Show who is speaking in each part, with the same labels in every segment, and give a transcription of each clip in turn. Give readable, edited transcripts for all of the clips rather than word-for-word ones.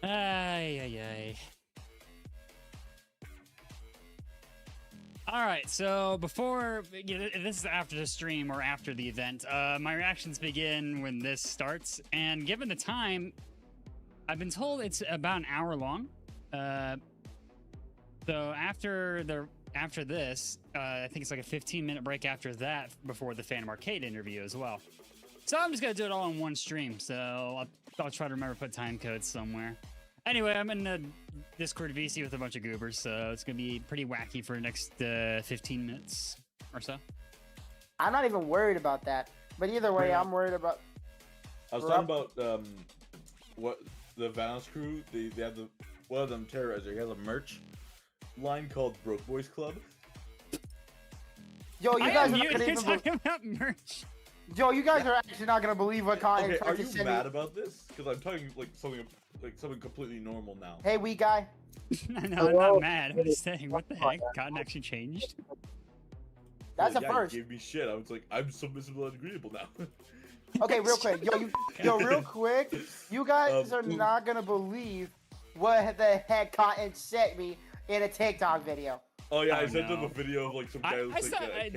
Speaker 1: Ay, ay, ay. All right, so before this is after the stream or after the event, my reactions begin when this starts. And given the time, I've been told it's about an hour long. So after this, I think it's like a 15-minute break after that before the Phantom Arcade interview as well. So I'm just gonna do it all in one stream. So I'll try to remember to put time codes somewhere. Anyway, I'm in the Discord VC with a bunch of goobers, so it's gonna be pretty wacky for the next 15 minutes or so.
Speaker 2: I'm not even worried about that. But either way, I'm worried about.
Speaker 3: I was talking about what the Valence crew. They have one of them terrorizer. He has a merch line called Broke Boys Club.
Speaker 2: Yo, you guys are not
Speaker 1: You're
Speaker 2: gonna even
Speaker 1: talking about merch.
Speaker 2: Yo, you guys are actually not gonna believe what content.
Speaker 3: Okay, are you mad about this? Because I'm talking like something completely normal now.
Speaker 2: Hey, wee guy.
Speaker 1: No, I'm not mad. I'm just saying, what the heck? Cotton actually changed.
Speaker 2: That's
Speaker 3: Well,
Speaker 2: a
Speaker 3: yeah,
Speaker 2: first.
Speaker 3: You gave me shit. I was like, I'm submissible and agreeable now.
Speaker 2: Okay, real quick. Yo, real quick. You guys are not gonna believe what the heck Cotton sent me in a TikTok video.
Speaker 3: Oh yeah,
Speaker 1: Oh,
Speaker 3: I sent
Speaker 1: no.
Speaker 3: him a video of like some guy.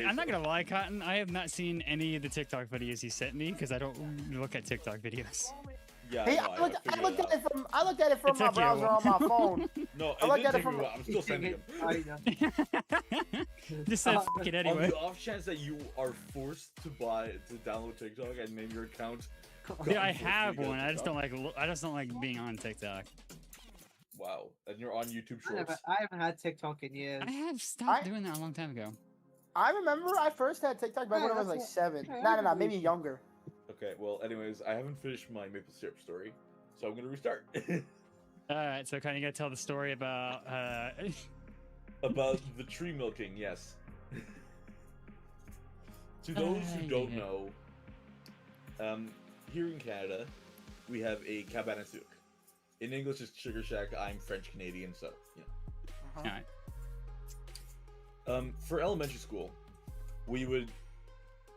Speaker 1: I'm not gonna lie, Cotton. I have not seen any of the TikTok videos he sent me because I don't look at TikTok videos.
Speaker 3: Yeah,
Speaker 2: Hey,
Speaker 3: no,
Speaker 2: I looked at it from my
Speaker 1: took you a
Speaker 2: browser on my phone.
Speaker 3: No,
Speaker 2: I
Speaker 3: it
Speaker 2: looked
Speaker 3: didn't
Speaker 2: at it
Speaker 3: take me
Speaker 2: from-
Speaker 3: a while. I'm still sending him.
Speaker 1: Just said fuck it
Speaker 3: On
Speaker 1: anyway.
Speaker 3: the off chance that you are forced to download TikTok and name your account.
Speaker 1: Dude, I have one. I just don't like being on TikTok.
Speaker 3: Wow, and you're on YouTube Shorts.
Speaker 4: I haven't had TikTok in years.
Speaker 1: I have stopped doing that a long time ago.
Speaker 2: I remember I first had TikTok back when I was like 7. No, maybe younger.
Speaker 3: Okay, well, anyways, I haven't finished my maple syrup story, so I'm gonna restart.
Speaker 1: All right, so kind of gotta tell the story about.
Speaker 3: About the tree milking, yes. To those who don't know, here in Canada, we have a cabane à sucre. In English, it's sugar shack. I'm French Canadian, so you know.
Speaker 1: All right.
Speaker 3: For elementary school, we would,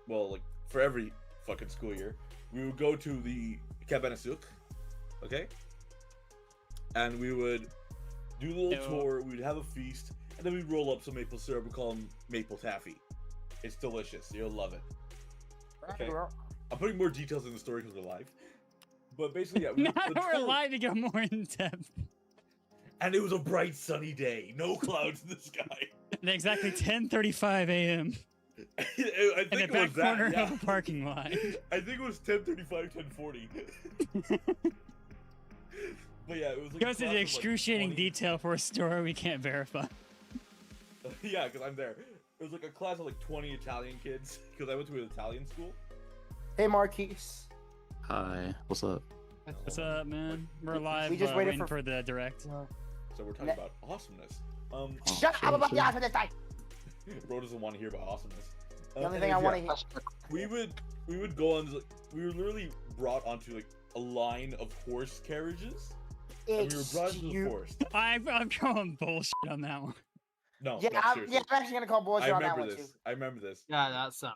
Speaker 3: well, like for every fucking school year, we would go to the cabane à sucre, okay, and we would do a little tour. We'd have a feast, and then we'd roll up some maple syrup. We call them maple taffy. It's delicious. You'll love it. Okay. I'm putting more details in the story because we're live. But basically, yeah.
Speaker 1: Now we're live to go more in depth.
Speaker 3: And it was a bright, sunny day. No clouds in the sky.
Speaker 1: At exactly 10:35 a.m.
Speaker 3: I
Speaker 1: in
Speaker 3: think
Speaker 1: the
Speaker 3: it was
Speaker 1: back corner
Speaker 3: that, yeah.
Speaker 1: of a parking lot.
Speaker 3: I think it was 10:35, 10:40. But yeah, it was like
Speaker 1: Goes into excruciating detail for a story we can't verify.
Speaker 3: Yeah, because I'm there. It was like a class of like 20 Italian kids, because I went to an Italian school.
Speaker 2: Hey, Marquise.
Speaker 5: Hi, what's up?
Speaker 1: What's up, man? We're live.
Speaker 2: We just waited
Speaker 1: waiting for the direct.
Speaker 3: So we're talking about awesomeness.
Speaker 2: Shut up about the awesomeness time.
Speaker 3: Bro doesn't want to hear about awesomeness.
Speaker 2: The only thing I want to hear.
Speaker 3: We would go on. We were literally brought onto like a line of horse carriages, and we were brought into the forest.
Speaker 1: I'm calling bullshit on that one.
Speaker 3: No,
Speaker 2: Yeah,
Speaker 3: no,
Speaker 2: I'm
Speaker 3: seriously.
Speaker 2: actually gonna call bullshit on that one too.
Speaker 3: I remember this.
Speaker 4: Yeah, that's
Speaker 3: I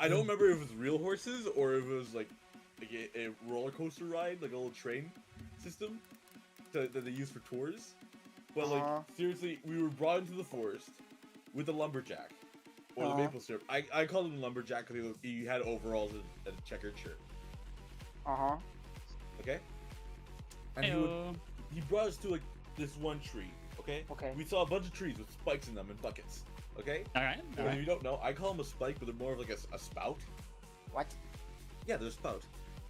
Speaker 3: don't remember if it was real horses or if it was like a roller coaster ride, like a little train system that they use for tours. But like seriously, we were brought into the forest with a lumberjack or the maple syrup. I called him lumberjack because he had overalls and a checkered shirt. Okay. And he brought us to like this one tree. Okay. We saw a bunch of trees with spikes in them and buckets. Okay.
Speaker 1: All right.
Speaker 3: If you don't know, I call them a spike, but they're more of like a spout.
Speaker 2: What?
Speaker 3: Yeah, they're a spout.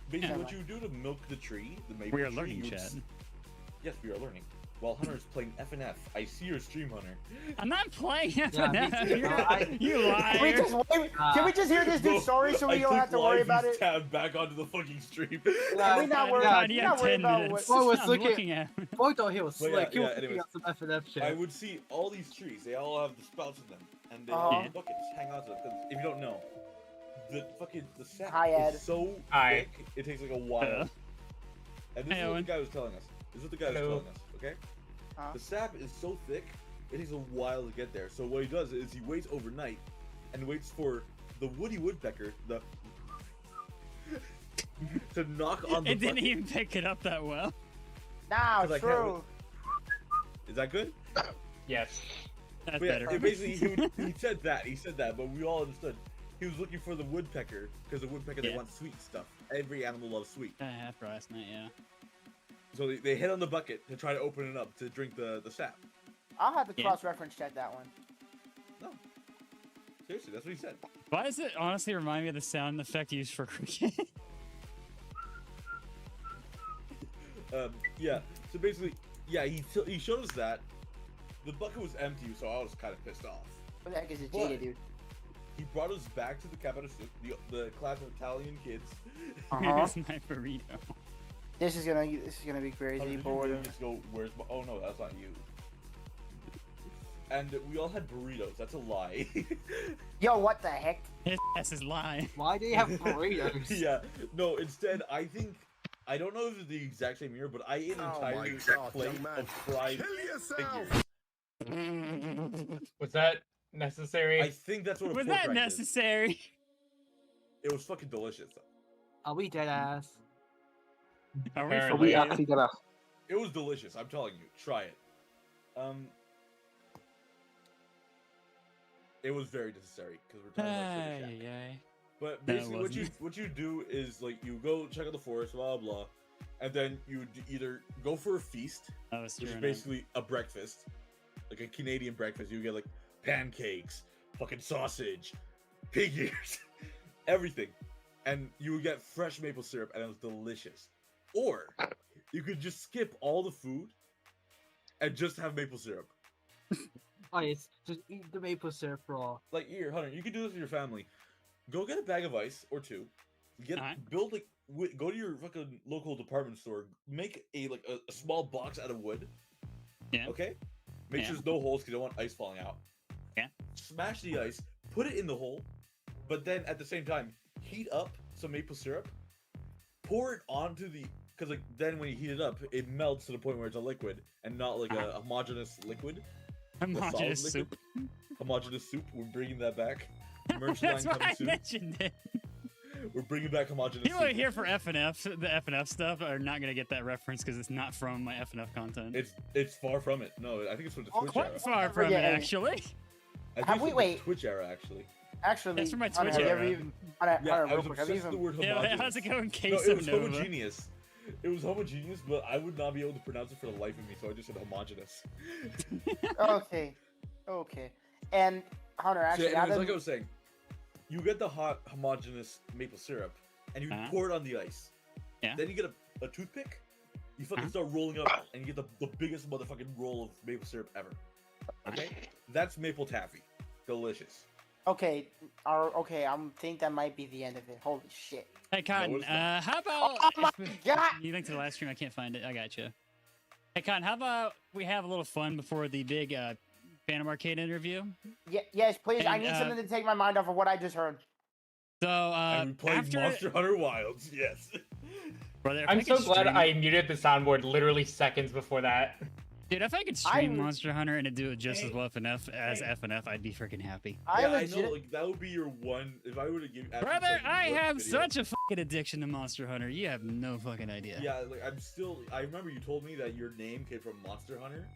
Speaker 3: Basically, what you would do to milk the tree, the maple
Speaker 1: We are
Speaker 3: tree,
Speaker 1: learning, Chad.
Speaker 3: Yes, we are learning. While Hunter's playing FNF, I see your stream, Hunter.
Speaker 1: I'm not playing
Speaker 4: FNF.
Speaker 1: You liar.
Speaker 2: Can we just hear this dude's story so we don't have to worry about it?
Speaker 3: Tabbed back onto the fucking stream.
Speaker 2: Can we not worry about
Speaker 1: minutes.
Speaker 4: I was
Speaker 1: I'm
Speaker 4: looking
Speaker 1: at
Speaker 4: Boy thought he was slick. He was
Speaker 3: anyways,
Speaker 4: looking at some FNF shit.
Speaker 3: I would see all these trees. They all have the spouts in them, and they all have buckets. Hang on to them. 'Cause if you don't know, the sap is so thick, it takes like a while. And this is what the guy was telling us. Okay? The sap is so thick, it takes a while to get there. So what he does is he waits overnight and waits for the woody woodpecker to knock on the
Speaker 1: It didn't
Speaker 3: bucket.
Speaker 1: even pick it up that well.
Speaker 2: Now,
Speaker 3: 'Cause I can't
Speaker 2: true.
Speaker 3: Is that good?
Speaker 6: Yes.
Speaker 1: That's
Speaker 3: But
Speaker 1: better.
Speaker 3: yeah, basically, he said that, but we all understood. He was looking for the woodpecker, because the woodpecker, they
Speaker 1: Yeah.
Speaker 3: want sweet stuff. Every animal loves sweet.
Speaker 1: After last night, yeah.
Speaker 3: So they hit on the bucket to try to open it up to drink the sap.
Speaker 2: I'll have to
Speaker 1: Yeah.
Speaker 2: cross-reference check that one.
Speaker 3: No. Seriously, that's what he said.
Speaker 1: Why does it honestly remind me of the sound effect used for cricket?
Speaker 3: Yeah. So basically, yeah, he showed us that. The bucket was empty, so I was kind of pissed off.
Speaker 2: What the heck is it,
Speaker 3: What?
Speaker 2: Jada, dude?
Speaker 3: He brought us back to the cabana soup, the class of Italian kids.
Speaker 2: Uh-huh.
Speaker 1: Here's my burrito.
Speaker 2: This is gonna be
Speaker 3: How
Speaker 2: crazy.
Speaker 3: did you
Speaker 2: Bored.
Speaker 3: really just go, where's my... Oh no, that's not you. And we all had burritos. That's a lie.
Speaker 2: Yo, what the heck?
Speaker 1: His ass is lying.
Speaker 4: Why do you have burritos?
Speaker 3: Yeah. No, instead, I don't know if it's the exact same year, but I ate an entire plate of fried figures.
Speaker 6: Was that necessary?
Speaker 3: I think that's what a
Speaker 1: Was
Speaker 3: pork
Speaker 1: that
Speaker 3: rind is.
Speaker 1: necessary?
Speaker 3: It was fucking delicious.
Speaker 4: Are we dead ass?
Speaker 1: Are we
Speaker 6: Apparently.
Speaker 1: for
Speaker 7: We
Speaker 1: real?
Speaker 7: actually gonna.
Speaker 3: It was delicious. I'm telling you, try it. It was very necessary because we're talking about Sugar Shack.
Speaker 1: Ay.
Speaker 3: But
Speaker 1: No, it
Speaker 3: basically,
Speaker 1: wasn't.
Speaker 3: what you do is like you go check out the forest, blah blah, blah, and then you either go for a feast,
Speaker 1: That was
Speaker 3: which
Speaker 1: true.
Speaker 3: is basically a breakfast, like a Canadian breakfast. You get like pancakes, fucking sausage, pig ears, everything, and you would get fresh maple syrup, and it was delicious. Or you could just skip all the food and just have maple syrup.
Speaker 4: Oh, yes. Just eat the maple syrup raw.
Speaker 3: Like here, Hunter, you can do this with your family. Go get a bag of ice or two. Get
Speaker 1: Alright.
Speaker 3: build like go to your fucking local department store. Make a small box out of wood.
Speaker 1: Yeah.
Speaker 3: Okay. Make
Speaker 1: Yeah.
Speaker 3: sure there's no holes because you don't want ice falling out.
Speaker 1: Yeah.
Speaker 3: Smash the ice. Put it in the hole, but then at the same time heat up some maple syrup. Pour it onto the because like then when you heat it up, it melts to the point where it's a liquid and not like a homogeneous liquid.
Speaker 1: Homogeneous
Speaker 3: solid
Speaker 1: soup.
Speaker 3: Homogeneous soup. We're bringing that back. Merch
Speaker 1: That's
Speaker 3: line
Speaker 1: why
Speaker 3: coming
Speaker 1: I
Speaker 3: soon.
Speaker 1: mentioned it.
Speaker 3: We're bringing back homogeneous
Speaker 1: People
Speaker 3: soup.
Speaker 1: are here for FNF. The FNF stuff are not gonna get that reference because it's not from my FNF content.
Speaker 3: It's far from it. No, I think it's from the
Speaker 2: Oh,
Speaker 3: Twitch
Speaker 1: Quite
Speaker 3: era.
Speaker 1: far from it,
Speaker 2: Yeah.
Speaker 1: actually.
Speaker 3: I think
Speaker 2: Have
Speaker 3: it's
Speaker 2: we-
Speaker 3: from
Speaker 2: wait.
Speaker 3: the Twitch era actually.
Speaker 2: Actually,
Speaker 1: That's from my
Speaker 2: Hunter,
Speaker 1: Twitch
Speaker 2: have you
Speaker 1: era.
Speaker 2: ever even? Hunter,
Speaker 3: Yeah,
Speaker 2: Hunter,
Speaker 3: I
Speaker 2: real
Speaker 3: was
Speaker 2: quick, have you
Speaker 3: obsessed with the
Speaker 2: even?
Speaker 3: word
Speaker 1: Yeah,
Speaker 3: homogeneous.
Speaker 1: how's it going,
Speaker 3: No,
Speaker 1: Case
Speaker 3: it
Speaker 1: of
Speaker 3: was
Speaker 1: Nova?
Speaker 3: homogeneous. It was homogeneous, but I would not be able to pronounce it for the life of me, so I just said homogeneous.
Speaker 2: Okay, okay. And Hunter,
Speaker 3: So,
Speaker 2: actually,
Speaker 3: anyways,
Speaker 2: now
Speaker 3: like I
Speaker 2: that
Speaker 3: was saying, you get the hot homogeneous maple syrup, and you
Speaker 1: Uh-huh.
Speaker 3: pour it on the ice.
Speaker 1: Yeah.
Speaker 3: Then you get a toothpick. You fucking
Speaker 1: Uh-huh.
Speaker 3: start rolling up, and you get the biggest motherfucking roll of maple syrup ever. Okay, that's maple taffy. Delicious.
Speaker 2: okay, okay, I'm think that might be the end of it. Holy shit!
Speaker 1: Hey, Cotton,
Speaker 3: it's not.
Speaker 1: how about...
Speaker 2: Oh my God!
Speaker 1: You link to the live stream? I can't find it. I got you. Hey, Cotton, how about we have a little fun before the big Phantom Arcade interview?
Speaker 2: Yes, please. I
Speaker 1: And,
Speaker 2: need something to take my mind off of what I just heard.
Speaker 1: So,
Speaker 3: And we played
Speaker 1: after...
Speaker 3: Monster Hunter Wilds. Yes.
Speaker 1: Brother, if
Speaker 6: I'm
Speaker 1: I
Speaker 6: so
Speaker 1: could
Speaker 6: glad
Speaker 1: stream-
Speaker 6: I muted the soundboard literally seconds before that.
Speaker 1: Dude, if I could stream
Speaker 2: I-
Speaker 1: Monster Hunter and do it just as well as FNF, I'd be freaking happy.
Speaker 2: I
Speaker 3: Yeah,
Speaker 2: legit.
Speaker 3: I know. Like that would be your one. If I were to give. ask you
Speaker 1: Brother,
Speaker 3: something,
Speaker 1: I
Speaker 3: what
Speaker 1: have
Speaker 3: video-
Speaker 1: such a fucking addiction to Monster Hunter. You have no fucking idea.
Speaker 3: Yeah, like I'm still. I remember you told me that your name came from Monster Hunter.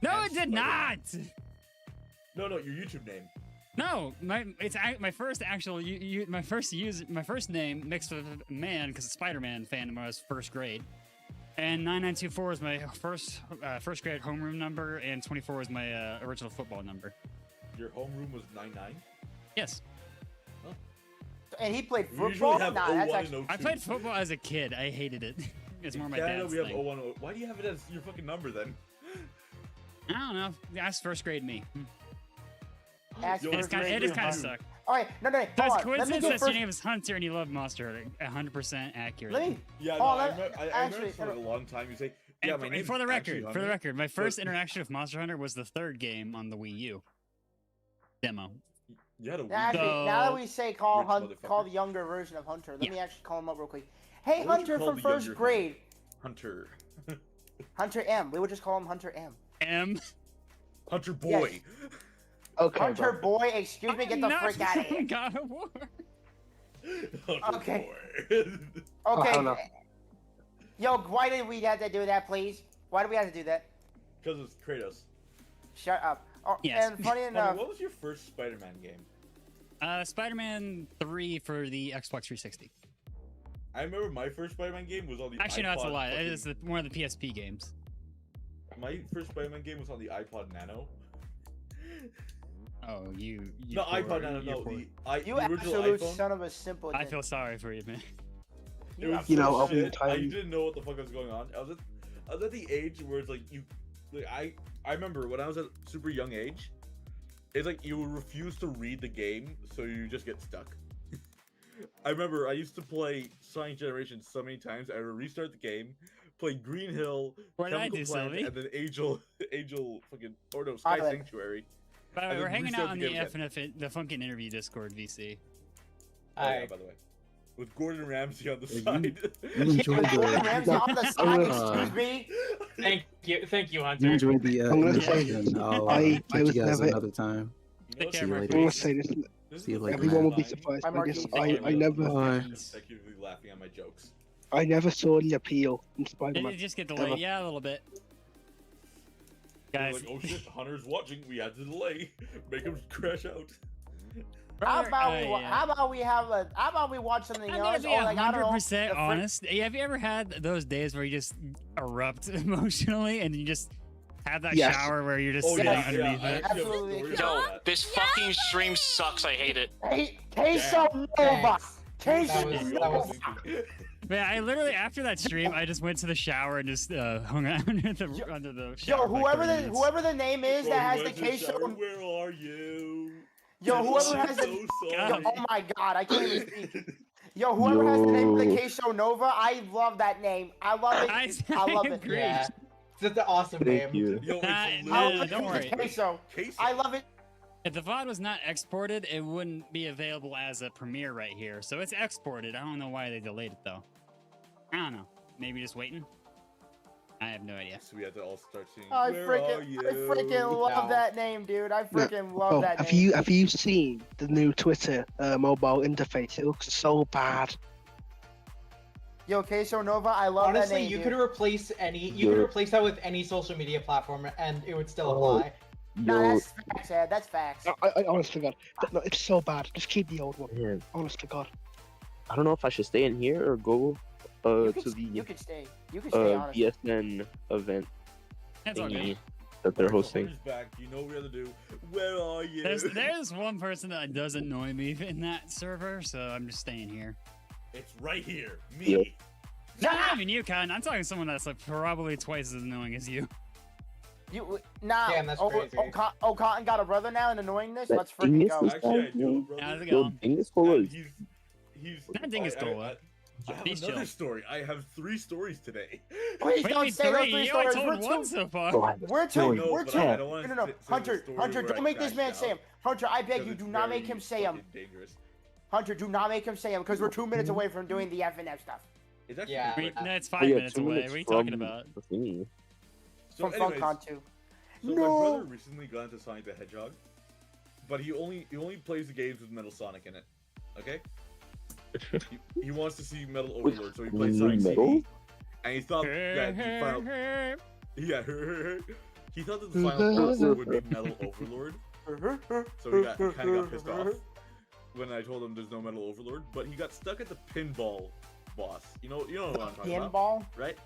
Speaker 1: No,
Speaker 3: and
Speaker 1: it did
Speaker 3: Spider-Man.
Speaker 1: not.
Speaker 3: No, your YouTube name.
Speaker 1: No, my first actual my first name mixed with man because Spider-Man fandom when I was first grade, and 9924 is my first grade homeroom number, and 24 is my original football number.
Speaker 3: Your homeroom was 99.
Speaker 1: Yes,
Speaker 2: And he played
Speaker 3: We usually
Speaker 2: football.
Speaker 3: have
Speaker 2: Nah,
Speaker 3: 01
Speaker 2: that's
Speaker 3: and
Speaker 2: actually.
Speaker 3: 02.
Speaker 1: I played football as a kid. I hated it. It's more
Speaker 3: In
Speaker 1: my
Speaker 3: Canada,
Speaker 1: dad's
Speaker 3: we have
Speaker 1: thing.
Speaker 3: 01. Why do you have it as your fucking number then?
Speaker 1: I don't know. That's first grade me.
Speaker 2: Actually,
Speaker 3: Yo,
Speaker 1: It kind
Speaker 3: First
Speaker 1: of
Speaker 3: grade
Speaker 1: sucked.
Speaker 2: All right, no,
Speaker 1: That's
Speaker 2: hold on. Let me
Speaker 1: coincidence
Speaker 2: get
Speaker 1: that
Speaker 2: first.
Speaker 1: your name is Hunter and you love Monster Hunter. 100% accurate.
Speaker 2: Let me.
Speaker 3: Yeah,
Speaker 2: Oh,
Speaker 3: no, I
Speaker 2: let-
Speaker 3: remember, I
Speaker 2: actually,
Speaker 3: remember for like a long time you say,
Speaker 1: And
Speaker 3: yeah,
Speaker 1: for,
Speaker 3: my
Speaker 1: and
Speaker 3: name
Speaker 1: for the record,
Speaker 3: actually Hunter.
Speaker 1: my first
Speaker 3: But-
Speaker 1: interaction with Monster Hunter was the third game on the Wii U demo.
Speaker 3: You had a
Speaker 2: Actually,
Speaker 3: weird.
Speaker 2: now that
Speaker 1: So-
Speaker 2: we say
Speaker 3: Rich
Speaker 2: call
Speaker 3: motherfucker.
Speaker 2: the younger version of Hunter, let
Speaker 1: Yeah.
Speaker 2: me actually call him up real quick. Hey,
Speaker 3: What would you
Speaker 2: Hunter
Speaker 3: call
Speaker 2: from
Speaker 3: the
Speaker 2: first
Speaker 3: younger
Speaker 2: grade.
Speaker 3: Hunter.
Speaker 2: Hunter M. We would just call him Hunter M.
Speaker 1: M.
Speaker 3: Hunter Boy.
Speaker 7: Okay,
Speaker 2: Hunter
Speaker 7: bro.
Speaker 2: boy, excuse me, get the
Speaker 1: Not
Speaker 2: frick out of here.
Speaker 1: God of War.
Speaker 3: Hunter
Speaker 2: Okay.
Speaker 3: Boy.
Speaker 7: I
Speaker 2: Okay.
Speaker 7: don't know.
Speaker 2: Yo, why did we have to do that, please? Why do we have to do that?
Speaker 3: Because it's Kratos.
Speaker 2: Shut up. Oh,
Speaker 1: Yes.
Speaker 2: And funny
Speaker 3: Hunter,
Speaker 2: enough,
Speaker 3: what was your first Spider-Man game?
Speaker 1: Spider-Man 3 for the Xbox 360.
Speaker 3: I remember my first Spider-Man game was on the
Speaker 1: Actually, no, that's a
Speaker 3: iPod
Speaker 1: lie. It
Speaker 3: fucking-
Speaker 1: is one of the PSP games.
Speaker 3: My first Spider-Man game was on the iPod Nano.
Speaker 1: Oh, you
Speaker 3: No,
Speaker 1: poor-
Speaker 3: iPod Nano,
Speaker 1: you
Speaker 3: no,
Speaker 1: poor-
Speaker 3: the
Speaker 2: you
Speaker 3: the original
Speaker 2: absolute
Speaker 3: iPhone.
Speaker 2: son of a simple.
Speaker 1: I feel sorry for you, man.
Speaker 3: It was
Speaker 7: You know,
Speaker 3: so
Speaker 7: I'll be
Speaker 3: shit. I
Speaker 7: entirely-
Speaker 3: didn't know what the fuck was going on. I was at the age where it's like I remember when I was at a super young age, it's like you refuse to read the game, so you just get stuck. I remember I used to play Sonic Generations so many times. I would restart the game, play Green Hill,
Speaker 1: What did I
Speaker 3: Chemical
Speaker 1: do,
Speaker 3: Plant,
Speaker 1: Sylvie?
Speaker 3: and then Angel fucking or no Sky
Speaker 2: Island.
Speaker 3: Sanctuary.
Speaker 1: By the way,
Speaker 3: And
Speaker 1: we're
Speaker 3: then
Speaker 1: hanging
Speaker 3: restart
Speaker 1: out on
Speaker 3: the
Speaker 1: the
Speaker 3: game
Speaker 1: FNF, the Funkin interview Discord, VC.
Speaker 3: Oh, yeah,
Speaker 6: Alright.
Speaker 3: by the way, with Gordon Ramsay on the
Speaker 5: Yeah,
Speaker 3: side.
Speaker 5: You enjoyed
Speaker 2: Gordon Ramsay on the side.
Speaker 5: Uh,
Speaker 2: Excuse me.
Speaker 6: Thank you,
Speaker 5: You
Speaker 6: Hunter.
Speaker 5: enjoyed the
Speaker 7: I'm gonna
Speaker 1: say-
Speaker 5: and I'll
Speaker 7: I
Speaker 5: catch
Speaker 7: was
Speaker 5: you guys
Speaker 7: never-
Speaker 5: another time.
Speaker 3: You know
Speaker 1: Take care,
Speaker 3: what's
Speaker 5: See you
Speaker 1: Mark.
Speaker 5: later.
Speaker 7: I'm gonna
Speaker 1: Peace.
Speaker 7: say this.
Speaker 3: This is
Speaker 5: See you
Speaker 3: the
Speaker 5: later,
Speaker 3: first
Speaker 7: Everyone will
Speaker 3: time
Speaker 7: be surprised
Speaker 2: Hi,
Speaker 7: by this.
Speaker 2: Marky.
Speaker 7: I never,
Speaker 3: consecutively laughing at my jokes.
Speaker 7: I never saw the appeal in
Speaker 1: Did
Speaker 7: Spider-Man.
Speaker 1: it just get delayed?
Speaker 7: Ever.
Speaker 1: Yeah, a little bit.
Speaker 3: They're
Speaker 1: Guys,
Speaker 3: like, oh shit, Hunter's watching. We had to delay. Make him crash out.
Speaker 2: How
Speaker 1: brother,
Speaker 2: about
Speaker 1: I,
Speaker 2: how about we watch something
Speaker 1: I'm gonna
Speaker 2: else?
Speaker 1: be
Speaker 2: Or like I don't know.
Speaker 1: 100%
Speaker 2: the frick-
Speaker 1: honest. Have you ever had those days where you just erupt emotionally and you just have that
Speaker 7: Yes.
Speaker 1: shower where you're just
Speaker 3: Oh
Speaker 1: sitting
Speaker 3: yeah,
Speaker 1: underneath
Speaker 3: I
Speaker 1: it?
Speaker 3: actually have a
Speaker 2: Absolutely.
Speaker 3: story
Speaker 8: Yo,
Speaker 3: about that.
Speaker 8: this fucking stream sucks. I hate it.
Speaker 2: Queso Nova.
Speaker 6: Thanks.
Speaker 2: Queso
Speaker 6: That was- that was-
Speaker 2: Nova.
Speaker 1: Man, I literally after that stream, I just went to the shower and just hung out under the shower.
Speaker 2: Yo,
Speaker 1: for like
Speaker 2: whoever
Speaker 1: 30
Speaker 2: the
Speaker 1: minutes.
Speaker 2: whoever the name is
Speaker 3: Bro,
Speaker 2: that has
Speaker 3: he
Speaker 2: the
Speaker 3: went to the shower,
Speaker 2: queso.
Speaker 3: Where are you?
Speaker 2: Yo,
Speaker 3: I'm
Speaker 2: whoever has the.
Speaker 3: so
Speaker 2: Yo,
Speaker 3: sorry.
Speaker 2: oh my god, I can't even speak. Yo, whoever has the name of the
Speaker 7: Yo.
Speaker 2: queso Nova, I love that name. I love it. I love it.
Speaker 1: agree.
Speaker 6: Yeah. It's an awesome
Speaker 7: Thank
Speaker 6: name.
Speaker 7: you.
Speaker 3: Yo, it's
Speaker 1: Nah,
Speaker 3: literally
Speaker 2: I
Speaker 1: nah,
Speaker 2: love
Speaker 1: don't
Speaker 2: the
Speaker 1: worry.
Speaker 2: queso.
Speaker 3: Queso.
Speaker 2: I love it.
Speaker 1: If the VOD was not exported, it wouldn't be available as a premiere right here. So it's exported. I don't know why they delayed it though. I don't know. Maybe just waiting. I have no idea.
Speaker 3: So we had to all start singing.
Speaker 2: I
Speaker 3: Where are you?
Speaker 2: freaking love
Speaker 6: No.
Speaker 2: that name, dude. I freaking love
Speaker 7: Oh,
Speaker 2: that
Speaker 7: have
Speaker 2: name.
Speaker 7: you seen the new Twitter mobile interface? It looks so bad.
Speaker 2: Yo, queso Nova, I love that
Speaker 6: Honestly,
Speaker 2: name.
Speaker 6: you
Speaker 2: dude.
Speaker 6: could replace you could replace that with any social media platform, and it would still apply.
Speaker 2: Nah, that's facts, Ed. That's facts.
Speaker 7: I honest to God, no, it's so bad. Just keep the old one.
Speaker 9: Man,
Speaker 7: Honest to God.
Speaker 9: I don't know if I should stay in here or go
Speaker 2: You
Speaker 9: to
Speaker 2: you
Speaker 9: the
Speaker 2: can stay. You can stay, honestly.
Speaker 9: BSN event
Speaker 1: That's okay.
Speaker 9: thingy that they're hosting.
Speaker 3: Hunter's back. You know what we have to do. Where are you?
Speaker 1: There's one person that does annoy me in that server, so I'm just staying here.
Speaker 3: It's right here. Me.
Speaker 9: Yep.
Speaker 1: Not even you, Con. I'm talking to someone that's like probably twice as annoying as you.
Speaker 2: You nah.
Speaker 6: Damn, that's crazy.
Speaker 2: Cotton got a brother now and annoyingness.
Speaker 9: That
Speaker 2: Let's freaking
Speaker 9: Dingus
Speaker 2: go.
Speaker 9: is
Speaker 3: Actually, I
Speaker 9: back,
Speaker 3: do,
Speaker 9: yo.
Speaker 3: brother.
Speaker 1: How's it
Speaker 9: Yo,
Speaker 1: going?
Speaker 9: Dingus Cola
Speaker 3: And
Speaker 9: is
Speaker 3: he's
Speaker 1: Not Dingus Cola.
Speaker 3: I have
Speaker 1: He's
Speaker 3: another
Speaker 1: chill.
Speaker 3: story. I have 3 stories today.
Speaker 2: Please
Speaker 1: Wait,
Speaker 2: don't say those
Speaker 1: three.
Speaker 2: 3
Speaker 1: You only
Speaker 2: stories. We're
Speaker 1: told one
Speaker 2: too.
Speaker 1: so far.
Speaker 9: Oh,
Speaker 2: We're
Speaker 3: I
Speaker 2: too.
Speaker 3: know,
Speaker 2: We're
Speaker 3: but
Speaker 2: too.
Speaker 3: I don't want
Speaker 2: No.
Speaker 3: to
Speaker 2: Hunter, don't make this man say him. Hunter, I beg you, do not make him say him.
Speaker 3: Dangerous.
Speaker 2: Hunter, do not make him say him because we're 2 minutes away from doing the FNF stuff.
Speaker 3: It's actually
Speaker 6: Yeah.
Speaker 3: pretty quick.
Speaker 1: That's
Speaker 9: Oh,
Speaker 1: 5
Speaker 9: yeah,
Speaker 1: minutes
Speaker 9: 2
Speaker 1: away.
Speaker 9: minutes
Speaker 1: What are you talking
Speaker 9: from
Speaker 1: about?
Speaker 9: the thingy.
Speaker 3: So
Speaker 2: From
Speaker 3: anyways,
Speaker 2: FUNKCON 2.
Speaker 3: so my brother recently got into Sonic the Hedgehog, but he only plays the games with Metal Sonic in it. Okay. he wants to see Metal Overlord, so he plays Sonic
Speaker 9: Metal?
Speaker 3: CD, and he thought that the final yeah he thought that the final boss would be Metal Overlord, so he kind of got pissed off when I told him there's no Metal Overlord, but he got stuck at the pinball boss. You know what I'm talking about,
Speaker 2: Pinball?
Speaker 3: right?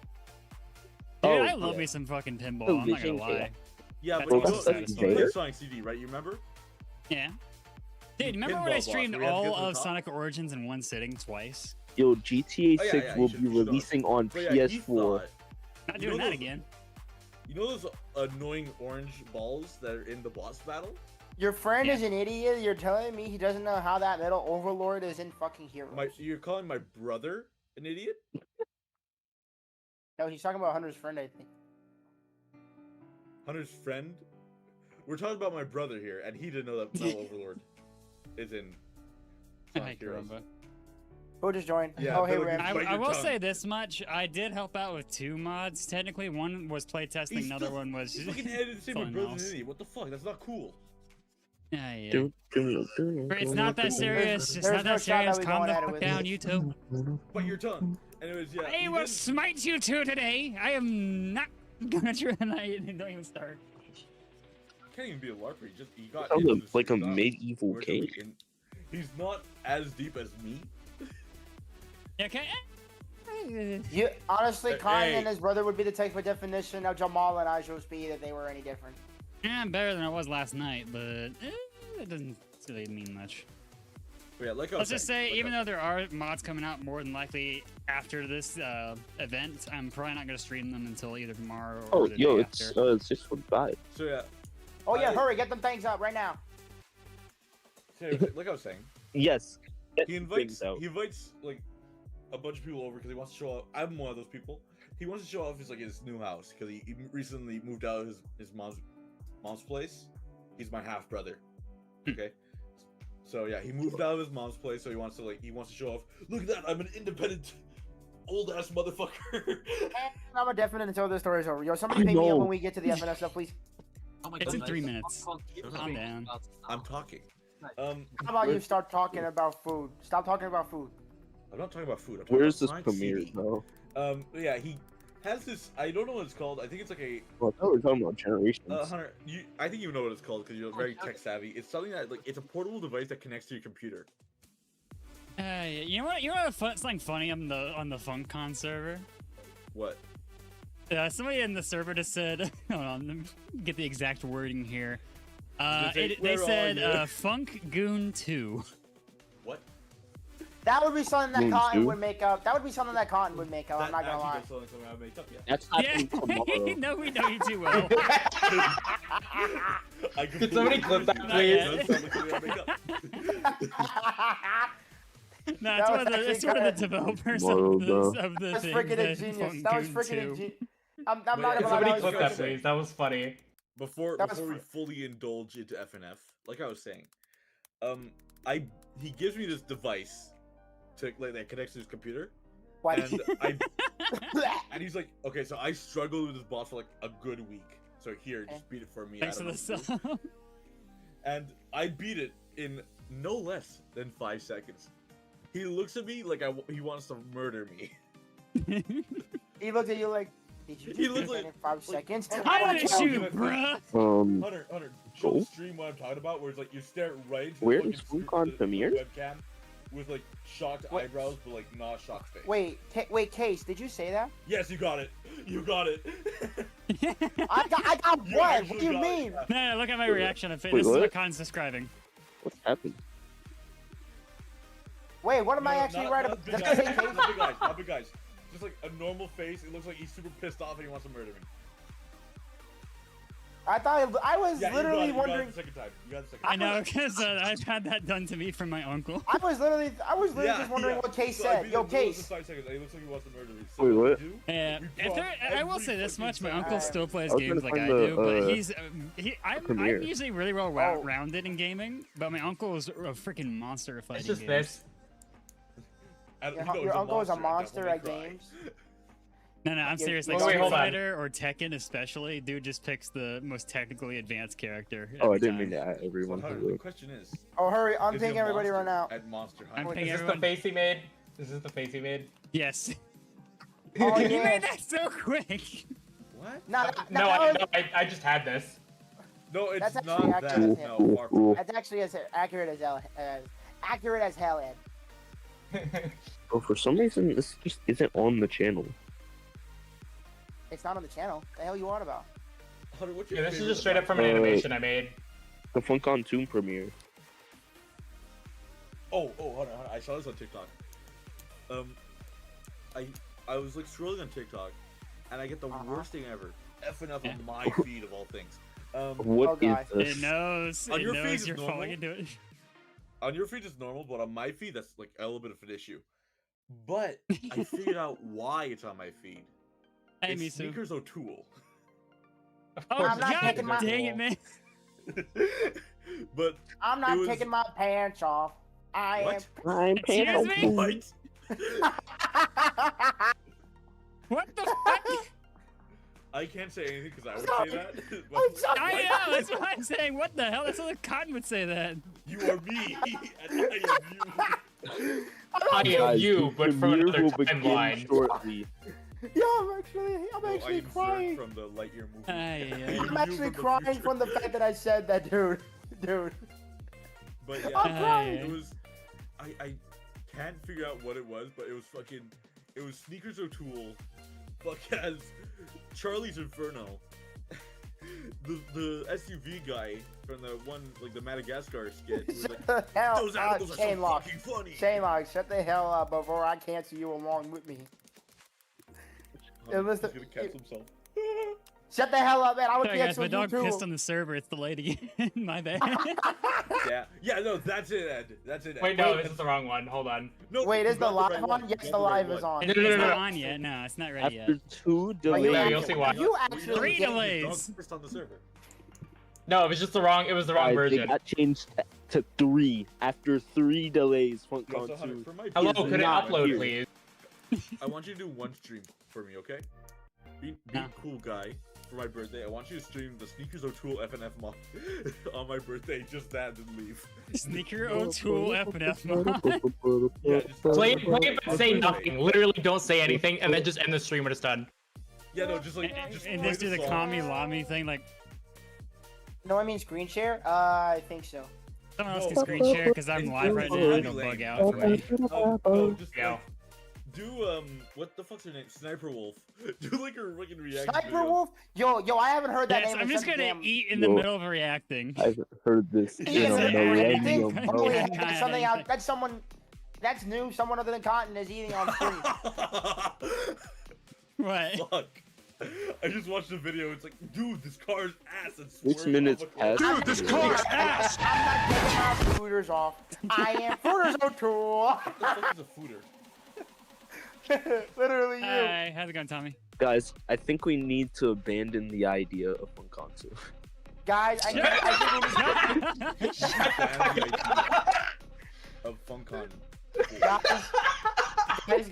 Speaker 1: Dude,
Speaker 9: Oh,
Speaker 1: I love
Speaker 9: yeah.
Speaker 1: me some fucking pinball.
Speaker 9: Oh,
Speaker 1: I'm not gonna
Speaker 9: Vision,
Speaker 1: lie.
Speaker 3: Yeah,
Speaker 1: That's
Speaker 3: but you
Speaker 1: also
Speaker 3: know,
Speaker 1: satisfying.
Speaker 3: you played Sonic CD, right? You remember?
Speaker 1: Yeah. Dude, remember
Speaker 3: Pinball
Speaker 1: when I
Speaker 3: boss,
Speaker 1: streamed
Speaker 3: where we had to get
Speaker 1: all
Speaker 3: to the
Speaker 1: of
Speaker 3: top?
Speaker 1: Sonic Origins in one sitting twice?
Speaker 9: Yo, GTA
Speaker 3: Oh, yeah,
Speaker 9: 6
Speaker 3: yeah,
Speaker 9: will
Speaker 3: you
Speaker 9: be
Speaker 3: should
Speaker 9: releasing on
Speaker 3: But yeah, he
Speaker 9: PS4.
Speaker 3: thought-
Speaker 1: Not
Speaker 3: You
Speaker 1: doing
Speaker 3: know
Speaker 1: that
Speaker 3: those-
Speaker 1: again.
Speaker 3: You know those annoying orange balls that are in the boss battle?
Speaker 2: Your friend
Speaker 1: Yeah.
Speaker 2: is an idiot. You're telling me he doesn't know how that Metal Overlord is in fucking Heroes.
Speaker 3: You're calling my brother an idiot?
Speaker 2: No, he's talking about Hunter's friend, I think.
Speaker 3: Hunter's friend? We're talking about my brother here, and he didn't know that Metal Overlord is in
Speaker 1: I
Speaker 3: Sonic
Speaker 1: think you're
Speaker 3: Heroes.
Speaker 1: wrong,
Speaker 2: Who just joined?
Speaker 3: Yeah,
Speaker 2: oh, hey,
Speaker 3: Metal Gear
Speaker 2: Ram.
Speaker 1: I,
Speaker 3: Bite
Speaker 1: I
Speaker 3: your
Speaker 1: will
Speaker 3: tongue.
Speaker 1: say this much: I did help out with 2 mods. Technically, one was playtesting,
Speaker 3: He's
Speaker 1: another
Speaker 3: still-
Speaker 1: one was.
Speaker 3: He's fucking edited to say my
Speaker 1: Something
Speaker 3: brother's
Speaker 1: else.
Speaker 3: an idiot. What the fuck? That's not cool.
Speaker 1: Yeah, yeah.
Speaker 9: It's
Speaker 1: It's not that serious. It's
Speaker 2: there's
Speaker 1: not
Speaker 2: no
Speaker 1: that
Speaker 2: shot that
Speaker 1: serious.
Speaker 2: we
Speaker 1: Calm
Speaker 2: going
Speaker 1: the
Speaker 2: at it
Speaker 1: fuck
Speaker 2: with
Speaker 1: down,
Speaker 2: this.
Speaker 1: you two.
Speaker 3: Bite your tongue. Anyways, yeah.
Speaker 1: I
Speaker 3: he
Speaker 1: will
Speaker 3: didn't-
Speaker 1: smite you two today. I am not Gonna try tonight. Don't even start.
Speaker 3: Can't even be a LARPer. He got
Speaker 9: Sounds
Speaker 3: into this
Speaker 9: like a
Speaker 3: stuff.
Speaker 9: medieval
Speaker 3: Where should we
Speaker 9: cave.
Speaker 3: He's not as deep as me.
Speaker 1: Okay.
Speaker 2: You honestly, Khan
Speaker 3: Hey.
Speaker 2: and his brother would be the textbook definition of Jamal and Ajo's speed if they were any different.
Speaker 1: Yeah, I'm better than I was last night, but it doesn't really mean much.
Speaker 3: But yeah, like I was
Speaker 1: Let's just
Speaker 3: saying,
Speaker 1: say,
Speaker 3: like
Speaker 1: even
Speaker 3: I-
Speaker 1: though there are mods coming out more than likely after this event, I'm probably not going to stream them until either tomorrow or
Speaker 9: Oh,
Speaker 1: the
Speaker 9: yo,
Speaker 1: day
Speaker 9: it's
Speaker 1: after.
Speaker 9: 6:45.
Speaker 3: So yeah,
Speaker 2: Oh yeah,
Speaker 3: I-
Speaker 2: hurry, get them things up right now.
Speaker 3: like I was saying,
Speaker 9: Yes.
Speaker 3: he invites like a bunch of people over because he wants to show off. I'm one of those people. He wants to show off his new house because he recently moved out of his mom's place. He's my half brother. Okay. So yeah, he moved out of his mom's place, so he wants to show off. Look at that! I'm an independent, old ass motherfucker.
Speaker 2: And I'm a definite until this story's over. Yo, somebody
Speaker 9: I
Speaker 2: pick me up
Speaker 9: know.
Speaker 2: when we get to the FNF stuff, please.
Speaker 4: Oh my
Speaker 1: It's in
Speaker 4: goodness.
Speaker 1: 3 minutes.
Speaker 3: Calm
Speaker 1: Calm down.
Speaker 3: I'm talking.
Speaker 2: How about you start talking about food? Stop talking about food.
Speaker 3: I'm not talking about food. I'm talking
Speaker 9: Where's
Speaker 3: about
Speaker 9: this
Speaker 3: Science
Speaker 9: premiere
Speaker 3: CD.
Speaker 9: though?
Speaker 3: Yeah, he has this. I don't know what it's called. I think it's like a
Speaker 9: Well, I thought we were talking about generations.
Speaker 3: Hunter. I think you know what it's called because you're very tech savvy. It's something that it's a portable device that connects to your computer.
Speaker 1: You know what? You know what? Something funny on the FUNKCON server.
Speaker 3: What?
Speaker 1: Somebody in the server just said, hold on, let me get the exact wording here.
Speaker 3: They
Speaker 1: They said
Speaker 3: you?
Speaker 1: FUNKCON 2.
Speaker 3: What?
Speaker 2: That would be something that
Speaker 9: Moons
Speaker 2: Cotton
Speaker 9: do?
Speaker 2: would make up. That would be something that Cotton would make up. I'm not gonna lie.
Speaker 3: Something I make up, yeah.
Speaker 9: That's
Speaker 1: Yeah,
Speaker 9: happening tomorrow.
Speaker 1: no, we know you too well.
Speaker 6: Could somebody clip that,
Speaker 1: Not
Speaker 6: please?
Speaker 1: yet.
Speaker 3: Does sound like something I make up.
Speaker 1: No,
Speaker 2: That was
Speaker 1: it's
Speaker 2: actually
Speaker 1: one of the
Speaker 2: good.
Speaker 1: developers
Speaker 9: Tomorrow,
Speaker 1: of
Speaker 9: bro.
Speaker 1: the
Speaker 2: That was
Speaker 1: thing.
Speaker 2: freaking
Speaker 1: the
Speaker 2: ingenious. That was
Speaker 1: FUNKCON
Speaker 2: freaking
Speaker 1: 2.
Speaker 2: ingenious. I'm
Speaker 3: But
Speaker 2: not
Speaker 3: yeah,
Speaker 2: gonna lie.
Speaker 6: Somebody
Speaker 2: that was
Speaker 6: clip that,
Speaker 2: freaking-
Speaker 6: please. That was funny.
Speaker 3: Before
Speaker 2: That was
Speaker 3: we
Speaker 2: fr-
Speaker 3: fully indulge into FNF, like I was saying, he gives me this device that connects to his computer,
Speaker 2: What?
Speaker 3: and he's like, okay, so I struggled with this boss for like a good week. So here, just beat it for me.
Speaker 1: Thanks
Speaker 3: I
Speaker 1: for
Speaker 3: don't
Speaker 1: the
Speaker 3: know what to do."
Speaker 1: sub.
Speaker 3: And I beat it in no less than 5 seconds. He looks at me like he wants to murder me.
Speaker 2: He looked at you like, did you
Speaker 3: He
Speaker 2: just
Speaker 3: looked
Speaker 2: do that
Speaker 3: like-
Speaker 2: in 5 seconds?
Speaker 1: I
Speaker 3: wanna
Speaker 1: want to
Speaker 3: kill
Speaker 1: shoot,
Speaker 3: you.
Speaker 1: bruh.
Speaker 3: Hunter, show
Speaker 9: Go.
Speaker 3: the stream what I'm talking about, where it's like you stare right into
Speaker 9: Where
Speaker 3: the
Speaker 9: is
Speaker 3: fucking
Speaker 9: FUNKCON
Speaker 3: the
Speaker 9: premiere?
Speaker 3: webcam with like shocked
Speaker 2: What?
Speaker 3: eyebrows, but like not shocked face.
Speaker 2: Wait, Case, did you say that?
Speaker 3: Yes, you got it. You got it.
Speaker 2: I got
Speaker 3: You
Speaker 2: what?
Speaker 3: actually
Speaker 2: What do you
Speaker 3: got it.
Speaker 2: mean?
Speaker 1: No, look at my reaction. This
Speaker 9: Wait,
Speaker 1: is what
Speaker 9: what?
Speaker 1: Khan's describing.
Speaker 9: What's happened?
Speaker 2: Wait, what am I
Speaker 3: No,
Speaker 2: actually
Speaker 3: not-
Speaker 2: right
Speaker 3: not
Speaker 2: about?
Speaker 3: big
Speaker 2: Does
Speaker 3: guys,
Speaker 2: it say Case?
Speaker 3: not big guys, not big guys. Just like a normal face. It looks like he's super pissed off and he wants to murder me.
Speaker 2: I thought I was
Speaker 3: Yeah,
Speaker 2: literally
Speaker 3: you got
Speaker 2: wondering.
Speaker 3: it the second time. You got it the second
Speaker 1: I
Speaker 3: time.
Speaker 1: know, because I've had that done to me from my uncle.
Speaker 2: I was literally
Speaker 3: Yeah,
Speaker 2: just wondering
Speaker 3: yeah.
Speaker 2: what Case
Speaker 3: So I
Speaker 2: said.
Speaker 3: beat
Speaker 2: Yo,
Speaker 3: him in less than
Speaker 2: Case.
Speaker 3: 5 seconds. It looks like he wants to murder me. So
Speaker 9: Wait,
Speaker 3: what
Speaker 9: what?
Speaker 3: we do,
Speaker 1: Yeah,
Speaker 3: we
Speaker 1: if
Speaker 3: draw
Speaker 1: I will
Speaker 3: every
Speaker 1: say this
Speaker 3: fucking
Speaker 1: much: my
Speaker 3: second.
Speaker 1: uncle still plays
Speaker 9: I was
Speaker 1: games
Speaker 9: gonna
Speaker 1: like I
Speaker 9: find
Speaker 1: do,
Speaker 9: the,
Speaker 1: but he's I'm
Speaker 9: premiere.
Speaker 1: usually really well
Speaker 2: Oh.
Speaker 1: rounded in gaming, but my uncle is a freaking monster at fighting
Speaker 6: It's just
Speaker 1: games.
Speaker 6: this.
Speaker 3: And
Speaker 2: Your,
Speaker 3: you know,
Speaker 2: your
Speaker 3: he's
Speaker 2: uncle is a
Speaker 3: monster
Speaker 2: monster at
Speaker 3: Devil May Cry.
Speaker 2: games.
Speaker 1: No, I'm
Speaker 2: Yeah,
Speaker 1: serious.
Speaker 2: wait,
Speaker 1: Like
Speaker 6: wait,
Speaker 1: Street
Speaker 6: hold on.
Speaker 1: Fighter or Tekken, especially, dude just picks the most technically advanced character.
Speaker 9: Oh, I
Speaker 1: every
Speaker 9: didn't
Speaker 1: time.
Speaker 9: mean to add
Speaker 3: So,
Speaker 9: everyone.
Speaker 3: Hunter,
Speaker 9: to
Speaker 3: the
Speaker 9: it.
Speaker 3: question is
Speaker 2: Oh, hurry! I'm
Speaker 3: is he a
Speaker 2: pinging everybody right now.
Speaker 3: monster at Monster
Speaker 1: I'm
Speaker 3: Hunter?
Speaker 1: pinging
Speaker 6: Is this
Speaker 1: everyone.
Speaker 6: the face he made? Is this the face he made?
Speaker 1: Yes.
Speaker 2: Oh
Speaker 1: You
Speaker 2: yeah.
Speaker 1: made that so quick.
Speaker 3: What?
Speaker 2: No,
Speaker 6: No, I just had this.
Speaker 3: No, it's
Speaker 2: That's
Speaker 3: not
Speaker 2: actually
Speaker 3: that.
Speaker 2: accurate.
Speaker 3: No, far from it.
Speaker 2: That's actually as accurate as hell, Ed.
Speaker 9: Oh, for some reason, this just isn't on the channel.
Speaker 2: It's not on the channel. The hell you on about?
Speaker 3: Hunter, what's your
Speaker 6: Yeah, this is
Speaker 3: favorite
Speaker 6: just straight up from an
Speaker 9: Uh,
Speaker 6: animation I made.
Speaker 9: The FUNKCON 2 premiere.
Speaker 3: Oh, Hunter, I saw this on TikTok. I was like scrolling on TikTok, and I get the worst thing ever. FNF on my feed of all things.
Speaker 9: What
Speaker 2: Oh,
Speaker 9: is
Speaker 2: God.
Speaker 9: this?
Speaker 1: It knows.
Speaker 3: On
Speaker 1: It
Speaker 3: your feed
Speaker 1: knows
Speaker 3: is
Speaker 1: you're
Speaker 3: normal?
Speaker 1: falling into it.
Speaker 3: On your feed it's normal, but on my feed that's like a little bit of an issue. But I figured out why it's on my feed.
Speaker 1: Hey,
Speaker 3: It's
Speaker 1: Misu.
Speaker 3: Sneakers O'Toole.
Speaker 1: Oh,
Speaker 2: I'm not
Speaker 1: God
Speaker 2: taking my-
Speaker 1: dang it, man.
Speaker 3: But
Speaker 2: I'm not
Speaker 3: It was-
Speaker 2: taking my pants off. I
Speaker 3: what?
Speaker 9: I'm
Speaker 1: Excuse
Speaker 9: paying
Speaker 1: me?
Speaker 3: What?
Speaker 2: am.
Speaker 1: What the fuck?
Speaker 3: I can't say anything because I would
Speaker 2: sorry.
Speaker 3: say that.
Speaker 2: I'm
Speaker 3: But
Speaker 2: sorry.
Speaker 1: I know, that's what I'm saying. What the hell? That's what Cotton would say that.
Speaker 3: you are me, and I am you.
Speaker 6: I am
Speaker 9: Guys,
Speaker 6: you,
Speaker 9: the
Speaker 6: but from
Speaker 9: premiere
Speaker 6: another
Speaker 9: will begin
Speaker 6: timeline.
Speaker 9: shortly.
Speaker 2: Yo, I'm actually
Speaker 3: I
Speaker 2: crying.
Speaker 3: insert from the Lightyear movie.
Speaker 2: I'm actually crying from the fact that I said that, dude. Dude.
Speaker 3: But yeah,
Speaker 2: I'm crying.
Speaker 3: it was. I can't figure out what it was, but it was fucking. It was Sneakers O'Toole, fuck as Charlie's Inferno. the SUV guy from the one like the Madagascar skit. Who was like,
Speaker 2: Shut the hell
Speaker 3: those
Speaker 2: up,
Speaker 3: animals are so
Speaker 2: Shane Lock.
Speaker 3: fucking funny.
Speaker 2: Shane Lock, shut the hell up before I cancel you along with me.
Speaker 3: He's
Speaker 2: Listen-
Speaker 3: gonna cancel himself.
Speaker 2: Shut the hell up, man. I would
Speaker 1: Sorry guys,
Speaker 2: cancel
Speaker 1: my
Speaker 2: you
Speaker 1: dog
Speaker 2: too.
Speaker 1: pissed on the server. It's delayed again. My bad.
Speaker 3: Yeah, no, that's it, Ed. That's it. Ed.
Speaker 6: Wait, no, this is the wrong one. Hold on.
Speaker 3: No,
Speaker 2: Wait,
Speaker 3: you
Speaker 2: is the
Speaker 3: got
Speaker 2: live
Speaker 3: right
Speaker 2: on?
Speaker 3: one.
Speaker 2: Yes,
Speaker 3: You
Speaker 2: the
Speaker 3: got right
Speaker 2: live is
Speaker 3: one.
Speaker 2: on.
Speaker 1: It's
Speaker 6: no,
Speaker 1: not
Speaker 6: no.
Speaker 1: on yet. No, it's not ready
Speaker 9: After
Speaker 1: yet.
Speaker 9: 2
Speaker 2: Are you
Speaker 9: delays.
Speaker 6: Yeah, you'll see why.
Speaker 2: You
Speaker 3: Well,
Speaker 2: actually
Speaker 1: Three
Speaker 2: did-
Speaker 1: delays.
Speaker 3: Your dog pissed on the server.
Speaker 6: No, it was just the wrong. It was the wrong
Speaker 9: They
Speaker 6: version.
Speaker 9: got changed to 3 after 3 delays.
Speaker 3: Yo, so
Speaker 9: FUNKCON
Speaker 3: Hunter,
Speaker 9: 2.
Speaker 3: for my
Speaker 6: Hello,
Speaker 9: is
Speaker 6: could it
Speaker 9: not
Speaker 6: upload,
Speaker 9: here.
Speaker 6: please?
Speaker 3: I want you to do one stream for me, okay? Be
Speaker 1: Huh.
Speaker 3: a cool guy for my birthday. I want you to stream the Sneakers O'Toole FNF mod on my birthday. Just that and leave.
Speaker 1: Sneaker O'Toole FNF mod.
Speaker 3: Yeah, just
Speaker 6: Play it, but say nothing. Literally, don't say anything, and then just end the stream when it's done.
Speaker 3: Yeah, no, just like just
Speaker 1: And
Speaker 3: play
Speaker 1: just do the
Speaker 3: song.
Speaker 1: Kami Lami thing, like
Speaker 2: No, I mean screen share? I think so.
Speaker 1: someone else can screen share because I'm live right now and it'll bug out for me.
Speaker 3: No, just
Speaker 6: Yeah.
Speaker 3: like, do what the fuck's her name? Sniper Wolf. Do like a fucking reaction
Speaker 2: Sniper
Speaker 3: video.
Speaker 2: Wolf? Yo, I haven't heard that
Speaker 1: Yes,
Speaker 2: name.
Speaker 1: I'm
Speaker 2: in
Speaker 1: just
Speaker 2: such a
Speaker 1: gonna
Speaker 2: damn-
Speaker 1: eat in the
Speaker 9: Yo.
Speaker 1: middle of reacting.
Speaker 9: I've heard this
Speaker 1: Eat
Speaker 9: in
Speaker 2: Eating
Speaker 1: in
Speaker 9: a
Speaker 1: the
Speaker 2: in the
Speaker 1: middle of
Speaker 2: reacting?
Speaker 9: millennium.
Speaker 1: reacting.
Speaker 2: Holy
Speaker 1: Yeah,
Speaker 2: heck,
Speaker 1: kinda
Speaker 2: that's something
Speaker 1: anything.
Speaker 2: out. That's someone. That's new. Someone other than Cotton is eating on stream.
Speaker 1: What?
Speaker 3: Fuck. I just watched the video. It's like, dude, this car's ass. And
Speaker 9: 6 minutes past.
Speaker 2: Dude, this car's ass. I'm not taking my footers off. I am Footers O'Toole.
Speaker 3: What the fuck is a footer?
Speaker 2: Literally you.
Speaker 1: Hi, how's it going, Tommy?
Speaker 9: Guys, I think we need to abandon the idea of FUNKCON 2.
Speaker 2: Guys, I think we need
Speaker 3: Of FUNKCON.
Speaker 2: guys,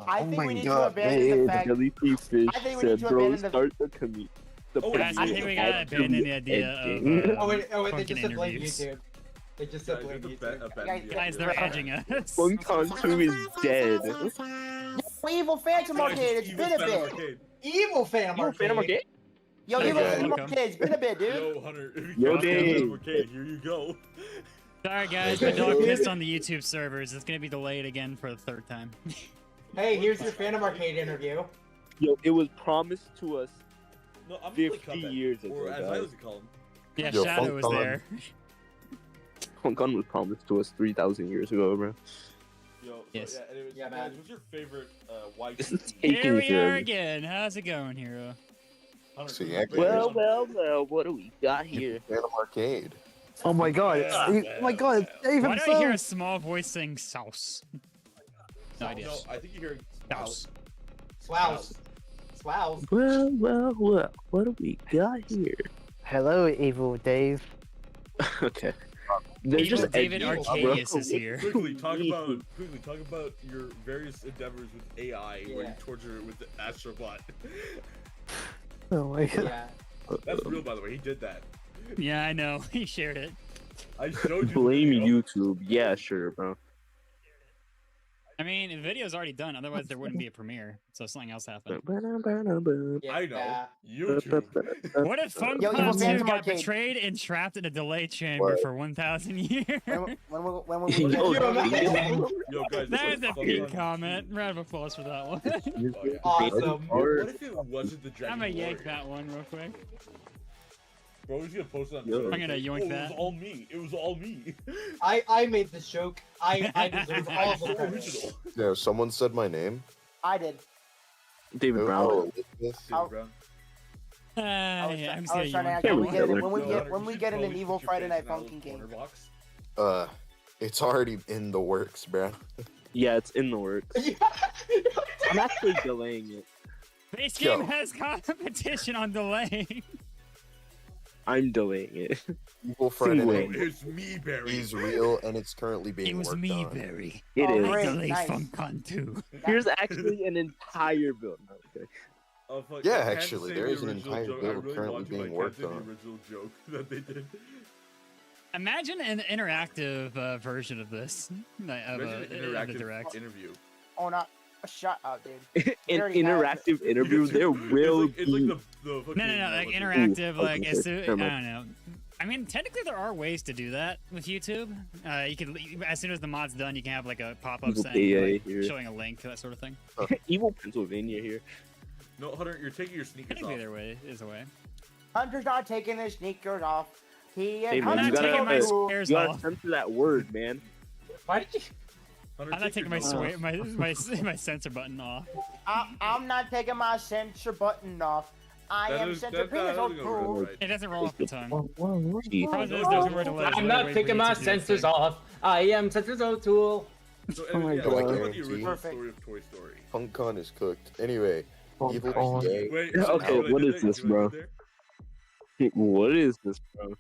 Speaker 2: I think we need to abandon the fact.
Speaker 9: Jellyfish Fish
Speaker 2: I think we
Speaker 9: said,
Speaker 2: need to
Speaker 9: bro,
Speaker 2: abandon the-
Speaker 9: start the commute.
Speaker 3: Oh,
Speaker 1: Guys, I think we gotta abandon the idea of
Speaker 6: Oh wait, they
Speaker 1: FUNKCON
Speaker 6: just said blame
Speaker 1: interviews.
Speaker 6: YouTube. They just
Speaker 3: Guys,
Speaker 6: said blame
Speaker 3: it's
Speaker 6: YouTube.
Speaker 1: Guys, they're edging us.
Speaker 9: FUNKCON 2 is dead.
Speaker 2: Evil Phantom Arcade, it's been a bit.
Speaker 6: Evil Phantom Arcade.
Speaker 2: Yo,
Speaker 1: Hey,
Speaker 2: Evil
Speaker 1: guys.
Speaker 2: Phantom Arcade, it's been a bit, dude.
Speaker 3: Yo, Hunter. If
Speaker 9: Yo,
Speaker 3: you got
Speaker 9: Dave.
Speaker 3: okay, here you go.
Speaker 1: Sorry guys, my dog pissed on the YouTube servers. It's gonna be delayed again for the third time.
Speaker 6: Hey, here's your Phantom Arcade interview.
Speaker 9: Yo, it was promised to us.
Speaker 3: No, I'm
Speaker 9: 50 years ago,
Speaker 3: Or as I
Speaker 9: guys.
Speaker 3: like to call him.
Speaker 1: Yeah,
Speaker 5: Yo,
Speaker 1: Shadow was
Speaker 5: FUNKCON.
Speaker 1: there.
Speaker 9: FUNKCON was promised to us 3,000 years ago, bro.
Speaker 3: Yo, so,
Speaker 1: Yes.
Speaker 3: yeah, anyways,
Speaker 6: Yeah,
Speaker 3: guys,
Speaker 6: man.
Speaker 3: what's your favorite
Speaker 9: This is
Speaker 3: YT?
Speaker 1: Here
Speaker 9: taking
Speaker 1: we are
Speaker 9: forever.
Speaker 1: again. How's it going, Hero?
Speaker 3: Hunter,
Speaker 5: See,
Speaker 3: what's
Speaker 5: yeah,
Speaker 3: your favorite
Speaker 9: Well,
Speaker 3: one?
Speaker 9: well, well, what do we got here?
Speaker 5: Phantom Arcade.
Speaker 7: Oh my god, it's, oh my god, it's Dave
Speaker 1: Why do I hear a
Speaker 7: himself.
Speaker 1: small voice saying sauce? No idea.
Speaker 3: No, I think you're hearing
Speaker 1: Sauce.
Speaker 6: Swows. Swows.
Speaker 9: Well, well, well, what do we got here?
Speaker 10: Hello, Evil Dave.
Speaker 9: Okay. They're
Speaker 1: Evil
Speaker 9: just
Speaker 1: David
Speaker 9: edgy,
Speaker 1: Arcadius
Speaker 9: bro.
Speaker 1: is here.
Speaker 3: Quickly talk about your various endeavors with AI where you
Speaker 6: Yeah.
Speaker 3: torture it with the astrobot.
Speaker 10: Oh my god.
Speaker 6: Yeah.
Speaker 3: That's real, by the way. He did that.
Speaker 1: Yeah, I know. He shared it.
Speaker 3: I showed you.
Speaker 9: Blame
Speaker 3: the video.
Speaker 9: YouTube. Yeah, sure, bro.
Speaker 1: I mean, the video's already done. Otherwise, there wouldn't be a premiere. So something else happened.
Speaker 6: Yeah.
Speaker 3: I know. YouTube.
Speaker 1: What if
Speaker 2: Yo, Evil
Speaker 1: FUNKCON 2
Speaker 2: Phantom
Speaker 1: got
Speaker 2: Arcade.
Speaker 1: betrayed and trapped in a delay chamber
Speaker 5: What?
Speaker 1: for 1,000 years?
Speaker 2: When we
Speaker 9: Yo,
Speaker 3: Yo, guys.
Speaker 1: There's a
Speaker 3: fucking-
Speaker 1: peak comment. Round of applause for that one.
Speaker 3: Oh, yeah.
Speaker 6: Awesome.
Speaker 3: What if it wasn't the Dragon
Speaker 1: I'm gonna yank
Speaker 3: Warrior?
Speaker 1: that one real quick.
Speaker 3: Bro, he's gonna post it on
Speaker 9: Yo.
Speaker 3: Twitter.
Speaker 1: I'm gonna yoink
Speaker 3: It was
Speaker 1: that.
Speaker 3: all me. It was all me.
Speaker 6: I made this joke. I deserve all
Speaker 3: So
Speaker 6: the credit.
Speaker 3: original.
Speaker 5: Yeah, someone said my name.
Speaker 2: I did.
Speaker 9: David
Speaker 5: Oh,
Speaker 9: Brown.
Speaker 5: Elizabeth.
Speaker 2: I'll-
Speaker 3: Brown.
Speaker 1: Yeah, I'm just
Speaker 2: I was
Speaker 1: gonna
Speaker 2: trying to
Speaker 1: yoink
Speaker 2: act
Speaker 1: that
Speaker 2: when
Speaker 9: Here
Speaker 2: we
Speaker 1: one.
Speaker 9: go.
Speaker 2: get when we get in an
Speaker 3: Probably
Speaker 2: Evil
Speaker 3: put your
Speaker 2: Friday
Speaker 3: face
Speaker 2: Night
Speaker 3: in that little
Speaker 2: Funkin' game.
Speaker 3: corner box.
Speaker 5: It's already in the works, bruh.
Speaker 9: Yeah, it's in the works. I'm actually delaying it.
Speaker 1: Base
Speaker 5: Yo.
Speaker 1: game has competition on delay.
Speaker 9: I'm delaying it.
Speaker 5: Evil Friday
Speaker 9: Wait.
Speaker 5: Night
Speaker 3: It's me, Barry.
Speaker 5: is real, and it's currently being
Speaker 1: It was
Speaker 5: worked
Speaker 1: me,
Speaker 5: on.
Speaker 1: Barry.
Speaker 9: It
Speaker 2: Oh,
Speaker 9: is.
Speaker 1: I
Speaker 2: great,
Speaker 1: delayed
Speaker 2: nice.
Speaker 1: FUNKCON 2.
Speaker 9: Here's actually an entire build. No, okay.
Speaker 3: Oh, fuck,
Speaker 5: Yeah,
Speaker 3: I can't
Speaker 5: actually,
Speaker 3: say
Speaker 5: there
Speaker 3: the
Speaker 5: is an
Speaker 3: original
Speaker 5: entire
Speaker 3: joke.
Speaker 5: build
Speaker 3: I really
Speaker 5: currently
Speaker 3: want to,
Speaker 5: being
Speaker 3: I can't
Speaker 5: worked
Speaker 3: say
Speaker 5: on.
Speaker 3: the original joke that they did.
Speaker 1: Imagine an interactive version of this. Of
Speaker 3: Imagine an
Speaker 1: the
Speaker 3: interactive
Speaker 1: direct.
Speaker 3: interview.
Speaker 2: Oh, not. Shut up, dude.
Speaker 9: An
Speaker 2: already have
Speaker 9: interactive interview. There will
Speaker 3: It's
Speaker 9: be.
Speaker 3: like the
Speaker 1: No,
Speaker 3: fucking,
Speaker 1: like
Speaker 3: what's it-
Speaker 1: interactive,
Speaker 9: Ooh,
Speaker 1: like
Speaker 9: okay,
Speaker 1: as soon, I
Speaker 9: never mind.
Speaker 1: don't know. I mean, technically there are ways to do that with YouTube. You could, as soon as the mod's done, you can have like a pop-up
Speaker 9: Evil
Speaker 1: saying,
Speaker 9: PA
Speaker 1: like,
Speaker 9: here.
Speaker 1: showing a link, that sort of thing.
Speaker 9: Evil Pennsylvania here.
Speaker 3: No, Hunter, you're taking your sneakers
Speaker 1: Technically,
Speaker 3: off.
Speaker 1: there way is a way.
Speaker 2: Hunter's not taking his sneakers off. He is
Speaker 9: Hey, man,
Speaker 1: I'm
Speaker 9: you
Speaker 1: not taking my
Speaker 9: gotta,
Speaker 1: squares
Speaker 9: you gotta
Speaker 1: off.
Speaker 9: censor that word, man.
Speaker 6: Why did you?
Speaker 3: Hunter,
Speaker 1: I'm not
Speaker 3: take
Speaker 1: taking
Speaker 3: your
Speaker 1: my,
Speaker 3: nose off.
Speaker 1: my sensor button off.
Speaker 2: I'm not taking my censor button off. I am censor penis on
Speaker 3: doesn't go
Speaker 2: tool.
Speaker 3: right.
Speaker 1: It doesn't roll off the tongue.
Speaker 9: Gee.
Speaker 1: Probably there's a word to let
Speaker 6: I'm not taking my sensors off. I am Sensors O'Toole.
Speaker 3: So,
Speaker 10: Oh my
Speaker 3: yeah,
Speaker 5: God.
Speaker 3: what about the original
Speaker 2: Perfect.
Speaker 3: story of Toy Story?
Speaker 5: FUNKCON is cooked. Anyway, Evil
Speaker 10: FUNKCON.
Speaker 5: PA.
Speaker 3: Wait,
Speaker 9: Yeah,
Speaker 3: so
Speaker 9: okay,
Speaker 3: see I
Speaker 9: what
Speaker 3: did
Speaker 9: is
Speaker 3: there?
Speaker 9: this,
Speaker 3: See what I
Speaker 9: bro?
Speaker 3: did there?
Speaker 9: What is this, bro?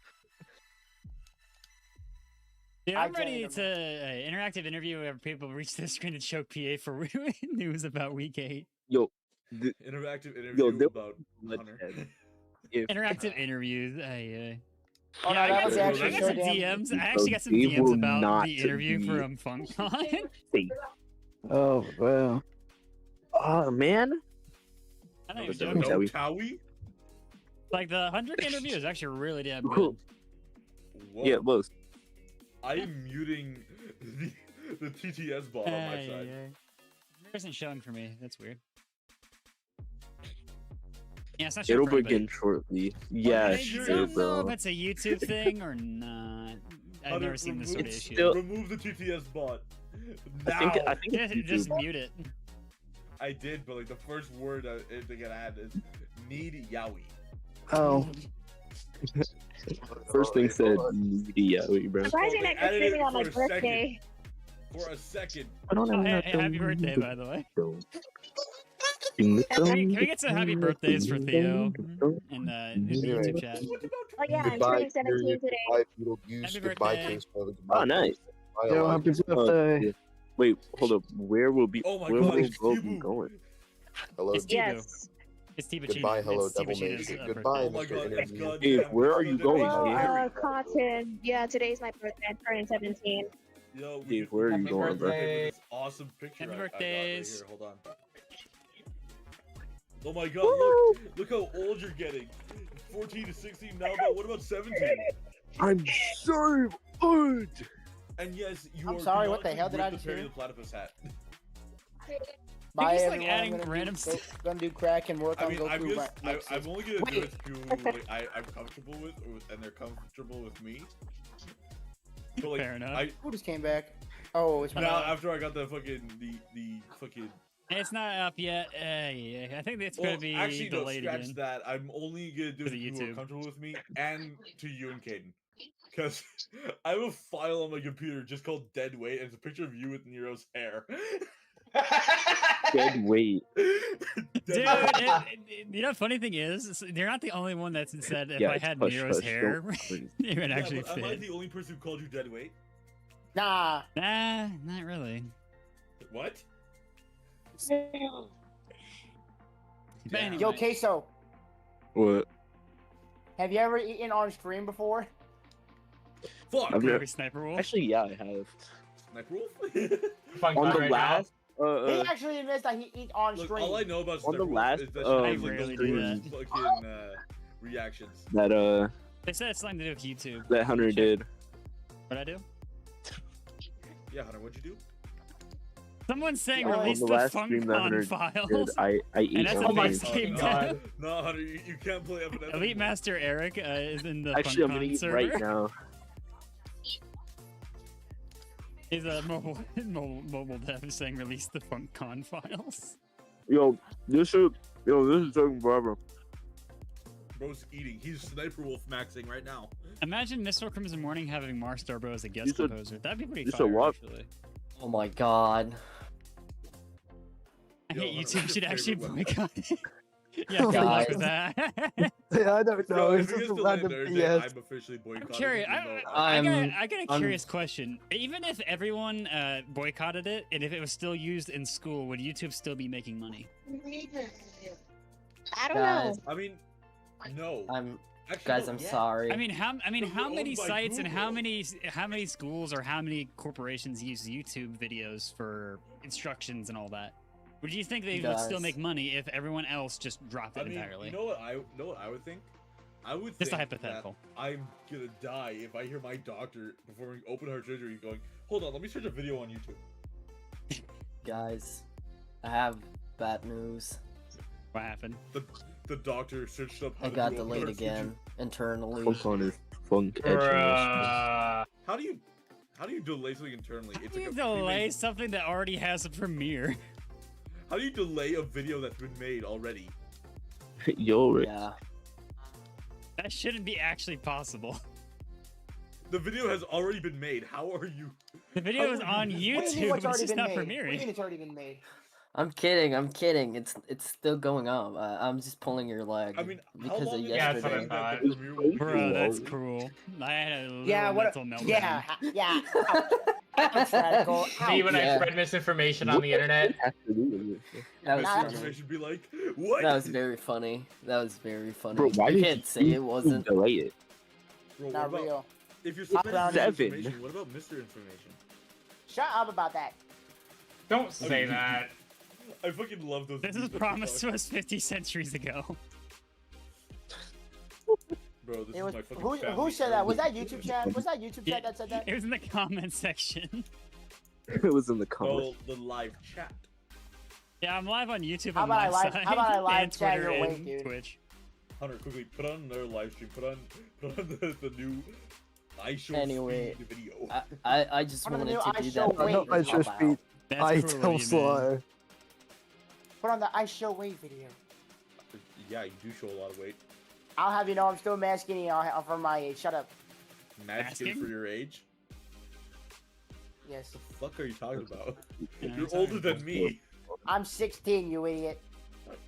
Speaker 1: Yeah, I'm
Speaker 2: I
Speaker 1: ready
Speaker 2: joined
Speaker 1: to interactive interview where people reach the screen and choke PA for news about week 8.
Speaker 9: Yo,
Speaker 3: Interactive interview
Speaker 9: there-
Speaker 3: about Hunter.
Speaker 9: if
Speaker 1: Interactive interviews.
Speaker 2: Oh,
Speaker 1: Yeah,
Speaker 2: no, that
Speaker 1: I
Speaker 2: was
Speaker 1: got,
Speaker 2: actually
Speaker 1: I got
Speaker 2: so
Speaker 1: some
Speaker 2: damn.
Speaker 1: DMs. I actually got some
Speaker 9: They
Speaker 1: DMs
Speaker 9: will
Speaker 1: about
Speaker 9: not
Speaker 1: the interview
Speaker 9: be-
Speaker 1: from FUNKCON.
Speaker 9: safe.
Speaker 10: Oh, well.
Speaker 9: Oh man,
Speaker 1: I don't even
Speaker 9: Listen,
Speaker 1: joke.
Speaker 9: Joe.
Speaker 3: No
Speaker 9: Towie.
Speaker 3: Towie?
Speaker 1: Like the 100 interview is actually really damn
Speaker 9: Cool.
Speaker 1: good.
Speaker 3: Whoa.
Speaker 9: yeah, Los.
Speaker 3: I am muting the TTS bot on my side.
Speaker 1: It isn't showing for me. That's weird. Yeah, it's not showing
Speaker 9: It'll
Speaker 1: for anybody.
Speaker 9: begin shortly. Yeah,
Speaker 1: I
Speaker 3: sure,
Speaker 1: don't know
Speaker 9: bro.
Speaker 1: if it's a YouTube thing or not. I've
Speaker 3: Hunter,
Speaker 1: never seen this sort of
Speaker 9: It's
Speaker 1: issue.
Speaker 9: still-
Speaker 3: Remove the TTS bot.
Speaker 9: I
Speaker 3: Now.
Speaker 9: think it's
Speaker 1: Just
Speaker 9: YouTube.
Speaker 1: mute it.
Speaker 3: I did, but like the first word they gotta add is need Yowie.
Speaker 10: Oh.
Speaker 9: First thing said, yeah, bro.
Speaker 11: Surprising
Speaker 3: they
Speaker 11: I got
Speaker 3: added it
Speaker 11: streaming on my
Speaker 3: for a second.
Speaker 11: birthday.
Speaker 3: For a second.
Speaker 10: I don't
Speaker 1: Oh,
Speaker 10: know.
Speaker 1: hey, happy birthday, by the way.
Speaker 9: Can
Speaker 1: Can we get some happy birthdays for Theo in the YouTube chat?
Speaker 11: Oh yeah, I'm
Speaker 5: Goodbye,
Speaker 11: turning 17
Speaker 5: period.
Speaker 11: today.
Speaker 5: Goodbye, Beetlejuice.
Speaker 1: Happy
Speaker 5: Goodbye,
Speaker 1: birthday.
Speaker 5: Case Brother.
Speaker 9: Oh,
Speaker 5: Goodbye,
Speaker 9: nice.
Speaker 5: Bye,
Speaker 10: Yo,
Speaker 5: Alex.
Speaker 10: happy birthday.
Speaker 9: Yeah. Wait, hold up. Where will be?
Speaker 3: Oh my
Speaker 9: where
Speaker 3: god,
Speaker 9: will
Speaker 3: it's
Speaker 9: Bo be
Speaker 3: Kibu.
Speaker 9: going?
Speaker 5: Hello.
Speaker 1: It's Tibu.
Speaker 11: Yes.
Speaker 1: It's Tibu
Speaker 5: Goodbye, hello,
Speaker 1: It's Tibu
Speaker 5: Devil
Speaker 1: Cheetah's,
Speaker 5: Mage.
Speaker 1: birthday.
Speaker 5: Goodbye,
Speaker 3: Oh my
Speaker 5: Mr.
Speaker 3: god, it's
Speaker 5: Interview.
Speaker 3: goddamn.
Speaker 9: Dave, where are you going,
Speaker 11: Well,
Speaker 9: Dave?
Speaker 11: Cotton. Yeah, today's my birthday. I'm turning 17.
Speaker 3: Yo,
Speaker 9: Dave, where are you
Speaker 6: Happy
Speaker 9: going, bro?
Speaker 6: birthday.
Speaker 3: This awesome picture
Speaker 1: Happy
Speaker 3: I got right
Speaker 1: birthdays.
Speaker 3: here. Hold on. Oh my god, look how old you're getting. 14 to 16 now, but what about 17?
Speaker 9: I'm so old.
Speaker 3: And yes, you
Speaker 2: I'm
Speaker 3: are
Speaker 2: sorry, what the
Speaker 3: canonically
Speaker 2: hell did I
Speaker 3: with
Speaker 2: just
Speaker 3: the Perry
Speaker 2: hear?
Speaker 3: the Platypus hat.
Speaker 2: Bye,
Speaker 1: just, like,
Speaker 2: everyone.
Speaker 1: adding
Speaker 2: I'm gonna
Speaker 1: random
Speaker 2: do,
Speaker 1: stuff.
Speaker 2: gonna do crack and work
Speaker 3: I
Speaker 2: on
Speaker 3: mean,
Speaker 2: Goku.
Speaker 3: I'm just,
Speaker 2: next
Speaker 3: I'm
Speaker 2: season.
Speaker 3: only gonna do it to who
Speaker 11: Perfect.
Speaker 3: I'm comfortable with, and they're comfortable with me. But like,
Speaker 1: Fair enough.
Speaker 2: Who just came back? Oh, it's my
Speaker 3: now after I got the fucking the fucking.
Speaker 1: It's not up yet. Yeah, I think it's
Speaker 3: Well,
Speaker 1: going to be
Speaker 3: actually, no,
Speaker 1: delayed
Speaker 3: scratch
Speaker 1: again.
Speaker 3: that. I'm only gonna do
Speaker 1: For
Speaker 3: it
Speaker 1: the
Speaker 3: to who are
Speaker 1: YouTube.
Speaker 3: comfortable with me, and to you and Caden. Because I have a file on my computer just called Dead Weight, and it's a picture of you with Nero's hair.
Speaker 9: Dead weight.
Speaker 1: Dude, you know, funny thing is, you're not the only one that's said if
Speaker 9: Yeah,
Speaker 1: I
Speaker 9: it's
Speaker 1: had
Speaker 9: hush,
Speaker 1: Nero's
Speaker 9: hush,
Speaker 1: hair,
Speaker 9: don't- please.
Speaker 1: it would
Speaker 3: Yeah,
Speaker 1: actually
Speaker 3: but am I
Speaker 1: fit.
Speaker 3: the only person who called you Dead Weight?
Speaker 2: Nah.
Speaker 1: Nah, not really.
Speaker 3: What?
Speaker 1: But anyway,
Speaker 2: Yo, Queso,
Speaker 9: What?
Speaker 2: have you ever eaten on stream before?
Speaker 3: Fuck!
Speaker 9: I've never-
Speaker 1: Hungry Sniper Wolf.
Speaker 9: Actually, yeah, I have.
Speaker 3: Sniper Wolf?
Speaker 6: Fun
Speaker 9: On
Speaker 6: guy
Speaker 9: the
Speaker 6: right
Speaker 9: last,
Speaker 2: He actually admits that he eats on
Speaker 3: Look,
Speaker 2: stream.
Speaker 3: all I know about
Speaker 9: On the
Speaker 3: Sniper Wolf
Speaker 9: last,
Speaker 3: is that
Speaker 1: I
Speaker 3: she has
Speaker 1: rarely
Speaker 3: like
Speaker 1: do
Speaker 3: those
Speaker 1: that.
Speaker 3: fucking reactions.
Speaker 9: that
Speaker 1: They said it's something to do with YouTube.
Speaker 9: that Hunter did.
Speaker 1: What I do?
Speaker 3: Yeah, Hunter, what'd you do?
Speaker 1: Someone's saying
Speaker 2: On the
Speaker 1: release the
Speaker 9: last stream that Hunter
Speaker 1: FUNKCON
Speaker 9: Did,
Speaker 1: files.
Speaker 9: I ate
Speaker 1: And that's a
Speaker 6: Oh my
Speaker 1: big game
Speaker 6: God.
Speaker 1: time.
Speaker 3: No, Hunter, you can't play Evanescence.
Speaker 1: Elite Master Eric is in the
Speaker 9: Actually, I'm
Speaker 1: FUNKCON
Speaker 9: gonna eat
Speaker 1: server.
Speaker 9: right now.
Speaker 1: He's a mobile dev saying release the FUNKCON files.
Speaker 9: Yo, this is taking forever.
Speaker 3: Bro's eating. He's Sniper Wolf maxing right now.
Speaker 1: Imagine Mr. Crimson Morning having Mars Starbo as a guest
Speaker 9: You said-
Speaker 1: composer. That'd be pretty
Speaker 9: you said
Speaker 1: fire,
Speaker 9: what?
Speaker 1: actually.
Speaker 10: Oh my god.
Speaker 1: I
Speaker 3: Yo,
Speaker 1: hate
Speaker 3: what's
Speaker 1: YouTube
Speaker 3: your
Speaker 1: should actually
Speaker 3: favorite
Speaker 1: boycott it. Yeah, good luck
Speaker 10: Guys.
Speaker 1: with that.
Speaker 10: I don't know.
Speaker 3: Yo,
Speaker 10: It's
Speaker 3: if you
Speaker 10: just
Speaker 3: guys
Speaker 10: a
Speaker 3: still
Speaker 10: random
Speaker 3: there,
Speaker 10: BS.
Speaker 3: I'm officially
Speaker 1: I'm
Speaker 3: boycotting.
Speaker 1: curious.
Speaker 3: even though
Speaker 1: I got a
Speaker 10: I'm-
Speaker 1: curious question. Even if everyone boycotted it, and if it was still used in school, would YouTube still be making money?
Speaker 11: I don't
Speaker 10: Guys,
Speaker 11: know.
Speaker 3: I mean, no. Actually,
Speaker 10: guys,
Speaker 3: no,
Speaker 10: I'm
Speaker 3: yeah.
Speaker 10: sorry.
Speaker 1: I mean, how
Speaker 3: But we're
Speaker 1: many
Speaker 3: owned by
Speaker 1: sites and how
Speaker 3: Google.
Speaker 1: many schools or how many corporations use YouTube videos for instructions and all that? Would you think they would still make money if everyone else just dropped it entirely?
Speaker 3: You know what I would think? I would
Speaker 1: Just a
Speaker 3: think
Speaker 1: hypothetical.
Speaker 3: that I'm gonna die if I hear my doctor performing open heart surgery going, hold on, let me search a video on YouTube.
Speaker 10: Guys, I have bad news.
Speaker 1: What happened?
Speaker 3: The doctor searched up how
Speaker 10: I
Speaker 3: to
Speaker 10: got
Speaker 3: do open
Speaker 10: delayed
Speaker 3: heart
Speaker 10: again
Speaker 3: surgery.
Speaker 10: internally.
Speaker 9: FUNKCON is funk edge.
Speaker 3: How do you delay something internally?
Speaker 1: How
Speaker 3: It's
Speaker 1: do you
Speaker 3: like
Speaker 1: delay something that already has a premiere?
Speaker 3: How do you delay a video that's been made already?
Speaker 9: Yo, Rick.
Speaker 10: Yeah.
Speaker 1: That shouldn't be actually possible.
Speaker 3: The video has already been made. How are you?
Speaker 1: The video is on
Speaker 2: What do you mean
Speaker 1: YouTube,
Speaker 2: what's
Speaker 1: but it's
Speaker 2: already
Speaker 1: just
Speaker 2: been
Speaker 1: not
Speaker 2: made? What do you
Speaker 1: premiering.
Speaker 2: mean it's already been made?
Speaker 10: I'm kidding. It's still going on. I'm just pulling your leg.
Speaker 3: I mean, how
Speaker 10: because
Speaker 3: long
Speaker 10: of
Speaker 3: is it
Speaker 10: yesterday.
Speaker 3: saying that the premiere will be
Speaker 1: Bro, that's
Speaker 3: slowly?
Speaker 1: cruel. I had a little
Speaker 2: Yeah, what?
Speaker 1: mental meltdown.
Speaker 2: Yeah. Ouch, Radical.
Speaker 6: Me when I
Speaker 10: Yeah.
Speaker 6: spread misinformation on the internet.
Speaker 10: That was funny.
Speaker 3: Misinformation be like, what?
Speaker 10: That was very funny.
Speaker 9: Bro, why
Speaker 10: you
Speaker 9: did
Speaker 10: can't say it wasn't.
Speaker 9: delay it?
Speaker 3: Bro, what
Speaker 2: Not
Speaker 3: about,
Speaker 2: real.
Speaker 3: if you're
Speaker 2: Not
Speaker 3: spreading
Speaker 2: real.
Speaker 3: misinformation, what about Mr. Information?
Speaker 2: Shut up about that.
Speaker 6: Don't say that.
Speaker 3: I fucking love those.
Speaker 1: This was promised to us 50 centuries ago.
Speaker 3: Bro, this
Speaker 2: It
Speaker 3: is
Speaker 2: was
Speaker 3: my fucking
Speaker 2: who
Speaker 3: family
Speaker 2: said that? Was that
Speaker 3: heirloom.
Speaker 2: YouTube chat? Was that YouTube chat that said that?
Speaker 1: It was in the comment section.
Speaker 9: It was in the comments.
Speaker 3: Oh, the live chat.
Speaker 1: Yeah, I'm live on YouTube
Speaker 2: How
Speaker 1: on
Speaker 2: about I
Speaker 1: my
Speaker 2: live-
Speaker 1: side,
Speaker 2: how about I live
Speaker 1: and
Speaker 2: chat
Speaker 1: Twitter
Speaker 2: your way,
Speaker 1: and
Speaker 2: dude?
Speaker 1: Twitch.
Speaker 3: Hunter, quickly put on their live stream. Put on the new I show
Speaker 10: Anyway,
Speaker 3: speed video.
Speaker 10: I just
Speaker 2: Put on the
Speaker 10: wanted
Speaker 2: new
Speaker 10: to
Speaker 2: I
Speaker 10: do
Speaker 2: show
Speaker 10: that.
Speaker 2: weight.
Speaker 10: Not
Speaker 2: I
Speaker 10: show speed.
Speaker 1: That's
Speaker 10: I
Speaker 1: cruel
Speaker 10: tell
Speaker 1: of you, man.
Speaker 10: slaughter.
Speaker 2: Put on the I show weight video.
Speaker 3: Yeah, you do show a lot of weight.
Speaker 2: I'll have you know I'm still mad skinny for my age. Shut up.
Speaker 3: Mad skin
Speaker 1: Asking?
Speaker 3: for your age?
Speaker 2: Yes.
Speaker 3: What the fuck are you talking about?
Speaker 1: Yeah,
Speaker 3: You're
Speaker 1: sorry.
Speaker 3: older than me.
Speaker 2: I'm 16, you idiot.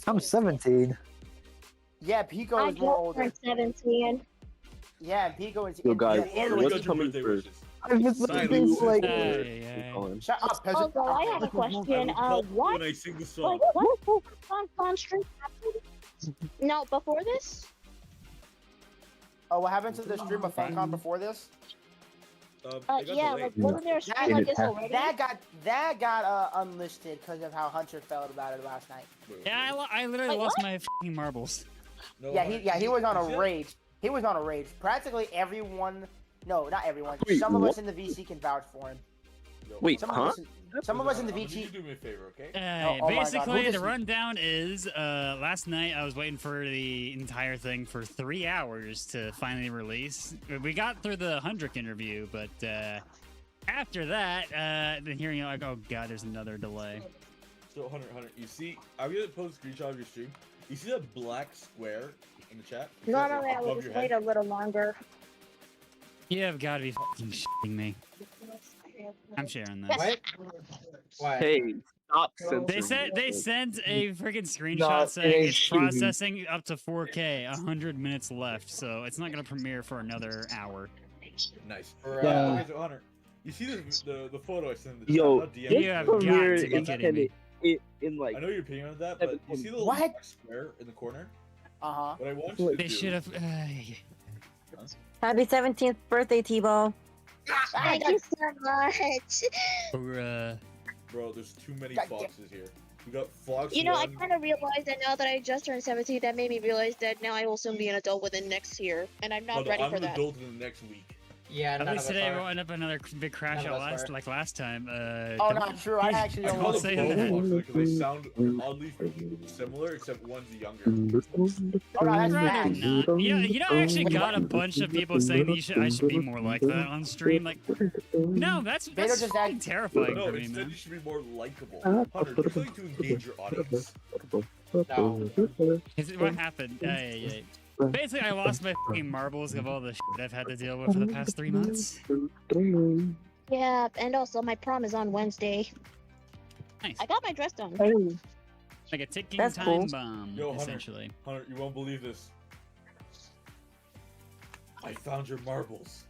Speaker 10: I'm 17.
Speaker 2: Yeah, Pico
Speaker 11: I
Speaker 2: is more
Speaker 11: just
Speaker 2: older.
Speaker 11: turned 17.
Speaker 2: Yeah, Pico is.
Speaker 9: Yo, guys,
Speaker 2: yeah,
Speaker 3: Already
Speaker 9: what's
Speaker 3: got your
Speaker 9: coming
Speaker 3: birthday
Speaker 9: first?
Speaker 3: wishes.
Speaker 10: I've been
Speaker 3: Silence.
Speaker 10: listening to like.
Speaker 2: Shut up,
Speaker 11: Oh,
Speaker 2: peasant.
Speaker 11: well, I have a question.
Speaker 3: I will call
Speaker 11: What?
Speaker 3: when I sing the song.
Speaker 11: Like, what? FUNKCON stream happened? No, before this?
Speaker 2: Oh, what happened to the stream of FUNKCON before this?
Speaker 3: It got
Speaker 11: Yeah,
Speaker 3: delayed.
Speaker 11: like, wasn't there a stream like this already?
Speaker 2: That got unlisted because of how Hunter felt about it last night.
Speaker 1: Yeah, I literally
Speaker 11: Wait,
Speaker 1: lost
Speaker 11: what?
Speaker 1: my fucking marbles.
Speaker 3: No,
Speaker 2: Yeah,
Speaker 3: Hunter,
Speaker 2: he was on
Speaker 3: you see
Speaker 2: a
Speaker 3: that?
Speaker 2: rage. He was on a rage. Practically everyone. No, not everyone.
Speaker 9: Wait,
Speaker 2: Some of
Speaker 9: what?
Speaker 2: us in the VC can vouch for him.
Speaker 3: Yo,
Speaker 9: Wait,
Speaker 2: Some
Speaker 9: huh?
Speaker 2: of us. Some of us in the
Speaker 3: I need you
Speaker 2: VC.
Speaker 3: to do me a favor, okay?
Speaker 2: Oh my God,
Speaker 1: Basically,
Speaker 2: who
Speaker 1: the
Speaker 2: just-
Speaker 1: rundown is last night I was waiting for the entire thing for 3 hours to finally release. We got through the 100th interview, but after that, then hearing like, oh god, there's another delay.
Speaker 3: So Hunter, you see, I'm gonna post a screenshot of your stream. You see that black square in the chat? You see that,
Speaker 11: Normally, I
Speaker 3: above
Speaker 11: would
Speaker 3: your
Speaker 11: just wait
Speaker 3: head?
Speaker 11: a little longer.
Speaker 1: You have got to be fucking shitting me. I'm sharing this.
Speaker 6: What? What?
Speaker 9: Hey, stop censoring.
Speaker 1: They
Speaker 9: me.
Speaker 1: sent a freaking screenshot
Speaker 10: No,
Speaker 1: saying
Speaker 10: it ain't
Speaker 1: it's
Speaker 10: shooting.
Speaker 1: processing up to 4K, 100 minutes left, so it's not gonna premiere for another hour.
Speaker 3: Nice.
Speaker 6: Bruh.
Speaker 3: Okay, so Hunter, you see the photo I sent in the
Speaker 9: Yo,
Speaker 3: chat? Not DM,
Speaker 1: You
Speaker 9: this
Speaker 1: have
Speaker 3: but-
Speaker 1: got
Speaker 9: premiere
Speaker 1: to be
Speaker 9: is
Speaker 1: kidding me.
Speaker 9: in like
Speaker 3: I know your opinion on that, but you see the little
Speaker 2: What?
Speaker 3: black square in the corner?
Speaker 2: Uh huh.
Speaker 3: What I want you to
Speaker 1: They
Speaker 3: do.
Speaker 1: should have.
Speaker 12: Happy 17th birthday, T-Ball.
Speaker 11: Thank you so much.
Speaker 3: Bro, there's too many
Speaker 2: God damn.
Speaker 3: foxes here. We got fox.
Speaker 11: You know, I
Speaker 3: one.
Speaker 11: kind of realized that now that I just turned 17, that made me realize that now I will soon be an adult within next year, and I'm not
Speaker 3: Oh, no,
Speaker 11: ready
Speaker 3: I'm
Speaker 11: for
Speaker 3: an
Speaker 11: that.
Speaker 3: adult in the next week.
Speaker 6: Yeah,
Speaker 1: At
Speaker 6: none of
Speaker 1: least
Speaker 6: us
Speaker 1: today
Speaker 6: are.
Speaker 1: we'll end up another big crash
Speaker 6: None
Speaker 1: out
Speaker 6: of us
Speaker 1: last
Speaker 6: are.
Speaker 1: last time.
Speaker 2: Oh,
Speaker 1: don't-
Speaker 2: not true. I actually
Speaker 3: I
Speaker 2: don't
Speaker 3: call
Speaker 2: want
Speaker 1: say
Speaker 3: them
Speaker 1: that.
Speaker 3: both foxes because they sound oddly similar, except one's younger.
Speaker 2: Oh, no, that's
Speaker 1: Right or
Speaker 2: facts.
Speaker 1: not. You know, I actually got a bunch of people saying that I should be more like that on stream. Like, no, that's
Speaker 2: just
Speaker 1: fucking
Speaker 2: act-
Speaker 1: terrifying
Speaker 3: No,
Speaker 1: for me,
Speaker 3: instead
Speaker 1: man.
Speaker 3: you should be more likable. Hunter, do something to engage your audience.
Speaker 6: No.
Speaker 1: Is it, what happened? Basically, I lost my fucking marbles of all the shit I've had to deal with for the past 3 months.
Speaker 11: Yeah, and also my prom is on Wednesday.
Speaker 1: Nice.
Speaker 11: I got my dress done.
Speaker 1: Like a ticking
Speaker 12: That's
Speaker 1: time
Speaker 12: cool.
Speaker 1: bomb,
Speaker 3: Yo, Hunter.
Speaker 1: essentially.
Speaker 3: Hunter, you won't believe this. I found your marbles.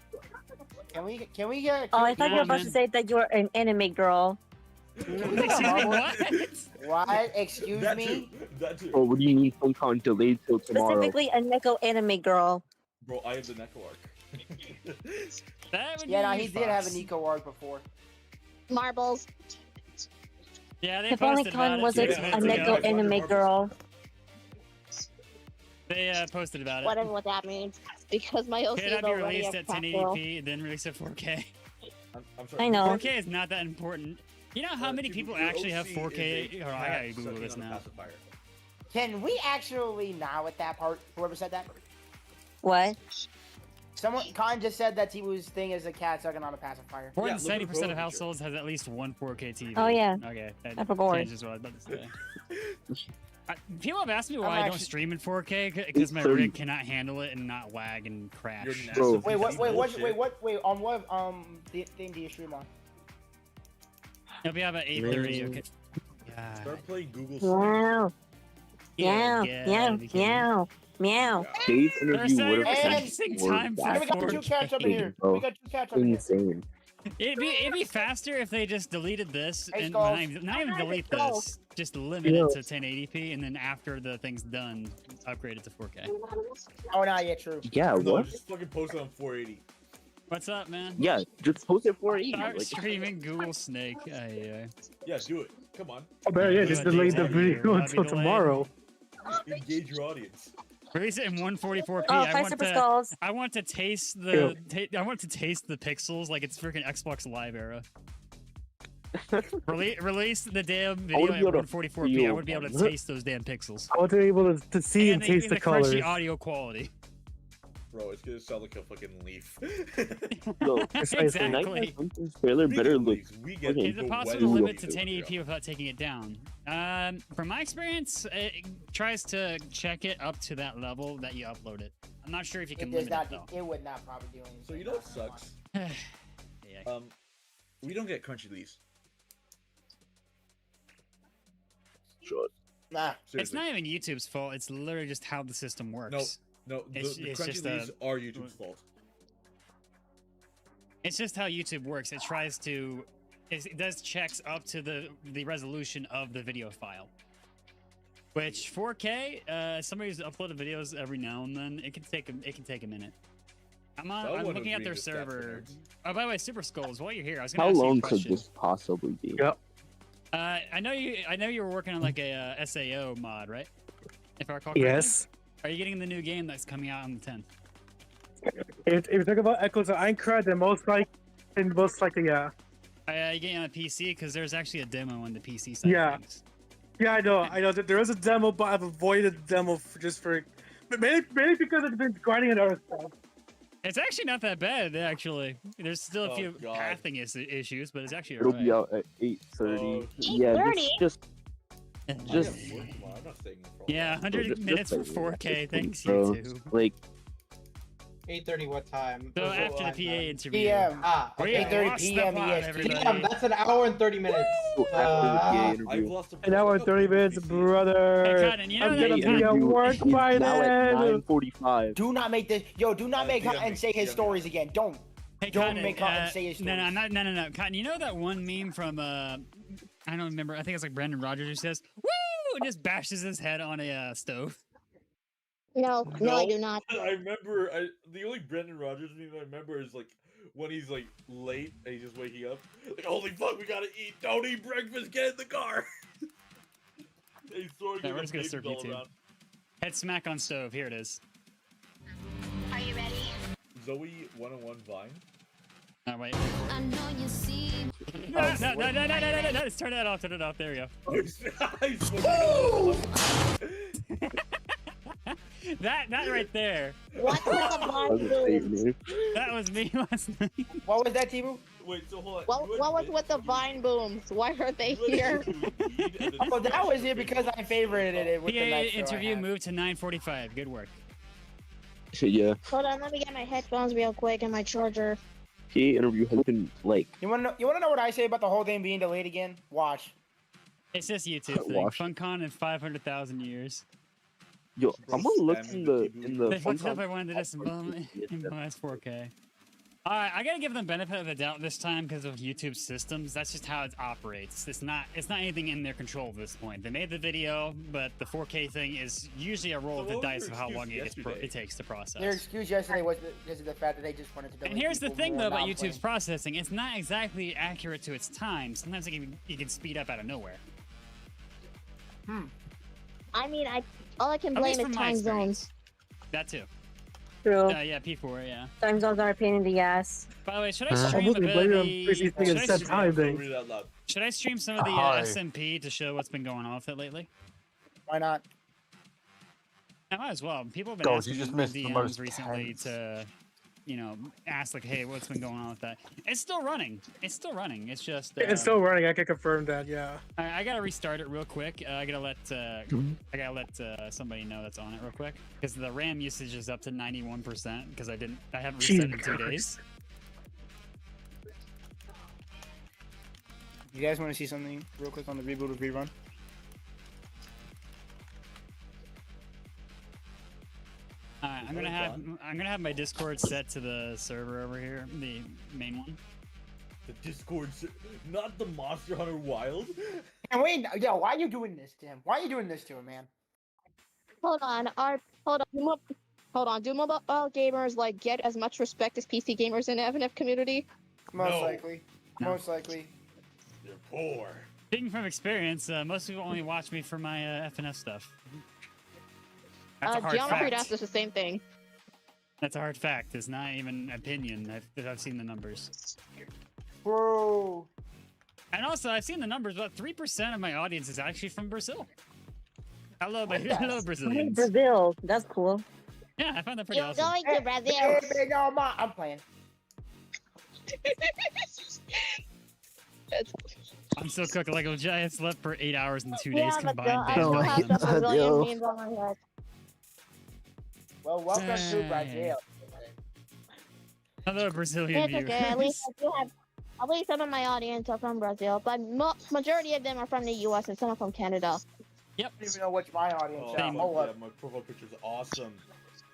Speaker 2: Can we get?
Speaker 12: Oh, I thought you were
Speaker 1: Yeah,
Speaker 12: about
Speaker 1: man.
Speaker 12: to say that you were an anime girl.
Speaker 1: Excuse me, what?
Speaker 2: What? Excuse
Speaker 3: That
Speaker 2: me?
Speaker 3: too. That too.
Speaker 9: Oh, what do you mean FUNKCON delayed till tomorrow?
Speaker 12: Specifically, a Neko anime girl.
Speaker 3: Bro, I have the Neko arc.
Speaker 1: That would
Speaker 2: Yeah, no,
Speaker 1: be
Speaker 2: he did have a
Speaker 1: Fox.
Speaker 2: Nico arc before.
Speaker 11: Marbles.
Speaker 1: Yeah, they
Speaker 12: If
Speaker 1: posted about
Speaker 12: FUNKCON
Speaker 1: it.
Speaker 12: was
Speaker 3: Yeah,
Speaker 12: it
Speaker 3: yeah,
Speaker 12: a
Speaker 3: yeah,
Speaker 12: Neko
Speaker 3: yeah.
Speaker 12: anime girl.
Speaker 1: They posted about it.
Speaker 11: Whatever what that means. Because my OC
Speaker 1: Could
Speaker 11: is
Speaker 1: it not be
Speaker 11: already
Speaker 1: released
Speaker 11: a
Speaker 1: at
Speaker 11: fat girl.
Speaker 1: 1080p and then released at 4K?
Speaker 3: I'm sorry.
Speaker 12: I know.
Speaker 1: 4K is not that important. You know how many people
Speaker 3: Your
Speaker 1: actually have
Speaker 3: OC
Speaker 1: 4K?
Speaker 3: is a
Speaker 1: Oh, I
Speaker 3: cat
Speaker 1: gotta Google
Speaker 3: sucking
Speaker 1: this
Speaker 3: on a
Speaker 1: now.
Speaker 3: pacifier.
Speaker 2: Can we actually now at that part? Whoever said that?
Speaker 12: What?
Speaker 2: Someone, Con just said that Tibu's thing is a cat sucking on a pacifier.
Speaker 1: More
Speaker 3: Yeah,
Speaker 1: than
Speaker 3: look at the
Speaker 1: 70%
Speaker 3: profile
Speaker 1: of
Speaker 3: picture.
Speaker 1: households has at least one 4K TV.
Speaker 12: Oh, yeah.
Speaker 1: Okay.
Speaker 12: I forgot.
Speaker 1: Changes what I was about to say. People have asked me why
Speaker 2: I'm
Speaker 1: I don't
Speaker 2: actually-
Speaker 1: stream in 4K because my
Speaker 9: 30.
Speaker 1: rig cannot handle it and not lag and crash.
Speaker 3: Your
Speaker 9: Bro.
Speaker 3: NASA
Speaker 2: Wait, what? Wait, what?
Speaker 3: bullshit.
Speaker 2: Wait, on what? Thing do you stream on?
Speaker 1: It'll be about 8:30. Okay.
Speaker 3: Start playing Google
Speaker 12: Meow.
Speaker 1: Yeah,
Speaker 12: Meow. Meow. Meow. Meow.
Speaker 9: Dave's
Speaker 1: They're
Speaker 9: interview
Speaker 1: saying
Speaker 9: would
Speaker 1: we're
Speaker 9: have
Speaker 1: practicing time for
Speaker 2: Hey, we got
Speaker 1: 4K.
Speaker 2: two cats up in here.
Speaker 9: Bro.
Speaker 2: We got two cats up in here.
Speaker 9: insane.
Speaker 1: It'd be faster if they just deleted this
Speaker 2: Hey,
Speaker 1: and
Speaker 2: Skulls.
Speaker 1: not even delete
Speaker 11: Skulls.
Speaker 1: this. Just limit it to 1080p and then after the thing's done, upgrade it to 4K.
Speaker 2: Oh, not yet. True.
Speaker 9: Yeah,
Speaker 3: No,
Speaker 9: what?
Speaker 3: just fucking post it on 480.
Speaker 1: What's up, man?
Speaker 9: Yeah, just post it for 80.
Speaker 1: Start
Speaker 9: Like,
Speaker 1: streaming Google Snake.
Speaker 3: Yeah, do it. Come on.
Speaker 13: Oh, man, yeah,
Speaker 1: Yeah,
Speaker 13: just
Speaker 1: but
Speaker 13: delay the
Speaker 1: Dave's
Speaker 13: video
Speaker 1: interview will not
Speaker 13: until
Speaker 1: be delayed.
Speaker 13: tomorrow.
Speaker 3: Engage your audience.
Speaker 1: Release it in 144p.
Speaker 12: Oh,
Speaker 1: I
Speaker 12: five
Speaker 1: want
Speaker 12: super
Speaker 1: to.
Speaker 12: skulls.
Speaker 1: I want to taste the. I want to taste the pixels like it's freaking Xbox Live era. Release the damn video
Speaker 9: wanna
Speaker 1: at
Speaker 9: be able to
Speaker 1: 144p. I
Speaker 9: feel
Speaker 1: would be able to
Speaker 9: them.
Speaker 1: taste those damn pixels.
Speaker 13: I want to be able to see and
Speaker 1: the-
Speaker 13: taste the
Speaker 1: crunchy
Speaker 13: colors.
Speaker 1: audio quality.
Speaker 3: Bro, it's gonna sound like a fucking leaf.
Speaker 9: yo,
Speaker 1: Exactly.
Speaker 9: Nightmare Funkin's trailer better look.
Speaker 3: We get
Speaker 1: Is it
Speaker 3: people
Speaker 1: possible
Speaker 3: wet
Speaker 1: to
Speaker 3: as
Speaker 1: limit to
Speaker 3: leaves.
Speaker 1: 1080p without taking it down? From my experience, it tries to check it up to that level that you upload it. I'm not sure if you
Speaker 2: It
Speaker 1: can
Speaker 2: does
Speaker 1: limit
Speaker 2: not.
Speaker 1: it though.
Speaker 2: It would not probably do anything.
Speaker 3: So you know what sucks?
Speaker 1: Yeah.
Speaker 3: We don't get crunchy leaves.
Speaker 9: Sure.
Speaker 2: Nah.
Speaker 1: It's
Speaker 3: Seriously.
Speaker 1: not even YouTube's fault. It's literally just how the system works.
Speaker 3: No, the
Speaker 1: It's
Speaker 3: crunchy
Speaker 1: just
Speaker 3: leaves are YouTube's fault.
Speaker 1: It's just how YouTube works. It tries to, it does checks up to the resolution of the video file. Which 4K, somebody's uploaded videos every now and then. It can take a minute. I'm looking at their server. Oh, by the way, Super Skulls. While you're here, I was gonna
Speaker 9: How
Speaker 1: ask you a
Speaker 9: long could
Speaker 1: question.
Speaker 9: this possibly be?
Speaker 13: Yep.
Speaker 1: I know you were working on like a SAO mod, right? If I recall correctly.
Speaker 13: Yes.
Speaker 1: Are you getting the new game that's coming out on the 10th?
Speaker 13: If you talk about Echoes of Aincrad, then most likely, yeah.
Speaker 1: Are you getting on a PC? Because there's actually a demo on the PC side.
Speaker 13: Yeah.
Speaker 1: Of things.
Speaker 13: Yeah, I know that there is a demo, but I've avoided the demo but maybe because I've been grinding and other stuff.
Speaker 1: It's actually not that bad, actually. There's still a
Speaker 3: Oh,
Speaker 1: few
Speaker 3: God.
Speaker 1: pathing issues, but it's actually
Speaker 9: It'll
Speaker 1: alright.
Speaker 9: be out at 8:30.
Speaker 3: Oh,
Speaker 9: Yeah,
Speaker 11: 8:30?
Speaker 9: just
Speaker 3: I'm at
Speaker 9: Just-
Speaker 3: work tomorrow. I'm not staying in for all
Speaker 1: Yeah,
Speaker 3: that.
Speaker 1: 100
Speaker 9: just
Speaker 1: minutes for
Speaker 9: like,
Speaker 1: 4K. Thanks,
Speaker 9: bro,
Speaker 1: YouTube.
Speaker 9: like
Speaker 6: 8:30 what time?
Speaker 1: So
Speaker 6: What's
Speaker 1: after the
Speaker 6: line
Speaker 1: PA
Speaker 6: then?
Speaker 1: interview.
Speaker 2: PM.
Speaker 6: Ah,
Speaker 1: We're
Speaker 6: okay.
Speaker 1: gonna
Speaker 2: 8:30
Speaker 1: lost the
Speaker 2: PM
Speaker 1: plot,
Speaker 2: EST.
Speaker 1: everybody.
Speaker 6: Damn, that's an hour and 30 minutes.
Speaker 9: after the PA interview.
Speaker 3: I've lost a
Speaker 13: An hour and 30 minutes, brother.
Speaker 1: Hey, Cotton, you know
Speaker 13: I'm
Speaker 1: that
Speaker 13: gonna
Speaker 1: you
Speaker 13: be
Speaker 1: can't-
Speaker 13: at work
Speaker 9: is
Speaker 13: by
Speaker 9: now at
Speaker 13: then.
Speaker 9: 9:45.
Speaker 2: Do not make this. Yo, do not make
Speaker 3: DM
Speaker 2: Cotton
Speaker 3: me,
Speaker 2: say his
Speaker 3: DM me.
Speaker 2: stories again. Don't.
Speaker 1: Hey,
Speaker 2: Don't
Speaker 1: Cotton,
Speaker 2: make Cotton say his
Speaker 1: no,
Speaker 2: stories.
Speaker 1: no. Cotton, you know that one meme from I don't remember. I think it's like Brendan Rodgers who says "Woo!" and just bashes his head on a stove.
Speaker 11: No, I do not.
Speaker 3: I remember. The only Brendan Rodgers meme I remember is like when he's like late and he's just waking up. Like, holy fuck, we gotta eat! Don't eat breakfast. Get in the car. He's throwing
Speaker 1: Yeah,
Speaker 3: his
Speaker 1: we're just gonna
Speaker 3: papers
Speaker 1: serve
Speaker 3: all
Speaker 1: YouTube.
Speaker 3: around.
Speaker 1: Head smack on stove. Here it is.
Speaker 11: Are you ready?
Speaker 3: Zoe 101 Vine.
Speaker 1: Oh wait.
Speaker 11: I know you see.
Speaker 1: No! Just turn that off. Turn it off. There we go. That right there.
Speaker 11: What was the
Speaker 9: That was a fake
Speaker 11: vine boom?
Speaker 9: news.
Speaker 1: That was me last night.
Speaker 2: What was that, Tibu?
Speaker 3: Wait, so hold on.
Speaker 11: What was with the vine booms? Why are they here?
Speaker 2: Oh, that was it because I favorited it with the
Speaker 1: PA
Speaker 2: night show I
Speaker 1: interview
Speaker 2: had.
Speaker 1: moved to 9:45. Good work.
Speaker 9: Yeah,
Speaker 11: Hold on, let me get my headphones real quick and my charger.
Speaker 9: PA interview has been like
Speaker 2: You wanna know what I say about the whole thing being delayed again? Watch.
Speaker 1: It's just YouTube thing.
Speaker 9: Wash.
Speaker 1: FunCon in 500,000 years.
Speaker 9: yo. I'm gonna look in the
Speaker 1: They fucked up.
Speaker 9: FunCon-
Speaker 1: I wanted to just implement 4K. Alright, I gotta give them benefit of the doubt this time because of YouTube systems. That's just how it operates. It's not anything in their control at this point. They made the video, but the 4K thing is usually a roll
Speaker 3: So
Speaker 1: of the
Speaker 3: what was
Speaker 1: dice
Speaker 3: your
Speaker 1: of how
Speaker 3: excuse
Speaker 1: long
Speaker 3: yesterday?
Speaker 1: it takes to process.
Speaker 2: Their excuse yesterday was because of the fact that they just wanted to delay.
Speaker 1: And here's the
Speaker 2: people
Speaker 1: thing,
Speaker 2: more
Speaker 1: though, about
Speaker 2: not
Speaker 1: YouTube's
Speaker 2: playing.
Speaker 1: processing. It's not exactly accurate to its time. Sometimes it can speed up out of nowhere.
Speaker 11: I mean, all I can
Speaker 1: At
Speaker 11: blame
Speaker 1: least
Speaker 11: is
Speaker 1: from my
Speaker 11: time
Speaker 1: experience.
Speaker 11: zones.
Speaker 1: That too.
Speaker 12: True.
Speaker 1: Yeah, P4, yeah.
Speaker 12: Time zones are a pain in the ass.
Speaker 1: By the way, should I
Speaker 13: I
Speaker 1: stream a
Speaker 13: wouldn't
Speaker 1: bit
Speaker 13: blame
Speaker 1: of
Speaker 13: him
Speaker 1: the...
Speaker 13: because he's thinking
Speaker 1: should I
Speaker 13: set
Speaker 1: sh-
Speaker 13: time
Speaker 3: Don't
Speaker 13: thing.
Speaker 3: read it out loud.
Speaker 1: Should I stream some of the
Speaker 5: Hi.
Speaker 1: SMP to show what's been going on with it lately?
Speaker 2: Why not?
Speaker 1: I might as well. People have been
Speaker 5: Ghost, you
Speaker 1: asking
Speaker 5: just missed the
Speaker 1: DMs
Speaker 5: most
Speaker 1: recently
Speaker 5: tense.
Speaker 1: to, you know, ask like, hey, what's been going on with that? It's still running. It's still running. It's just.
Speaker 13: It's still running. I can confirm that. Yeah.
Speaker 1: I gotta restart it real quick. I gotta let somebody know that's on it real quick because the RAM usage is up to 91% because I haven't reset in 2 days.
Speaker 2: You guys want to see something real quick on the reboot of rerun?
Speaker 1: Alright, I'm gonna have my Discord set to the server over here, the main one.
Speaker 3: The Discord, not the Monster Hunter Wild.
Speaker 2: And wait, yo, why are you doing this to him? Why are you doing this to him, man?
Speaker 11: Hold on. Hold on. Do mobile gamers like get as much respect as PC gamers in the FNF community?
Speaker 2: Most
Speaker 3: No.
Speaker 2: likely.
Speaker 1: No.
Speaker 2: Most likely.
Speaker 3: You're poor.
Speaker 1: Speaking from experience, most people only watch me for my FNF stuff. That's a hard
Speaker 11: Geometry
Speaker 1: fact.
Speaker 11: Dash does the same thing.
Speaker 1: That's a hard fact. It's not even opinion. I've seen the numbers.
Speaker 2: Bro.
Speaker 1: And also, I've seen the numbers. About 3% of my audience is actually from Brazil. Hello, hello, Brazilians.
Speaker 12: Brazil. That's cool.
Speaker 1: Yeah, I found that pretty
Speaker 11: You're
Speaker 1: awesome.
Speaker 11: going to Brazil.
Speaker 2: Hey, big old I'm playing.
Speaker 1: I'm still cooking like a giant. Slept for 8 hours in 2 days
Speaker 11: Yeah, but
Speaker 1: combined.
Speaker 11: I
Speaker 1: days
Speaker 11: still
Speaker 1: with
Speaker 11: have
Speaker 1: them.
Speaker 11: the Brazilian
Speaker 5: Yo.
Speaker 11: memes on my head.
Speaker 2: Well, welcome to
Speaker 1: Hey.
Speaker 2: Brazil.
Speaker 1: Hello, Brazilian
Speaker 11: It's okay. At least
Speaker 1: viewers.
Speaker 11: I do have. At least some of my audience are from Brazil, but majority of them are from the U.S. and some are from Canada.
Speaker 1: Yep.
Speaker 2: I don't even know which my audience
Speaker 3: Oh,
Speaker 2: is.
Speaker 1: Same.
Speaker 2: Hold
Speaker 3: yeah,
Speaker 2: up.
Speaker 3: my profile picture's awesome.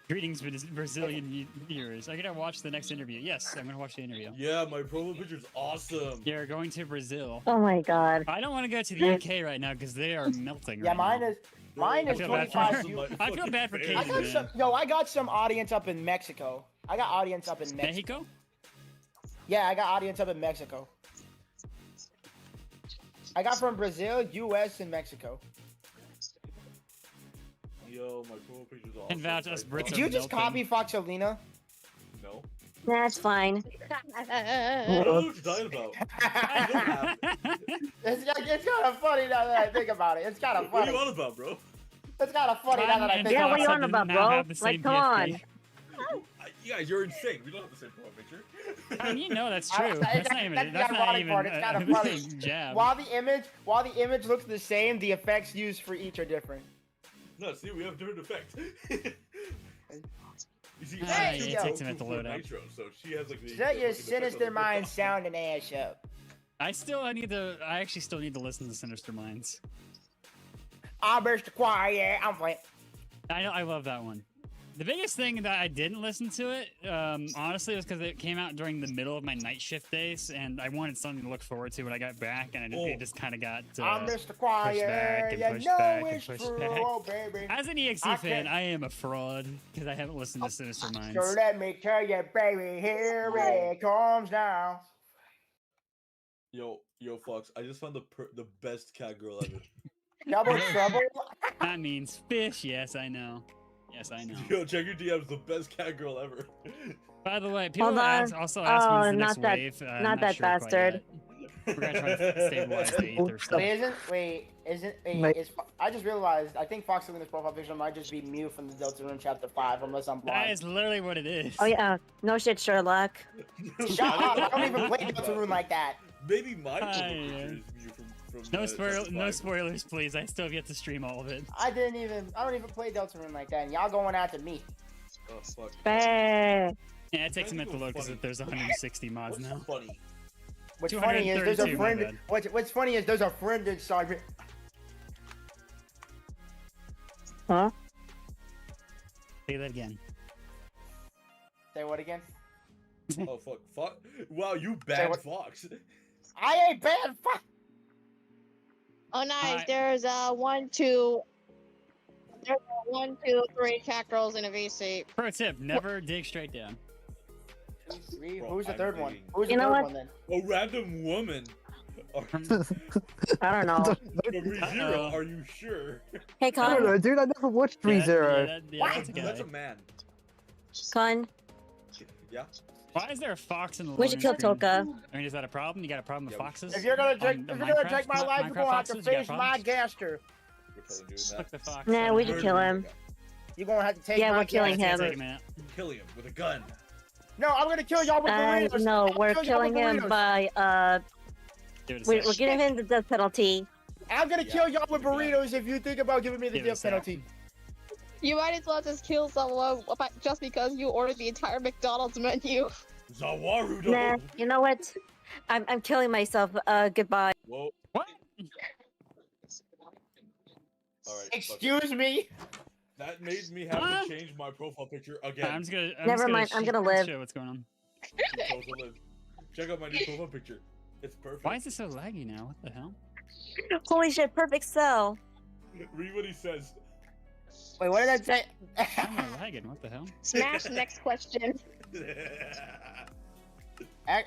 Speaker 1: Greetings, Brazilian viewers. Are you gonna watch the next interview? Yes, I'm gonna watch the interview.
Speaker 3: Yeah, my profile picture's awesome.
Speaker 1: You're going to Brazil.
Speaker 12: Oh my god.
Speaker 1: I don't want to go to the UK right now because they are melting.
Speaker 2: Yeah,
Speaker 1: right
Speaker 2: mine
Speaker 1: now.
Speaker 2: is. Mine
Speaker 1: I
Speaker 2: is
Speaker 1: feel bad
Speaker 2: 25
Speaker 1: for.
Speaker 2: views.
Speaker 1: I feel bad for
Speaker 2: I
Speaker 1: Katie,
Speaker 2: got
Speaker 1: man.
Speaker 2: some. Yo, I got some audience up in Mexico. I got audience up in Mexico.
Speaker 1: Mexico?
Speaker 2: Yeah, I got audience up in Mexico. I got from Brazil, U.S., and Mexico.
Speaker 3: Yo, my profile picture's awesome.
Speaker 1: And vouch us Brits
Speaker 2: Did
Speaker 1: are
Speaker 2: you just
Speaker 1: melting.
Speaker 2: copy Foxolina?
Speaker 3: No.
Speaker 12: That's fine.
Speaker 3: I don't know what you're talking about. I don't have-
Speaker 2: It's kind of funny now that I think about it. It's kind of
Speaker 3: What are
Speaker 2: funny.
Speaker 3: you on about, bro?
Speaker 2: It's kind of funny now that I
Speaker 1: And
Speaker 2: think
Speaker 12: Yeah,
Speaker 2: about
Speaker 12: what
Speaker 2: it.
Speaker 12: you
Speaker 1: Fox
Speaker 12: on
Speaker 1: did
Speaker 12: about,
Speaker 1: not
Speaker 12: bro?
Speaker 1: have the
Speaker 12: Like,
Speaker 1: same
Speaker 12: come
Speaker 1: PFP.
Speaker 12: on.
Speaker 3: Yeah, you're insane. We don't have the same profile picture.
Speaker 1: I mean, you know that's true. That's not even.
Speaker 2: That's the
Speaker 1: That's not
Speaker 2: ironic
Speaker 1: even.
Speaker 2: part. It's kind of
Speaker 1: the
Speaker 2: funny.
Speaker 1: same jab.
Speaker 2: While the image looks the same, the effects used for each are different.
Speaker 3: No, see, we have different effects. You see,
Speaker 2: There
Speaker 3: she
Speaker 2: you
Speaker 3: has
Speaker 2: go.
Speaker 3: Goku
Speaker 1: Takes a minute to
Speaker 3: for
Speaker 1: load up.
Speaker 3: Nitro, so she has like the.
Speaker 2: Shut your
Speaker 3: fucking effect on
Speaker 2: sinister
Speaker 3: the
Speaker 2: mind
Speaker 3: profile.
Speaker 2: sounding ass up.
Speaker 1: I actually still need to listen to Sinister Minds.
Speaker 2: I'm Mr. Quiet. I'm playing.
Speaker 1: I know. I love that one. The biggest thing that I didn't listen to it, honestly, was because it came out during the middle of my night shift days, and I wanted something to look forward to when I got back, and it just kind of got
Speaker 2: I'm Mr.
Speaker 1: pushed
Speaker 2: Quiet.
Speaker 1: back and
Speaker 2: You
Speaker 1: pushed
Speaker 2: know
Speaker 1: back and
Speaker 2: it's
Speaker 1: pushed
Speaker 2: true,
Speaker 1: back.
Speaker 2: oh, baby.
Speaker 1: As an EXE
Speaker 2: I
Speaker 1: fan,
Speaker 2: can't-
Speaker 1: I am a fraud because I haven't listened to Sinister Minds.
Speaker 2: So let me tell you, baby, here it comes now.
Speaker 3: Yo, Fox, I just found the best cat girl ever.
Speaker 2: Double trouble.
Speaker 1: That means fish. Yes, I know. Yes, I know.
Speaker 3: Yo, check your DMs, the best cat girl ever.
Speaker 1: By the way, people
Speaker 12: Hold on.
Speaker 1: also ask
Speaker 12: Oh,
Speaker 1: when's the
Speaker 12: not
Speaker 1: next
Speaker 12: that-
Speaker 1: wave.
Speaker 12: not
Speaker 1: I'm
Speaker 12: that
Speaker 1: sure quite
Speaker 12: bastard.
Speaker 1: yet. We're gonna try to stabilize the ether stuff.
Speaker 2: I just realized, I think Fox Selena's profile picture might just be Mew from the Deltarune Chapter 5, unless I'm
Speaker 1: That
Speaker 2: blind.
Speaker 1: is literally what it is.
Speaker 12: Oh yeah. No shit, Sherlock.
Speaker 2: Shut up, I don't even play Deltarune like that.
Speaker 3: Maybe my
Speaker 1: Hi,
Speaker 3: profile
Speaker 1: yeah.
Speaker 3: picture is Mew from
Speaker 1: No
Speaker 3: Chapter 5.
Speaker 1: spoilers, please. I still have yet to stream all of it.
Speaker 2: I don't even play Deltarune like that, and y'all going after me.
Speaker 3: Oh, fuck.
Speaker 12: Bah.
Speaker 1: Yeah, it takes a minute to load because
Speaker 3: Funny.
Speaker 1: there's 160 mods
Speaker 3: What's
Speaker 1: now.
Speaker 3: funny?
Speaker 2: What's funny is there's a
Speaker 1: 232, my
Speaker 2: friend.
Speaker 1: bad.
Speaker 2: What's funny is there's a friend inside me.
Speaker 12: Huh?
Speaker 1: Say that again.
Speaker 2: Say what again?
Speaker 3: Oh, fuck. Wow, you
Speaker 2: Say
Speaker 3: bad
Speaker 2: what?
Speaker 3: Fox.
Speaker 2: I ain't bad. Fuck.
Speaker 11: Oh, nice.
Speaker 1: Hi.
Speaker 11: There's 1, 2. There's 1, 2, 3 cat girls in a VC.
Speaker 1: Pro tip: never dig straight down.
Speaker 2: 2, 3.
Speaker 3: Bro,
Speaker 2: Who's the
Speaker 3: I'm
Speaker 2: third one?
Speaker 3: digging.
Speaker 2: Who's the
Speaker 12: You know
Speaker 2: third
Speaker 12: what?
Speaker 2: one then?
Speaker 3: A random woman.
Speaker 12: I don't know.
Speaker 3: From ReZero, are you sure?
Speaker 12: Hey,
Speaker 7: I don't
Speaker 12: Con.
Speaker 7: know, dude. I never watched ReZero.
Speaker 3: That's a man.
Speaker 12: Con.
Speaker 3: Yeah.
Speaker 1: Why is there a fox in the
Speaker 12: We should
Speaker 1: loading
Speaker 12: kill
Speaker 1: screen?
Speaker 12: Toka.
Speaker 1: I mean, is that a problem? You got a problem with foxes?
Speaker 2: If you're gonna take,
Speaker 1: On
Speaker 2: if you're gonna
Speaker 1: Minecraft-
Speaker 2: take my life, you're
Speaker 1: Minecraft
Speaker 2: gonna have to
Speaker 1: foxes? You got
Speaker 2: face my
Speaker 1: problems?
Speaker 2: gaster.
Speaker 3: We're totally doing
Speaker 1: Fuck
Speaker 3: that.
Speaker 1: the fox.
Speaker 12: Nah, we can kill him.
Speaker 2: You're gonna have to take
Speaker 12: Yeah,
Speaker 2: my
Speaker 12: we're killing
Speaker 2: gaster.
Speaker 12: him.
Speaker 1: Take a minute.
Speaker 3: Kill him with a gun.
Speaker 2: No, I'm gonna kill y'all with burritos.
Speaker 12: No,
Speaker 2: I'll
Speaker 12: we're
Speaker 2: kill y'all with
Speaker 12: killing him
Speaker 2: burritos.
Speaker 12: by
Speaker 1: Give it a
Speaker 12: we're
Speaker 1: sec.
Speaker 12: giving him the death penalty.
Speaker 2: I'm gonna kill y'all with burritos if you think about giving me the
Speaker 1: Give it a
Speaker 2: death
Speaker 1: sec.
Speaker 2: penalty.
Speaker 11: You might as well just kill someone just because you ordered the entire McDonald's menu.
Speaker 3: Zawaru
Speaker 12: Nah, you know what? I'm killing myself. Goodbye.
Speaker 3: Whoa.
Speaker 1: What?
Speaker 3: Alright.
Speaker 2: Excuse me.
Speaker 3: That made me have
Speaker 1: Huh?
Speaker 3: to change my profile picture again.
Speaker 1: I'm just gonna.
Speaker 12: Never mind, I'm gonna live.
Speaker 1: Show what's going on.
Speaker 3: Check out my new profile picture. It's perfect.
Speaker 1: Why is it so laggy now? What the hell?
Speaker 12: Holy shit! Perfect cell.
Speaker 3: Read what he says.
Speaker 2: Wait, what did I say?
Speaker 1: I'm not lagging. What the hell?
Speaker 11: Smash next question.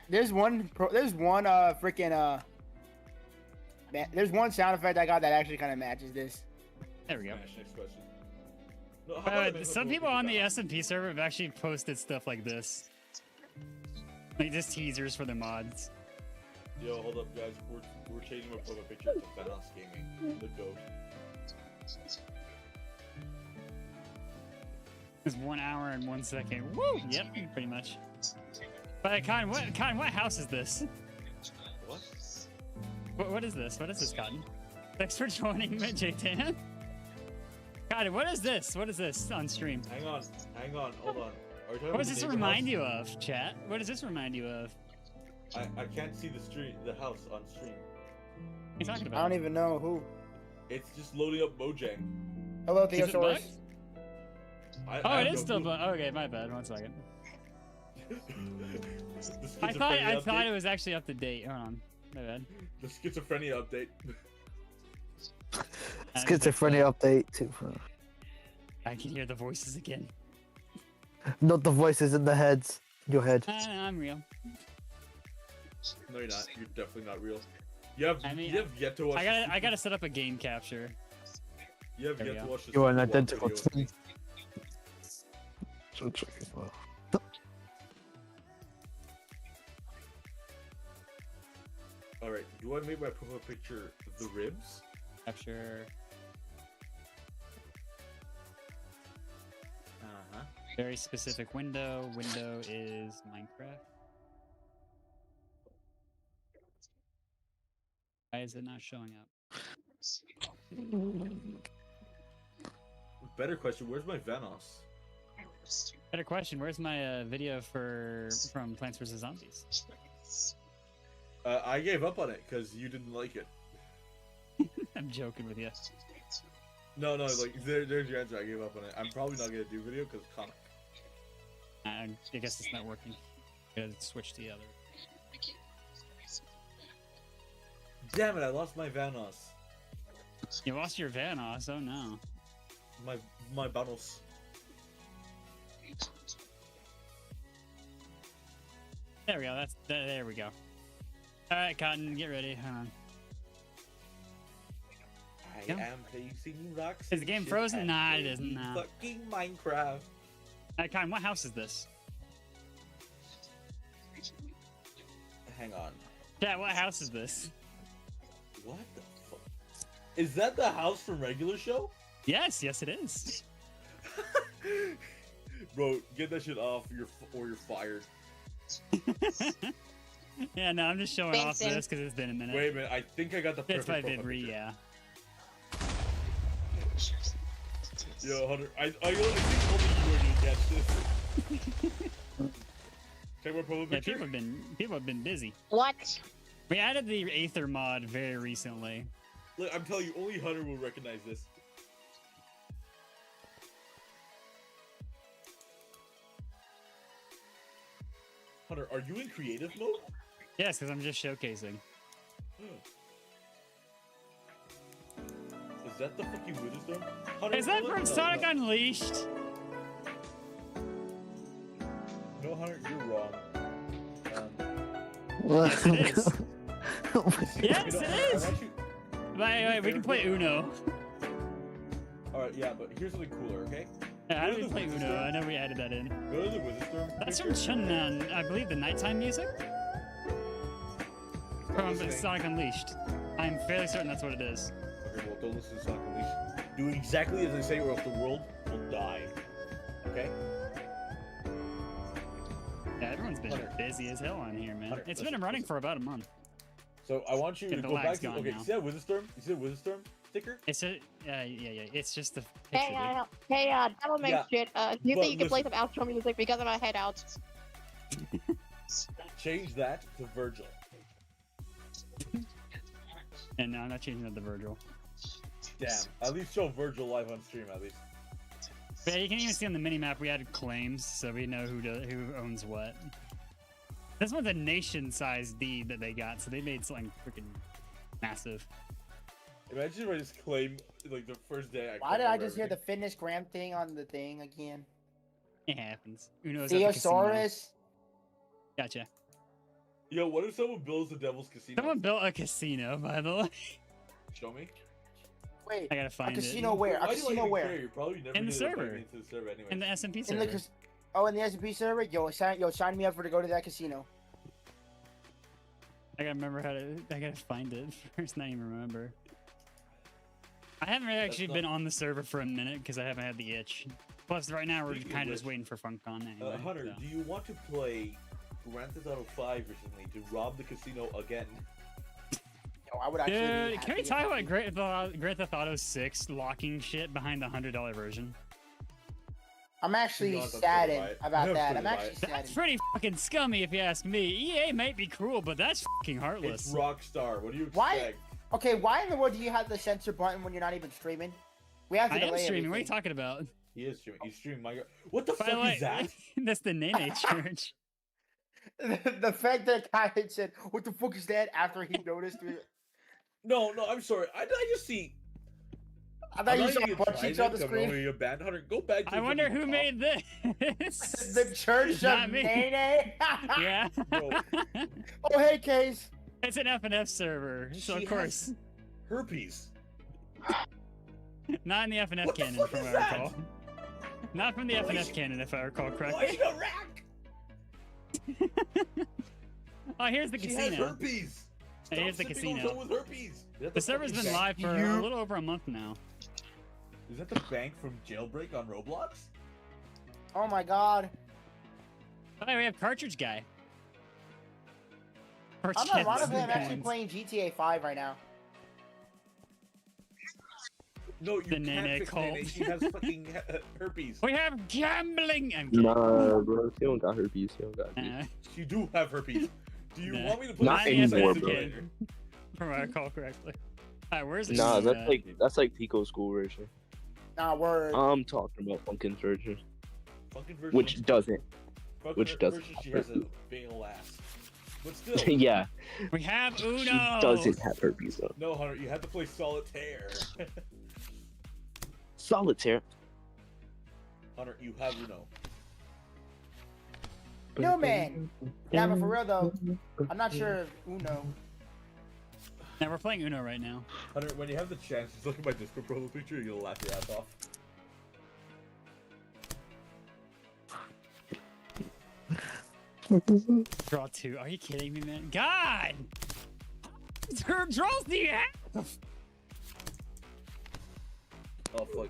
Speaker 2: There's one freaking man, there's one sound effect I got that actually kind of matches this.
Speaker 1: There we go.
Speaker 3: Smash, next question. No, how about I make my
Speaker 1: Some
Speaker 3: profile
Speaker 1: people on the
Speaker 3: picture
Speaker 1: SMP server have actually posted stuff like this, like just teasers for the mods.
Speaker 3: back? Yo, hold up, guys. We're changing my profile picture to Thanos Gaming. The goat.
Speaker 1: It's 1 hour and 1 second. Woo! Yep, pretty much. But Cotton, what house is this?
Speaker 3: What?
Speaker 1: What is this? What is this, Cotton? Thanks for joining me, J-Tan. Cotton, what is this? What is this on stream?
Speaker 3: Hang on, hold on. Are you talking
Speaker 1: What
Speaker 3: about
Speaker 1: does
Speaker 3: the
Speaker 1: this
Speaker 3: neighbor
Speaker 1: remind
Speaker 3: house?
Speaker 1: you of, chat? What does this remind you of?
Speaker 3: I can't see the house on stream.
Speaker 1: What are you talking
Speaker 2: I
Speaker 1: about?
Speaker 2: don't even know who.
Speaker 3: It's just loading up Mojang.
Speaker 2: Hello,
Speaker 1: Is it
Speaker 2: Theosaurus.
Speaker 1: bugged?
Speaker 3: I
Speaker 1: Oh,
Speaker 3: have
Speaker 1: it is
Speaker 3: no
Speaker 1: still
Speaker 3: clue.
Speaker 1: bugged. Okay, my bad. 1 second.
Speaker 3: The
Speaker 1: I
Speaker 3: schizophrenia
Speaker 1: thought
Speaker 3: update.
Speaker 1: it was actually up to date. Hold on. My bad.
Speaker 3: The schizophrenia update.
Speaker 7: Schizophrenia update.
Speaker 1: I can hear the voices again.
Speaker 7: Not the voices in the heads. Your head.
Speaker 1: I'm real.
Speaker 3: No, you're not. You're definitely not real. You have yet to watch.
Speaker 1: I gotta set up a game capture.
Speaker 3: You have
Speaker 1: There we
Speaker 3: yet to
Speaker 1: go.
Speaker 3: watch the
Speaker 7: You're an
Speaker 3: Super Bowl
Speaker 7: identical
Speaker 3: video.
Speaker 7: twin.
Speaker 3: All right. Do I make my profile picture the ribs?
Speaker 1: Capture.
Speaker 3: Uh-huh.
Speaker 1: Very specific window. Window is Minecraft. Why is it not showing up?
Speaker 3: Better question. Where's my Vanoss?
Speaker 1: Better question. Where's my video from Plants vs Zombies?
Speaker 3: I gave up on it because you didn't like it.
Speaker 1: I'm joking with you.
Speaker 3: No, like there's your answer. I gave up on it. I'm probably not gonna do video because comic.
Speaker 1: I guess it's not working. Gotta switch to the other.
Speaker 3: Damn it! I lost my Vanoss.
Speaker 1: You lost your Vanoss. Oh no.
Speaker 3: My Vanoss.
Speaker 1: There we go. There we go. All right, Cotton, get ready. Hang on.
Speaker 3: I
Speaker 1: Yeah.
Speaker 3: am placing rocks.
Speaker 1: Is the game
Speaker 3: and shit
Speaker 1: frozen?
Speaker 3: at
Speaker 1: Nah, it
Speaker 3: the
Speaker 1: isn't, nah.
Speaker 3: Fucking Minecraft.
Speaker 1: All right, Cotton, what house is this?
Speaker 3: Hang on.
Speaker 1: Yeah, what house is this?
Speaker 3: What the fuck? Is that the house from regular show?
Speaker 1: Yes, it is.
Speaker 3: Bro, get that shit off or you're fired.
Speaker 1: Yeah, no, I'm just showing off
Speaker 11: Thanks,
Speaker 1: this because it's been a minute.
Speaker 3: Wait a minute, I think I got the
Speaker 1: It's
Speaker 3: perfect
Speaker 1: by
Speaker 3: profile picture.
Speaker 1: yeah.
Speaker 3: Yo, Hunter, I think only you are gonna catch this. Check my profile
Speaker 1: Yeah,
Speaker 3: picture.
Speaker 1: people have been busy.
Speaker 11: What?
Speaker 1: We added the Aether mod very recently.
Speaker 3: Look, I'm telling you, only Hunter will recognize this. Hunter, are you in creative mode?
Speaker 1: Yes, because I'm just showcasing.
Speaker 3: Is that the fucking Witherstorm? Hunter,
Speaker 1: Is that
Speaker 3: no,
Speaker 1: from
Speaker 3: no,
Speaker 1: Sonic
Speaker 3: no.
Speaker 1: Unleashed?
Speaker 3: No, Hunter, you're wrong.
Speaker 1: Yes, it is. Yes,
Speaker 3: You know,
Speaker 1: it
Speaker 3: I
Speaker 1: is.
Speaker 3: want you-
Speaker 1: Wait, we can play Uno.
Speaker 3: All right, yeah, but here's something cooler, okay?
Speaker 1: Yeah, I
Speaker 3: Go to
Speaker 1: don't
Speaker 3: the
Speaker 1: play
Speaker 3: Wizard
Speaker 1: Uno.
Speaker 3: Storm.
Speaker 1: I know we added that in.
Speaker 3: Go to the Wizard Storm.
Speaker 1: That's
Speaker 3: picture.
Speaker 1: from Chunnan, I believe, the nighttime music from
Speaker 3: listening.
Speaker 1: Sonic Unleashed. I'm fairly certain that's what it is.
Speaker 3: Okay, well, don't listen to Sonic Unleashed. Do exactly as I say, or else the world will die. Okay?
Speaker 1: Yeah, everyone's been
Speaker 3: Hunter.
Speaker 1: busy as hell on here, man.
Speaker 3: Hunter,
Speaker 1: It's
Speaker 3: listen,
Speaker 1: been running
Speaker 3: listen.
Speaker 1: for about a month.
Speaker 3: So I want you
Speaker 1: Get
Speaker 3: to
Speaker 1: the
Speaker 3: go back
Speaker 1: lag's
Speaker 3: to
Speaker 1: gone
Speaker 3: okay.
Speaker 1: now.
Speaker 3: See that Wizard Storm? You see the Wizard Storm sticker?
Speaker 1: It's a yeah. It's just the picture.
Speaker 11: Hey, Devil May
Speaker 3: Yeah,
Speaker 11: shit. Do you
Speaker 3: but
Speaker 11: think you can play some outro music because of my head out?
Speaker 3: Change that to Virgil.
Speaker 1: And no, I'm not changing that to Virgil.
Speaker 3: Damn. At least show Virgil live on stream. At least.
Speaker 1: But yeah, you can even see on the mini map we added claims, so we know who owns what. This one's a nation-sized deed that they got, so they made something freaking massive.
Speaker 3: Imagine if I just claim like the first day.
Speaker 2: Why did I just hear the fitness gram thing on the thing again?
Speaker 1: It happens. Uno's at the casino.
Speaker 2: Theosaurus.
Speaker 1: Gotcha.
Speaker 3: Yo, what if someone builds the Devil's Casino?
Speaker 1: Someone built a casino, by the way.
Speaker 3: Show me.
Speaker 2: Wait,
Speaker 1: I gotta find
Speaker 2: a
Speaker 1: it.
Speaker 2: casino where? A
Speaker 3: Why do I
Speaker 2: casino
Speaker 3: even
Speaker 2: where?
Speaker 3: care? You probably never
Speaker 1: In the
Speaker 3: did invite
Speaker 1: server.
Speaker 3: me to the server anyway.
Speaker 1: In the SMP
Speaker 2: In
Speaker 1: server.
Speaker 2: the in the SMP server? Yo, sign me up for to go to that casino.
Speaker 1: I gotta remember how to. I gotta find it first. Not even remember. I haven't really actually
Speaker 3: not-
Speaker 1: been on the server for a minute because I haven't had the itch. Plus, right now we're
Speaker 3: Speaking of
Speaker 1: kind of just
Speaker 3: which,
Speaker 1: waiting for FUNKCON anyway.
Speaker 3: Hunter,
Speaker 1: so.
Speaker 3: do you want to play Grand Theft Auto 5 recently to rob the casino again?
Speaker 2: Yo, I would actually. be
Speaker 1: Dude, can we
Speaker 2: happy
Speaker 1: talk
Speaker 2: if
Speaker 1: about
Speaker 2: I-
Speaker 1: Grand Theft Auto 6 locking shit behind the $100 version?
Speaker 2: I'm actually
Speaker 3: honest, I'm
Speaker 2: saddened
Speaker 3: pretty
Speaker 2: about
Speaker 3: I'm
Speaker 2: that.
Speaker 3: pretty
Speaker 2: I'm actually
Speaker 3: biased.
Speaker 1: That's
Speaker 2: saddened.
Speaker 1: pretty fucking scummy if you ask me. EA might be cruel, but that's fucking
Speaker 3: It's
Speaker 1: heartless.
Speaker 3: Rockstar. What do you expect?
Speaker 2: Why? Okay, why in the world do you have the censor button when you're not even streaming? We have to
Speaker 1: I am
Speaker 2: delay
Speaker 1: streaming. What are you
Speaker 2: everything.
Speaker 1: talking about?
Speaker 3: He is streaming. He's streaming Minecraft. What the
Speaker 1: By the
Speaker 3: fuck
Speaker 1: way,
Speaker 3: is that?
Speaker 1: that's the Nene Church.
Speaker 2: The fact that guy had said, "What the fuck is that?" after he noticed it.
Speaker 3: No, I'm sorry. I just see.
Speaker 2: I thought you
Speaker 3: I'm
Speaker 2: saw
Speaker 3: not even
Speaker 2: butt cheeks
Speaker 3: trying
Speaker 2: on the
Speaker 3: to come
Speaker 2: screen.
Speaker 3: over your band. Hunter, go back to
Speaker 1: I
Speaker 3: the
Speaker 1: wonder
Speaker 3: fucking
Speaker 1: who
Speaker 3: top.
Speaker 1: made this.
Speaker 2: The Church
Speaker 1: Not
Speaker 2: of
Speaker 1: me.
Speaker 2: Nene.
Speaker 1: Yeah.
Speaker 3: Bro,
Speaker 2: Oh, hey, Case.
Speaker 1: It's an FNF server, so
Speaker 3: she
Speaker 1: of course.
Speaker 3: has herpes.
Speaker 1: Not in the FNF
Speaker 3: What the
Speaker 1: canon,
Speaker 3: fuck
Speaker 1: from
Speaker 3: is
Speaker 1: what I
Speaker 3: that?
Speaker 1: recall. Not from the
Speaker 3: Why
Speaker 1: FNF
Speaker 3: she-
Speaker 1: canon, if I recall
Speaker 3: Why
Speaker 1: correctly.
Speaker 3: is a rack?
Speaker 1: Oh, here's the
Speaker 3: She has
Speaker 1: casino.
Speaker 3: herpes.
Speaker 1: Hey, here's the
Speaker 3: Stop sipping on
Speaker 1: casino.
Speaker 3: someone with herpes. Is that
Speaker 1: The server's
Speaker 3: fucking
Speaker 1: been
Speaker 3: bank?
Speaker 1: live for a little over a month now.
Speaker 3: Is that the bank from Jailbreak on Roblox?
Speaker 2: Oh my God.
Speaker 1: Oh, we have Cartridge Guy.
Speaker 2: I'm
Speaker 1: Purchase
Speaker 2: not ironically, I'm
Speaker 1: the
Speaker 2: actually
Speaker 1: coins.
Speaker 2: playing GTA 5 right now.
Speaker 3: No, you
Speaker 1: The
Speaker 3: can't
Speaker 1: Nene
Speaker 3: fix
Speaker 1: cult.
Speaker 3: Nene. She has fucking herpes.
Speaker 1: We have gambling. I'm kidding.
Speaker 9: Nah, bro. She don't got herpes. She don't got herpes.
Speaker 3: You do have herpes. Do you
Speaker 1: Nah.
Speaker 3: want me to put
Speaker 9: Not
Speaker 3: a CSS
Speaker 9: anymore,
Speaker 3: in
Speaker 9: bro.
Speaker 3: later?
Speaker 1: From what I recall correctly. Alright, where's the
Speaker 9: Nah,
Speaker 1: casino
Speaker 9: that's like Pico's school version.
Speaker 2: Nah, word.
Speaker 9: I'm talking about Funkin's version,
Speaker 3: Fucking version.
Speaker 9: which doesn't.
Speaker 3: fucking
Speaker 9: which doesn't
Speaker 3: version, She
Speaker 9: have
Speaker 3: has a big ol' ass. But still.
Speaker 9: Yeah,
Speaker 1: at? We have Uno.
Speaker 9: she doesn't have herpes though.
Speaker 3: No, Hunter, you have to play solitaire.
Speaker 9: Solitaire.
Speaker 3: Hunter, you have Uno.
Speaker 2: No, man. Yeah, but for real though, I'm not sure if Uno.
Speaker 1: Now we're playing Uno right now.
Speaker 3: Hunter, when you have the chance, just look at my Discord profile picture, you'll laugh your ass off.
Speaker 1: Draw 2. Are you kidding me, man? God! Her draws do you have?
Speaker 3: Oh fuck.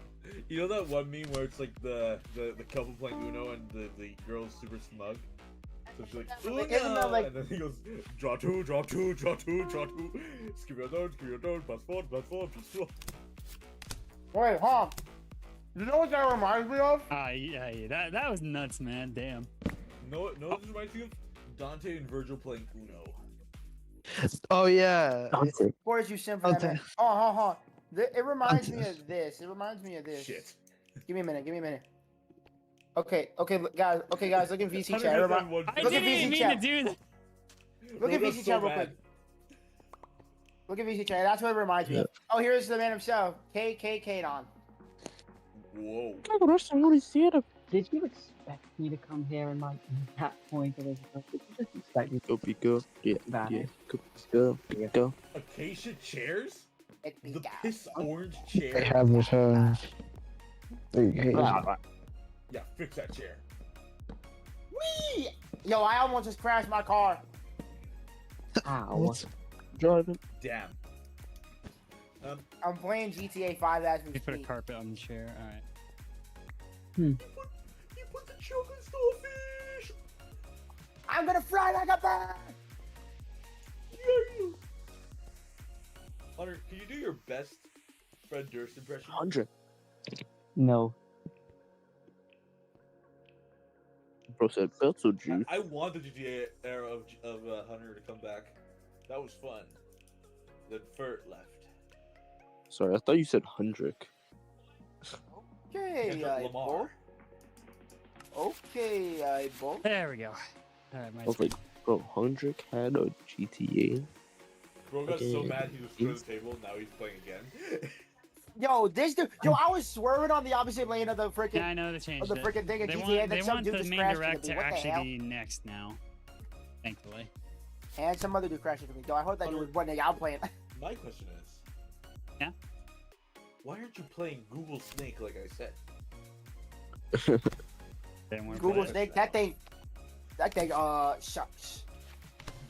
Speaker 3: You know that one meme where it's like the couple playing Uno and the girl's super smug? So she's like, Uno!
Speaker 2: Isn't that like-
Speaker 3: And then he goes, draw two, draw two, draw two, draw two. Skip your down, plus four, plus four, plus four.
Speaker 2: Wait, huh? You know what that reminds me of?
Speaker 1: Yeah, that was nuts, man. Damn.
Speaker 3: No, what this reminds me of? Dante and Virgil playing Uno.
Speaker 7: Oh yeah.
Speaker 2: Of course you simp for that, man. Oh. It reminds me of this. It reminds me of this.
Speaker 3: Shit.
Speaker 2: Give me a minute. Okay, guys, look at VC chat.
Speaker 3: Hunter has
Speaker 2: Everybody,
Speaker 3: that one
Speaker 1: I
Speaker 2: look at
Speaker 1: didn't even
Speaker 2: VC
Speaker 1: mean
Speaker 2: chat.
Speaker 1: to do that.
Speaker 2: Look at
Speaker 3: Bro, that's
Speaker 2: VC
Speaker 3: so
Speaker 2: chat real
Speaker 3: bad.
Speaker 2: quick. Look at VC chat. That's what it reminds me of. Oh, here's the man himself, KKK on.
Speaker 3: Whoa.
Speaker 4: Did you expect me to come here and like that point of this? Did you just expect that you
Speaker 9: Go, Pico. Yeah, yeah. Go, Pico.
Speaker 3: Acacia chairs?
Speaker 2: It be
Speaker 3: The
Speaker 2: down.
Speaker 3: piss orange
Speaker 14: They
Speaker 3: chair?
Speaker 14: have returned.
Speaker 3: Yeah, fix that chair.
Speaker 2: Whee! Yo, I almost just crashed my car.
Speaker 9: Ow. Driving.
Speaker 3: Damn.
Speaker 2: I'm playing GTA 5 as we
Speaker 1: You put a
Speaker 2: speak.
Speaker 1: carpet on the chair. All right.
Speaker 3: You put the chocolate starfish!
Speaker 2: I'm gonna fry like a bird!
Speaker 3: Yeah. Hunter, can you do your best Fred Durst impression?
Speaker 9: 100.
Speaker 4: No.
Speaker 9: Bro said Beetlejuice.
Speaker 3: I want the GTA era of Hunter to come back. That was fun. Then Fert left.
Speaker 9: Sorry, I thought you said Hundrick.
Speaker 2: Okay,
Speaker 3: Lamar.
Speaker 2: Okay, Bo.
Speaker 1: There we go. All right,
Speaker 9: I was like, bro, Hundrick had a GTA.
Speaker 3: Bro got so
Speaker 9: Okay.
Speaker 3: mad he was through the table. Now he's playing again.
Speaker 2: Yo, this dude. Yo, I was swerving on the opposite lane of the freaking.
Speaker 1: Yeah, I know they changed
Speaker 2: of the
Speaker 1: it.
Speaker 2: freaking thing of
Speaker 1: They
Speaker 2: GTA.
Speaker 1: want,
Speaker 2: and
Speaker 1: they
Speaker 2: then some
Speaker 1: want
Speaker 2: dude
Speaker 1: the
Speaker 2: just
Speaker 1: main
Speaker 2: crashed into
Speaker 1: direct
Speaker 2: me.
Speaker 1: to
Speaker 2: What the
Speaker 1: actually
Speaker 2: hell?
Speaker 1: be next now. Thankfully.
Speaker 2: And some other dude crashed into me. Though I heard that dude was one nigga I'm playing.
Speaker 3: My question is.
Speaker 1: Yeah.
Speaker 3: Why aren't you playing Google Snake like I said?
Speaker 2: Google Snake. That thing. Shucks.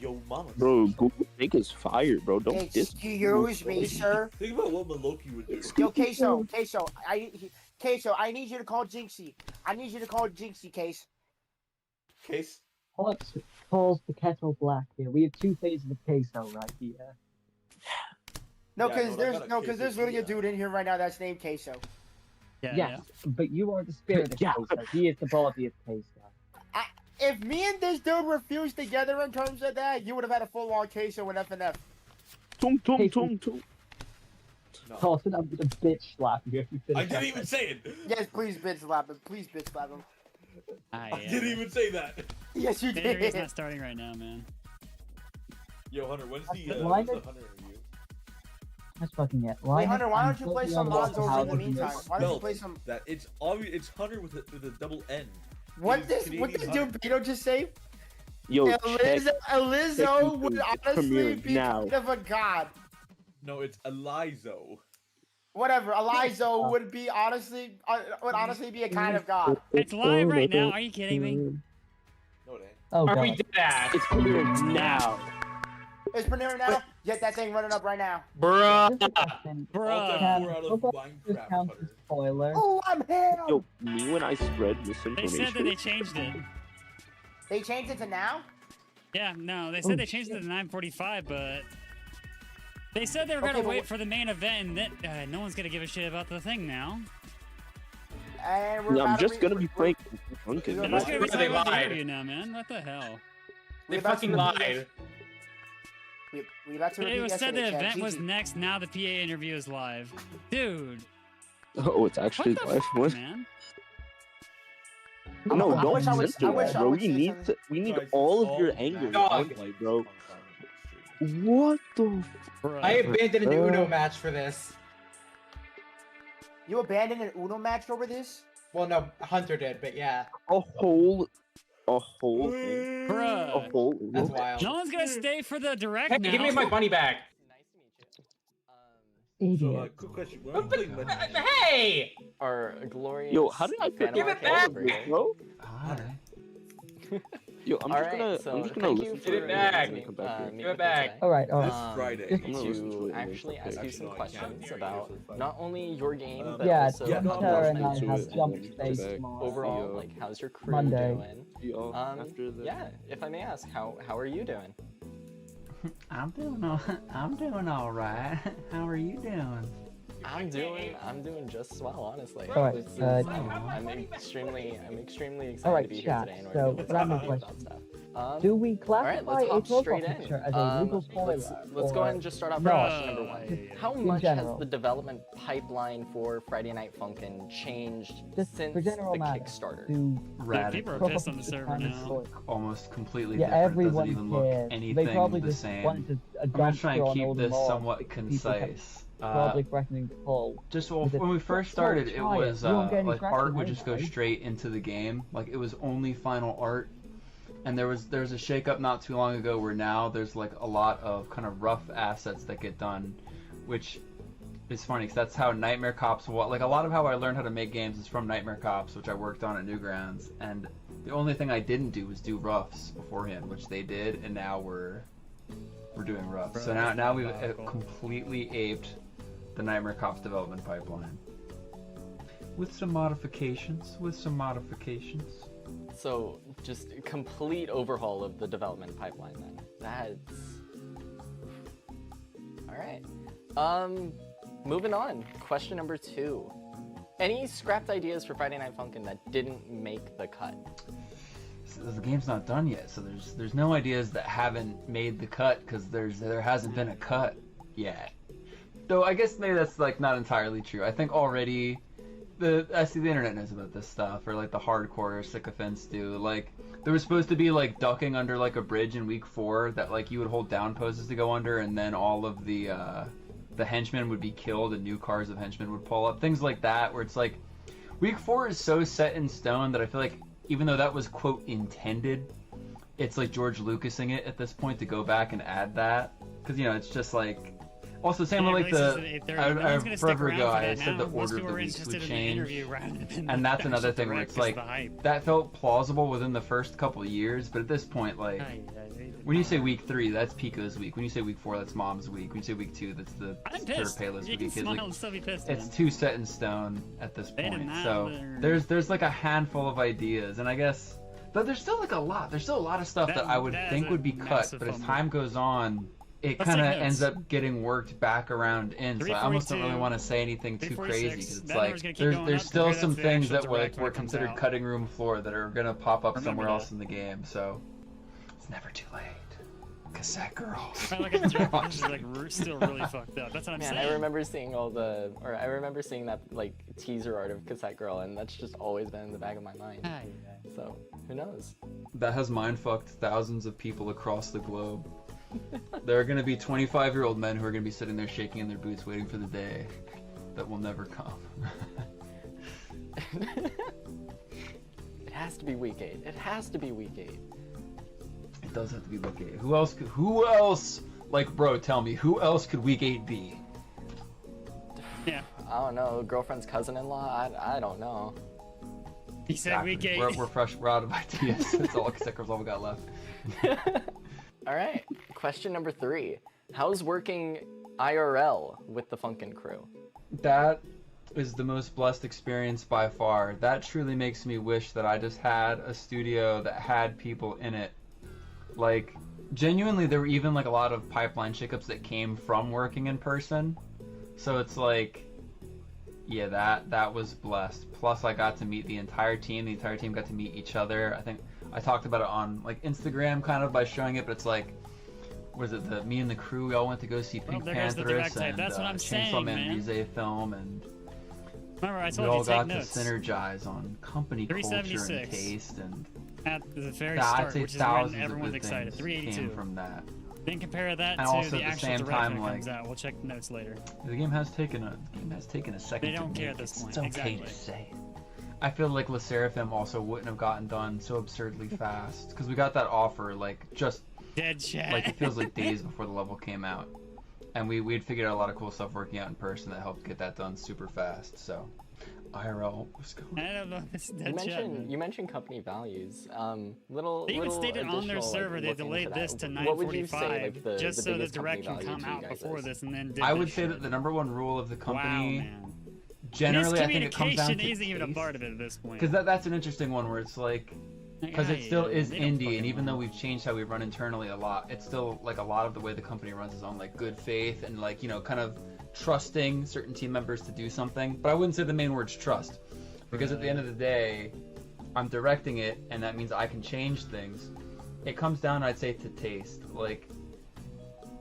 Speaker 3: Yo, mama.
Speaker 9: Bro, Google Snake is fire, bro. Don't diss.
Speaker 2: Excuse me, sir.
Speaker 3: Think about what Maloki would do.
Speaker 2: Yo, Queso, I need you to call Jinxie. I need you to call Jinxie, Case.
Speaker 3: Case?
Speaker 4: What calls the kettle black here? We have two phases of queso right here.
Speaker 2: No,
Speaker 3: Yeah,
Speaker 2: because
Speaker 3: no, I
Speaker 2: there's
Speaker 3: got a
Speaker 2: because there's literally a dude in here right now that's named Queso.
Speaker 1: Yeah,
Speaker 4: Yes, but you are the spirit of
Speaker 9: Yeah.
Speaker 4: queso. He is the body of queso.
Speaker 2: If me and this dude were fused together in terms of that, you would have had a full-on Queso in FNF.
Speaker 9: Tung, tung, tung, tung.
Speaker 3: No.
Speaker 4: Carson, I'm gonna bitch slap you if you finish
Speaker 3: I didn't
Speaker 4: that
Speaker 3: even say it.
Speaker 2: Yes, please bitch slap him. Please bitch slap him.
Speaker 3: I didn't even say that.
Speaker 2: Yes, you
Speaker 1: The interview's
Speaker 2: did.
Speaker 1: not starting right now, man.
Speaker 3: Yo, Hunter, when's the
Speaker 4: Why
Speaker 3: Hunter
Speaker 4: did-
Speaker 3: interview?
Speaker 4: That's fucking it.
Speaker 2: Wait, Hunter, why don't you play some mods over in the
Speaker 3: Spelled
Speaker 2: meantime? Why don't you play
Speaker 3: like
Speaker 2: some?
Speaker 3: That it's obvious. It's Hunter with a double N.
Speaker 2: What
Speaker 3: It is
Speaker 2: this
Speaker 3: Canadian
Speaker 2: dude
Speaker 3: Hunter.
Speaker 2: Beto just say?
Speaker 9: Yo,
Speaker 2: Lizzo would honestly
Speaker 9: premiering
Speaker 2: be
Speaker 9: now.
Speaker 2: kind of a god.
Speaker 3: No, it's Elizo.
Speaker 2: Whatever, Elizo would be honestly be a kind of god.
Speaker 1: It's live right now. Are you kidding me?
Speaker 3: No, it ain't.
Speaker 4: Oh,
Speaker 6: Are
Speaker 4: God.
Speaker 6: we dead ass?
Speaker 9: It's premiering now.
Speaker 2: It's premiering now. Get that thing running up right now.
Speaker 6: Bruh.
Speaker 1: Bruh.
Speaker 3: All 4 out of
Speaker 4: This
Speaker 3: Minecraft,
Speaker 4: counts as
Speaker 3: Hunter.
Speaker 4: spoiler.
Speaker 2: Oh, I'm here.
Speaker 9: Yo, me when I spread
Speaker 1: They said that
Speaker 9: misinformation.
Speaker 1: they changed it.
Speaker 2: They changed it to now.
Speaker 1: Yeah, no, they said they changed it to 9:45, but they said they were gonna
Speaker 2: Okay, but
Speaker 1: wait for the main event, and that no one's gonna give a shit about the thing now.
Speaker 2: And we're
Speaker 9: Yeah, I'm
Speaker 2: about
Speaker 9: just
Speaker 2: to
Speaker 9: gonna be playing Funkin.
Speaker 2: We're
Speaker 1: We're
Speaker 2: about
Speaker 1: just gonna be
Speaker 6: They
Speaker 1: talking about the
Speaker 6: lied.
Speaker 1: interview now, man. What the hell?
Speaker 6: They
Speaker 2: about
Speaker 6: fucking
Speaker 2: to repeat
Speaker 6: lied.
Speaker 2: We about to repeat
Speaker 1: It was said the
Speaker 2: yesterday, Chad.
Speaker 1: event was
Speaker 2: GG.
Speaker 1: next. Now the PA interview is live, dude.
Speaker 9: Oh, it's actually
Speaker 1: What the
Speaker 9: live.
Speaker 1: fuck,
Speaker 9: What?
Speaker 1: man?
Speaker 9: No,
Speaker 2: I
Speaker 9: don't
Speaker 2: wish I was-
Speaker 9: censor
Speaker 2: I wish
Speaker 9: that,
Speaker 2: I
Speaker 9: bro.
Speaker 2: would
Speaker 9: We
Speaker 2: say
Speaker 9: need
Speaker 2: something.
Speaker 9: we need
Speaker 3: Guys,
Speaker 9: all
Speaker 3: it's
Speaker 9: of your
Speaker 3: all
Speaker 9: anger,
Speaker 6: Dog.
Speaker 9: honestly, bro.
Speaker 3: Stream.
Speaker 9: What the?
Speaker 1: Bruh.
Speaker 6: I abandoned an Uno match for this.
Speaker 2: You abandoned an Uno match over this?
Speaker 6: Well, no, Hunter did, but yeah,
Speaker 9: A whole thing.
Speaker 1: Bruh.
Speaker 9: A whole.
Speaker 6: that's wild.
Speaker 1: No one's gonna stay for the direct
Speaker 6: Hey,
Speaker 1: now.
Speaker 6: give me my money back.
Speaker 3: So,
Speaker 4: Idiot.
Speaker 3: quick question. When are we playing Minecraft?
Speaker 6: Hey!
Speaker 10: Our glorious.
Speaker 9: Yo, how did I fit
Speaker 6: Give it
Speaker 10: Fanmark
Speaker 6: back!
Speaker 10: over here.
Speaker 9: bro?
Speaker 3: Hunter.
Speaker 9: Yo, I'm just gonna
Speaker 10: thank you
Speaker 9: listen
Speaker 10: for
Speaker 9: to
Speaker 6: Get it back.
Speaker 9: and come back here.
Speaker 6: Give it back.
Speaker 4: All right,
Speaker 3: This
Speaker 4: alright.
Speaker 3: Friday.
Speaker 9: I'm gonna listen to
Speaker 10: To
Speaker 9: it.
Speaker 10: actually ask you
Speaker 3: Actually,
Speaker 10: some
Speaker 3: no, I
Speaker 10: questions
Speaker 3: can't.
Speaker 10: about not only your game, but
Speaker 4: Yeah,
Speaker 10: also
Speaker 3: yeah, no,
Speaker 4: Twitter
Speaker 3: I'm
Speaker 4: and I
Speaker 3: listening to
Speaker 4: have
Speaker 3: it.
Speaker 4: jumped
Speaker 9: Just
Speaker 4: space
Speaker 9: back.
Speaker 4: tomorrow.
Speaker 10: overall,
Speaker 9: Yo.
Speaker 10: like how's your crew
Speaker 4: Monday.
Speaker 10: doing?
Speaker 9: Yo, after the
Speaker 10: Yeah, if I may ask, how are you doing?
Speaker 15: I'm doing all right. How are you doing?
Speaker 10: I'm doing just swell, honestly.
Speaker 4: All right,
Speaker 10: This is- I'm extremely excited
Speaker 4: All right,
Speaker 10: to be here
Speaker 4: chat.
Speaker 10: today. And we're
Speaker 4: So,
Speaker 10: gonna be
Speaker 4: random
Speaker 10: talking about
Speaker 4: question.
Speaker 10: stuff.
Speaker 4: Do we
Speaker 10: All right,
Speaker 4: classify
Speaker 10: let's
Speaker 4: a
Speaker 10: hop
Speaker 4: profile
Speaker 10: straight in.
Speaker 4: picture as a legal spoiler?
Speaker 10: Let's go
Speaker 4: or
Speaker 10: ahead and just start off with
Speaker 4: not?
Speaker 10: question number one.
Speaker 1: Right.
Speaker 10: How
Speaker 4: In
Speaker 10: much
Speaker 4: general.
Speaker 10: has the development pipeline for Friday Night Funkin' changed
Speaker 4: Just
Speaker 10: since
Speaker 4: for general
Speaker 10: the
Speaker 4: matter,
Speaker 10: Kickstarter?
Speaker 4: do
Speaker 1: People are
Speaker 15: Radically.
Speaker 1: pissed on the server now.
Speaker 15: Almost completely
Speaker 4: Yeah,
Speaker 15: different.
Speaker 4: everyone
Speaker 15: Doesn't even look
Speaker 4: cares.
Speaker 15: anything
Speaker 4: They probably
Speaker 15: the
Speaker 4: just
Speaker 15: same.
Speaker 4: wanted to
Speaker 15: I'm gonna try and
Speaker 4: on
Speaker 15: keep
Speaker 4: all the
Speaker 15: this
Speaker 4: laws
Speaker 15: somewhat
Speaker 4: that people kept
Speaker 15: concise.
Speaker 4: broadly threatening to pull.
Speaker 15: Just
Speaker 4: With
Speaker 15: when we
Speaker 4: it.
Speaker 15: first
Speaker 4: Don't
Speaker 15: started, it
Speaker 4: try it.
Speaker 15: was
Speaker 4: You won't get any
Speaker 15: like
Speaker 4: traction
Speaker 15: art would just go
Speaker 4: anyway.
Speaker 15: straight into the game. Like it was only final art. And there was a shakeup not too long ago where now there's like a lot of kind of rough assets that get done, which is funny because that's how Nightmare Cops, like a lot of how I learned how to make games is from Nightmare Cops, which I worked on at Newgrounds, and the only thing I didn't do was do roughs beforehand, which they did, and now we're doing roughs. So now we've completely aped the Nightmare Cops development pipeline. With some modifications.
Speaker 14: So, just a complete overhaul of the development pipeline then. That's... Alright. Moving on. Question number 2. Any scrapped ideas for Friday Night Funkin' that didn't make the cut?
Speaker 15: So the game's not done yet, so there's no ideas that haven't made the cut, because there hasn't been a cut yet. Though I guess maybe that's like not entirely true. I think already... the internet knows about this stuff, or like the hardcore sycophants do. Like there was supposed to be like ducking under like a bridge in week 4 that like you would hold down poses to go under, and then all of the henchmen would be killed and new cars of henchmen would pull up. Things like that, where it's like week 4 is so set in stone that I feel like even though that was quote intended, it's like George Lucasing it at this point to go back and add that, because you know it's just like. Also, same with like forever ago, I said the order of the weeks would change, and that's another thing where it's like that felt plausible within the first couple of years, but at this point, like when you say week 3, that's Pico's week. When you say week 4, that's Mom's week. When you say week 2, that's the third Payless week. It's too set in stone at this point. So there's like a handful of ideas, and I guess but there's still like a lot. There's still a lot of stuff that I would think would be cut, but as time goes on. It kind of ends up getting worked back around in, so I almost don't really want to say anything too crazy, because it's like there's still some things that were considered cutting room floor that are going to pop up somewhere else in the game, so it's never too late. Cassette Girl.
Speaker 1: She's like still really fucked up. That's what I'm saying.
Speaker 14: I remember seeing I remember seeing that like teaser art of Cassette Girl, and that's just always been in the back of my mind. So who knows?
Speaker 15: That has mind-fucked thousands of people across the globe. There are going to be 25-year-old men who are going to be sitting there shaking in their boots waiting for the day that will never come.
Speaker 14: It has to be week 8. It has to be week 8.
Speaker 15: It does have to be week 8. Who else, like, bro, tell me, who else could week 8 be?
Speaker 1: Yeah.
Speaker 14: I don't know, girlfriend's cousin-in-law? I don't know.
Speaker 1: He said week 8.
Speaker 15: We're out of ideas. That's all we got left.
Speaker 14: Alright, question number 3. How's working IRL with the Funkin' crew?
Speaker 15: That is the most blessed experience by far. That truly makes me wish that I just had a studio that had people in it. Like, genuinely, there were even like a lot of pipeline shakeups that came from working in person. So it's like, yeah, that was blessed. Plus I got to meet the entire team. The entire team got to meet each other. I think I talked about it on like Instagram kind of by showing it, but it's like, was it me and the crew, we all went to go see Pink Pantheress and
Speaker 1: that's what I'm saying,
Speaker 15: Chainsaw Man Rize film, and
Speaker 1: remember, I
Speaker 15: we
Speaker 1: told
Speaker 15: all
Speaker 1: you
Speaker 15: got
Speaker 1: notes.
Speaker 15: to synergize on company culture and
Speaker 1: 376.
Speaker 15: taste, and
Speaker 1: at the very start, which is when everyone's excited. 382
Speaker 15: came from that.
Speaker 1: Then compare that
Speaker 15: And
Speaker 1: to
Speaker 15: also
Speaker 1: the
Speaker 15: at the
Speaker 1: actual
Speaker 15: same
Speaker 1: direct
Speaker 15: time,
Speaker 1: when it
Speaker 15: like,
Speaker 1: comes out. We'll check the notes later.
Speaker 15: The game has taken a second.
Speaker 1: They don't
Speaker 15: to
Speaker 1: care
Speaker 15: make
Speaker 1: at this
Speaker 15: it.
Speaker 1: point.
Speaker 15: It's okay
Speaker 1: Exactly.
Speaker 15: to say. I feel like La Seraphim also wouldn't have gotten done so absurdly fast, because we got that offer like just
Speaker 1: dead chat.
Speaker 15: Like it feels like days before the level came out, and we'd figured out a lot of cool stuff working out in person that helped get that done super fast. So IRL was going.
Speaker 1: I don't know. It's dead chat.
Speaker 14: You mentioned company values.
Speaker 1: They even stated on their server they delayed this to 9:45 just so the direct can come out before this, and then did
Speaker 15: I would say that the number one rule of the company.
Speaker 1: Wow, man.
Speaker 15: Generally, I think it comes down to
Speaker 1: isn't even a part of it at this point.
Speaker 15: Because that's an interesting one where it's like, because it still is indie, and even though we've changed how we run internally a lot, it's still like a lot of the way the company runs is on like good faith and like, you know, kind of trusting certain team members to do something. But I wouldn't say the main word's trust, because at the end of the day, I'm directing it, and that means I can change things. It comes down, I'd say, to taste. Like,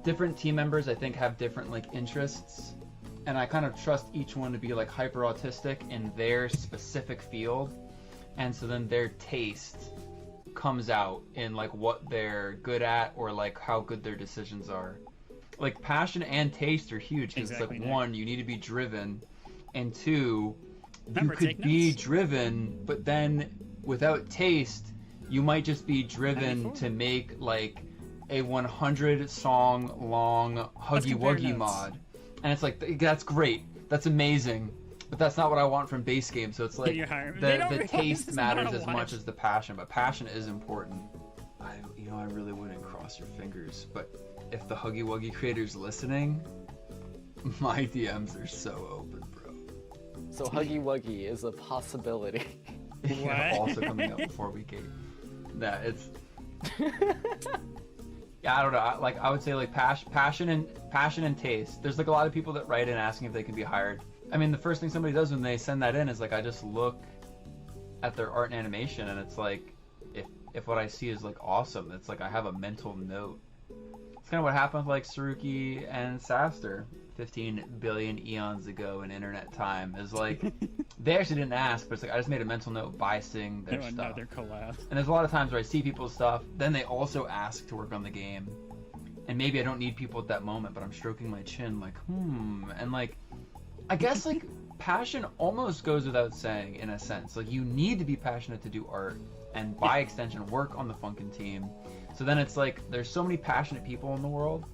Speaker 15: different team members, I think, have different like interests. And I kind of trust each one to be like hyper autistic in their specific field, and so then their taste comes out in like what they're good at or like how good their decisions are. Like passion and taste are huge, because it's like, one, you need to be driven, and two, you could be driven, but then without taste You might just be driven to make like a 100 song long Huggy Wuggy mod, and it's like that's great, that's amazing, but that's not what I want from base game. So it's like the taste matters as much as the passion, but passion is important. I really wouldn't cross your fingers, but if the Huggy Wuggy creator's listening, my DMs are so open, bro.
Speaker 14: So Huggy Wuggy is a possibility.
Speaker 15: Yeah, also coming up before week 8. Nah, it's yeah, I don't know. I would say like passion and taste. There's like a lot of people that write in asking if they can be hired. I mean, the first thing somebody does when they send that in is like I just look at their art and animation, and it's like if what I see is like awesome, it's like I have a mental note. It's kind of what happened with like Saruki and Saster 15 billion eons ago in internet time. Is like they actually didn't ask, but it's like I just made a mental note by seeing their stuff.
Speaker 1: Another collab.
Speaker 15: And there's a lot of times where I see people's stuff, then they also ask to work on the game, and maybe I don't need people at that moment, but I'm stroking my chin like and like I guess like passion almost goes without saying in a sense. Like you need to be passionate to do art, and by extension work on the Funkin team. So then it's like there's so many passionate people in the world.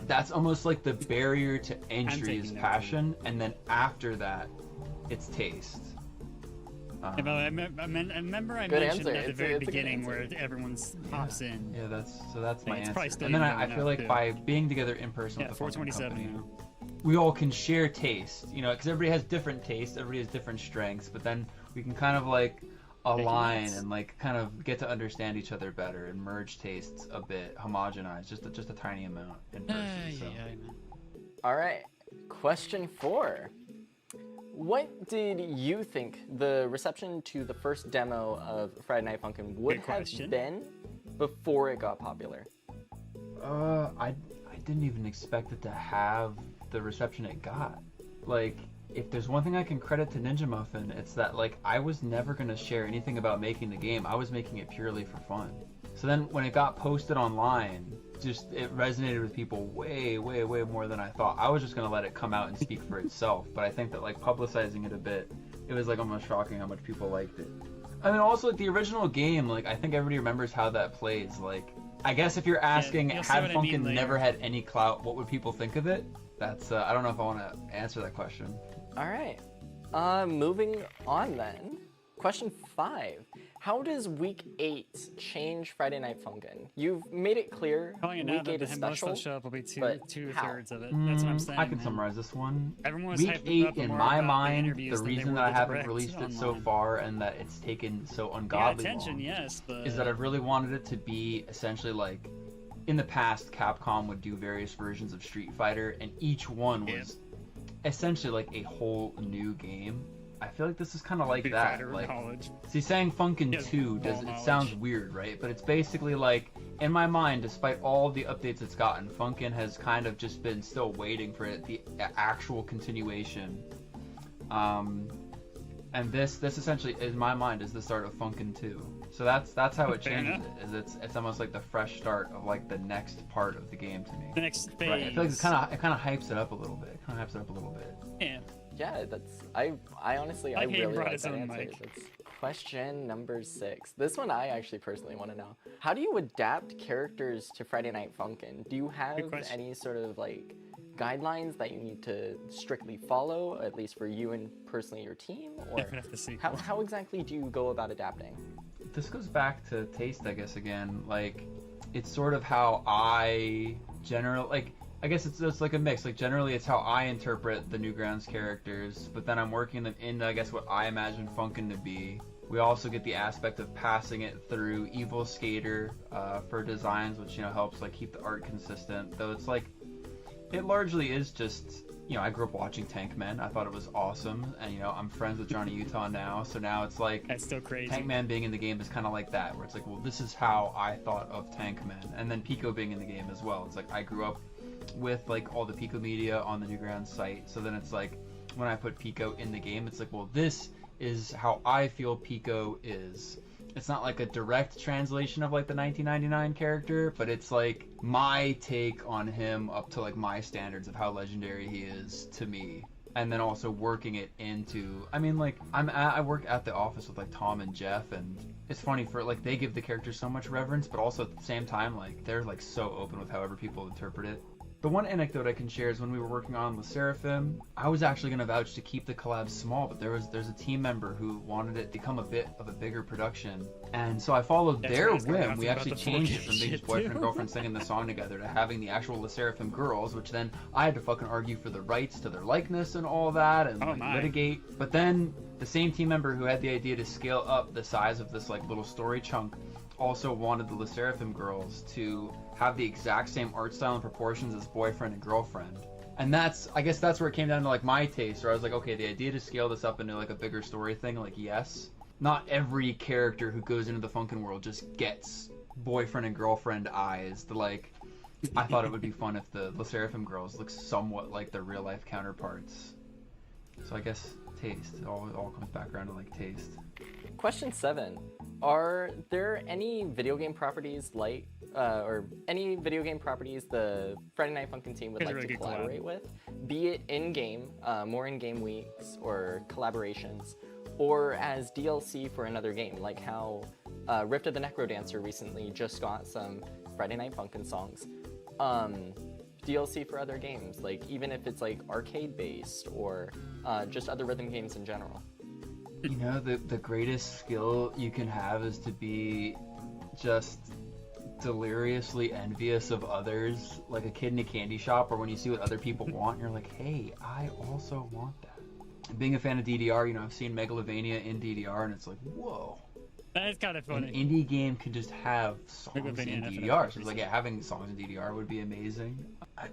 Speaker 15: That's almost like the barrier to entry is passion, and then after that, it's taste.
Speaker 1: I remember I
Speaker 14: Good
Speaker 1: mentioned
Speaker 14: answer.
Speaker 1: at the
Speaker 14: It's
Speaker 1: very
Speaker 14: a good
Speaker 1: beginning where
Speaker 14: answer.
Speaker 1: everyone pops in.
Speaker 15: Yeah, that's my
Speaker 1: It's
Speaker 15: answer.
Speaker 1: probably still
Speaker 15: And then
Speaker 1: even
Speaker 15: I
Speaker 1: going
Speaker 15: feel
Speaker 1: up,
Speaker 15: like
Speaker 1: too.
Speaker 15: by being together in person
Speaker 1: Yeah,
Speaker 15: with the Funkin
Speaker 1: 427
Speaker 15: company,
Speaker 1: now.
Speaker 15: we all can share taste, because everybody has different tastes, everybody has different strengths, but then we can kind of like align and like kind of get to understand each other better and merge tastes a bit, homogenize just a tiny amount in person. So.
Speaker 14: All right, question 4. What did you think the reception to the first demo of Friday Night Funkin' would have been before it got popular?
Speaker 15: I didn't even expect it to have the reception it got. Like, if there's one thing I can credit to Ninja Muffin, it's that like I was never gonna share anything about making the game. I was making it purely for fun. So then when it got posted online, just it resonated with people way more than I thought. I was just gonna let it come out and speak for itself, but I think that like publicizing it a bit, it was like almost shocking how much people liked it. I mean, also like the original game, like I think everybody remembers how that plays. Like, I guess if you're asking, had Funkin' never had any clout, what would people think of it? That's I don't know if I want to answer that question.
Speaker 14: All right, moving on then. Question 5. How does week 8 change Friday Night Funkin'? You've made it clear
Speaker 1: Calling it now
Speaker 14: week
Speaker 1: that
Speaker 14: 8
Speaker 1: the
Speaker 14: is
Speaker 1: most
Speaker 14: special.
Speaker 1: will show up will be
Speaker 14: but
Speaker 1: two-thirds of it. That's what I'm saying.
Speaker 15: I can summarize this one.
Speaker 1: Everyone was
Speaker 15: Week
Speaker 1: hyping
Speaker 15: 8,
Speaker 1: up
Speaker 15: in
Speaker 1: more
Speaker 15: my
Speaker 1: about the
Speaker 15: mind,
Speaker 1: interviews
Speaker 15: the
Speaker 1: than they
Speaker 15: reason
Speaker 1: were
Speaker 15: that I
Speaker 1: the
Speaker 15: haven't
Speaker 1: direct
Speaker 15: released it so
Speaker 1: online.
Speaker 15: far and that it's taken so
Speaker 1: Yeah,
Speaker 15: ungodly
Speaker 1: attention,
Speaker 15: long
Speaker 1: yes, but
Speaker 15: is that I really wanted it to be essentially like, in the past, Capcom would do various versions of Street Fighter, and each one was essentially like a whole new game. I feel like this is kind of like
Speaker 1: Street
Speaker 15: that.
Speaker 1: Fighter
Speaker 15: Like,
Speaker 1: knowledge.
Speaker 15: see, saying Funkin'
Speaker 1: Yes,
Speaker 15: 2
Speaker 1: ball
Speaker 15: does it
Speaker 1: knowledge.
Speaker 15: sounds weird, right? But it's basically like, in my mind, despite all the updates it's gotten, Funkin' has kind of just been still waiting for it, the actual continuation. And this essentially, in my mind, is the start of Funkin' 2. So that's how it
Speaker 1: Fair
Speaker 15: changes
Speaker 1: enough.
Speaker 15: it. Is it's almost like the fresh start of like the next part of the game to me.
Speaker 1: The next phase.
Speaker 15: Right. I feel like it kind of hypes it up a little bit.
Speaker 1: Yeah.
Speaker 14: Yeah, that's I honestly
Speaker 1: I
Speaker 14: I
Speaker 1: like how he
Speaker 14: really
Speaker 1: brought
Speaker 14: like
Speaker 1: his
Speaker 14: that
Speaker 1: own
Speaker 14: answer.
Speaker 1: mic.
Speaker 14: That's question number 6. This one I actually personally want to know. How do you adapt characters to Friday Night Funkin'? Do you have
Speaker 1: question.
Speaker 14: any sort of like guidelines that you need to strictly follow, at least for you and personally your team, or
Speaker 1: Definitely have to see.
Speaker 14: how exactly do you go about adapting?
Speaker 15: This goes back to taste, I guess. Again, like it's sort of how I generally like. I guess it's like a mix. Like generally, it's how I interpret the Newgrounds characters, but then I'm working them into, I guess, what I imagine Funkin' to be. We also get the aspect of passing it through Evil Skater for designs, which helps like keep the art consistent. Though it's like it largely is just I grew up watching Tankman. I thought it was awesome, and I'm friends with Johnny Utah now. So now it's like
Speaker 1: That's still crazy.
Speaker 15: Tankman being in the game is kind of like that, where it's like, well, this is how I thought of Tankman, and then Pico being in the game as well. It's like I grew up with like all the Pico media on the Newgrounds site, so then it's like when I put Pico in the game, it's like, well, this is how I feel Pico is. It's not like a direct translation of like the 1999 character, but it's like my take on him up to like my standards of how legendary he is to me. and then also working it into, I mean, like, I work at the office with like Tom and Jeff, and it's funny for like they give the characters so much reverence, but also at the same time like they're like so open with however people interpret it. The one anecdote I can share is when we were working on with Seraphim, I was actually going to vouch to keep the collab small, but there's a team member who wanted it to become a bit of a bigger production, and so I followed their whim. We actually changed it from being just boyfriend and girlfriend singing the song together to having the actual Le Seraphim girls, which then I had to fucking argue for the rights to their likeness and all that, and litigate. But then the same team member who had the idea to scale up the size of this like little story chunk also wanted the Le Seraphim girls to have the exact same art style and proportions as boyfriend and girlfriend. And I guess that's where it came down to like my taste, where I was like, okay, the idea to scale this up into like a bigger story thing, like yes. Not every character who goes into the Funkin' world just gets boyfriend and girlfriend eyes. I thought it would be fun if the Le Seraphim girls look somewhat like their real life counterparts. So I guess taste. It all comes back around to like taste.
Speaker 14: Question 7. Are there any video game properties or any video game properties the Friday Night Funkin' team would like to collaborate with? Be it in-game, more in-game weeks or collaborations, or as DLC for another game, like how Rift of the Necrodancer recently just got some Friday Night Funkin' songs. DLC for other games, like even if it's like arcade-based or just other rhythm games in general.
Speaker 15: You know, the greatest skill you can have is to be just deliriously envious of others, like a kid in a candy shop, or when you see what other people want, you're like, hey, I also want that. And being a fan of DDR, you know, I've seen Megalovania in DDR, and it's like, whoa.
Speaker 1: That is kind of funny.
Speaker 15: An indie game could just have songs in DDR. So it's like, yeah, having songs in DDR would be amazing. I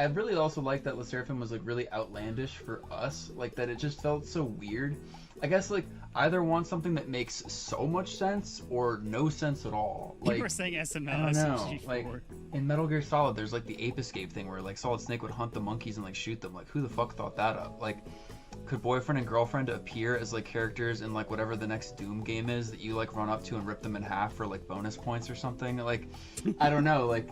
Speaker 15: really also like that Le Seraphim was like really outlandish for us, like that it just felt so weird. I guess like either want something that makes so much sense or no sense at all. Like,
Speaker 1: you were saying SML.
Speaker 15: I don't know. Like in Metal Gear Solid, there's like the Ape Escape thing where like Solid Snake would hunt the monkeys and like shoot them. Like who the fuck thought that up? Like, could boyfriend and girlfriend appear as like characters in like whatever the next Doom game is that you like run up to and rip them in half for like bonus points or something? Like, I don't know. Like,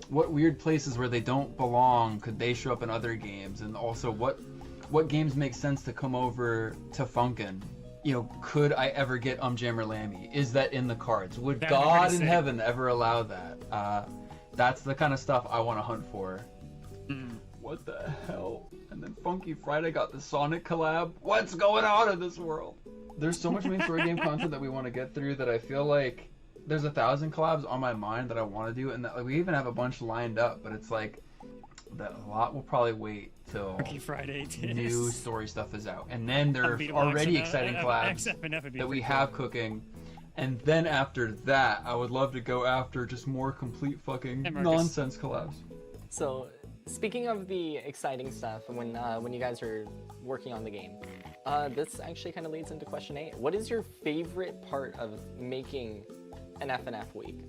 Speaker 15: what weird places where they don't belong could they show up in other games? And also, what games make sense to come over to Funkin'? You know, could I ever get Jammer Lammy? Is that in the cards? Would God in heaven ever allow that? That's the kind of stuff I want to hunt for. What the hell? And then Funky Friday got the Sonic collab. What's going on in this world? There's so much main story game content that we want to get through that I feel like there's 1,000 collabs on my mind that I want to do, and that, like, we even have a bunch lined up, but it's like that a lot will probably wait till
Speaker 1: Friday
Speaker 15: new story stuff is out, and then there are already exciting collabs that we have cooking. And then after that, I would love to go after just more complete fucking nonsense collabs.
Speaker 14: So, speaking of the exciting stuff, when you guys are working on the game, this actually kind of leads into question 8. What is your favorite part of making an FNF week?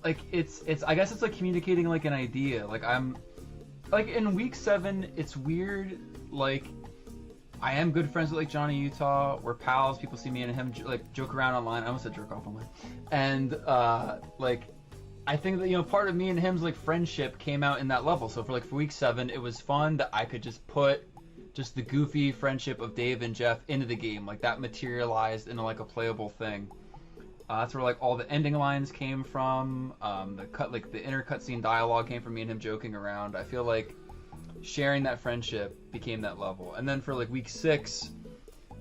Speaker 15: Like it's I guess it's like communicating like an idea. Like I'm like in week 7, it's weird. Like I am good friends with like Johnny Utah. We're pals. People see me and him like joke around online. I almost said jerk off online. And like I think that, you know, part of me and him's like friendship came out in that level. So for week 7, it was fun that I could just put just the goofy friendship of Dave and Jeff into the game. Like that materialized into like a playable thing. That's where like all the ending lines came from. The inner cutscene dialogue came from me and him joking around. I feel like sharing that friendship became that level. And then for like week 6,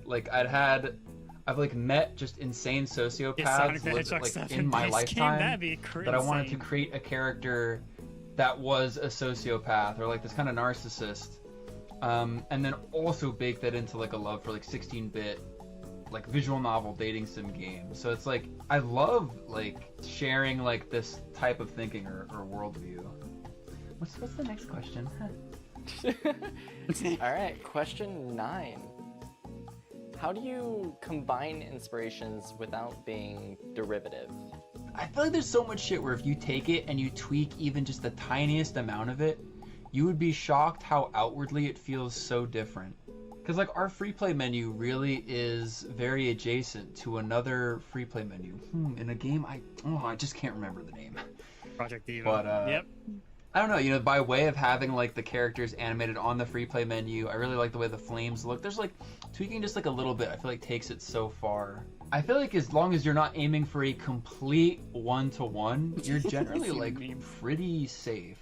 Speaker 15: like I've like met just insane sociopaths like in my lifetime that I wanted to create a character that was a sociopath or like this kind of narcissist, and then also bake that into like a love for like 16-bit like visual novel dating sim game. So it's like I love like sharing like this type of thinking or worldview. What's the next question?
Speaker 14: All right, question 9. How do you combine inspirations without being derivative?
Speaker 15: I feel like there's so much shit where if you take it and you tweak even just the tiniest amount of it, you would be shocked how outwardly it feels so different. Because like our free play menu really is very adjacent to another free play menu in a game I just can't remember the name.
Speaker 1: Project Diva.
Speaker 15: But
Speaker 1: yep.
Speaker 15: I don't know, you know, by way of having like the characters animated on the free play menu, I really like the way the flames look. There's like tweaking just like a little bit, I feel like takes it so far. I feel like as long as you're not aiming for a complete one-to-one, you're generally like pretty safe.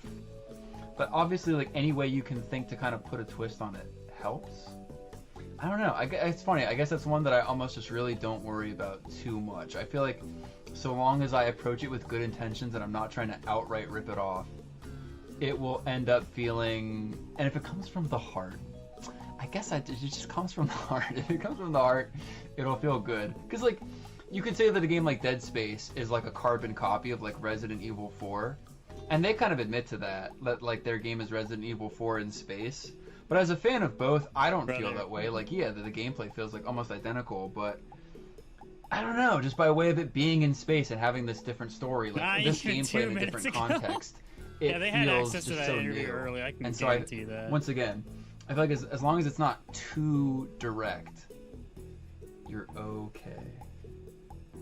Speaker 15: But obviously, like any way you can think to kind of put a twist on it helps. I don't know. It's funny. I guess that's one that I almost just really don't worry about too much. I feel like so long as I approach it with good intentions and I'm not trying to outright rip it off, it will end up feeling. And if it comes from the heart, I guess it just comes from the heart. If it comes from the heart, it'll feel good. Because like, you could say that a game like Dead Space is like a carbon copy of like Resident Evil 4. And they kind of admit to that like their game is Resident Evil 4 in space. But as a fan of both, I don't feel that way. Like, yeah, the gameplay feels like almost identical, but I don't know, just by way of it being in space and having this different story, like this gameplay in a different context, it
Speaker 1: yeah, they had
Speaker 15: feels
Speaker 1: access to
Speaker 15: just
Speaker 1: that
Speaker 15: so
Speaker 1: interview
Speaker 15: new.
Speaker 1: early. I can
Speaker 15: And so
Speaker 1: guarantee that.
Speaker 15: Once again, I feel like as long as it's not too direct, you're okay.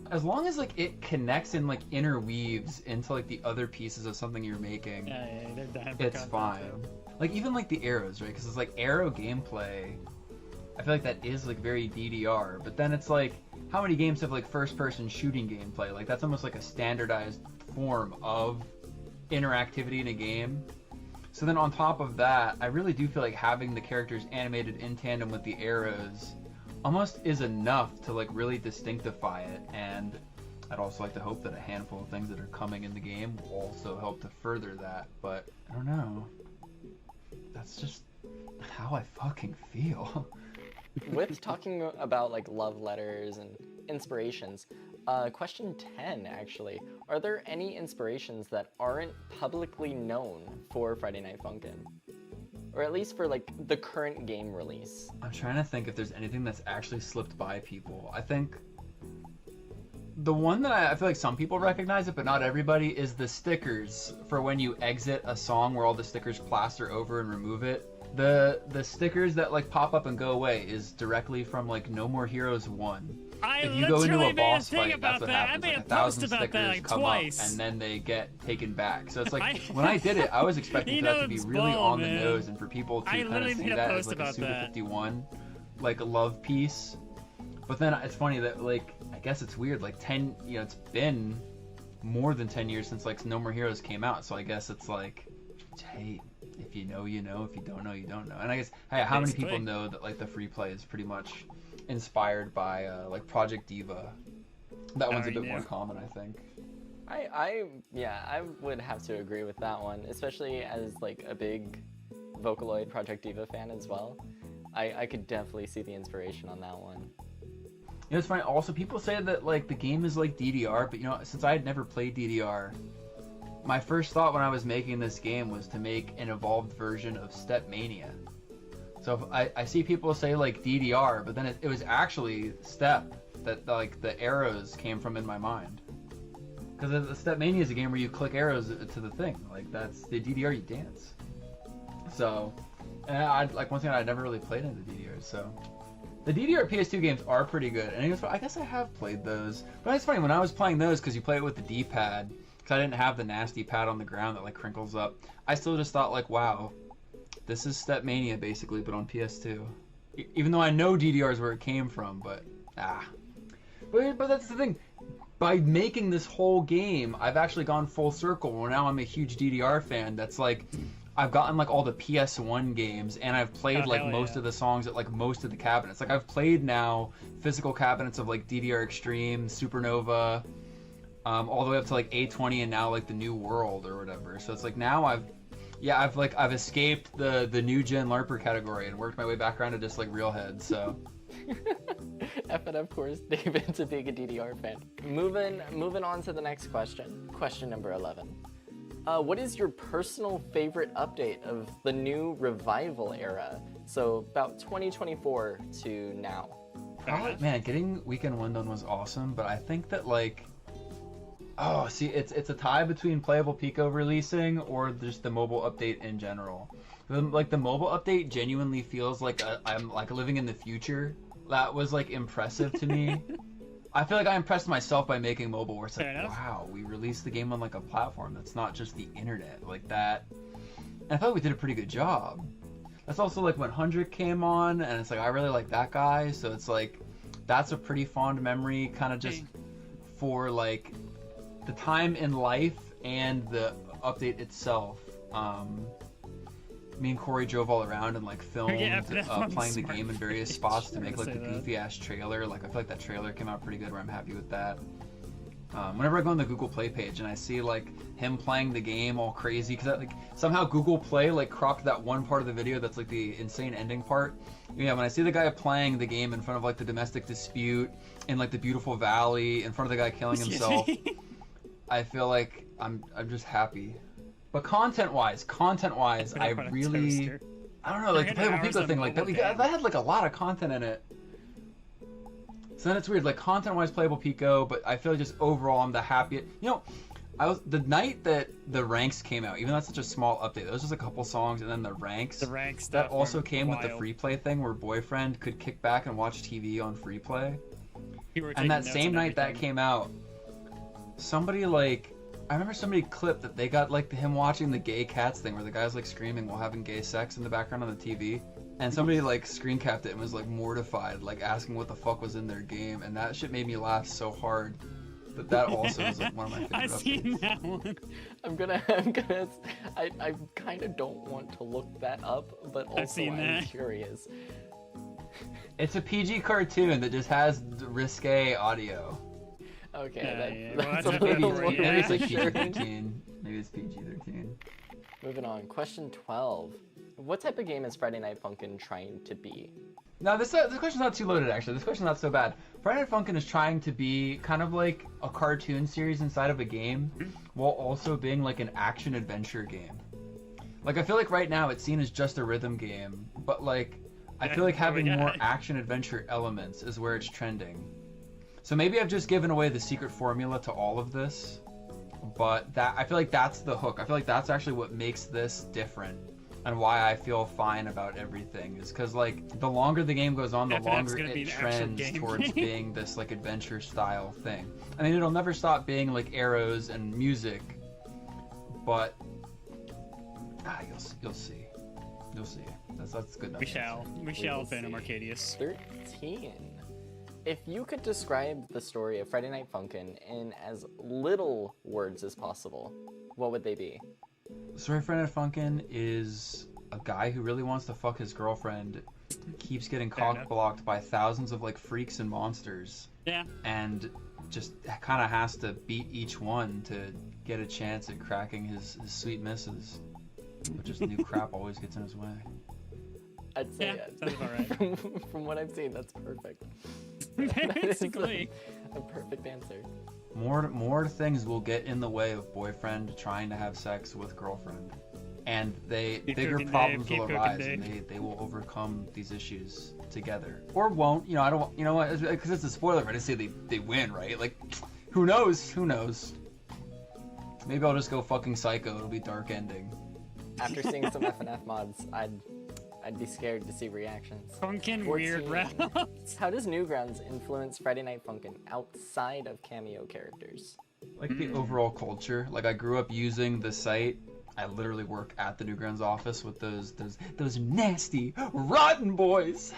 Speaker 15: As long as like it connects and like interweaves into like the other pieces of something you're making,
Speaker 1: they're dying for
Speaker 15: it's
Speaker 1: content,
Speaker 15: fine.
Speaker 1: so.
Speaker 15: Like even like the arrows, right? Because it's like arrow gameplay. I feel like that is like very DDR, but then it's like how many games have like first-person shooting gameplay? Like that's almost like a standardized form of interactivity in a game. So then on top of that, I really do feel like having the characters animated in tandem with the arrows almost is enough to like really distinctify it. And I'd also like to hope that a handful of things that are coming in the game will also help to further that, but I don't know. That's just how I fucking feel.
Speaker 14: With talking about like love letters and inspirations, question 10 actually, are there any inspirations that aren't publicly known for Friday Night Funkin'? Or at least for like the current game release?
Speaker 15: I'm trying to think if there's anything that's actually slipped by people. I think the one that I feel like some people recognize it, but not everybody, is the stickers for when you exit a song where all the stickers plaster over and remove it. The stickers that like pop up and go away is directly from like No More Heroes 1. If you go into a boss fight, that's what happens. Like 1,000 stickers come up and then they get taken back. So it's like when I did it, I was expecting for that to be really on the nose and for people to kind of see that as like a Suda 51 like love piece. But then it's funny that like I guess it's weird, like 10, you know, it's been more than 10 years since like No More Heroes came out, so I guess it's like, hey, if you know, you know, if you don't know, you don't know. And I guess, hey, how many people know that like the free play is pretty much inspired by like Project Diva? That one's a bit more common, I think.
Speaker 14: I would have to agree with that one, especially as like a big Vocaloid Project Diva fan as well. I could definitely see the inspiration on that one.
Speaker 15: You know, it's funny. Also, people say that like the game is like DDR, but you know, since I had never played DDR, my first thought when I was making this game was to make an evolved version of Stepmania. So if I see people say like DDR, but then it was actually Step that like the arrows came from in my mind. Because the Stepmania is a game where you click arrows to the thing. Like that's the DDR, you dance. So, and I like once again, I'd never really played into DDR, so. The DDR PS2 games are pretty good, and I guess I have played those. But it's funny, when I was playing those, because you play it with the D-pad, because I didn't have the nasty pad on the ground that like crinkles up, I still just thought like, wow, this is Stepmania basically, but on PS2. Even though I know DDR is where it came from, but But that's the thing. By making this whole game, I've actually gone full circle, where now I'm a huge DDR fan. That's like, I've gotten like all the PS1 games, and I've played like most of the songs at like most of the cabinets. Like I've played now physical cabinets of like DDR Extreme, Supernova, all the way up to like A20 and now like the New World or whatever. So it's like now I've escaped the new gen LARPer category and worked my way back around to just like real heads. So.
Speaker 14: And of course, David's a big DDR fan. Moving on to the next question. Question number 11. What is your personal favorite update of the new revival era? So about 2024 to now.
Speaker 15: Man, getting Weekend 1 done was awesome, but I think that like, it's a tie between Playable Pico releasing or just the mobile update in general. Like the mobile update genuinely feels like I'm like living in the future. That was like impressive to me. I feel like I impressed myself by making mobile, where it's like, wow, we released the game on like a platform that's not just the internet. Like that And I felt we did a pretty good job. That's also like when Hundred came on, and it's like I really like that guy, so it's like that's a pretty fond memory, kind of just for like the time in life and the update itself. Me and Corey drove all around and like filmed playing the game in various spots to make like the goofy ass trailer. Like I feel like that trailer came out pretty good, where I'm happy with that. Whenever I go on the Google Play page and I see like him playing the game all crazy, because like somehow Google Play like cropped that one part of the video that's like the insane ending part. Yeah, when I see the guy playing the game in front of like the domestic dispute in like the beautiful valley, in front of the guy killing himself, I feel like I'm just happy. But content-wise, I really, I don't know, like the Playable Pico thing, like that had like a lot of content in it. So then it's weird, like content-wise, Playable Pico, but I feel like just overall I'm the happiest. You know, I was the night that the ranks came out, even though that's such a small update. There was just a couple songs, and then the ranks. The ranks that also came with the free play thing, where Boyfriend could kick back and watch TV on free play. And that same night that came out, somebody like. I remember somebody clipped that they got like him watching the gay cats thing where the guy's like screaming while having gay sex in the background on the TV, and somebody like screen capped it and was like mortified, like asking what the fuck was in their game, and that shit made me laugh so hard. But that also is like one of my favorite
Speaker 1: I've seen that one.
Speaker 14: I kind of don't want to look that up, but also I'm curious.
Speaker 15: It's a PG cartoon that just has risque audio.
Speaker 14: Okay,
Speaker 15: that's a little more. Maybe it's like PG-13. Maybe it's PG-13.
Speaker 14: Moving on, question 12. What type of game is Friday Night Funkin' trying to be?
Speaker 15: No, this question's not too loaded actually. This question's not so bad. Friday Night Funkin' is trying to be kind of like a cartoon series inside of a game, while also being like an action adventure game. Like I feel like right now it's seen as just a rhythm game, but like I feel like having more action adventure elements is where it's trending. So maybe I've just given away the secret formula to all of this, but that I feel like that's the hook. I feel like that's actually what makes this different, and why I feel fine about everything is because like the longer the game goes on, the longer it trends towards being this like adventure style thing. I mean, it'll never stop being like arrows and music, but you'll see. That's good enough.
Speaker 1: We shall, Phantom Arcadius.
Speaker 14: 13. If you could describe the story of Friday Night Funkin' in as little words as possible, what would they be?
Speaker 15: The story of Friday Night Funkin' is a guy who really wants to fuck his girlfriend, keeps getting cock-blocked by thousands of like freaks and monsters.
Speaker 1: Yeah.
Speaker 15: And just kind of has to beat each one to get a chance at cracking his sweet misses. But just new crap always gets in his way.
Speaker 14: I'd say
Speaker 1: sounds about right.
Speaker 14: From what I've seen, that's perfect.
Speaker 1: Basically.
Speaker 14: A perfect answer.
Speaker 15: More things will get in the way of boyfriend trying to have sex with girlfriend, and bigger problems will arise, and they will overcome these issues together, or won't. You know, I don't. You know what? Because it's a spoiler, right? I say they win, right? Like, who knows? Who knows? Maybe I'll just go fucking psycho. It'll be dark ending.
Speaker 14: After seeing some FNF mods, I'd be scared to see reactions.
Speaker 1: Funkin' weird routes.
Speaker 14: How does Newgrounds influence Friday Night Funkin' outside of cameo characters?
Speaker 15: Like the overall culture. Like I grew up using the site. I literally work at the Newgrounds office with those nasty, rotten boys.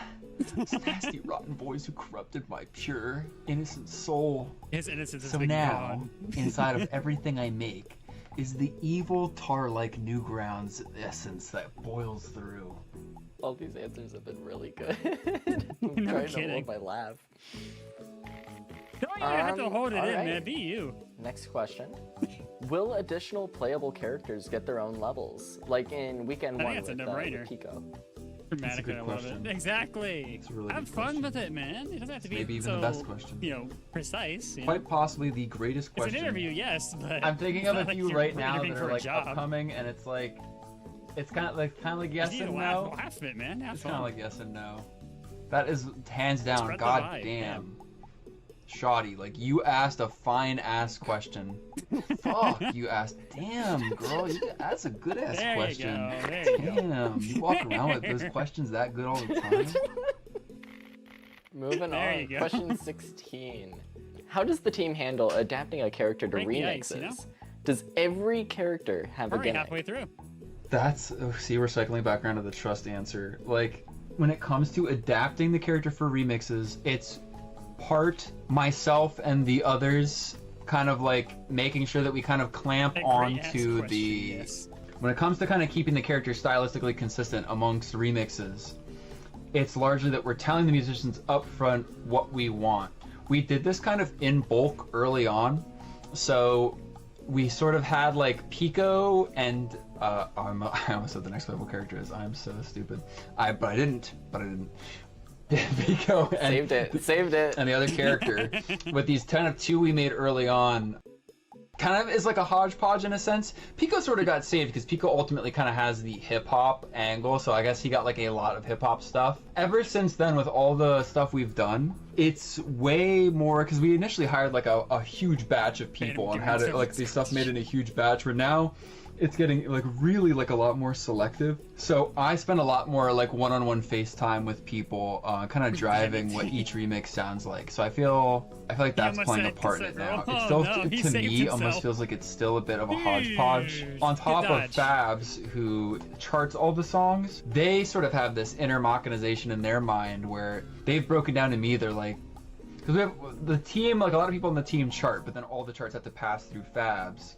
Speaker 15: Those nasty, rotten boys who corrupted my pure, innocent soul.
Speaker 1: His innocence is
Speaker 15: so now, inside of everything I make, is the evil tar-like Newgrounds essence that boils through.
Speaker 14: All these answers have been really good. I'm trying to hold my laugh.
Speaker 1: Don't even have to hold it in, man. Be you.
Speaker 14: Next question. Will additional playable characters get their own levels? Like in Weekend 1 with Pico?
Speaker 1: Dramatically, I love it. Exactly.
Speaker 15: Really
Speaker 1: have fun with it, man. It doesn't have to be
Speaker 15: maybe even the best question.
Speaker 1: You know, precise.
Speaker 15: Quite possibly the greatest question.
Speaker 1: It's an interview, yes, but
Speaker 15: I'm thinking of a few right now that are like upcoming, and it's like, it's kind of like yes and no.
Speaker 1: Laugh it, man.
Speaker 15: It's kind of like yes and no. That is hands down. God damn. Shoddy, like you asked a fine ass question. Fuck, you asked. Damn, girl, that's a good ass question. Damn, you walk around with those questions that good all the time.
Speaker 14: Moving on, question 16. How does the team handle adapting a character to remixes?
Speaker 1: Ice, you know?
Speaker 14: Does every character have a gimmick?
Speaker 1: Halfway through.
Speaker 15: That's see, we're cycling back around to the trust answer. Like, when it comes to adapting the character for remixes, it's part myself and the others kind of like making sure that we kind of clamp onto the when it comes to kind of keeping the character stylistically consistent amongst remixes. It's largely that we're telling the musicians up front what we want. We did this kind of in bulk early on, so we sort of had like Pico and I almost said the next playable character is. I'm so stupid. But I didn't. Pico and
Speaker 14: saved it.
Speaker 15: And the other character with these 10 of 2 we made early on. Kind of is like a hodgepodge in a sense. Pico sort of got saved because Pico ultimately kind of has the hip-hop angle, so I guess he got like a lot of hip-hop stuff. Ever since then, with all the stuff we've done, it's way more, because we initially hired like a huge batch of people and had it like the stuff made in a huge batch, where now it's getting like really like a lot more selective. So I spend a lot more like one-on-one FaceTime with people, kind of driving what each remix sounds like. So I feel like that's playing a part in it now. It still, to me, almost feels like it's still a bit of a hodgepodge. On top of Fabs, who charts all the songs, they sort of have this inner mechanization in their mind where they've broken down to me. They're like, because we have the team, like a lot of people on the team chart, but then all the charts have to pass through Fabs.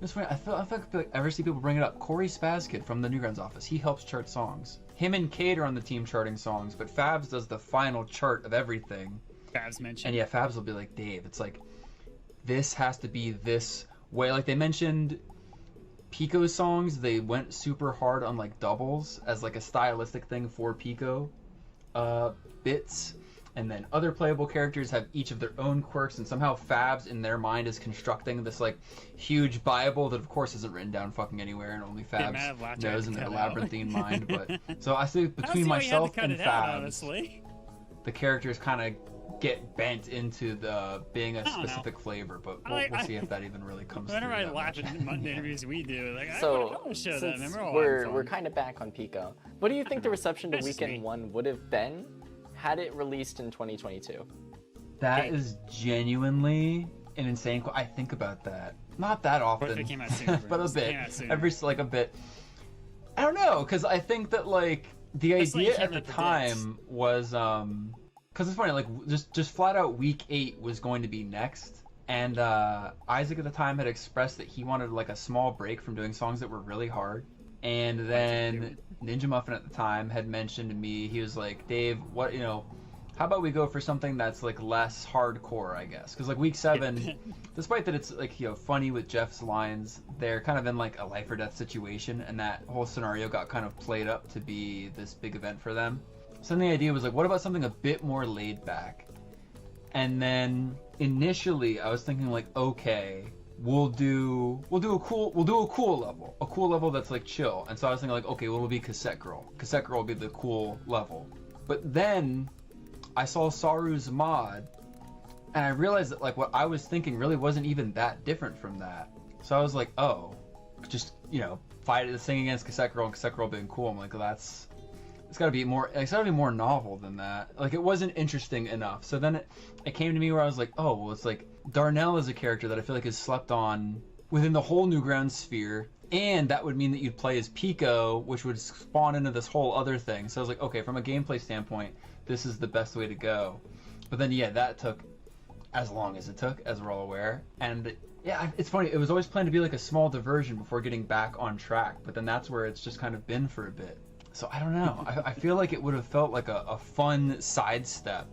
Speaker 15: It's funny, I feel like I ever see people bring it up. Corey Spazkid from the Newgrounds office, he helps chart songs. Him and Kate are on the team charting songs, but Fabs does the final chart of everything.
Speaker 1: Fabs mentioned.
Speaker 15: And yeah, Fabs will be like, Dave, it's like, this has to be this way. Like they mentioned Pico's songs, they went super hard on like doubles as like a stylistic thing for Pico bits. And then other playable characters have each of their own quirks, and somehow Fabs in their mind is constructing this like huge Bible that of course isn't written down fucking anywhere, and only Fabs knows in their labyrinthine mind. But so I see between myself and Fabs, the characters kind of get bent into the being a specific flavor, but we'll see if that even really comes through.
Speaker 1: Whenever I laugh at the interviews we do, like I
Speaker 14: so
Speaker 1: want to show that.
Speaker 14: since
Speaker 1: Remember,
Speaker 14: we're kind of back on Pico, what do you think the reception to Weekend 1 would have been had it released in 2022?
Speaker 15: That is genuinely an insane. I think about that. Not that often.
Speaker 1: What if it came out sooner,
Speaker 15: but a bit. Every like a bit. I don't know, because I think that like the idea at the time was because it's funny, like just flat out week 8 was going to be next, and Isaac at the time had expressed that he wanted like a small break from doing songs that were really hard. And then Ninja Muffin at the time had mentioned to me, he was like, Dave, what, how about we go for something that's like less hardcore, I guess? Because like week 7, despite that it's like, funny with Jeff's lines, they're kind of in like a life or death situation, and that whole scenario got kind of played up to be this big event for them. So then the idea was like, what about something a bit more laid back? And then initially I was thinking like, okay, we'll do a cool level that's like chill. And so I was thinking like, okay, well, it'll be Cassette Girl will be the cool level. But then I saw Saru's mod, and I realized that like what I was thinking really wasn't even that different from that. So I was like, oh, just fight this thing against Cassette Girl and Cassette Girl being cool. I'm like, it's gotta be more novel than that. Like it wasn't interesting enough. So then it came to me where I was like, oh, well, it's like Darnell is a character that I feel like is slept on within the whole Newgrounds sphere, and that would mean that you'd play as Pico, which would spawn into this whole other thing. So I was like, okay, from a gameplay standpoint, this is the best way to go. But then yeah, that took as long as it took, as we're all aware. And yeah, it's funny, it was always planned to be like a small diversion before getting back on track, but then that's where it's just kind of been for a bit. So I don't know. I feel like it would have felt like a fun sidestep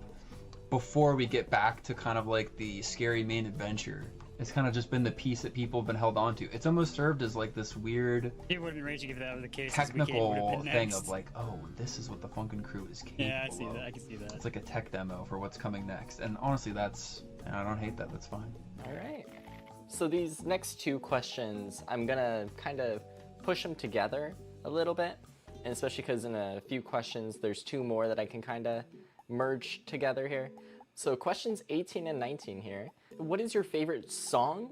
Speaker 15: before we get back to kind of like the scary main adventure. It's kind of just been the piece that people have been held on to. It's almost served as like this weird
Speaker 1: it wouldn't be raging if that was the case.
Speaker 15: Technical thing of like, oh, this is what the Funkin' crew is capable of.
Speaker 1: Yeah, I see that. I can see that.
Speaker 15: It's like a tech demo for what's coming next. And honestly, I don't hate that. That's fine.
Speaker 14: All right. So these next 2 questions, I'm gonna kind of push them together a little bit. And especially because in a few questions, there's 2 more that I can kind of merge together here. So questions 18 and 19 here. What is your favorite song,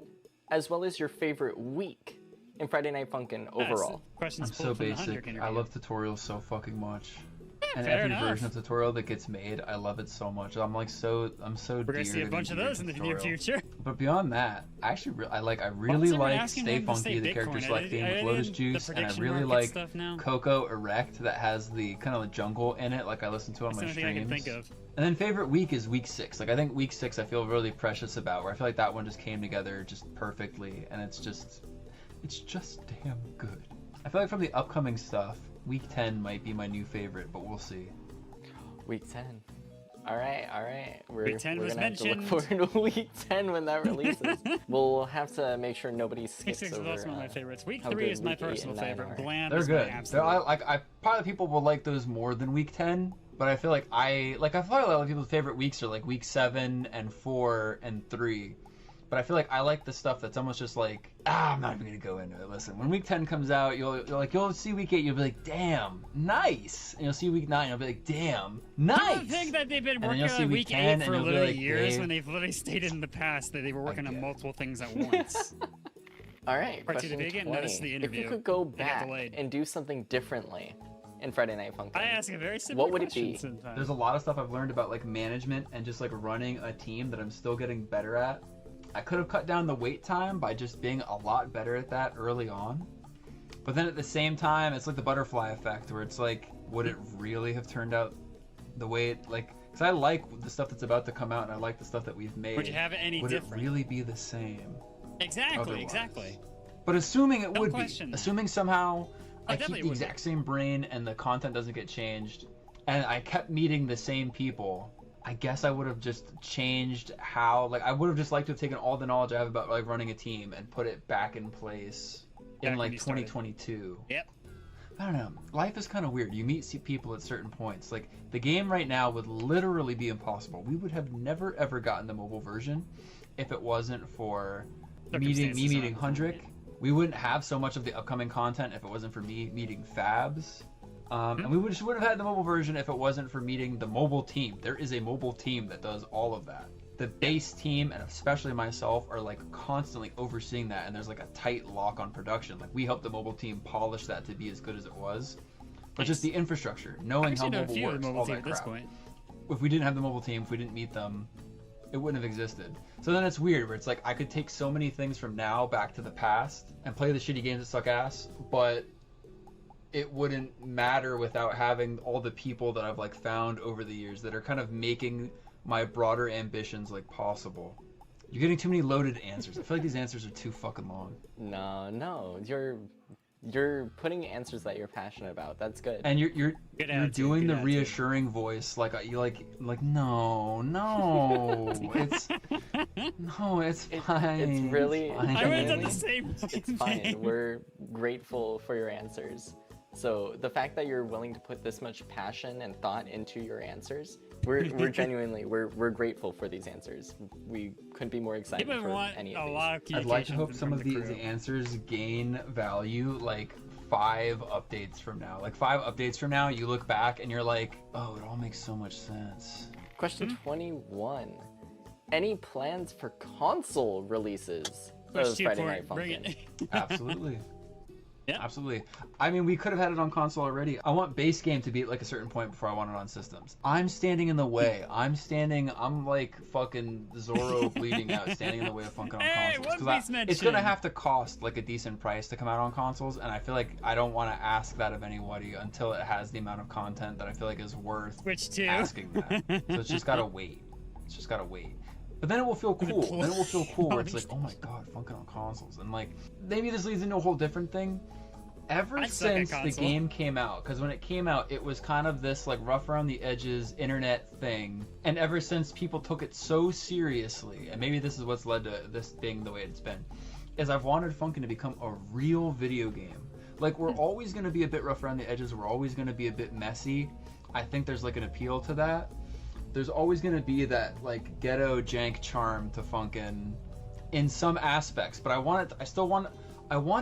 Speaker 14: as well as your favorite week in Friday Night Funkin' overall?
Speaker 15: I'm so basic. I love tutorials so fucking much. And
Speaker 1: Fair
Speaker 15: every
Speaker 1: enough.
Speaker 15: version of tutorial that gets made, I love it so much. I'm so
Speaker 1: We're gonna see a bunch of those in the near future.
Speaker 15: But beyond that, I actually I really
Speaker 1: everyone
Speaker 15: like
Speaker 1: asking
Speaker 15: Stay
Speaker 1: him to
Speaker 15: Funky,
Speaker 1: say
Speaker 15: the character
Speaker 1: Bitcoin?
Speaker 15: select theme with Lotus Juice, and I
Speaker 1: prediction
Speaker 15: really
Speaker 1: market
Speaker 15: like
Speaker 1: stuff now?
Speaker 15: Coco Erect that has the kind of like jungle in it, like I listen to on
Speaker 1: That's
Speaker 15: my
Speaker 1: the only thing I can
Speaker 15: streams.
Speaker 1: think of.
Speaker 15: And then favorite week is week 6. Like I think week 6 I feel really precious about, where I feel like that one just came together just perfectly, and it's just damn good. I feel like from the upcoming stuff, week 10 might be my new favorite, but we'll see.
Speaker 14: Week 10. All right.
Speaker 1: Week 10
Speaker 14: we're
Speaker 1: was
Speaker 14: gonna have to look
Speaker 1: mentioned.
Speaker 14: forward to week 10 when that releases. We'll have to make sure nobody
Speaker 1: Week
Speaker 14: skips
Speaker 1: 6 is
Speaker 14: over.
Speaker 1: also one of my favorites. Week
Speaker 14: how
Speaker 1: 3
Speaker 14: good
Speaker 1: is my
Speaker 14: week 8
Speaker 1: personal
Speaker 14: and 9
Speaker 1: favorite.
Speaker 14: are.
Speaker 1: Blam
Speaker 15: They're
Speaker 1: is
Speaker 15: good.
Speaker 1: my absolute.
Speaker 15: I probably people will like those more than week 10, but I feel like I feel like a lot of people's favorite weeks are like week 7 and 4 and 3. But I feel like I like the stuff that's almost just like, I'm not even gonna go into it. Listen, when week 10 comes out, you'll see week 8, you'll be like, damn, nice. And you'll see week 9, you'll be like, damn, nice.
Speaker 1: I don't think that they've been
Speaker 15: And then
Speaker 1: working
Speaker 15: you'll see
Speaker 1: on
Speaker 15: week
Speaker 1: week
Speaker 15: 10
Speaker 1: 8 for
Speaker 15: and you'll be
Speaker 1: literally
Speaker 15: like,
Speaker 1: years
Speaker 15: Dave.
Speaker 1: when they've literally stated in the past that they were working on multiple things at once.
Speaker 14: All right,
Speaker 1: Part two
Speaker 14: question
Speaker 1: to begin,
Speaker 14: 20.
Speaker 1: notice the
Speaker 14: If you
Speaker 1: interview.
Speaker 14: could go
Speaker 1: They got
Speaker 14: back
Speaker 1: delayed.
Speaker 14: and do something differently in Friday Night Funkin',
Speaker 1: I ask a very simple
Speaker 14: what would it
Speaker 1: question
Speaker 14: be?
Speaker 1: sometimes.
Speaker 15: There's a lot of stuff I've learned about like management and just like running a team that I'm still getting better at. I could have cut down the wait time by just being a lot better at that early on. But then at the same time, it's like the butterfly effect where it's like, would it really have turned out the way it, like, because I like the stuff that's about to come out and I like the stuff that we've made.
Speaker 1: Would you have it any
Speaker 15: would
Speaker 1: different?
Speaker 15: it really be the same?
Speaker 1: Exactly.
Speaker 15: But assuming it
Speaker 1: Don't
Speaker 15: would
Speaker 1: question
Speaker 15: be,
Speaker 1: that.
Speaker 15: assuming somehow I keep
Speaker 1: definitely
Speaker 15: the
Speaker 1: would be.
Speaker 15: exact same brain and the content doesn't get changed, and I kept meeting the same people, I guess I would have just changed how, like, I would have just liked to have taken all the knowledge I have about like running a team and put it back in place in
Speaker 1: Back when
Speaker 15: like
Speaker 1: you started.
Speaker 15: 2022.
Speaker 1: Yep.
Speaker 15: I don't know. Life is kind of weird. You meet people at certain points. Like the game right now would literally be impossible. We would have never ever gotten the mobile version if it wasn't for meeting
Speaker 1: Circumstances on-
Speaker 15: Hundrick. We wouldn't have so much of the upcoming content if it wasn't for me meeting Fabs. And we would have had the mobile version if it wasn't for meeting the mobile team. There is a mobile team that does all of that. The base team, and especially myself, are like constantly overseeing that, and there's like a tight lock on production. Like we helped the mobile team polish that to be as good as it was. But just the infrastructure, knowing how
Speaker 1: I've seen a
Speaker 15: mobile
Speaker 1: few of
Speaker 15: works,
Speaker 1: the
Speaker 15: all
Speaker 1: mobile team
Speaker 15: that
Speaker 1: at this
Speaker 15: crap.
Speaker 1: point.
Speaker 15: If we didn't have the mobile team, if we didn't meet them, it wouldn't have existed. So then it's weird where it's like I could take so many things from now back to the past and play the shitty games that suck ass, but it wouldn't matter without having all the people that I've like found over the years that are kind of making my broader ambitions like possible. You're getting too many loaded answers. I feel like these answers are too fucking long.
Speaker 14: No, you're putting answers that you're passionate about. That's good.
Speaker 15: And you're doing the reassuring voice like you like no it's fine.
Speaker 14: It's really
Speaker 15: fine.
Speaker 1: I would have done the same
Speaker 14: It's fine. We're grateful for your answers. So the fact that you're willing to put this much passion and thought into your answers, we're genuinely we're grateful for these answers. We couldn't be more excited
Speaker 1: People
Speaker 14: for
Speaker 1: want
Speaker 14: any
Speaker 1: a
Speaker 14: of these.
Speaker 1: lot of
Speaker 15: I'd like to
Speaker 1: communications
Speaker 15: hope
Speaker 1: in
Speaker 15: some
Speaker 1: from
Speaker 15: of
Speaker 1: the
Speaker 15: these
Speaker 1: crew.
Speaker 15: answers gain value like 5 updates from now. Like 5 updates from now, you look back and you're like, oh, it all makes so much sense.
Speaker 14: Question 21. Any plans for console releases of Friday Night
Speaker 1: Bring
Speaker 14: Funkin'?
Speaker 1: it.
Speaker 15: Absolutely.
Speaker 1: Yeah.
Speaker 15: Absolutely. I mean, we could have had it on console already. I want base game to be at like a certain point before I want it on systems. I'm standing in the way. I'm like fucking Zorro bleeding out, standing in the way of FUNKCON on
Speaker 1: Hey,
Speaker 15: consoles.
Speaker 1: One
Speaker 15: 'Cause
Speaker 1: Piece
Speaker 15: it's gonna
Speaker 1: mention.
Speaker 15: have to cost like a decent price to come out on consoles, and I feel like I don't want to ask that of anybody until it has the amount of content that I feel like is worth
Speaker 1: Switch 2.
Speaker 15: asking that. So it's just gotta wait. It's just gotta wait. But then it will feel cool. Then it will feel cool where it's like, oh my god, FUNKCON on consoles. And like, maybe this leads into a whole different thing. Ever
Speaker 1: I suck at
Speaker 15: since the
Speaker 1: console.
Speaker 15: game came out, because when it came out, it was kind of this like rough around the edges internet thing. And ever since people took it so seriously, and maybe this is what's led to this being the way it's been, is I've wanted FUNKCON to become a real video game. Like, we're always going to be a bit rough around the edges. We're always going to be a bit messy. I think there's like an appeal to that. There's always going to be that like ghetto jank charm to FUNKCON in some aspects, but I want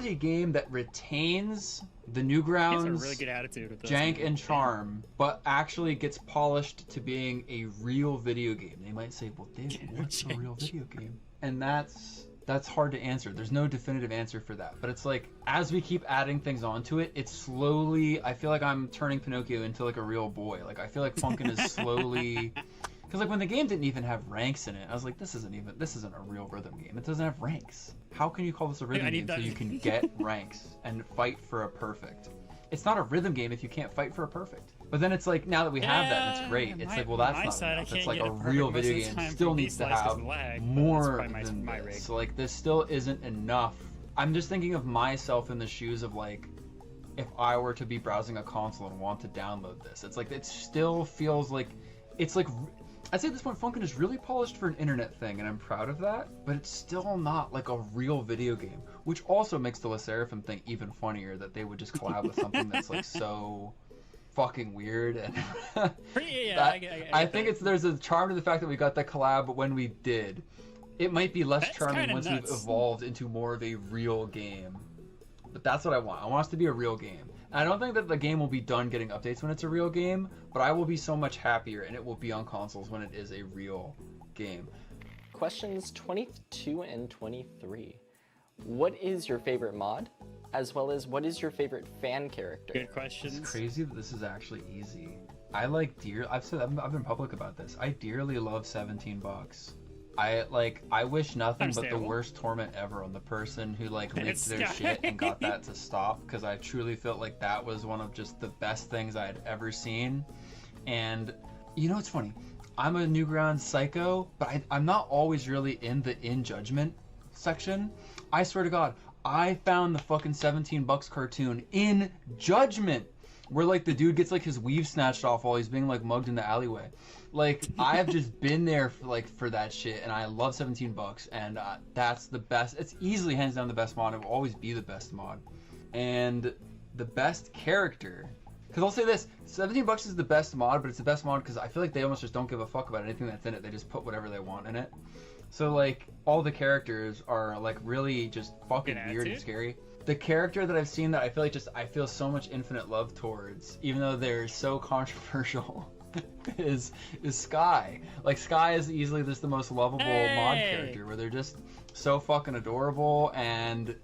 Speaker 15: a game that retains the Newgrounds
Speaker 1: It's a really good attitude with those
Speaker 15: jank
Speaker 1: games.
Speaker 15: and charm, but actually gets polished to being a real video game. They might say, well, Dave, what's a real video game? And that's That's hard to answer. There's no definitive answer for that. But it's like, as we keep adding things onto it, it's slowly, I feel like I'm turning Pinocchio into like a real boy. Like, I feel like Funkin is slowly, because like when the game didn't even have ranks in it, I was like, this isn't a real rhythm game. It doesn't have ranks. How can you call this a rhythm game so you can get ranks and fight for a perfect? It's not a rhythm game if you can't fight for a perfect. But then it's like, now that we have that, it's great. It's like, well, that's not enough. It's like a real video game still needs to have more than this. So like, this still isn't enough. I'm just thinking of myself in the shoes of like, if I were to be browsing a console and want to download this. It's like, it still feels like, it's like, I'd say at this point, Funkin is really polished for an internet thing, and I'm proud of that, but it's still not like a real video game, which also makes the Le Seraphim thing even funnier, that they would just collab with something that's like so fucking weird. And I think there's a charm to the fact that we got that collab when we did. It might be less charming once we've evolved into more of a real game, but that's what I want. I want us to be a real game. I don't think that the game will be done getting updates when it's a real game, but I will be so much happier and it will be on consoles when it is a real game.
Speaker 14: Questions 22 and 23. What is your favorite mod? As well as, what is your favorite fan character?
Speaker 1: Good questions.
Speaker 15: It's crazy that this is actually easy. I like I've been public about this. I dearly love $17. I wish nothing but the worst torment ever on the person who like leaked their shit and got that to stop, because I truly felt like that was one of just the best things I had ever seen. And you know, it's funny, I'm a Newgrounds psycho, but I'm not always really in the in judgment section. I swear to God, I found the fucking $17 cartoon in Judgment, where like the dude gets like his weave snatched off while he's being like mugged in the alleyway. Like, I have just been there for that shit, and I love $17, and that's the best. It's easily hands down the best mod. It will always be the best mod. And the best character, because I'll say this, $17 is the best mod, but it's the best mod because I feel like they almost just don't give a fuck about anything that's in it. They just put whatever they want in it. So like, all the characters are like really just fucking weird and scary. The character that I've seen that I feel like I feel so much infinite love towards, even though they're so controversial, is Sky. Like, Sky is easily just the most lovable mod character, where they're just so fucking adorable. And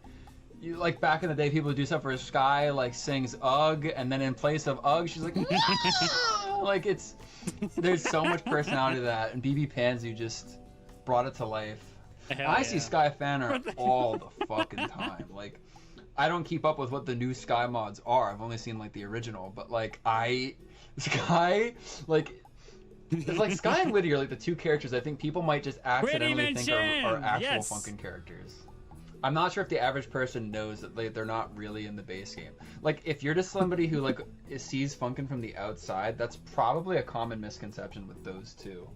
Speaker 15: you, like, back in the day, people would do stuff where Sky like sings Ugh, and then in place of Ugh, she's like no! Like, there's so much personality to that, and BB Panzu just brought it to life. I see Sky fan art all the fucking time. Like, I don't keep up with what the new Sky mods are. I've only seen like the original, but like Sky, like, it's like Sky and Whitty are like the two characters I think people might just accidentally think are actual Funkin characters. I'm not sure if the average person knows that they're not really in the base game. Like, if you're just somebody who like sees Funkin from the outside, that's probably a common misconception with those two.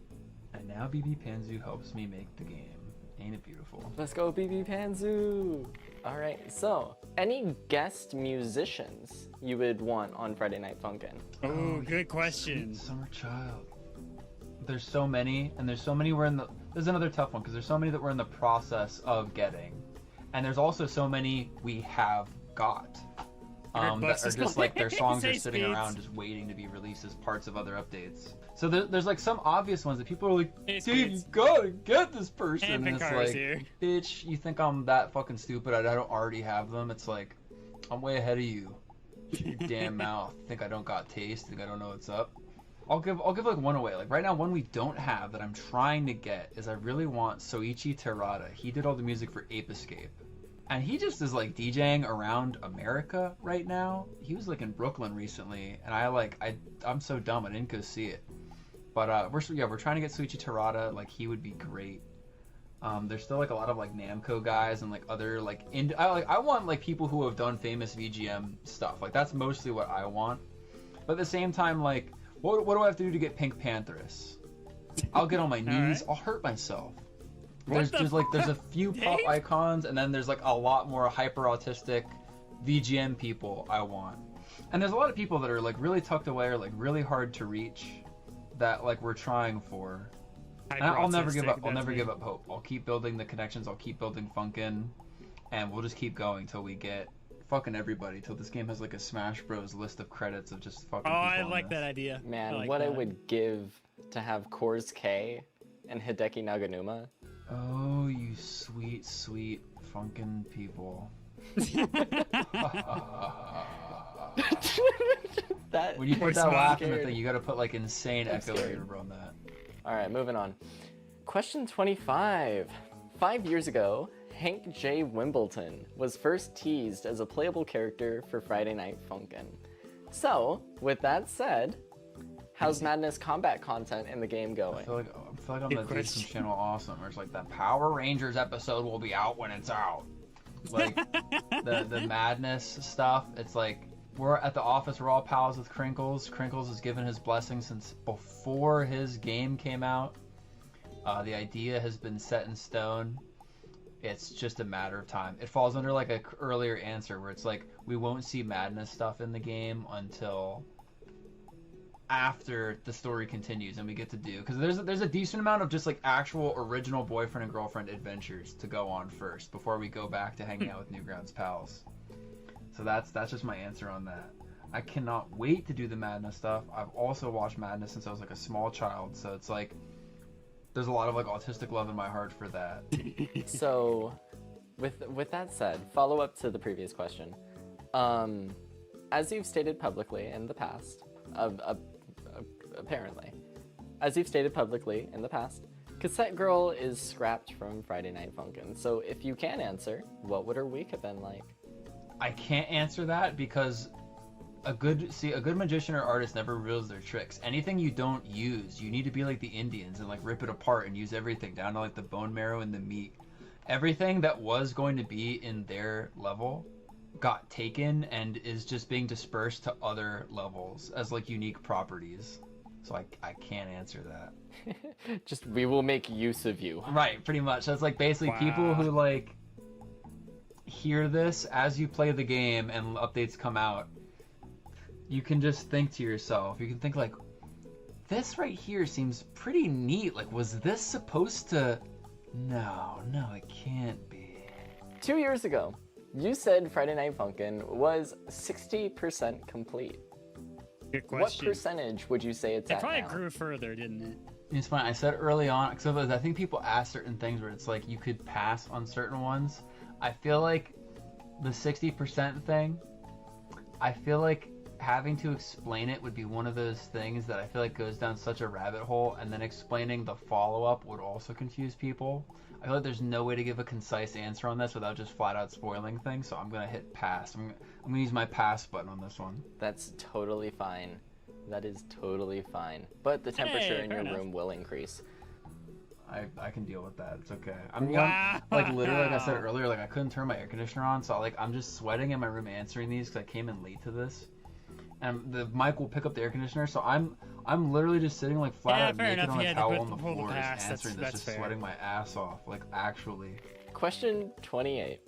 Speaker 15: And now BB Panzu helps me make the game. Ain't it beautiful?
Speaker 14: Let's go, BB Panzu! Alright, so, any guest musicians you would want on Friday Night Funkin'?
Speaker 1: Oh, good question.
Speaker 15: Summer Child. There's so many, and there's so many there's another tough one, because there's so many that we're in the process of getting. And there's also so many we have got. That are just like, their songs are sitting around just waiting to be released as parts of other updates. So there's like some obvious ones that people are like, dude, you gotta get this person. And it's like, bitch, you think I'm that fucking stupid? I don't already have them. It's like, I'm way ahead of you. Your damn mouth. Think I don't got taste? Think I don't know what's up? I'll give like one away. Like right now, one we don't have that I'm trying to get is I really want Soichi Terada. He did all the music for Ape Escape. And he just is like DJing around America right now. He was like in Brooklyn recently, and I'm so dumb I didn't go see it. But we're trying to get Soichi Terada. Like, he would be great. There's still like a lot of like Namco guys and like other like I want like people who have done famous VGM stuff. Like, that's mostly what I want. But at the same time, like, what do I have to do to get Pink Pantheress? I'll get on my knees. I'll hurt myself. There's a few pop icons, and then there's like a lot more hyper autistic VGM people I want. And there's a lot of people that are like really tucked away or like really hard to reach that like we're trying for. And I'll never give up. I'll never give up hope. I'll keep building the connections. I'll keep building Funkin, and we'll just keep going till we get fucking everybody. Till this game has like a Smash Bros list of credits of just fucking. Oh,
Speaker 1: I like that idea.
Speaker 14: Man,
Speaker 1: I
Speaker 14: I would give to have Coors K and Hideki Naganuma.
Speaker 15: Oh, you sweet, sweet funkin' people.
Speaker 14: That
Speaker 15: when you put
Speaker 14: makes
Speaker 15: that
Speaker 14: me
Speaker 15: laugh in the
Speaker 14: scared.
Speaker 15: thing, you gotta put like insane
Speaker 14: I'm
Speaker 15: echo
Speaker 14: scared.
Speaker 15: reverb on that.
Speaker 14: All right, moving on. Question 25. 5 years ago, Hank J. Wimbledon was first teased as a playable character for Friday Night Funkin'. So, with that said, how's Madness combat content in the game going?
Speaker 15: I feel like I'm gonna do some channel awesome, where it's like the Power Rangers episode will be out when it's out. Like the Madness stuff. It's like we're at the office. We're all pals with Crinkles. Crinkles has given his blessing since before his game came out. The idea has been set in stone. It's just a matter of time. It falls under like a earlier answer where it's like we won't see Madness stuff in the game until after the story continues and we get to do, because there's a decent amount of just like actual original boyfriend and girlfriend adventures to go on first before we go back to hanging out with Newgrounds pals. So that's just my answer on that. I cannot wait to do the Madness stuff. I've also watched Madness since I was like a small child, so it's like there's a lot of like autistic love in my heart for that.
Speaker 14: So, with that said, follow up to the previous question. As you've stated publicly in the past, apparently, as you've stated publicly in the past, Cassette Girl is scrapped from Friday Night Funkin'. So if you can answer, what would her week have been like?
Speaker 15: I can't answer that because a good magician or artist never reveals their tricks. Anything you don't use, you need to be like the Indians and like rip it apart and use everything down to like the bone marrow and the meat. Everything that was going to be in their level got taken and is just being dispersed to other levels as like unique properties. So I can't answer that.
Speaker 14: Just we will make use of you.
Speaker 15: Right, pretty much. That's like basically people who like hear this as you play the game and updates come out. You can just think to yourself, you can think like, this right here seems pretty neat. Like, was this supposed to... No, it can't be.
Speaker 14: 2 years ago, you said Friday Night Funkin' was 60% complete.
Speaker 1: Good question.
Speaker 14: What percentage would you say it's
Speaker 1: It
Speaker 14: at
Speaker 1: probably
Speaker 14: now?
Speaker 1: grew further, didn't it?
Speaker 15: It's fine. I said early on, because I think people ask certain things where it's like you could pass on certain ones. I feel like the 60% thing, I feel like having to explain it would be one of those things that I feel like goes down such a rabbit hole, and then explaining the follow-up would also confuse people. I feel like there's no way to give a concise answer on this without just flat out spoiling things, so I'm gonna hit pass. I'm gonna use my pass button on this one.
Speaker 14: That's totally fine. That is totally fine. But the temperature in your room will increase.
Speaker 15: I can deal with that. It's okay. I'm like literally, like I said earlier, like I couldn't turn my air conditioner on, so like I'm just sweating in my room answering these because I came in late to this. And the mic will pick up the air conditioner, so I'm literally just sitting like flat out naked on a towel on the floor, just answering this, just sweating my ass off, like actually.
Speaker 14: Question 28.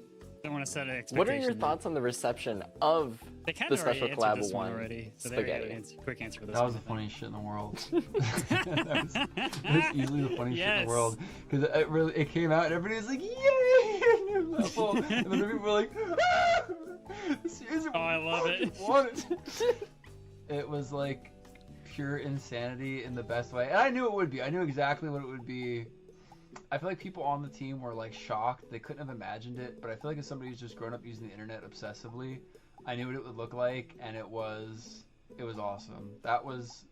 Speaker 1: I don't want to set an expectation.
Speaker 14: What are your thoughts on the reception of the special collab one?
Speaker 1: So
Speaker 14: Spaghetti.
Speaker 1: Quick answer for this.
Speaker 15: That was the funniest shit in the world. that was easily the funniest shit in the world because it came out and everybody was like, "Yay!" New level, and then people were like, "Ah!
Speaker 1: Oh, I love it."
Speaker 15: It was like pure insanity in the best way, and I knew it would be. I knew exactly what it would be. I feel like people on the team were like shocked. They couldn't have imagined it, but I feel like as somebody who's just grown up using the internet obsessively, I knew what it would look like, and it was awesome. That was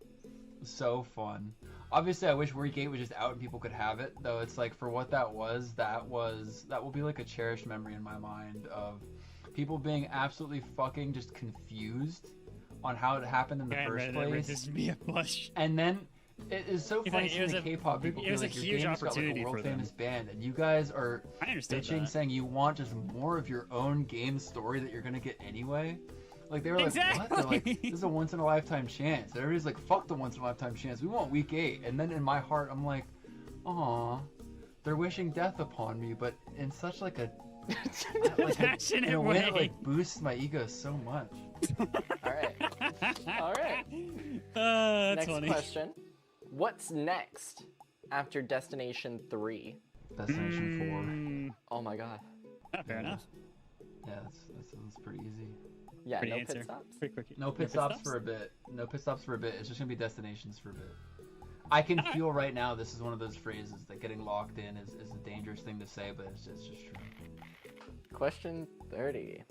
Speaker 15: so fun. Obviously, I wish Week 8 was just out and people could have it, though. It's like for what that will be like a cherished memory in my mind of people being absolutely fucking just confused on how it happened in the first place. And then it is so funny seeing the K-pop people
Speaker 1: it was
Speaker 15: like
Speaker 1: a
Speaker 15: your
Speaker 1: huge
Speaker 15: game's got like
Speaker 1: opportunity
Speaker 15: a
Speaker 1: for
Speaker 15: world
Speaker 1: them.
Speaker 15: famous band, and you guys are
Speaker 1: I understand
Speaker 15: bitching,
Speaker 1: that.
Speaker 15: saying you want just more of your own game story that you're gonna get anyway. Like they were like,
Speaker 1: Exactly.
Speaker 15: what? They're like, this is a once in a lifetime chance. And everybody's like, fuck the once in a lifetime chance. We want Week 8. And then in my heart, I'm like, aw, they're wishing death upon me, but in such like a
Speaker 1: passionate
Speaker 15: in a way
Speaker 1: way.
Speaker 15: that like boosts my ego so much.
Speaker 14: All right. All right.
Speaker 1: That's
Speaker 14: Next
Speaker 1: funny.
Speaker 14: question. What's next after Destination 3?
Speaker 15: Destination 4.
Speaker 14: Oh my god.
Speaker 1: Fair enough.
Speaker 15: Yeah, that's pretty easy.
Speaker 14: Yeah,
Speaker 1: Pretty
Speaker 14: no
Speaker 1: answer.
Speaker 14: pit stops.
Speaker 1: Pretty quick.
Speaker 15: No pit stops for a bit. No pit stops for a bit. It's just gonna be destinations for a bit. I can feel right now this is one of those phrases that getting locked in is a dangerous thing to say, but it's just true.
Speaker 14: Question 30.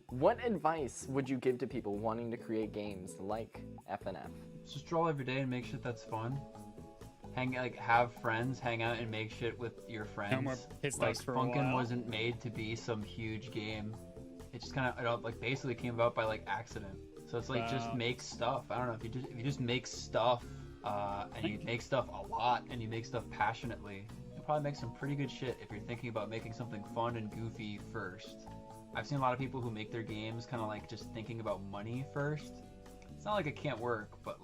Speaker 14: What advice would you give to people wanting to create games like FNF?
Speaker 15: Just draw every day and make shit that's fun. Have friends, hang out and make shit with your friends.
Speaker 1: No more pit stops for a
Speaker 15: Funkin
Speaker 1: while.
Speaker 15: wasn't made to be some huge game. It just kind of basically came about by accident. So it's just make stuff. I don't know, if you just make stuff and you make stuff a lot and you make stuff passionately, you'll probably make some pretty good shit if you're thinking about making something fun and goofy first. I've seen a lot of people who make their games kind of just thinking about money first. It's not like it can't work, but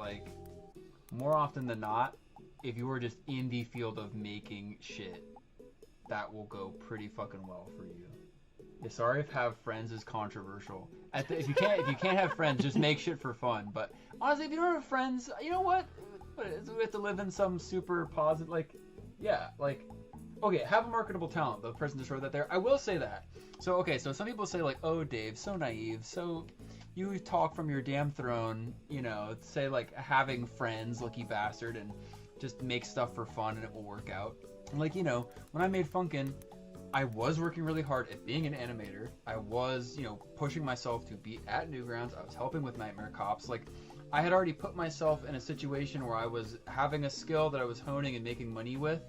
Speaker 15: more often than not, if you were just in the field of making shit, that will go pretty fucking well for you. Yeah, sorry if have friends is controversial. If you can't have friends, just make shit for fun. But honestly, if you don't have friends, you know what? We have to live in some super positive, okay, have a marketable talent. The person just wrote that there. I will say that. So some people say oh, Dave, so naive. So you talk from your damn throne, say having friends, lucky bastard, and just make stuff for fun and it will work out. When I made Funkin, I was working really hard at being an animator. I was, pushing myself to be at Newgrounds. I was helping with Nightmare Cops. I had already put myself in a situation where I was having a skill that I was honing and making money with.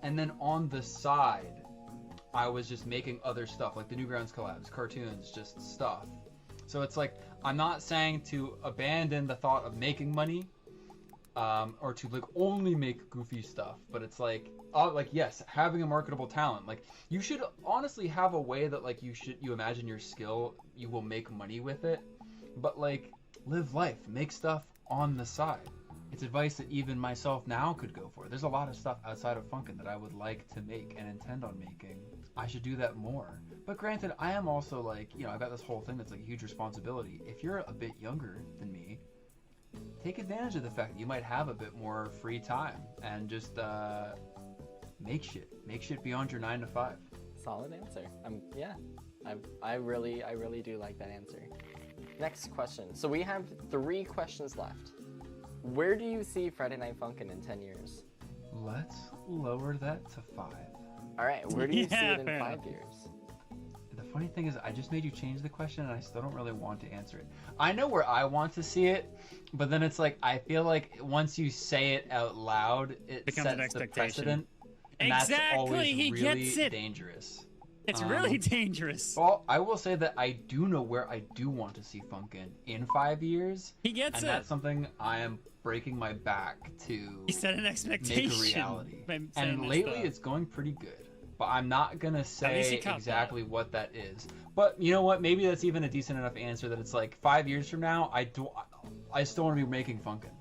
Speaker 15: And then on the side, I was just making other stuff, like the Newgrounds collabs, cartoons, just stuff. So it's I'm not saying to abandon the thought of making money, or to only make goofy stuff, but it's yes, having a marketable talent. You should honestly have a way that you imagine your skill, you will make money with it, but live life, make stuff on the side. It's advice that even myself now could go for. There's a lot of stuff outside of Funkin that I would like to make and intend on making. I should do that more. But granted, I am also I've got this whole thing that's a huge responsibility. If you're a bit younger than me, take advantage of the fact that you might have a bit more free time and just make shit beyond your 9 to 5.
Speaker 14: Solid answer. I really do like that answer. Next question. So we have 3 questions left. Where do you see Friday Night Funkin' in 10 years?
Speaker 15: Let's lower that to 5.
Speaker 14: All right, where do you see it in 5 years?
Speaker 15: The funny thing is, I just made you change the question, and I still don't really want to answer it. I know where I want to see it, but then it's I feel once you say it out loud, it
Speaker 1: becomes an
Speaker 15: sets the
Speaker 1: expectation.
Speaker 15: precedent, and that's always really dangerous.
Speaker 1: It's really dangerous.
Speaker 15: Well, I will say that I do know where I do want to see Funkin' in 5 years.
Speaker 1: He gets
Speaker 15: and that's something I am breaking my back to
Speaker 1: He set an expectation.
Speaker 15: make a reality.
Speaker 1: by saying
Speaker 15: And
Speaker 1: this
Speaker 15: lately
Speaker 1: stuff.
Speaker 15: it's going pretty good. But I'm not going to
Speaker 1: least
Speaker 15: say
Speaker 1: he caught
Speaker 15: exactly what that is. But you know what? Maybe that's even a decent enough answer that it's 5 years from now, I still want to be making Funkin'.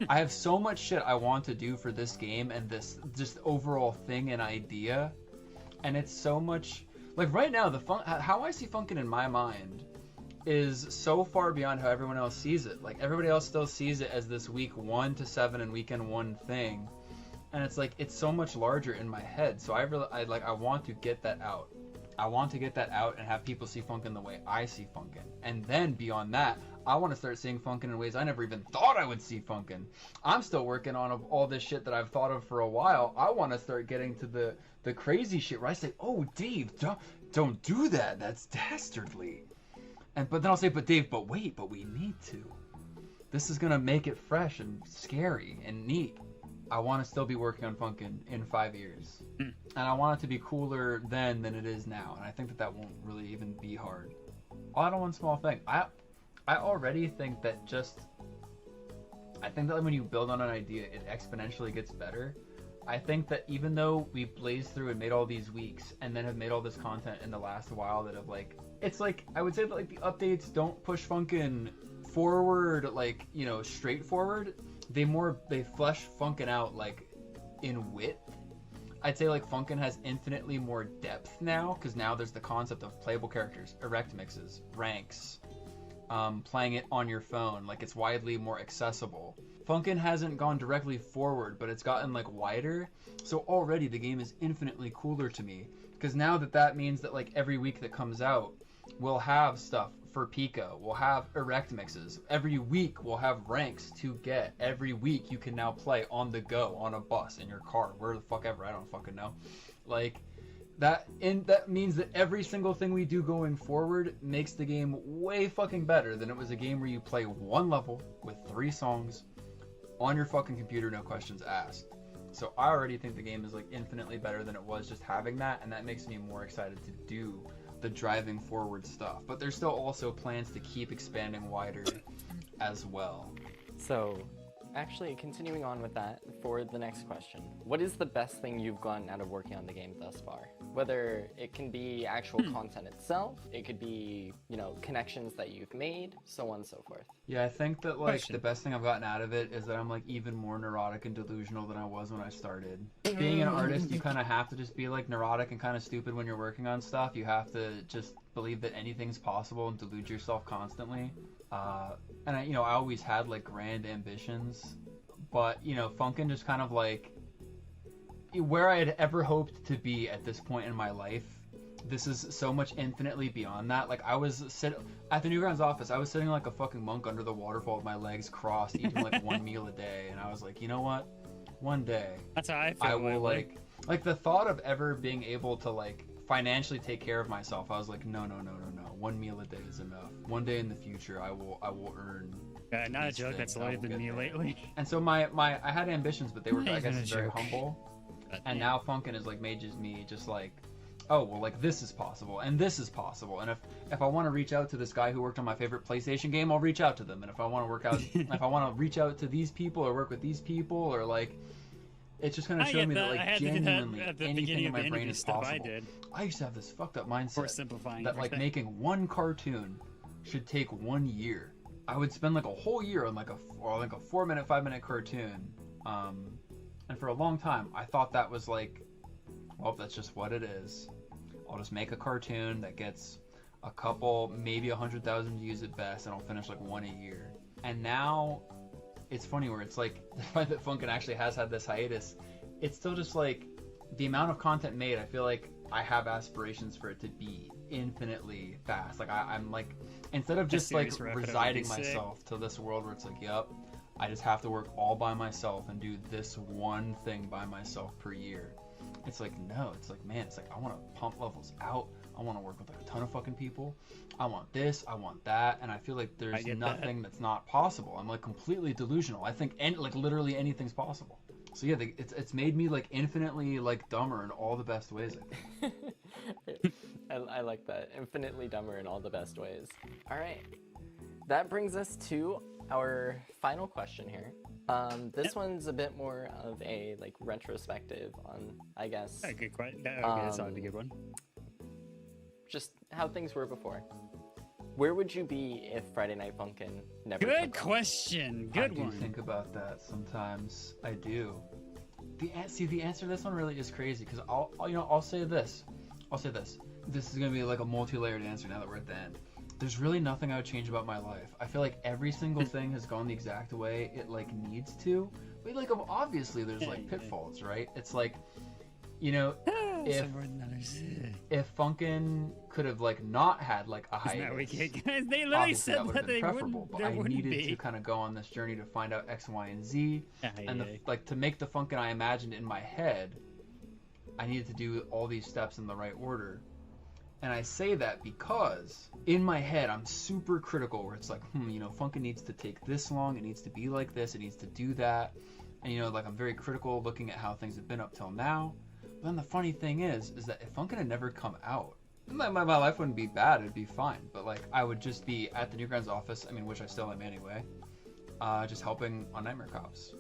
Speaker 15: I have so much shit I want to do for this game and this just overall thing and idea. And it's so much right now how I see Funkin' in my mind is so far beyond how everyone else sees it. Everybody else still sees it as this week 1 to 7 and weekend 1 thing, and it's it's so much larger in my head. So I want to get that out. I want to get that out and have people see Funkin' the way I see Funkin', and then beyond that, I want to start seeing Funkin' in ways I never even thought I would see Funkin'. I'm still working on all this shit that I've thought of for a while. I want to start getting to the crazy shit where I say, "Oh, Dave, don't do that. That's dastardly." But then I'll say, "But Dave, but wait, but we need to. This is gonna make it fresh and scary and neat." I want to still be working on Funkin' in 5 years, and I want it to be cooler then than it is now. And I think that won't really even be hard. I'll add on one small thing. I already think that when you build on an idea, it exponentially gets better. I think that even though we blazed through and made all these weeks and then have made all this content in the last while that have it's I would say that the updates don't push Funkin' forward straightforward. They flesh Funkin' out in width. I'd say Funkin' has infinitely more depth now, because now there's the concept of playable characters, erect mixes, ranks, playing it on your phone. It's widely more accessible. Funkin' hasn't gone directly forward, but it's gotten wider. So already the game is infinitely cooler to me, because now that means that every week that comes out, we'll have stuff for Pico. We'll have erect mixes. Every week we'll have ranks to get. Every week you can now play on the go, on a bus, in your car, where the fuck ever. I don't fucking know. Like, that means that every single thing we do going forward makes the game way fucking better than it was a game where you play one level with 3 songs on your fucking computer, no questions asked. So I already think the game is like infinitely better than it was just having that, and that makes me more excited to do the driving forward stuff. But there's still also plans to keep expanding wider as well.
Speaker 14: So, actually, continuing on with that, for the next question, what is the best thing you've gotten out of working on the game thus far? Whether it can be actual content itself, it could be, you know, connections that you've made, so on and so forth.
Speaker 15: Yeah, I think that like the best thing I've gotten out of it is that I'm like even more neurotic and delusional than I was when I started. Being an artist, you kind of have to just be like neurotic and kind of stupid when you're working on stuff. You have to just believe that anything's possible and delude yourself constantly. And I always had like grand ambitions, but Funkin just kind of like where I had ever hoped to be at this point in my life. This is so much infinitely beyond that. Like I was at the Newgrounds office, I was sitting like a fucking monk under the waterfall with my legs crossed, eating like one meal a day, and I was like, you know what? One day,
Speaker 1: that's how I feel.
Speaker 15: I will like the thought of ever being able to like financially take care of myself. I was like, no. 1 meal a day is enough. One day in the future, I will earn.
Speaker 1: Yeah, not a joke. That's always been me lately.
Speaker 15: And so I had ambitions, but they were I guess very humble. And now Funkin is like made me just like, oh well, like this is possible and this is possible. And if I want to reach out to this guy who worked on my favorite PlayStation game, I'll reach out to them. And if I want to reach out to these people or work with these people or like. It's just going to show me that like genuinely anything in my brain is possible. I used to have this fucked up mindset that like making one cartoon should take 1 year. I would spend like a whole year on like a 4-minute, 5-minute cartoon. And for a long time, I thought that was like, well, that's just what it is. I'll just make a cartoon that gets a couple, maybe 100,000 views at best, and I'll finish like one a year. And now it's funny where it's like the fact that Funkin actually has had this hiatus, it's still just like the amount of content made. I feel like I have aspirations for it to be infinitely fast. Like I'm like, instead of just like resigning myself to this world where it's like, yep, I just have to work all by myself and do this one thing by myself per year. It's like, no, it's like, man, it's like I want to pump levels out. I want to work with like a ton of fucking people. I want this, I want that, and I feel like there's nothing that's not possible. I'm like completely delusional. I think like literally anything's possible. So yeah, it's made me like infinitely like dumber in all the best ways. I think.
Speaker 14: I like that. Infinitely dumber in all the best ways. All right, that brings us to our final question here. This one's a bit more of a like retrospective on, I guess.
Speaker 1: A good question. Okay, that's a good one.
Speaker 14: Just how things were before. Where would you be if Friday Night Funkin' never
Speaker 1: Good question. Good one.
Speaker 15: I do think about that sometimes. I do. The answer to this one really is crazy because I'll say this. This is gonna be like a multi-layered answer now that we're at the end. There's really nothing I would change about my life. I feel like every single thing has gone the exact way it like needs to. But like obviously there's like pitfalls, right? It's like, if Funkin could have like not had like a hiatus,
Speaker 1: they literally said that they
Speaker 15: preferable.
Speaker 1: wouldn't.
Speaker 15: But I needed to kind of go on this journey to find out X, Y, and Z, and like to make the Funkin I imagined in my head, I needed to do all these steps in the right order. And I say that because in my head I'm super critical, where it's like, Funkin needs to take this long, it needs to be like this, it needs to do that, and like I'm very critical looking at how things have been up till now. But then the funny thing is that if Funkin had never come out, my life wouldn't be bad, it'd be fine. But like I would just be at the Newgrounds office, which I still am anyway, just helping on Nightmare Cops.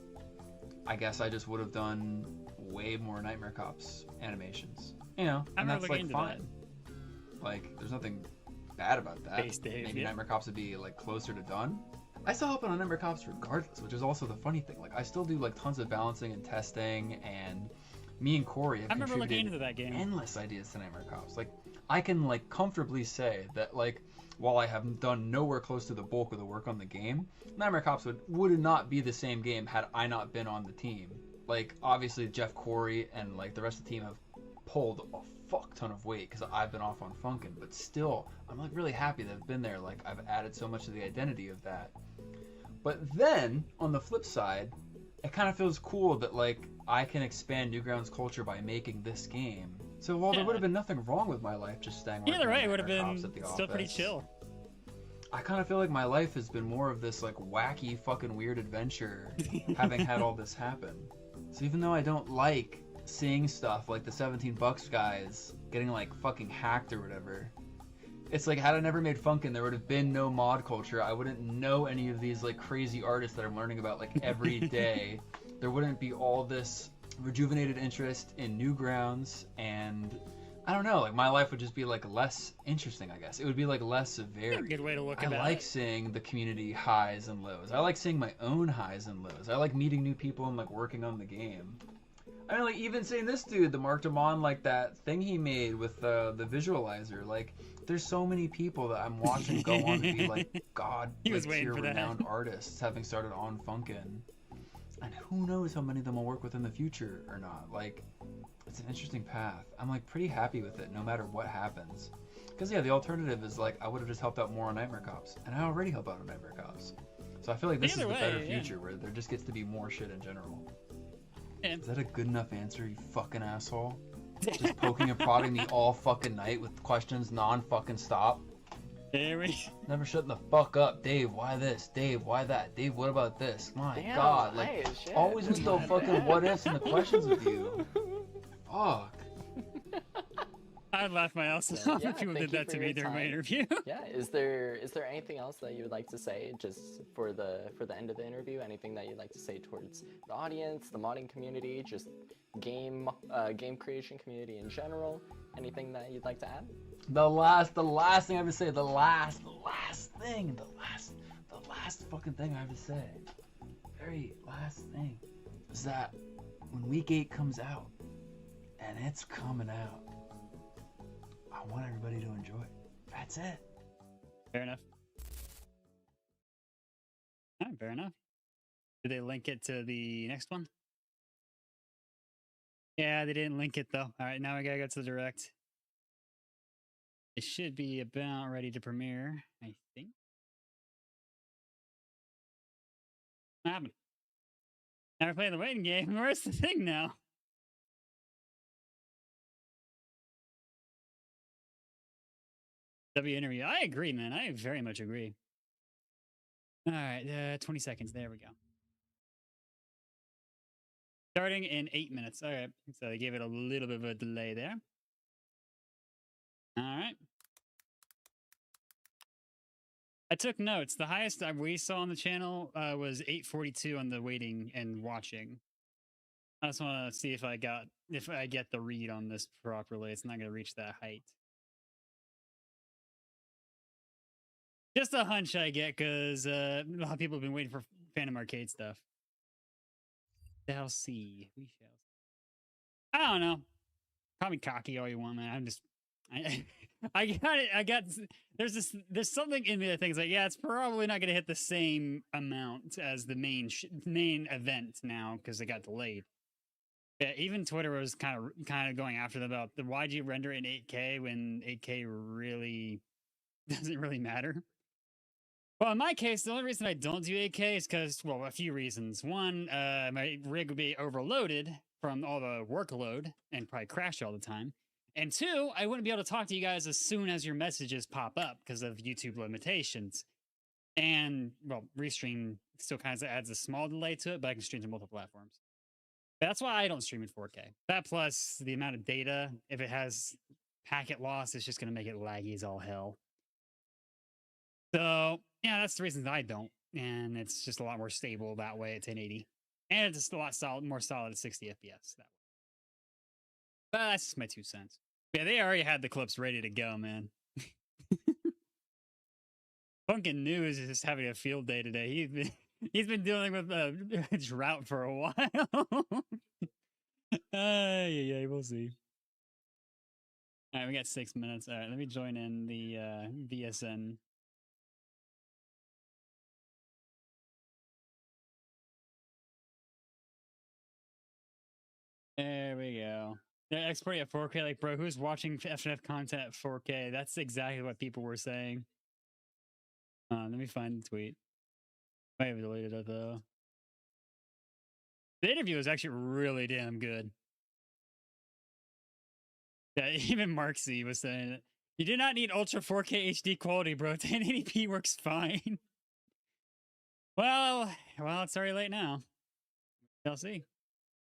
Speaker 15: I guess I just would have done way more Nightmare Cops animations, and that's like fine. Like there's nothing bad about that. Maybe Nightmare Cops would be like closer to done. I still help on Nightmare Cops regardless, which is also the funny thing. Like I still do like tons of balancing and testing, and me and Corey have contributed endless ideas to Nightmare Cops. Like I can like comfortably say that like while I have done nowhere close to the bulk of the work on the game, Nightmare Cops would not be the same game had I not been on the team. Like obviously Jeff, Corey, and like the rest of the team have pulled a fuck ton of weight because I've been off on Funkin, but still, I'm like really happy that I've been there. Like I've added so much to the identity of that. But then on the flip side, it kind of feels cool that like I can expand Newgrounds culture by making this game. So while there would have been nothing wrong with my life just staying
Speaker 1: Either way, it would have
Speaker 15: cops
Speaker 1: been
Speaker 15: at the
Speaker 1: still pretty
Speaker 15: office,
Speaker 1: chill.
Speaker 15: I kind of feel like my life has been more of this like wacky fucking weird adventure having had all this happen. So even though I don't like seeing stuff like the 17 bucks guys getting like fucking hacked or whatever, it's like had I never made Funkin, there would have been no mod culture. I wouldn't know any of these like crazy artists that I'm learning about like every day. There wouldn't be all this rejuvenated interest in Newgrounds, and I don't know, like my life would just be like less interesting, I guess. It would be like less varied.
Speaker 1: Good way to look
Speaker 15: I
Speaker 1: at it.
Speaker 15: like seeing the community highs and lows. I like seeing my own highs and lows. I like meeting new people and like working on the game. I mean, like even seeing this dude, the Mark Damon, like that thing he made with the visualizer. Like, there's so many people that I'm watching go on to be like god,
Speaker 1: He was
Speaker 15: like,
Speaker 1: waiting
Speaker 15: tier
Speaker 1: for that.
Speaker 15: renowned artists, having started on Funkin. And who knows how many of them will work with in the future or not. Like, it's an interesting path. I'm like pretty happy with it no matter what happens. Because yeah, the alternative is like I would have just helped out more on Nightmare Cops, and I already help out on Nightmare Cops. So I feel like this is the better future where there just gets to be more shit in general. Is that a good enough answer, you fucking asshole? Just poking and prodding me all fucking night with questions non-fucking stop. Never shutting the fuck up. Dave, why this? Dave, why that? Dave, what about this? My
Speaker 14: Damn,
Speaker 15: god, like
Speaker 14: shit.
Speaker 15: always with the fucking what ifs and the questions with you. Fuck.
Speaker 1: I'd laugh my ass off if people did that to me during my interview.
Speaker 14: Yeah, is there anything else that you would like to say just for the end of the interview? Anything that you'd like to say towards the audience, the modding community, just game creation community in general? Anything that you'd like to add?
Speaker 15: The last thing I have to say, the last fucking thing I have to say, very last thing, is that when week 8 comes out, and it's coming out, I want everybody to enjoy it. That's it.
Speaker 1: Fair enough. Alright, fair enough. Did they link it to the next one? Yeah, they didn't link it though. Alright, now we gotta go to the direct. It should be about ready to premiere, I think. What happened? Now we're playing the waiting game. Where's the thing now? W interview. I agree, man. I very much agree. All right, 20 seconds. There we go. Starting in 8 minutes. All right, so they gave it a little bit of a delay there. All right. I took notes. The highest we saw on the channel was 842 on the waiting and watching. I just want to see if I get the read on this properly. It's not going to reach that height. Just a hunch I get because a lot of people have been waiting for Phantom Arcade stuff. Shall see. We shall see. I don't know. Call me cocky all you want, man. I'm just. I got it. I got. There's something in me that thinks like, yeah, it's probably not going to hit the same amount as the main event now because it got delayed. Yeah, even Twitter was kind of going after them about why'd you render in 8K when 8K really doesn't really matter. Well, in my case, the only reason I don't do 8K is because, well, a few reasons. One, my rig would be overloaded from all the workload and probably crash all the time. And two, I wouldn't be able to talk to you guys as soon as your messages pop up because of YouTube limitations. And, well, Restream still kind of adds a small delay to it, but I can stream to multiple platforms. That's why I don't stream in 4K. That plus the amount of data, if it has packet loss, it's just going to make it laggy as all hell. So, yeah, that's the reason I don't. And it's just a lot more stable that way at 1080. And it's just a lot more solid at 60 FPS. That way. But that's just my 2 cents. Yeah, they already had the clips ready to go, man. Funkin News is just having a field day today. He's been dealing with a drought for a while. Yeah, we'll see. All right, we got 6 minutes. All right, let me join in the VSN. There we go. They're exporting at 4K. Like, bro, who's watching FNF content at 4K? That's exactly what people were saying. Let me find the tweet. I have deleted it though. The interview was actually really damn good. Yeah, even Mark C was saying it. You do not need ultra 4K HD quality, bro. 1080p works fine. Well, it's already late now. I'll see.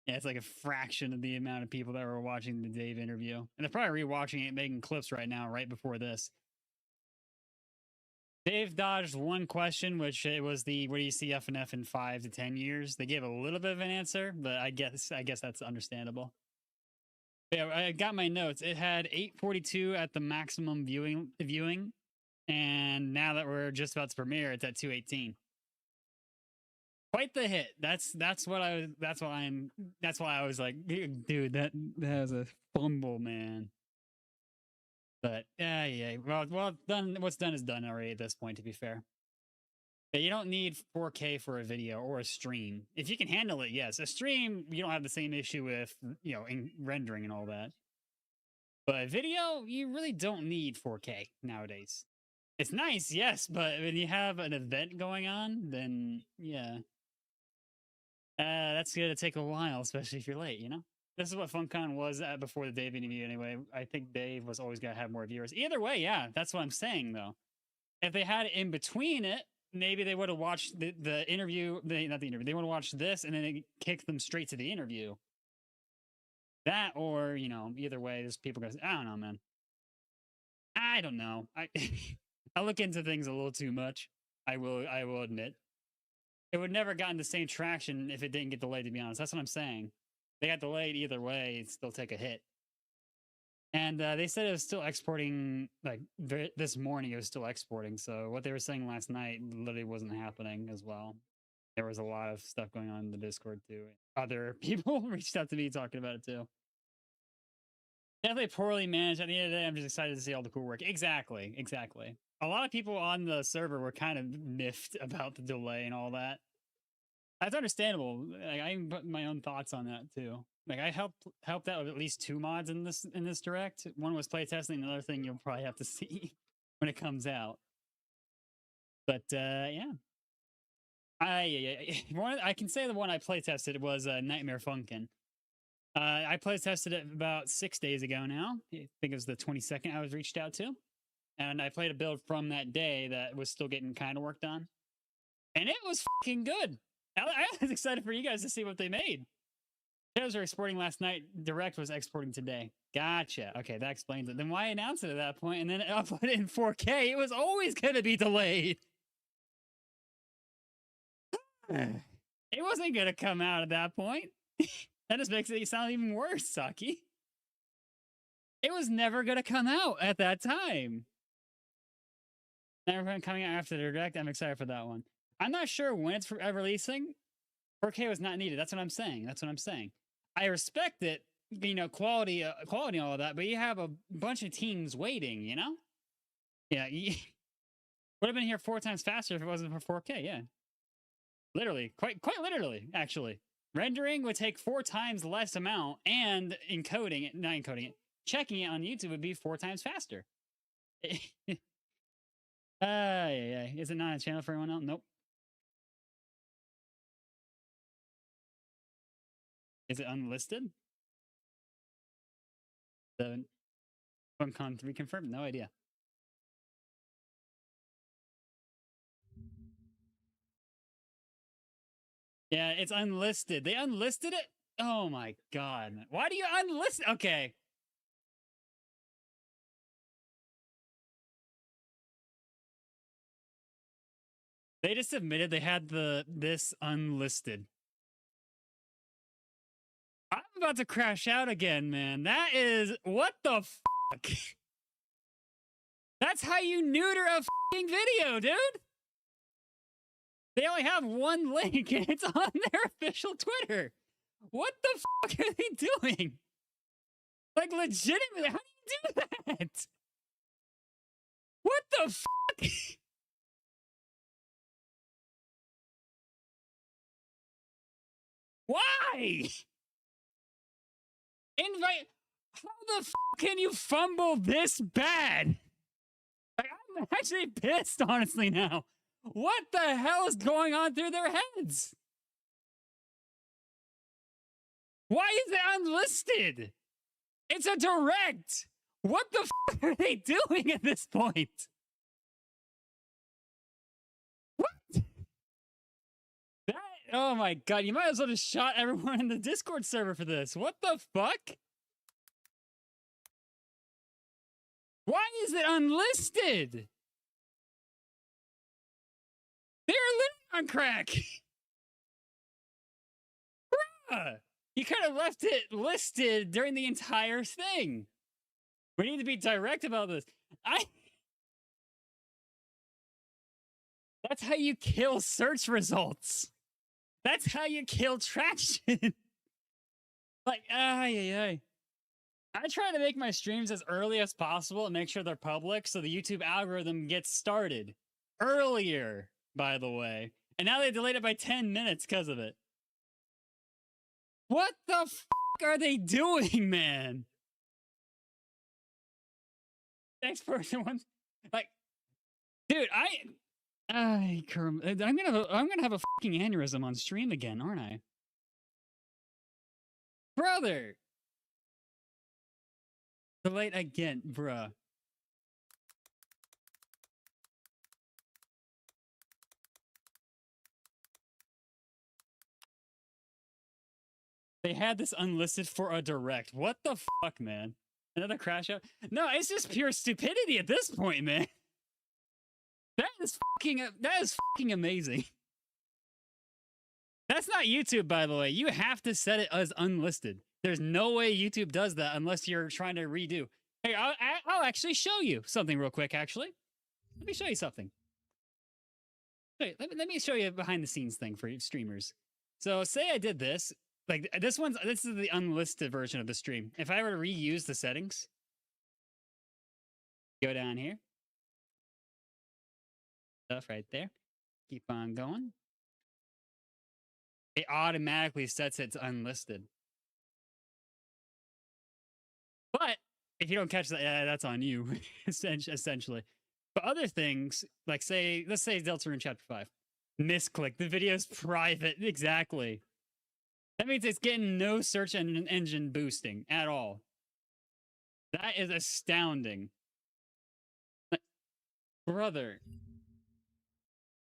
Speaker 1: Yeah, it's like a fraction of the amount of people that were watching the Dave interview. And they're probably rewatching it, making clips right now, right before this. Dave dodged one question, which it was the where do you see FNF in 5 to 10 years? They gave a little bit of an answer, but I guess that's understandable. Yeah, I got my notes. It had 842 at the maximum viewing, and now that we're just about to premiere, it's at 218. Quite the hit. That's why I was like, dude, that was a fumble, man. But yeah. Well, done. What's done is done already at this point. To be fair, but you don't need 4K for a video or a stream. If you can handle it, yes. A stream, you don't have the same issue with in rendering and all that. But video, you really don't need 4K nowadays. It's nice, yes, but when you have an event going on, then yeah. That's gonna take a while, especially if you're late, This is what FUNKCON was at before the Dave interview anyway. I think Dave was always gonna have more viewers. Either way, yeah, that's what I'm saying though. If they had it in between it, maybe they would have watched the interview, not the interview, they would have watched this and then it kicked them straight to the interview. That or, either way, there's people going, I don't know, man. I don't know. I look into things a little too much. I will admit. It would never gotten the same traction if it didn't get delayed, to be honest. That's what I'm saying. They got delayed either way, it'd still take a hit. And they said it was still exporting, like this morning it was still exporting. So what they were saying last night literally wasn't happening as well. There was a lot of stuff going on in the Discord too. Other people reached out to me talking about it too. Definitely poorly managed. At the end of the day, I'm just excited to see all the cool work. Exactly. A lot of people on the server were kind of miffed about the delay and all that. That's understandable. Like, I even put my own thoughts on that too. Like I helped out with at least 2 mods in this direct. One was playtesting, another thing you'll probably have to see when it comes out. But yeah. I can say the one I playtested was Nightmare Funkin. I playtested it about 6 days ago now. I think it was the 22nd I was reached out to. And I played a build from that day that was still getting kind of worked on. And it was fucking good. I was excited for you guys to see what they made. Shadows were exporting last night. Direct was exporting today. Gotcha. Okay, that explains it. Then why announce it at that point and then upload it in 4K? It was always going to be delayed. It wasn't going to come out at that point. That just makes it sound even worse, Saki. It was never going to come out at that time. Never coming out after the direct. I'm excited for that one. I'm not sure when it's releasing. 4K was not needed. That's what I'm saying. I respect it, quality and all of that, but you have a bunch of teams waiting, Yeah, would have been here 4 times faster if it wasn't for 4K, yeah. Literally, quite literally, actually. Rendering would take 4 times less amount, and checking it on YouTube would be 4 times faster. Yeah. Is it not a channel for everyone else? Nope. Is it unlisted? The FUNKCON 3 confirmed? No idea. Yeah, it's unlisted. They unlisted it? Oh my god. Why do you unlist? Okay. They just admitted they had this unlisted. I'm about to crash out again, man. That is... What the fuck? That's how you neuter a fucking video, dude! They only have one link, and it's on their official Twitter. What the fuck are they doing? Like, legitimately, how do you do that? What the fuck? Why? Invite... How the f can you fumble this bad? Like, I'm actually pissed, honestly, now. What the hell is going on through their heads? Why is it unlisted? It's a direct. What the f are they doing at this point? What? That, oh my god, you might as well just shot everyone in the Discord server for this. What the fuck? Why is it unlisted? They're literally on crack. Bruh, you could have left it listed during the entire thing. We need to be direct about this. That's how you kill search results. That's how you kill traction. Like, ay. I try to make my streams as early as possible and make sure they're public so the YouTube algorithm gets started earlier, by the way. And now they delayed it by 10 minutes because of it. What the f are they doing, man? Next person wants, like, dude, I'm gonna have a fucking aneurysm on stream again, aren't I? Brother! Delayed again, bruh. They had this unlisted for a direct. What the fuck, man? Another crash out? No, it's just pure stupidity at this point, man. That is fucking amazing. That's not YouTube, by the way. You have to set it as unlisted. There's no way YouTube does that unless you're trying to redo. Hey, I'll actually show you something real quick, actually. Let me show you something. Wait, let me show you a behind the scenes thing for streamers. So say I did this. Like this is the unlisted version of the stream. If I were to reuse the settings, go down here. Stuff right there. Keep on going. It automatically sets it to unlisted. But if you don't catch that, yeah, that's on you, essentially. But other things, like let's say Deltarune Chapter 5. Misclick. The video's private. Exactly. That means it's getting no search engine boosting at all. That is astounding. Like, brother.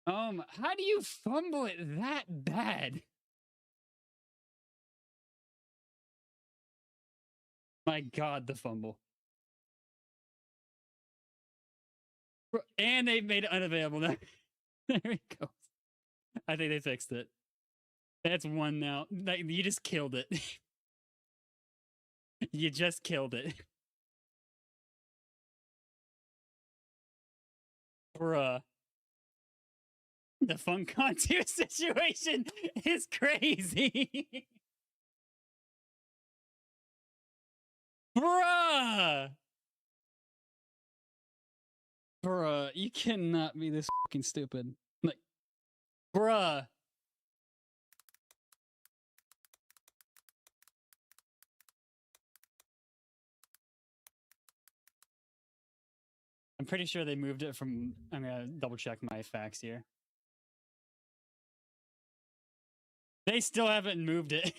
Speaker 1: How do you fumble it that bad? My god, the fumble. And they made it unavailable now. There it goes. I think they fixed it. That's one now. You just killed it. You just killed it. Bruh. The FUNKCON 2 situation is crazy. Bruh! Bruh, you cannot be this fucking stupid. Like, bruh. I'm pretty sure they moved it from... I'm gonna double check my facts here. They still haven't moved it.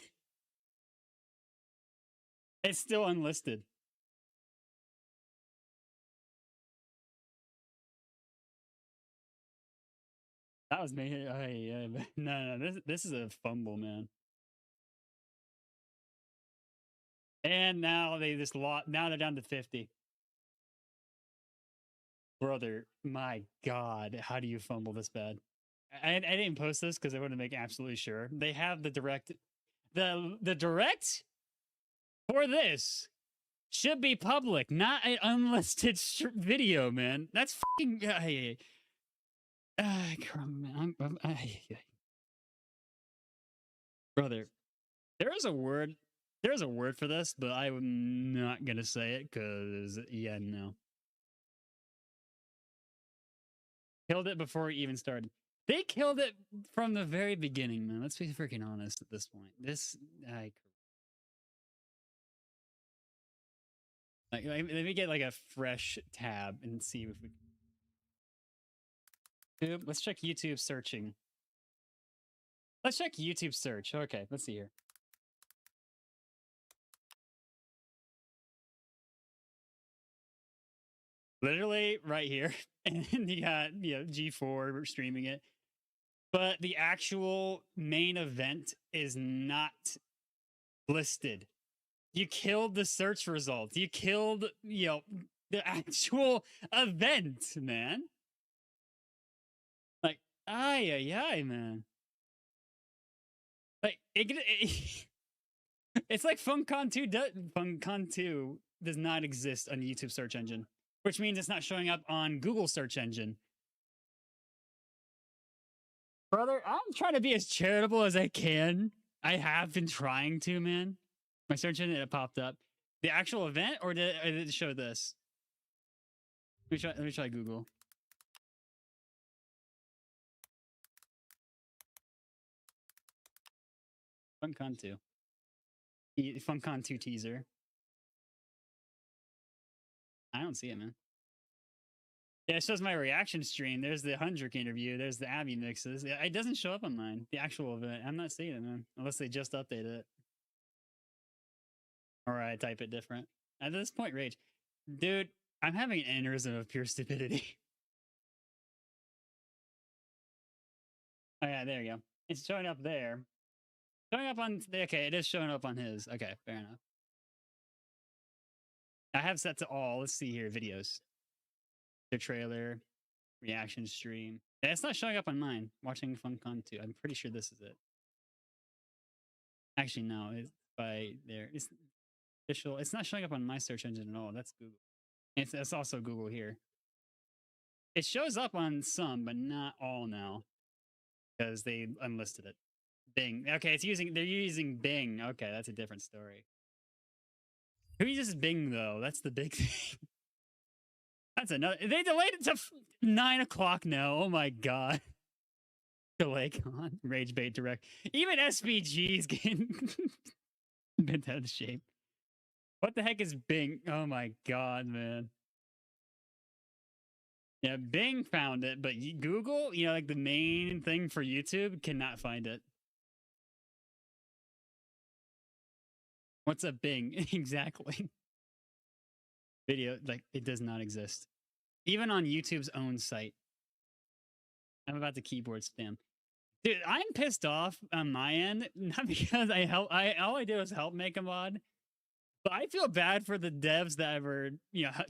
Speaker 1: It's still unlisted. That was me. No, this is a fumble, man. And now they just lost. Now they're down to 50. Brother, my god, how do you fumble this bad? I didn't post this because I want to make absolutely sure. They have the direct... The direct for this should be public, not an unlisted video, man. That's fucking... Brother, there's a word for this, but I'm not gonna say it because, yeah, no. Killed it before it even started. They killed it from the very beginning, man. Let's be freaking honest at this point. Like, let me get like a fresh tab and see if we. YouTube. Let's check YouTube searching. Let's check YouTube search. Okay, let's see here. Literally right here, and you got G4 streaming it, but the actual main event is not listed. You killed the search results. You killed the actual event, man. Like ay, man. Like it's like FUNKCON 2 FUNKCON 2 does not exist on YouTube search engine, which means it's not showing up on Google search engine. Brother, I'm trying to be as charitable as I can. I have been trying to, man. My search engine, it popped up. The actual event, or did it show this? Let me try Google. FUNKCON 2. FUNKCON 2 teaser. I don't see it, man. Yeah, it shows my reaction stream. There's the Hundrick interview. There's the Abby mixes. Yeah, it doesn't show up on mine. The actual event. I'm not seeing it, man. Unless they just updated it. Or I type it different. At this point, rage. Dude, I'm having an aneurysm of pure stupidity. Oh, yeah, there you go. It's showing up there. Showing up on... Okay, it is showing up on his. Okay, fair enough. I have set to all. Let's see here. Videos. The trailer. Reaction stream. Yeah, it's not showing up on mine. Watching FUNKCON 2. I'm pretty sure this is it. Actually, no. It's by there. It's official. It's not showing up on my search engine at all. That's Google. It's also Google here. It shows up on some, but not all now. Because they unlisted it. Bing. Okay, they're using Bing. Okay, that's a different story. Who uses Bing though? That's the big thing. That's another. They delayed it to 9 o'clock now. Oh my god. Delay con. Rage bait direct. Even SVG's getting bent out of shape. What the heck is Bing? Oh my god, man. Yeah, Bing found it, but Google, like the main thing for YouTube, cannot find it. What's a Bing? Exactly. Video, like, it does not exist. Even on YouTube's own site. I'm about to keyboard spam. Dude, I'm pissed off on my end, not because all I did was help make a mod, but I feel bad for the devs that were,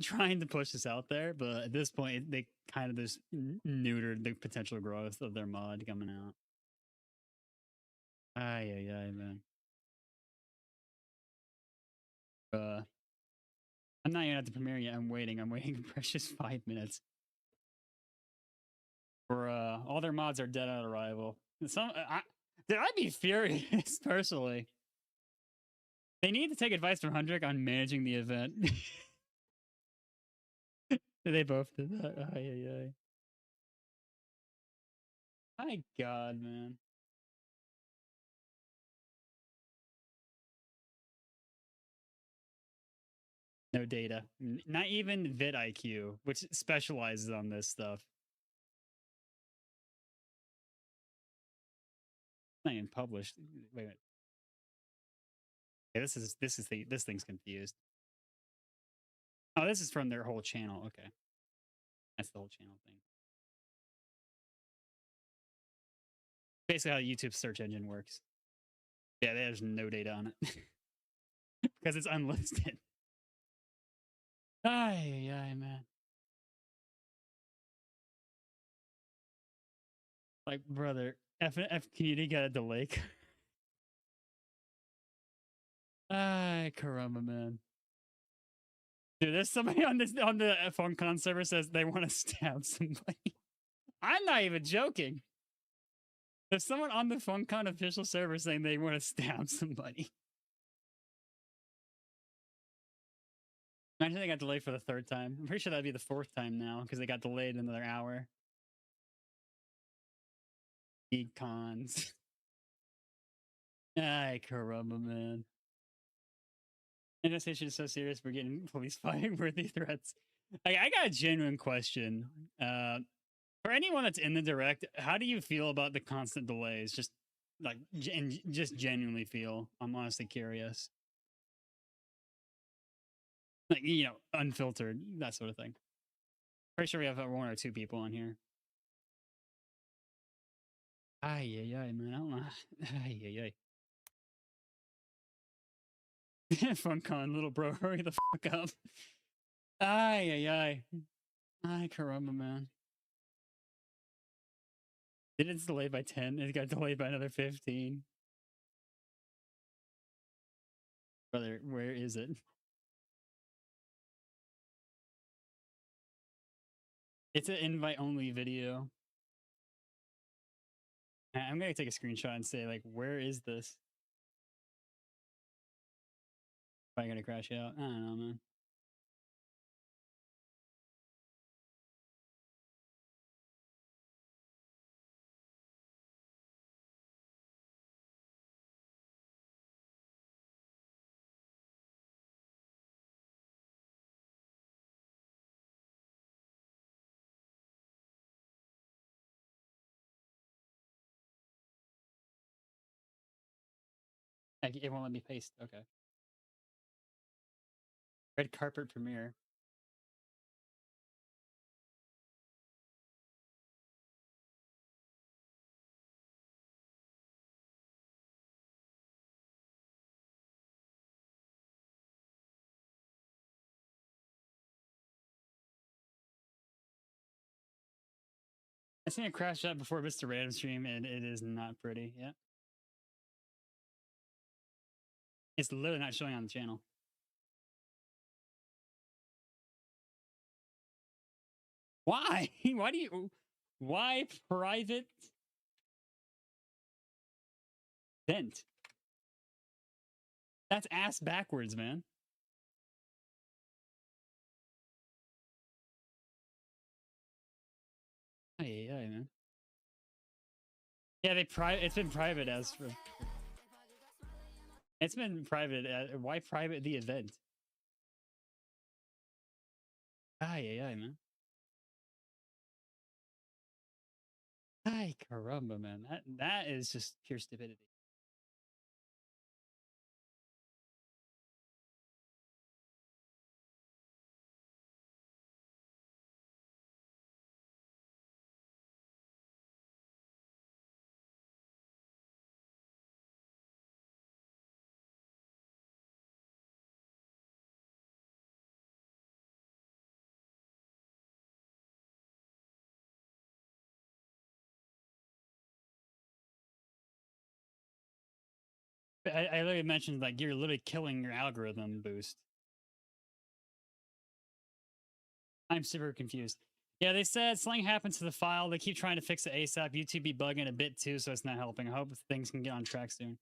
Speaker 1: trying to push this out there, but at this point, they kind of just neutered the potential growth of their mod coming out. Ay, man. I'm not even at the premiere yet. I'm waiting a precious 5 minutes. For all their mods are dead on arrival. I'd be furious personally. They need to take advice from Hundrick on managing the event. They both did that. Ay. My god, man. No data. Not even vidIQ, which specializes on this stuff. Not even published. Wait. Okay, this thing's confused. Oh, this is from their whole channel. Okay. That's the whole channel thing. Basically how YouTube's search engine works. Yeah, there's no data on it. Because it's unlisted. Ay, man. Like, brother, F community got a delay. Ay, caramba, man. Dude, there's somebody on the FUNKCON server says they want to stab somebody. I'm not even joking. There's someone on the FUNKCON official server saying they want to stab somebody. Imagine they got delayed for the 3rd time. I'm pretty sure that'd be the 4th time now because they got delayed another hour. Econs. Ay, caramba, man. Infestation is so serious, we're getting police firing worthy threats. I got a genuine question. For anyone that's in the direct, how do you feel about the constant delays? Just like, and just genuinely feel. I'm honestly curious. Like, you know, unfiltered, that sort of thing. Pretty sure we have one or two people on here. Ay, man. I don't know. Ay. FUNKCON, little bro, hurry the fuck up. Ay. Ay, caramba, man. Did it's delayed by 10? It got delayed by another 15. Brother, where is it? It's an invite-only video. I'm gonna take a screenshot and say, like, where is this? Am I gonna crash out? I don't know, man. It won't let me paste. Okay. Red carpet premiere. I seen it crash out before Mr. Random stream, and it is not pretty. Yeah. It's literally not showing on the channel. Why? Why private vent? That's ass backwards, man. Hey, man. Yeah, it's been private as for. It's been private. Why private the event? Yeah, man. Ay, caramba, man. That is just pure stupidity. I literally mentioned, like, you're literally killing your algorithm boost. I'm super confused. Yeah, they said something happened to the file. They keep trying to fix it ASAP. YouTube be bugging a bit too, so it's not helping. I hope things can get on track soon.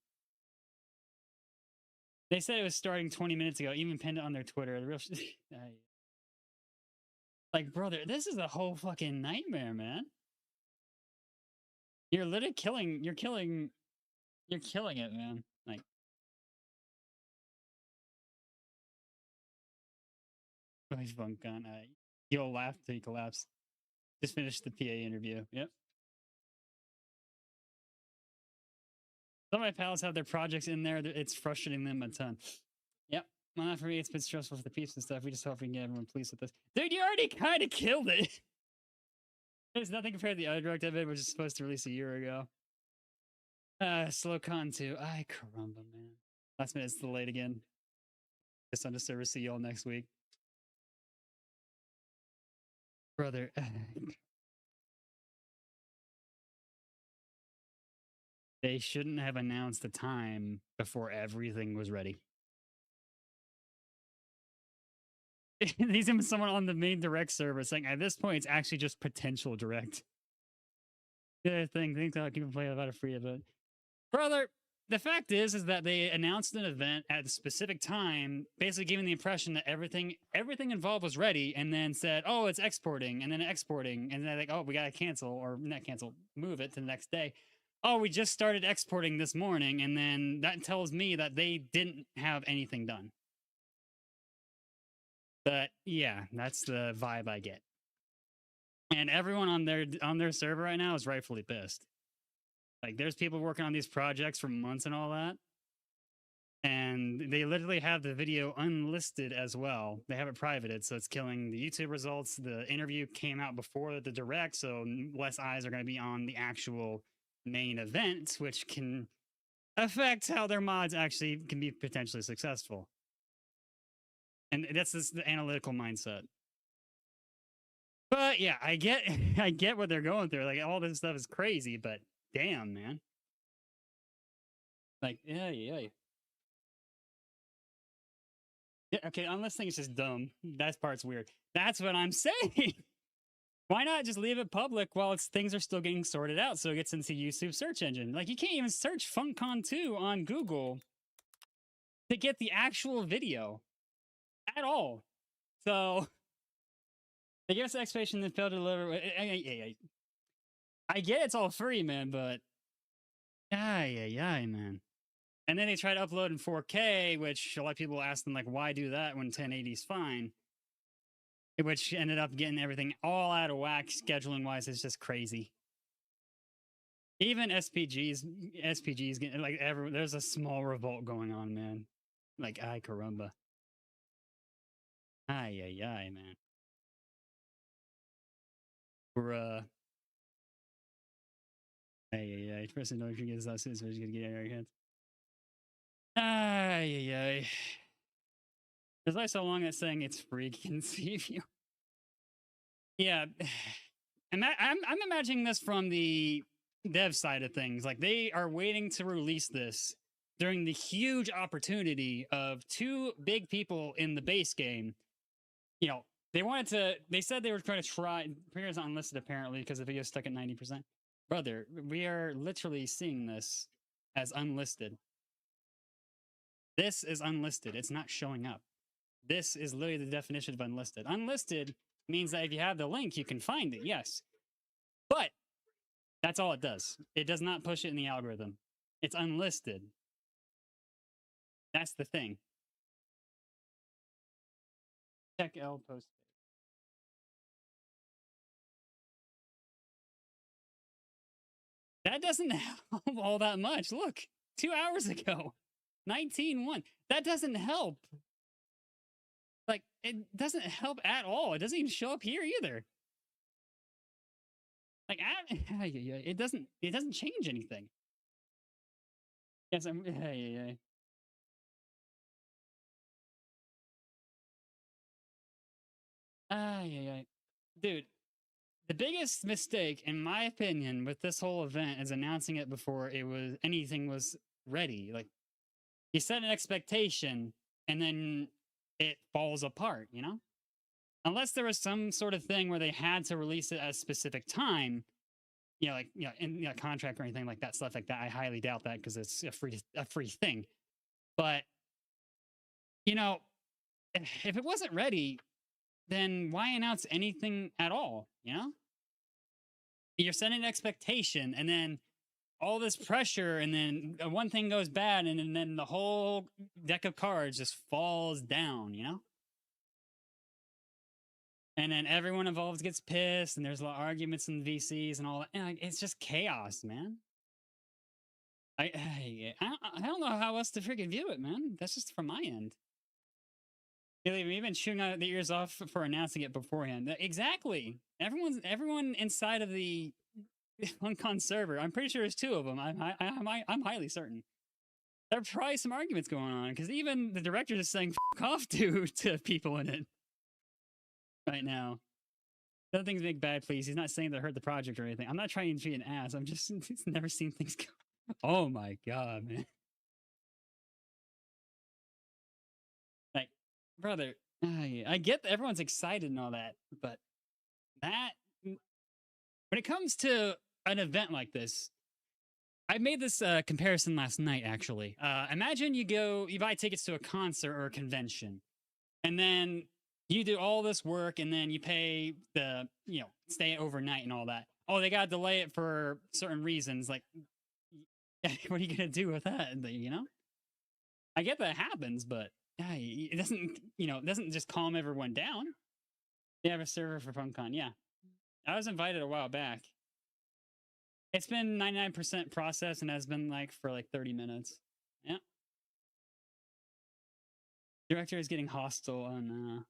Speaker 1: They said it was starting 20 minutes ago, even pinned it on their Twitter. The real like, brother, this is a whole fucking nightmare, man. You're literally killing it, man. Like, FUNKCON. You'll laugh till you collapse. Just finished the PA interview. Yep. Some of my pals have their projects in there. It's frustrating them a ton. Yep. Well, not for me. It's been stressful for the peeps and stuff. We just hope we can get everyone pleased with this. Dude, you already kind of killed it. There's nothing compared to the other direct evid, which is supposed to release a year ago. Slow con 2. Ay, caramba, man. Last minute, it's delayed again. Just on the service. See y'all next week. Brother. They shouldn't have announced the time before everything was ready. He's even someone on the main direct server saying at this point it's actually just potential direct. The other thing, think that people play without a free event. Brother, the fact is that they announced an event at a specific time, basically giving the impression that everything involved was ready, and then said, oh, it's exporting, and then they're like, oh, we gotta cancel, or not cancel, move it to the next day. Oh, we just started exporting this morning, and then that tells me that they didn't have anything done. But yeah, that's the vibe I get. And everyone on their server right now is rightfully pissed. Like, there's people working on these projects for months and all that. And they literally have the video unlisted as well. They have it privated, so it's killing the YouTube results. The interview came out before the direct, so less eyes are going to be on the actual main event, which can affect how their mods actually can be potentially successful. And that's the analytical mindset. But yeah, I get what they're going through. Like, all this stuff is crazy, but damn, man. Like, yeah. Yeah, okay, unless thing is just dumb. That part's weird. That's what I'm saying. Why not just leave it public while things are still getting sorted out so it gets into YouTube search engine? Like, you can't even search FUNKCON 2 on Google to get the actual video at all. So, they give us the expectation and fail to deliver. I get it's all free, man, but man. And then they try to upload in 4K, which a lot of people ask them, like, why do that when 1080 is fine? Which ended up getting everything all out of whack, scheduling wise. It's just crazy. Even SPGs getting, like, there's a small revolt going on, man. Like, ay caramba. Ay, man. Bruh. Ay. Person know if you get this out soon, so you're gonna get it out of your hands. Ay. There's like so long that saying it's free can save you. Yeah. I'm imagining this from the dev side of things. Like, they are waiting to release this during the huge opportunity of two big people in the base game. You know, they said they were trying to try, premiere's not unlisted apparently because the video's stuck at 90%. Brother, we are literally seeing this as unlisted. This is unlisted. It's not showing up. This is literally the definition of unlisted. Unlisted means that if you have the link, you can find it, yes. But that's all it does. It does not push it in the algorithm. It's unlisted. That's the thing. Check L post. That doesn't help all that much. Look, 2 hours ago, 19-1. That doesn't help. Like, it doesn't help at all. It doesn't even show up here either. Like, it doesn't change anything. Yes, I'm. Dude, the biggest mistake, in my opinion, with this whole event is announcing it before anything was ready. Like, you set an expectation, and then it falls apart, you know? Unless there was some sort of thing where they had to release it at a specific time, in a contract or anything like that, stuff like that. I highly doubt that because it's a free thing. But, if it wasn't ready, then why announce anything at all, you know? You're setting an expectation, and then all this pressure, and then one thing goes bad, and then the whole deck of cards just falls down, you know? And then everyone involved gets pissed, and there's a lot of arguments in the VCs and all that. And it's just chaos, man. I don't know how else to freaking view it, man. That's just from my end. We've been chewing out the ears off for announcing it beforehand. Exactly. Everyone inside of the FUNKCON server. I'm pretty sure there's two of them. I'm highly certain. There are probably some arguments going on because even the director is saying "f off" to people in it right now. Other things make bad, please. He's not saying that hurt the project or anything. I'm not trying to be an ass. I'm just never seen things go. Oh my god, man. Like, brother, I get that everyone's excited and all that, but when it comes to an event like this, I made this comparison last night, actually. Imagine you buy tickets to a concert or a convention, and then you do all this work, and then you pay the, stay overnight and all that. Oh, they got to delay it for certain reasons. Like, what are you going to do with that, you know? I get that happens, but Yeah, it doesn't, it doesn't just calm everyone down. They have a server for FUNKCON. Yeah, I was invited a while back. It's been 99% processed and has been like for like 30 minutes. Yeah. Director is getting hostile on.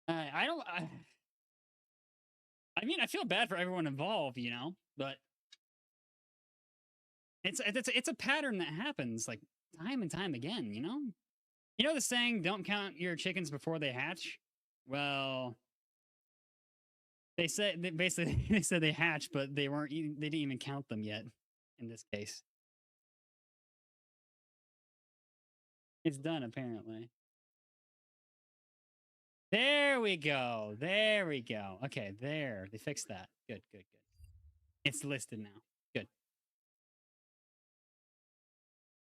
Speaker 1: I mean, I feel bad for everyone involved, but it's a pattern that happens like time and time again, You know the saying, "Don't count your chickens before they hatch." Well, they said basically they said they hatched, but they didn't even count them yet. In this case, it's done apparently. There we go. There we go. Okay, there. They fixed that. Good, good, good. It's listed now. Good.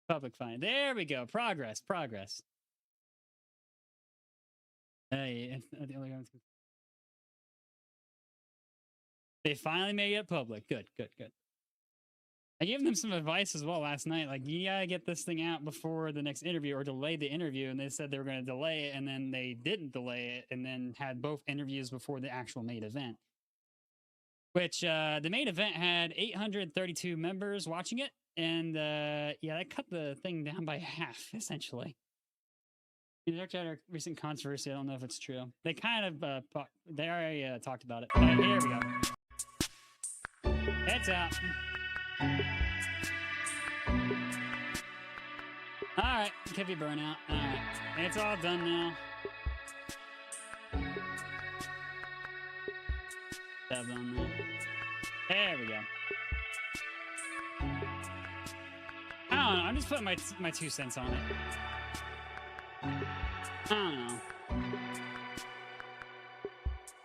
Speaker 1: Public fine. There we go. Progress, progress. Hey, they finally made it public. Good, good, good. I gave them some advice as well last night. Like, you gotta get this thing out before the next interview or delay the interview. And they said they were going to delay it, and then they didn't delay it, and then had both interviews before the actual main event. Which, the main event had 832 members watching it. And, yeah, that cut the thing down by half, essentially. The director had a recent controversy. I don't know if it's true. They kind of, they already talked about it. Here we go. It's out. Alright, could be burnout. Alright, it's all done now. Tab on there. There we go. I don't know, I'm just putting my 2 cents on it. I don't know.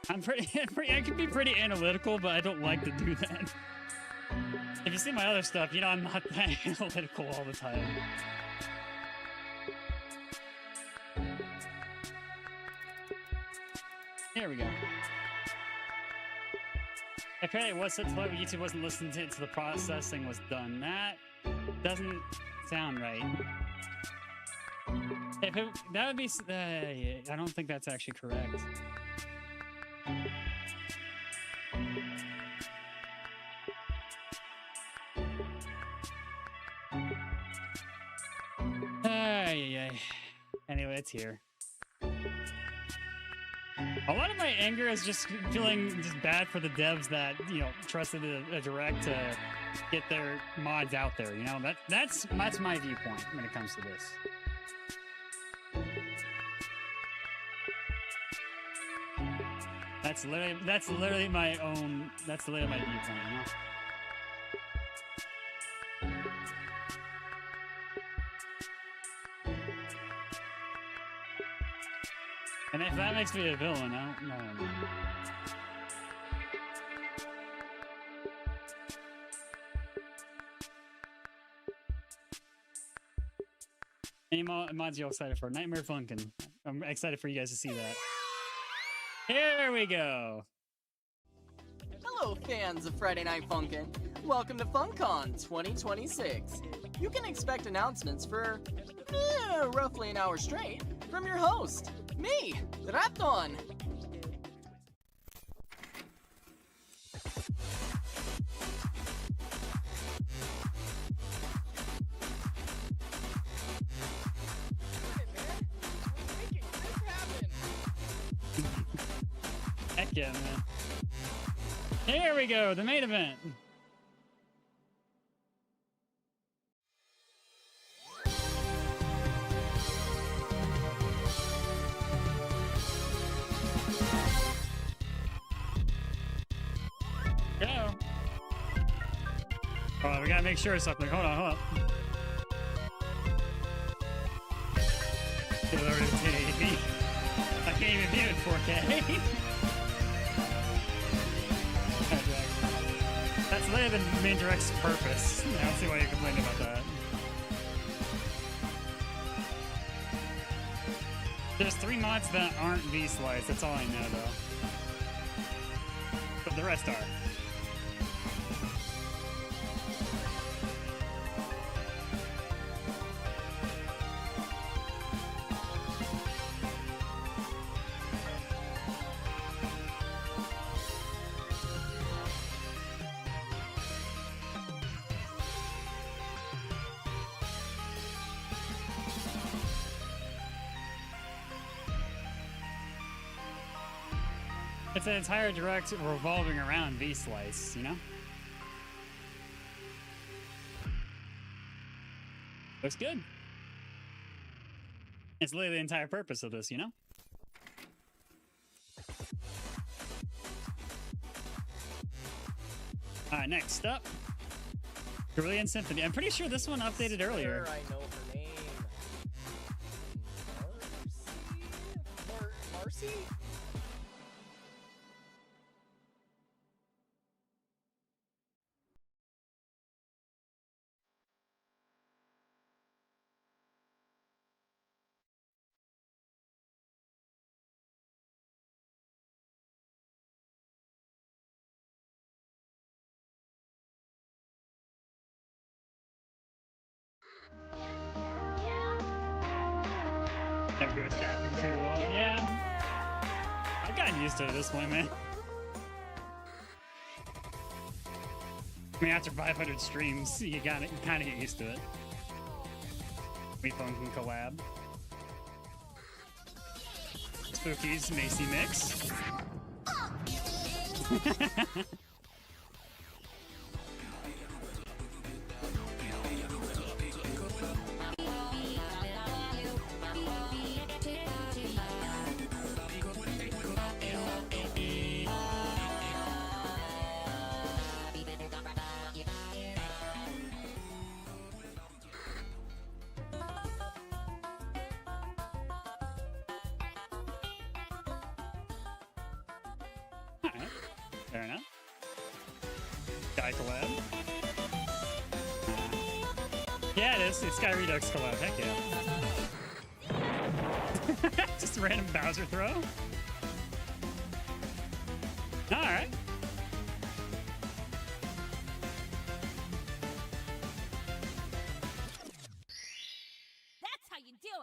Speaker 1: I can be pretty analytical, but I don't like to do that. If you see my other stuff, I'm not that analytical all the time. There we go. Apparently it was such low YouTube wasn't listening to it until the processing was done. That doesn't sound right. That would be... I don't think that's actually correct. Anyway, it's here. A lot of my anger is just feeling just bad for the devs that, trusted a direct to get their mods out there, That's my viewpoint when it comes to this. That's literally my viewpoint, And if that makes me a villain, I don't know. Any mods you excited for? Nightmare Funkin'. I'm excited for you guys to see that. Here we go.
Speaker 16: Hello, fans of Friday Night Funkin'. Welcome to FUNKCON 2026. You can expect announcements for roughly an hour straight from your host, me, Raton.
Speaker 1: Heck yeah, man. Here we go, the main event. Go. Hold on, we gotta make sure of something. Hold on. I can't even view it in 4K. That's literally the main direct's purpose. I don't see why you're complaining about that. There's 3 mods that aren't V-Slice. That's all I know, though. But the rest are. It's an entire direct revolving around V-Slice, you know? Looks good. It's literally the entire purpose of this, you know? Alright, next up. Brilliant Symphony. I'm pretty sure this one updated earlier.
Speaker 14: I know her name. Marcy?
Speaker 1: Never goes down too well. Yeah. I've gotten used to it at this point, man. I mean, after 500 streams, you kind of get used to it. We funkin collab. Spooky's Macy Mix. Fair enough. Guy collab. Yeah, it is. It's Sky Redux collab. Heck yeah. Just a random Bowser throw. Alright.
Speaker 17: That's how you do it.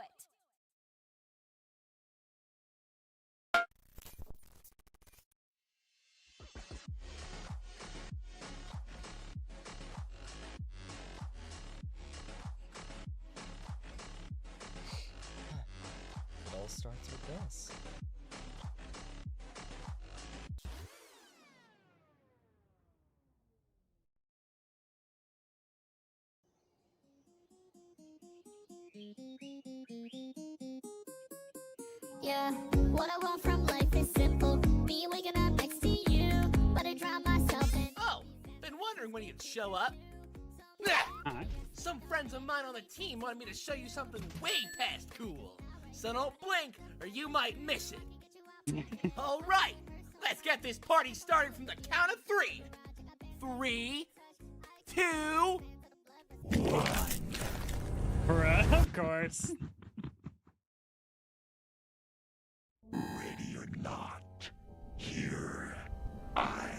Speaker 14: It all starts with this.
Speaker 17: Yeah, what I want from life is simple. Me waking up next to you, but I drown myself in.
Speaker 18: Oh, been wondering when you'd show up. Some friends of mine on the team wanted me to show you something way past cool. So don't blink, or you might miss it. All right, let's get this party started from the count of 3. 3, 2, 1.
Speaker 1: Bruh, of course.
Speaker 19: Ready or not, here I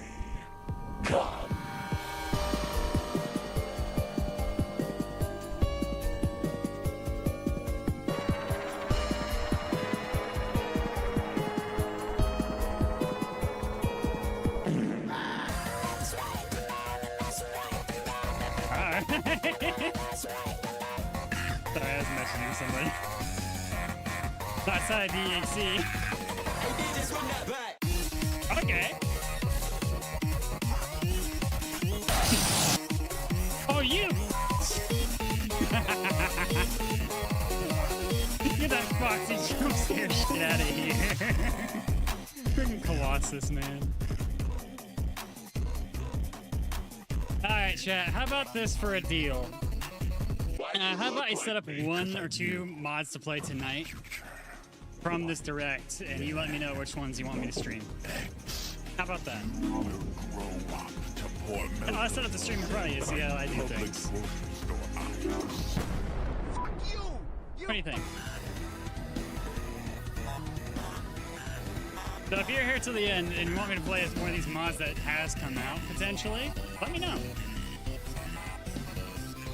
Speaker 19: come.
Speaker 1: Sorry, I was mentioning somebody. Outside DHC. Okay. Oh, you! Get that Foxy jump scare shit out of here. Freaking Colossus, man. Alright, chat, how about this for a deal? How about I set up 1 or 2 mods to play tonight from this direct, and you let me know which ones you want me to stream. How about that? I'll set up the stream in front of you, see how I do things. What do you think? So if you're here till the end and you want me to play as one of these mods that has come out, potentially, let me know.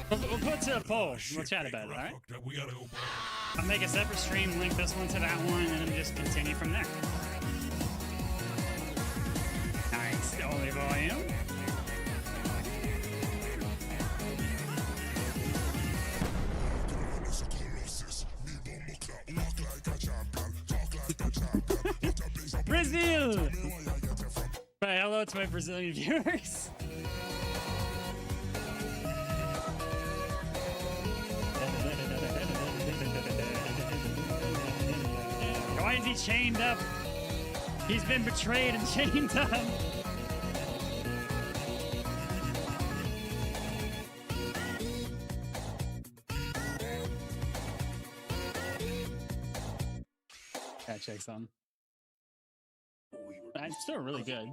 Speaker 1: We'll put it to a poll. We'll chat about it, alright? I'll make a separate stream, link this one to that one, and then just continue from there. Nice. Only volume. Brazil! But hello to my Brazilian viewers. Why is he chained up? He's been betrayed and chained up. Gotta check some. It's still really good.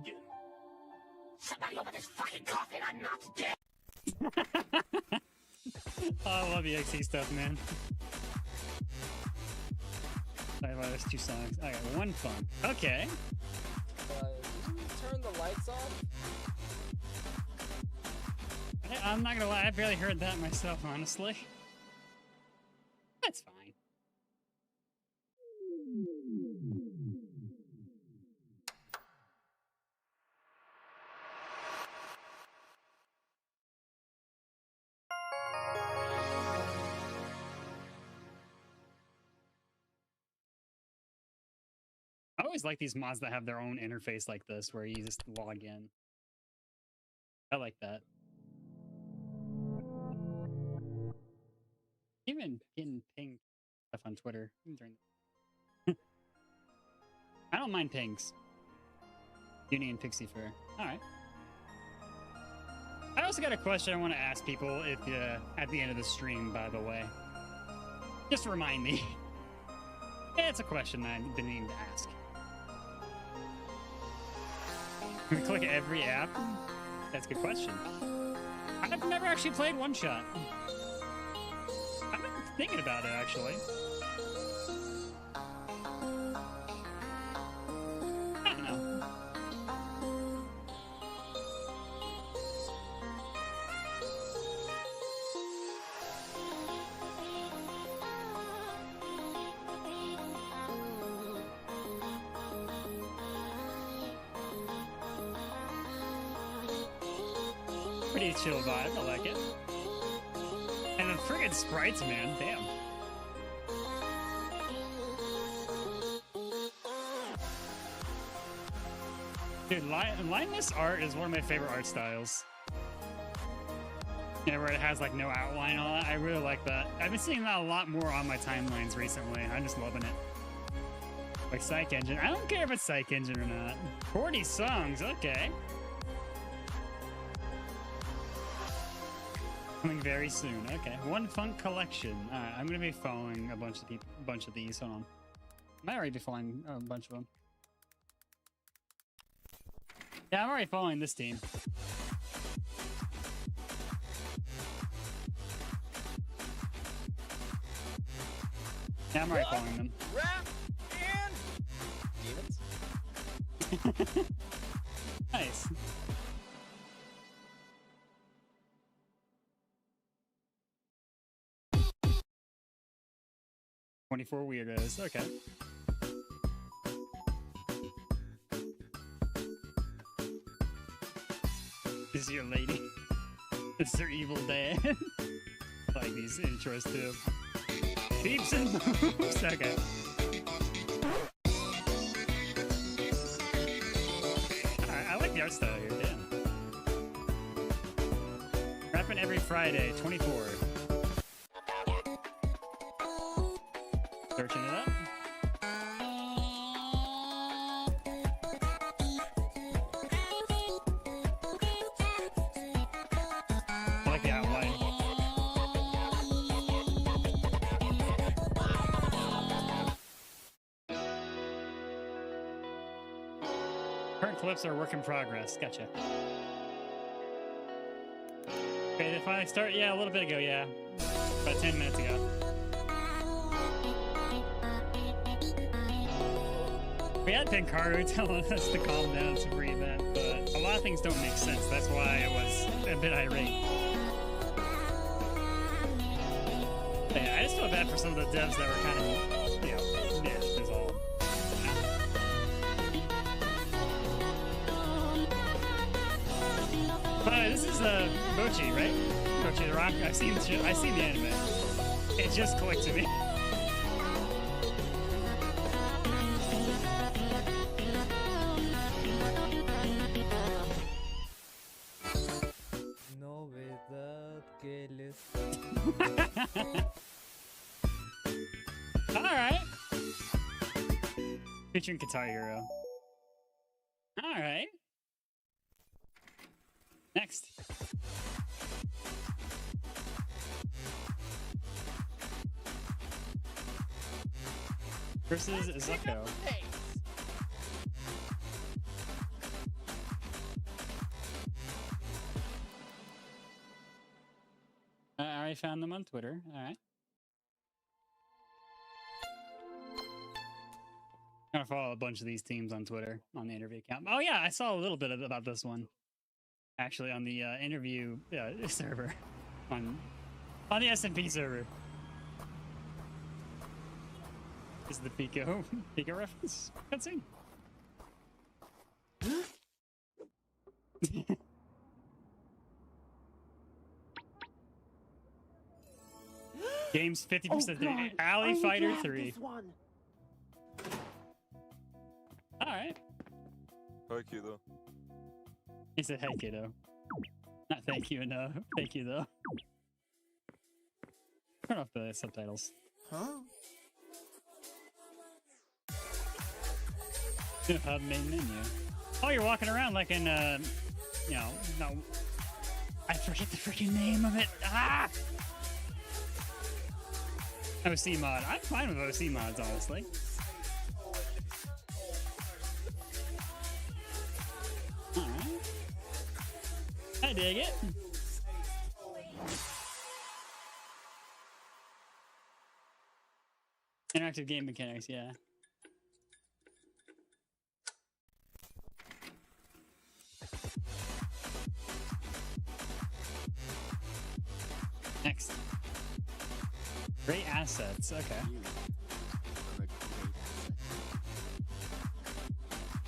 Speaker 19: Somebody open this fucking coffin, I'm not dead.
Speaker 1: Oh, I love EXE stuff, man. There's 2 songs. I got 1 fun. Okay.
Speaker 14: Did you turn the lights off?
Speaker 1: I'm not gonna lie, I barely heard that myself, honestly. That's fine. I always like these mods that have their own interface like this, where you just log in. I like that. Even getting pinged stuff on Twitter during I don't mind pings. Uni and Pixie Fair. Alright. I also got a question I want to ask people if at the end of the stream, by the way. Just remind me. Yeah, it's a question I've been needing to ask. Can we click every app? That's a good question. I've never actually played One Shot. I've been thinking about it, actually. I don't know. Pretty chill vibe, I like it. And the friggin' sprites, man, damn. Dude, lineless art is one of my favorite art styles. Yeah, where it has like no outline on it. I really like that. I've been seeing that a lot more on my timelines recently. I'm just loving it. Like Psych Engine. I don't care if it's Psych Engine or not. 40 songs, okay. Coming very soon. Okay, One Funk Collection. All right, I'm gonna be following a bunch of these. Hold on. I might already be following a bunch of them. Yeah, I'm already following this team. Yeah, I'm already following them.
Speaker 14: Rap and demons.
Speaker 1: Nice. "24 Weirdos." Okay. This is your lady. This is her evil dad. I like these intros too. Peeps and moves. Okay. I like the art style here. Damn. Rapping every Friday, 24. Searching it up. I like the outline. Current clips are a work in progress. Gotcha. Okay, they finally start? Yeah, a little bit ago, yeah. About 10 minutes ago. We had Pinkaru telling us to calm down to breathe in, but a lot of things don't make sense. That's why I was a bit irate. But yeah, I just feel bad for some of the devs that were kind of, you know, niche is all. But this is Mochi, right? Mochi the Rock. I've seen the anime. It just clicked to me. All right. Featuring Guitar Hero. All right. Next. Versus Zuko. I already found them on Twitter. All right. I'm gonna follow a bunch of these teams on Twitter on the interview account. Oh yeah, I saw a little bit about this one actually on the interview server on the SMP server. Is the Pico reference? Cutscene. Game's 50% Alley Fighter 3. Alright.
Speaker 20: Hi, kiddo.
Speaker 1: He said, hey, kiddo. Not thank you, no. Thank you, though. Turn off the subtitles.
Speaker 18: Huh?
Speaker 1: Hub main menu. Oh, you're walking around like in, you know, no. I forget the freaking name of it. Ah! OC mod. I'm fine with OC mods, honestly. Alright. I dig it. Interactive game mechanics, yeah. Next. Great assets, okay.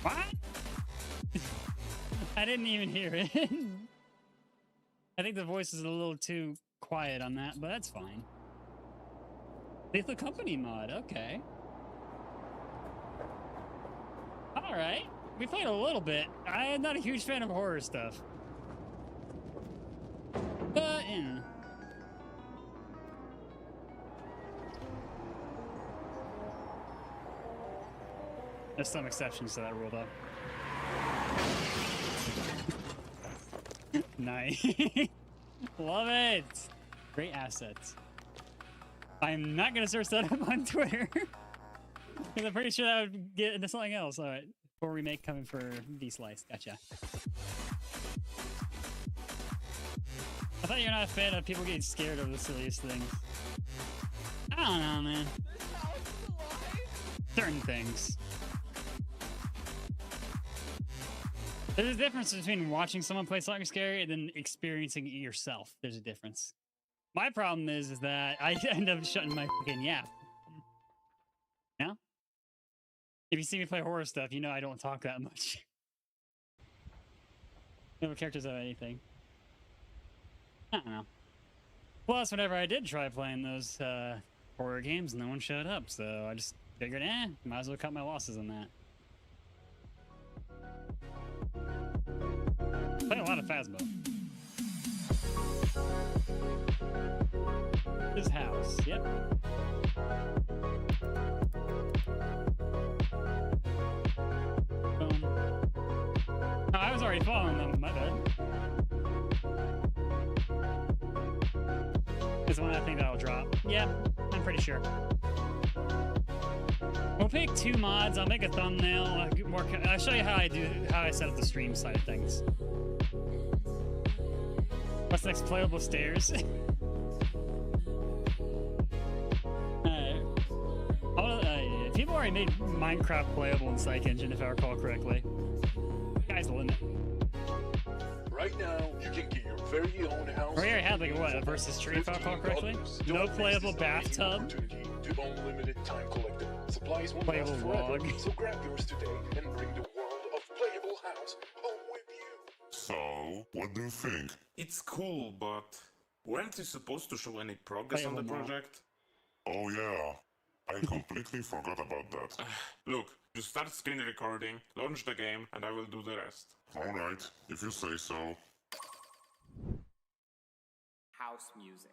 Speaker 1: What? I didn't even hear it. I think the voice is a little too quiet on that, but that's fine. Lethal Company mod, okay. Alright. We played a little bit. I'm not a huge fan of horror stuff. But, yeah. There's some exceptions to that rule, though. Nice. Love it. Great assets. I'm not going to search that up on Twitter. Because I'm pretty sure that would get into something else. All right. Core remake coming for V-Slice. Gotcha. I thought you're not a fan of people getting scared of the silliest things. I don't know, man. Certain things. There's a difference between watching someone play something scary and then experiencing it yourself. There's a difference. My problem is that I end up shutting my fucking yap. Yeah? If you see me play horror stuff, you know I don't talk that much. No characters have anything. I don't know. Plus, whenever I did try playing those horror games, no one showed up, so I just figured, might as well cut my losses on that. Play a lot of Phasmo. His house, yep. Boom. Oh, I was already following them, my bad. This one I think that'll drop. Yeah, I'm pretty sure. We'll pick 2 mods. I'll make a thumbnail. I'll show you how I set up the stream side of things. What's next? Playable stairs. People already made Minecraft playable in Psych Engine, if I recall correctly. Sky's the limit.
Speaker 21: Right now, you can get your very own house.
Speaker 1: We already had like what, a versus tree, if I recall correctly. No playable bathtub.
Speaker 21: To unlimited time collectible. Supplies won't
Speaker 1: playable
Speaker 21: last
Speaker 1: log.
Speaker 21: forever, so grab yours today and bring the world of playable house home with you.
Speaker 22: So, what do you think?
Speaker 23: It's cool, but weren't you supposed to show any progress on the project?
Speaker 22: Oh yeah, I completely forgot about that.
Speaker 23: Look, just start screen recording, launch the game, and I will do the rest.
Speaker 22: Alright, if you say so.
Speaker 24: House music.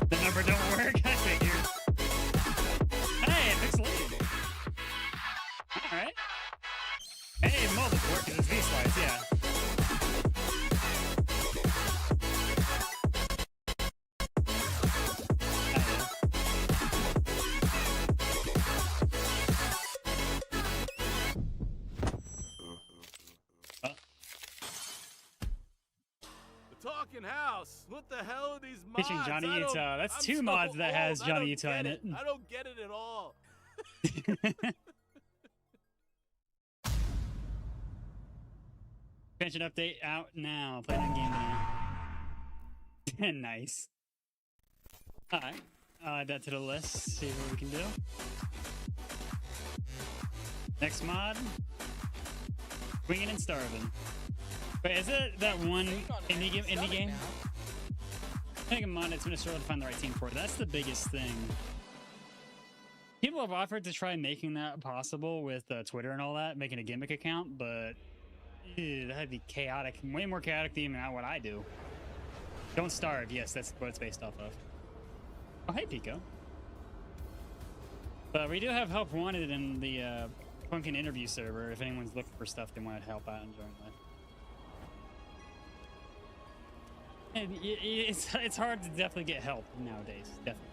Speaker 1: The number don't work, I figured. Hey, fixed lead. Alright. Hey, mobile working as V-slides, yeah.
Speaker 18: The talking house. What the hell are these mods?
Speaker 1: Pitching Johnny
Speaker 18: I don't-
Speaker 1: Utah. That's
Speaker 18: I'm
Speaker 1: two
Speaker 18: so
Speaker 1: mods that has
Speaker 18: old, I
Speaker 1: Johnny
Speaker 18: don't
Speaker 1: Utah
Speaker 18: get
Speaker 1: in it.
Speaker 18: I don't get it at all.
Speaker 1: Expansion update out now. Play that game now. Nice. Alright. I'll add that to the list. See what we can do. Next mod. Winging and Starving. Wait, is it that one indie game? I think a mod that's gonna struggle to find the right team for it. That's the biggest thing. People have offered to try making that possible with Twitter and all that, making a gimmick account, but that'd be chaotic. Way more chaotic than even what I do. Don't Starve. Yes, that's what it's based off of. Oh, hey, Pico. But we do have help wanted in the Funkin interview server if anyone's looking for stuff they want to help out and join with. And it's hard to definitely get help nowadays. Definitely.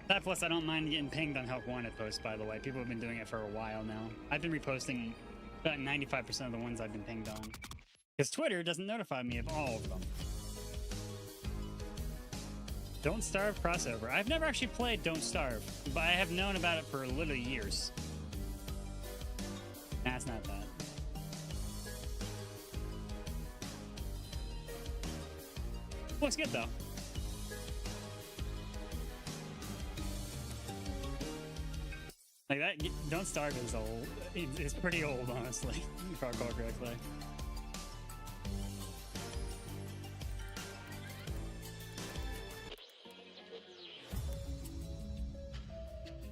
Speaker 1: That plus, I don't mind getting pinged on help wanted posts, by the way. People have been doing it for a while now. I've been reposting about 95% of the ones I've been pinged on. Because Twitter doesn't notify me of all of them. Don't Starve crossover. I've never actually played Don't Starve, but I have known about it for literally years. Nah, it's not bad. Looks good, though. Like that, Don't Starve is old. It's pretty old, honestly, if I recall correctly.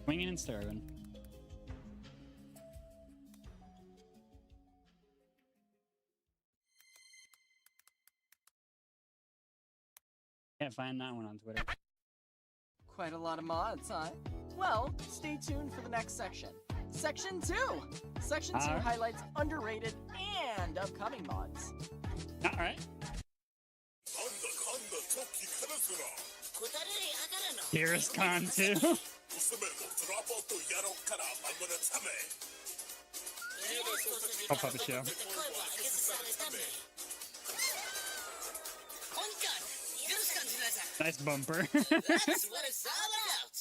Speaker 1: Winging and Starving. Can't find that one on Twitter.
Speaker 16: Quite a lot of mods, huh? Well, stay tuned for the next section. Section 2! Section 2
Speaker 1: Alright.
Speaker 16: highlights underrated and upcoming mods.
Speaker 1: Alright. Dearest Con 2. I'll pop a show. Nice bumper.
Speaker 19: That's what it's all about.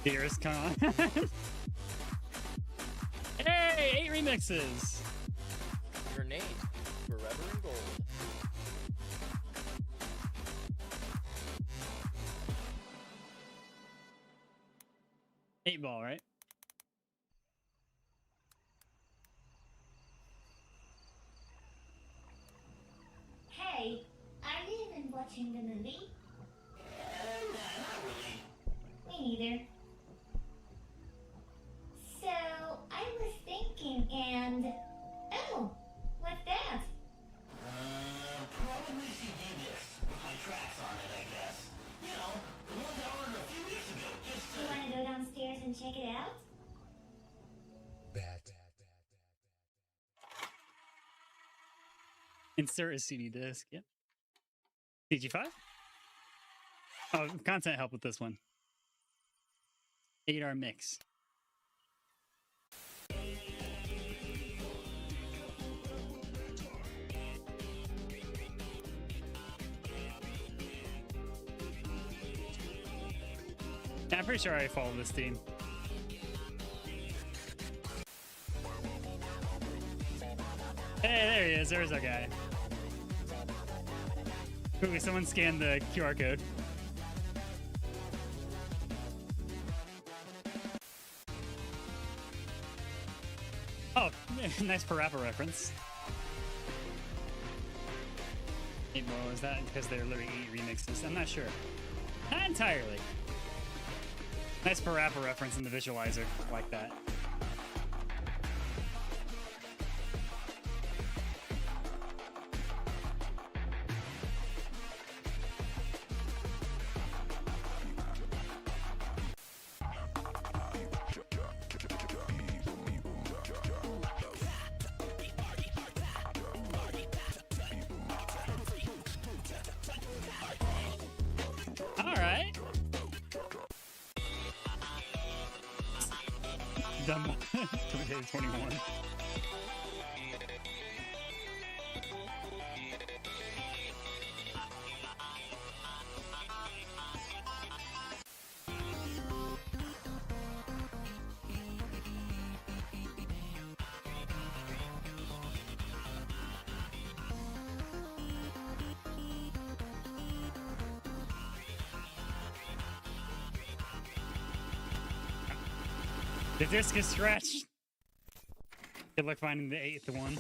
Speaker 1: Dearest Con. Hey, 8 remixes.
Speaker 14: Your name, forever in gold.
Speaker 1: Eight ball, right?
Speaker 17: Hey, are you even watching the movie? Not really. Me neither. So, I was thinking and... Oh, what's that?
Speaker 19: Probably CD disc with my tracks on it, I guess. You know, the ones I ordered a few weeks ago, just
Speaker 17: You want to go downstairs and check it out?
Speaker 1: Insert a CD disc. Yep. CG5? Oh, content help with this one. 8R mix. Yeah, I'm pretty sure I follow this team. Hey, there he is. There's our guy. Ooh, someone scanned the QR code. Oh, nice Parappa reference. Well, is that because they're literally 8 remixes? I'm not sure. Not entirely. Nice Parappa reference in the visualizer. I like that. Alright. Dumb. 21. The disc is scratched. Good luck finding the 8th one.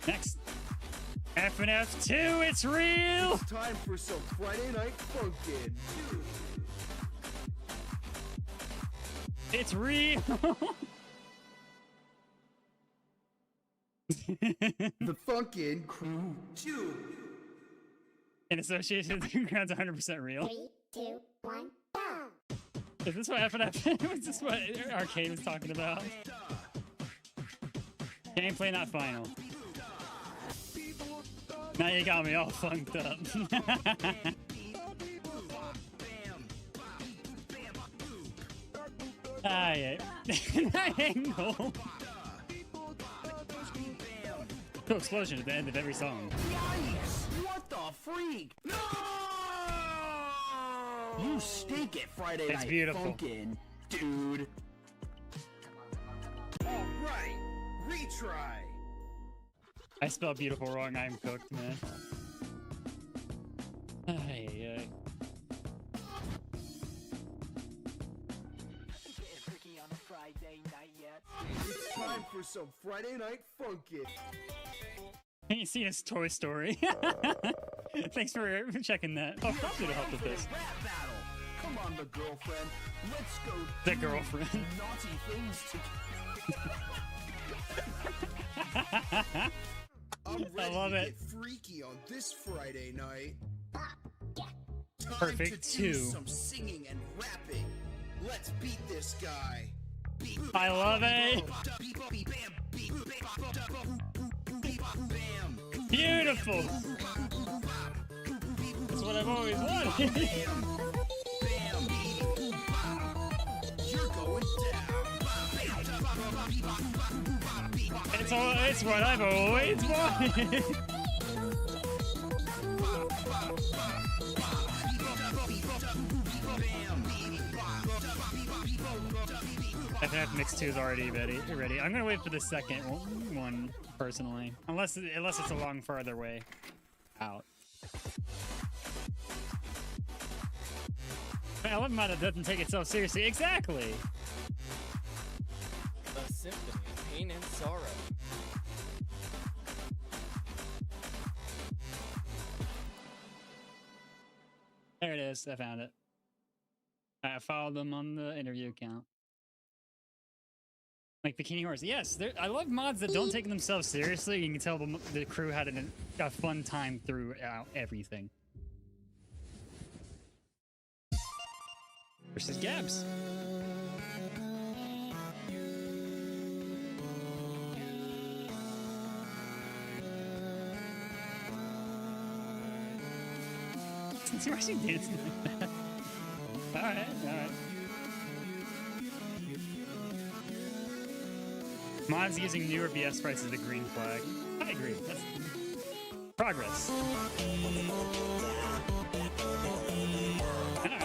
Speaker 1: Next. FNF 2, it's real!
Speaker 5: It's time for some Friday Night Funkin'.
Speaker 1: It's real!
Speaker 5: The Funkin' Crew 2.
Speaker 1: In association with the ground's 100% real.
Speaker 17: 3, 2, 1, go!
Speaker 1: Is this what FNF is this what Arcade was talking about? Gameplay not final. Now you got me all funked up. Ah, yeah. That angle. Cool explosion at the end of every song.
Speaker 5: Yikes! What the freak? No! You stink at Friday
Speaker 1: It's
Speaker 5: Night
Speaker 1: beautiful.
Speaker 5: Funkin', dude. All right, retry.
Speaker 1: I spelled beautiful wrong. I'm cooked, man. Ay, ay.
Speaker 5: It's time for some Friday Night Funkin'.
Speaker 1: Ain't you seen his Toy Story? Thanks for checking that. Oh, probably to help with this.
Speaker 5: Rap battle. Come on, the girlfriend. Let's go.
Speaker 1: The
Speaker 5: do
Speaker 1: girlfriend.
Speaker 5: Naughty things together. I'm ready
Speaker 1: love
Speaker 5: to
Speaker 1: it.
Speaker 5: get freaky on this Friday night. Time
Speaker 1: Perfect
Speaker 5: to do
Speaker 1: 2.
Speaker 5: some singing and rapping. Let's beat this guy.
Speaker 1: I love it. Beautiful. That's what I've always wanted.
Speaker 5: You're going down.
Speaker 1: It's what I've always wanted. FNF Mix 2 is already ready. I'm gonna wait for the second one personally, unless it's a long farther way out. Man, I love how it doesn't take itself seriously. Exactly.
Speaker 14: A symphony of pain and sorrow.
Speaker 1: There it is. I found it. I followed them on the interview account. Like Bikini Horse. Yes, I love mods that don't take themselves seriously. You can tell the crew had a fun time throughout everything. Versus Gabs. Since you're actually dancing like that. Alright, alright. Mods using newer BS sprites as the green flag. I agree. That's progress. Alright.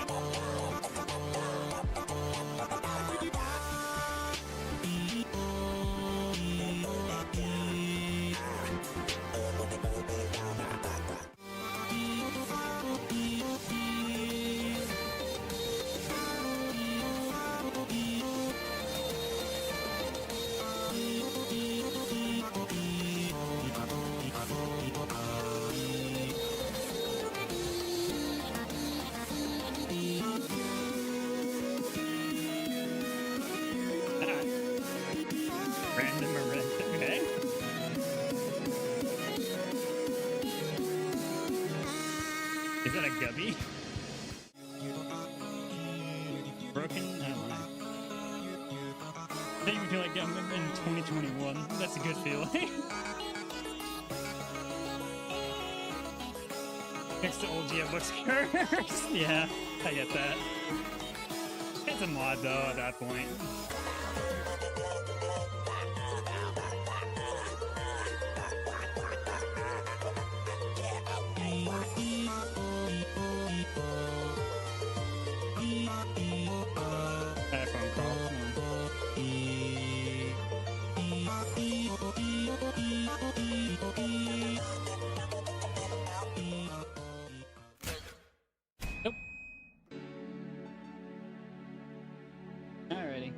Speaker 1: maybe. Broken? I don't know. I think we feel like I'm in 2021. That's a good feeling. Next to old GM looks cursed. Yeah, I get that. It's a mod though at that point. Phone call. Nope. Alrighty.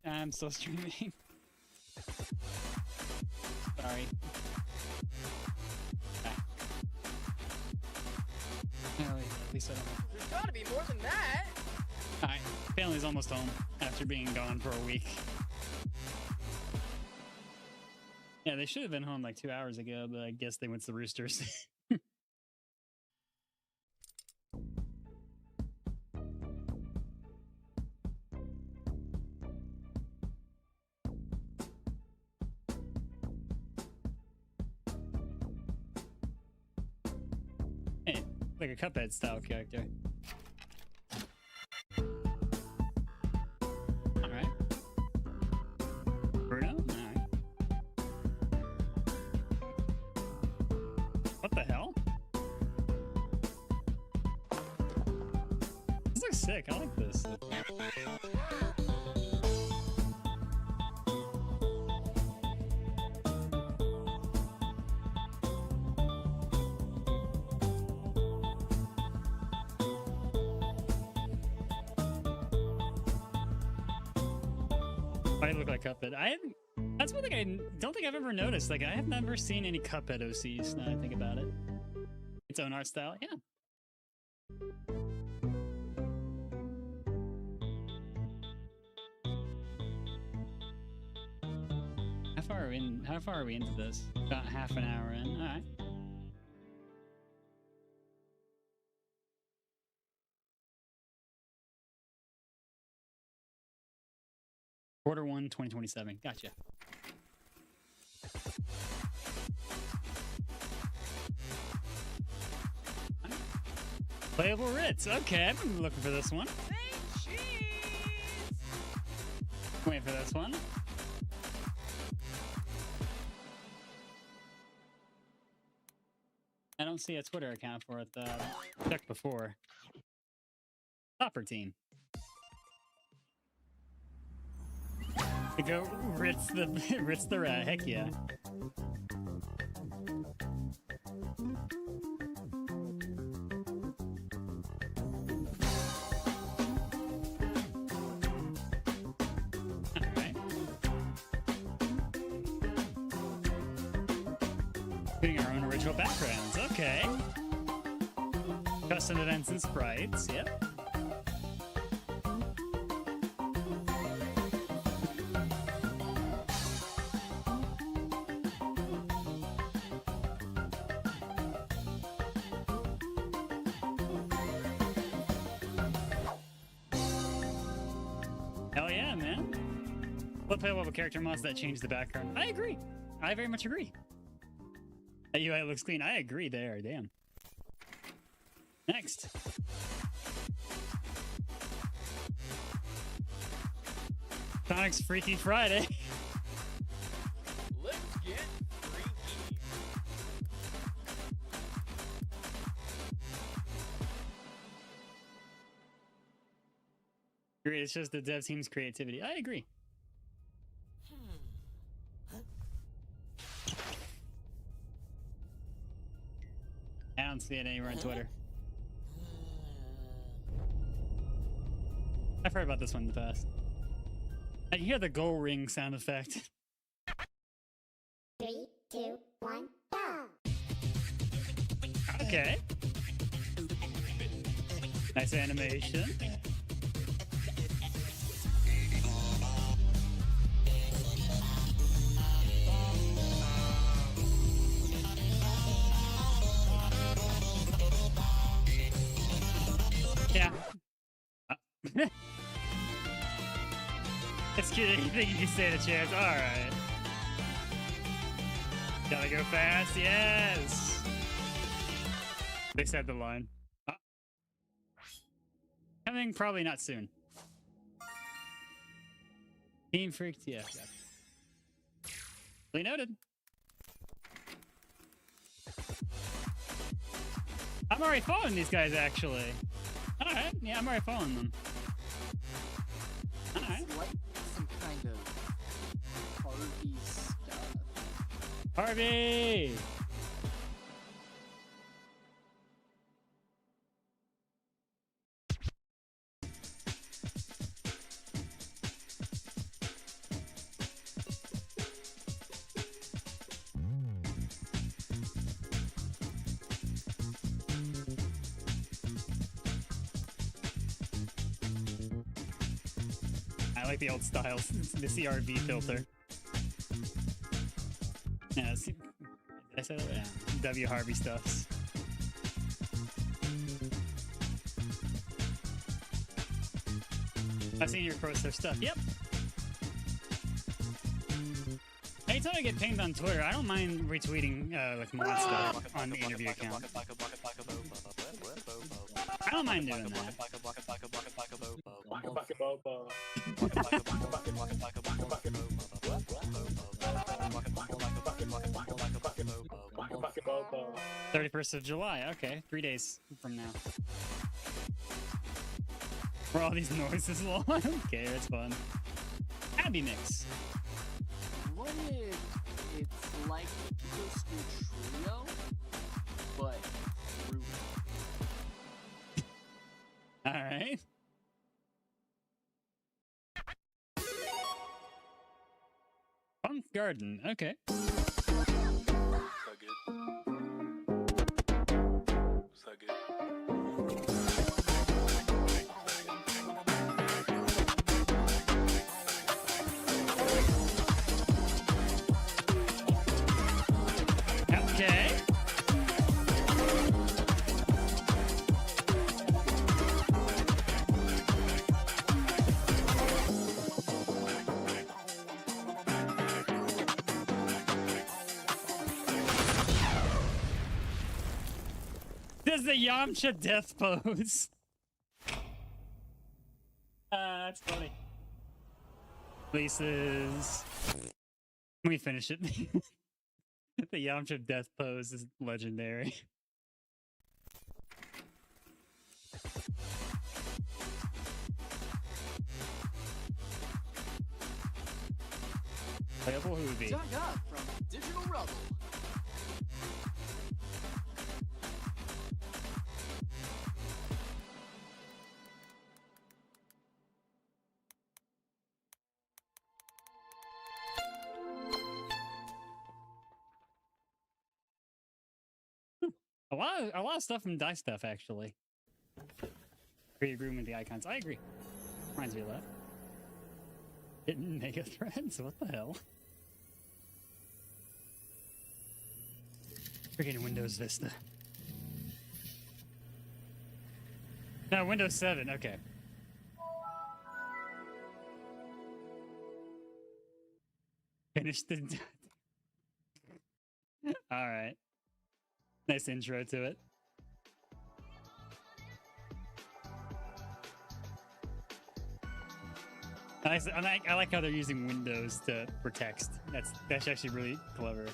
Speaker 1: I'm still streaming. Sorry. At least I don't.
Speaker 16: There's gotta be more than that.
Speaker 1: Alright, family's almost home after being gone for a week. Yeah, they should have been home like 2 hours ago, but I guess they went to the Roosters. Hey, like a Cuphead style character. Alright. Bruno? Alright. What the hell? This looks sick. I like this. I look like Cuphead. That's one thing I don't think I've ever noticed. Like, I have never seen any Cuphead OCs now that I think about it. Its own art style, yeah. How far are we into this? About half an hour in. Alright. Q1 2027. Gotcha. Playable Ritz. Okay, I've been looking for this one. Waiting for this one. I don't see a Twitter account for it though. Checked before. Topper team. To go Ritz the rat. Heck yeah. Alright. Putting our own original backgrounds. Okay. Custom events and sprites. Yep. Hell yeah, man. What playable character mods that change the background? I agree. I very much agree. That UI looks clean. I agree there. Damn. Next. Sonic's Freaky Friday.
Speaker 16: Let's get freaky.
Speaker 1: Great. It's just the dev team's creativity. I agree. I don't see it anywhere on Twitter. I've heard about this one in the past. I can hear the goal ring sound effect.
Speaker 17: 3, 2, 1, go!
Speaker 1: Okay. Nice animation. It's cute. You think you can stand a chance? All right. Gotta go fast. Yes. They said the line. Coming probably not soon. Team freaked. Yeah. Really noted. I'm already following these guys, actually. All right. Yeah, I'm already following them. All right.
Speaker 16: It's like some kind of Harvey stuff.
Speaker 1: Harvey! I like the old styles, the CRV filter. Yeah, did I say that? Yeah. W Harvey stuffs. I've seen your Crosshair stuff. Yep. Anytime I get pinged on Twitter, I don't mind retweeting like mod stuff on the interview account. I don't mind doing that. 31st of July. Okay, 3 days from now. Where all these noises along? Okay, that's fun. Abby mix.
Speaker 16: What if it's like Eco School Trio, but through
Speaker 1: All right. Funk Garden. Okay. Okay. This is the Yamcha death pose. That's funny. Places. Let me finish it. The Yamcha death pose is legendary. Playable Hoovy.
Speaker 16: Dug up from digital rubble.
Speaker 1: A lot of stuff from Die Stuff, actually. Pretty agreeing with the icons. I agree. Reminds me of that. Hidden mega threads? What the hell? Freaking Windows Vista. No, Windows 7, okay. Finish the... Alright. Nice intro to it. I like how they're using Windows for text. That's actually really clever.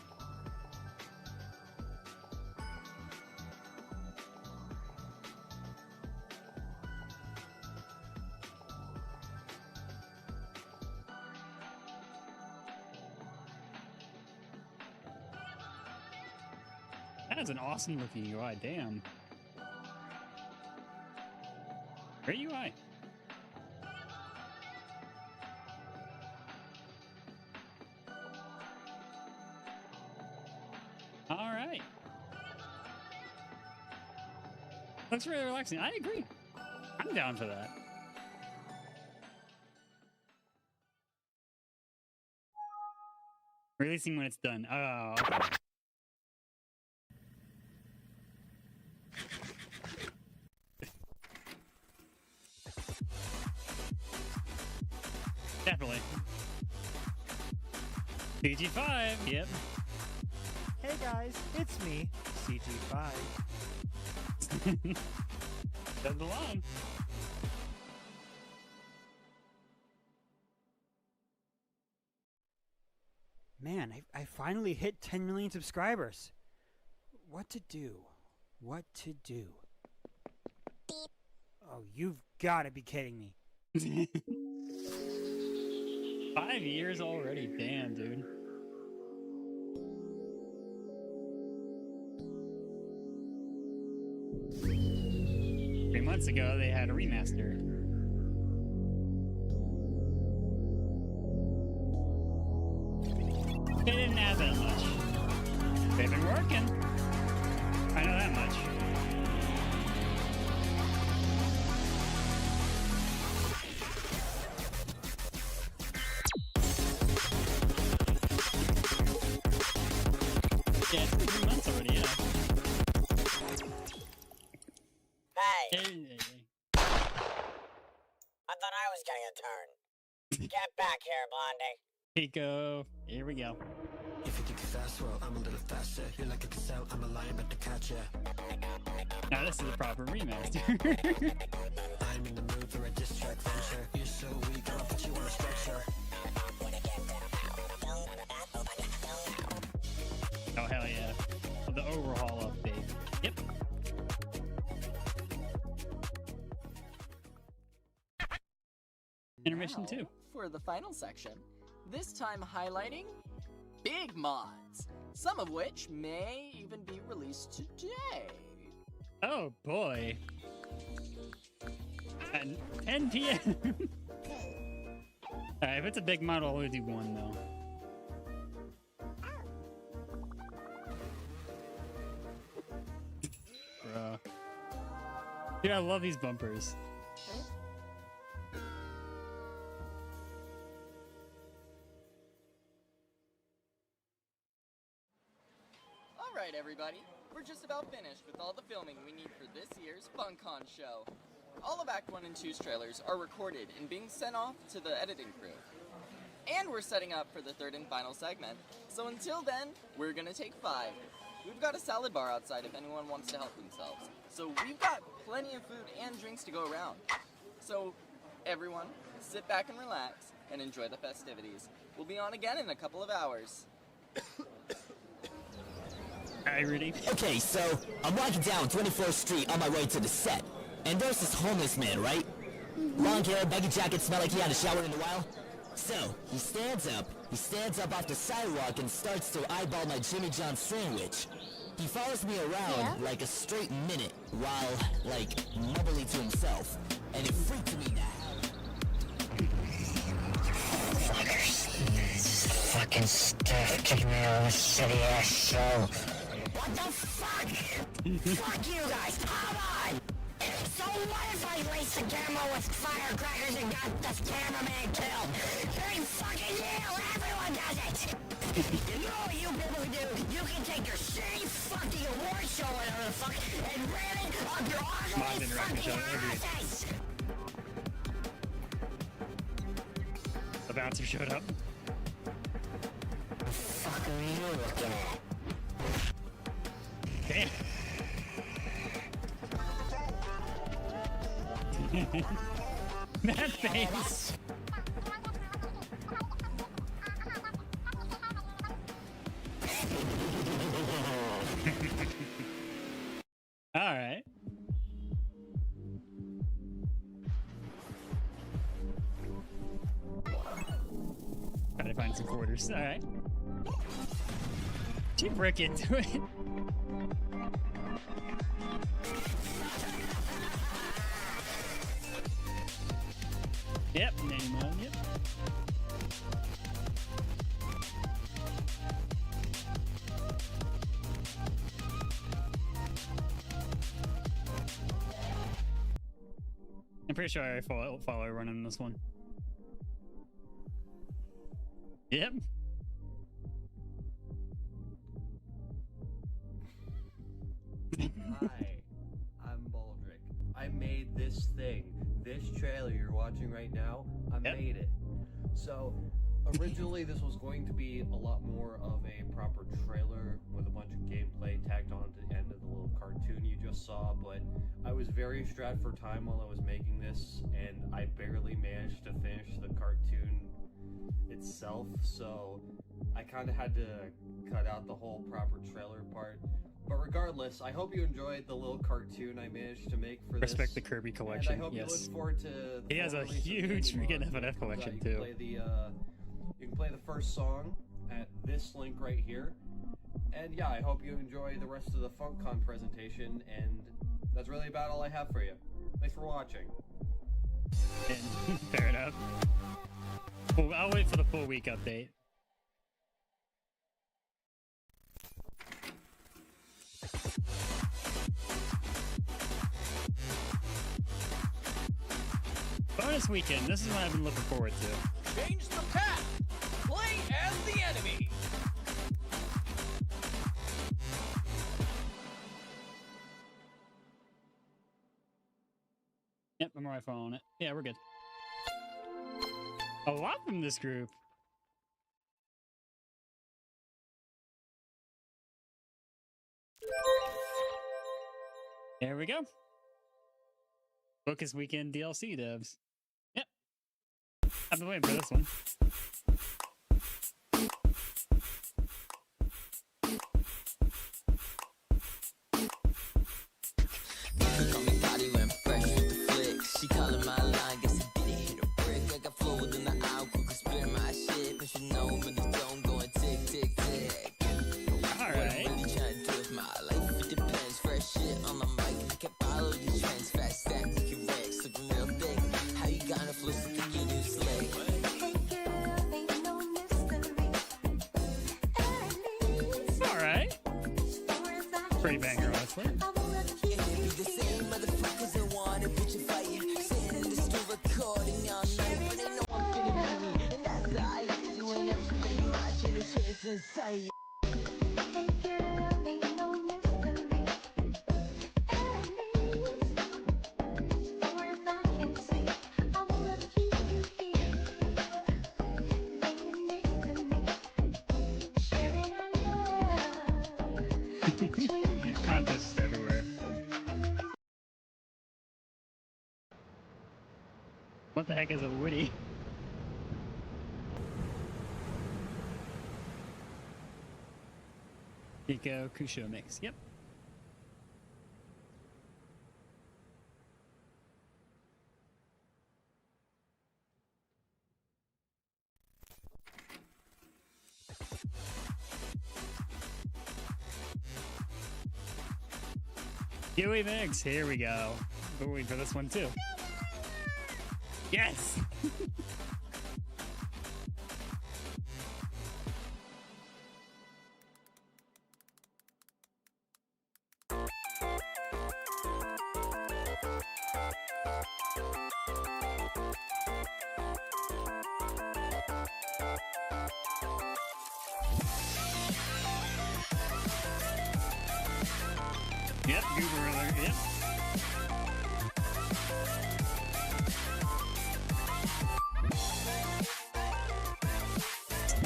Speaker 1: That is an awesome looking UI, damn. Great UI. All right. Looks really relaxing. I agree. I'm down for that. Releasing when it's done. Oh, okay. Definitely. CG5, yep.
Speaker 8: Hey guys, it's me, CG5.
Speaker 1: That's the line.
Speaker 8: Man, I finally hit 10 million subscribers. What to do? What to do? Oh, you've got to be kidding me.
Speaker 1: 5 years already, damn, dude. Three months ago, they had a remaster. They didn't add that much. They've been working. I know that much. Yeah, it's been 3 months already, yeah.
Speaker 12: Hey! I thought I was getting a turn. Get back here, Blondie.
Speaker 1: Pico, here we go.
Speaker 13: If you think you're fast, well, I'm a little faster. You're like a gazelle, I'm a lion, but to catch ya.
Speaker 1: Now this is a proper remaster.
Speaker 13: I'm in the mood for a diss track venture. You're so weak, I'll put you on a stretcher.
Speaker 1: Oh, hell yeah. The overhaul update. Yep. Intermission
Speaker 16: Now,
Speaker 1: 2.
Speaker 16: For the final section, this time highlighting big mods, some of which may even be released today.
Speaker 1: Oh boy. At 10 p.m. Alright, if it's a big mod, I'll only do one though. Bruh. Dude, I love these bumpers.
Speaker 16: Alright everybody, we're just about finished with all the filming we need for this year's FUNKCON show. All of Act 1 and 2's trailers are recorded and being sent off to the editing crew. And we're setting up for the third and final segment, so until then, we're gonna take 5. We've got a salad bar outside if anyone wants to help themselves. So we've got plenty of food and drinks to go around. So everyone, sit back and relax and enjoy the festivities. We'll be on again in a couple of hours.
Speaker 1: Alright, Rudy.
Speaker 12: Okay, so I'm walking down 24th Street on my way to the set. And there's this homeless man, right? Long hair, baggy jacket, smell like he hadn't showered in a while. So, he stands up off the sidewalk and starts to eyeball my Jimmy John sandwich. He follows me around like a straight minute while, like, mumbling to himself. And it freaked me out.
Speaker 19: Fuckers. This fucking stuff kicking me out of a shitty ass show.
Speaker 12: What the fuck? Fuck you guys, come on! So what if I lace the camera with firecrackers and got the cameraman killed? Big fucking deal, everyone does it! You know what you people can do? You can take your shitty fucking award show or whatever the fuck and ram it up your ugly fucking asses!
Speaker 1: The bouncer showed up.
Speaker 19: What the fuck are you looking at?
Speaker 1: Damn. That face. All right. Gotta find some quarters. All right. She brick into it. Yep, name on, yep. I'm pretty sure I follow everyone in this one. Yep.
Speaker 24: Hi, I'm Baldric. I made this thing. This trailer you're watching right now, I made it. So, originally this was going to be a lot more of a proper trailer with a bunch of gameplay tacked on to the end of the little cartoon you just saw, but I was very strapped for time while I was making this, and I barely managed to finish the cartoon itself, so I kind of had to cut out the whole proper trailer part. But regardless, I hope you enjoyed the little cartoon I managed to make for
Speaker 1: Respect
Speaker 24: this.
Speaker 1: the Kirby collection.
Speaker 24: And I hope
Speaker 1: yes.
Speaker 24: you look forward to.
Speaker 1: He has a
Speaker 24: release of
Speaker 1: huge
Speaker 24: Mini
Speaker 1: freaking
Speaker 24: Mod.
Speaker 1: FNF collection
Speaker 24: You
Speaker 1: too.
Speaker 24: can play you can play the first song at this link right here. And yeah, I hope you enjoy the rest of the FUNKCON presentation. And that's really about all I have for you. Thanks for watching.
Speaker 1: And, fair enough. Well, I'll wait for the full week update. Bonus weekend. This is what I've been looking forward to.
Speaker 18: Change the path. Play as the enemy.
Speaker 1: Yep, I'm right on it. Yeah, we're good. A lot from this group. There we go. Focus weekend DLC devs. Yep. I've been waiting for this one.
Speaker 12: Call me body when fresh with the flick. She calling my line, guess I didn't hit a brick. I got flow within the aisle, quick split my shit. But you know when the dome going tick, tick, tick.
Speaker 1: Alright.
Speaker 12: What I'm really trying to do with my life, it depends. Fresh shit on the mic, I can follow the trends. Fast stack, looking Rex, looking real thick. How you gonna flow so thick you new slick?
Speaker 1: Alright. Pretty banger, honestly. Contests everywhere. What the heck is a Woody? Nico Kusho mix. Yep. Yui mix. Here we go. We're waiting for this one too. Yes. Yep, Goober alert, yep.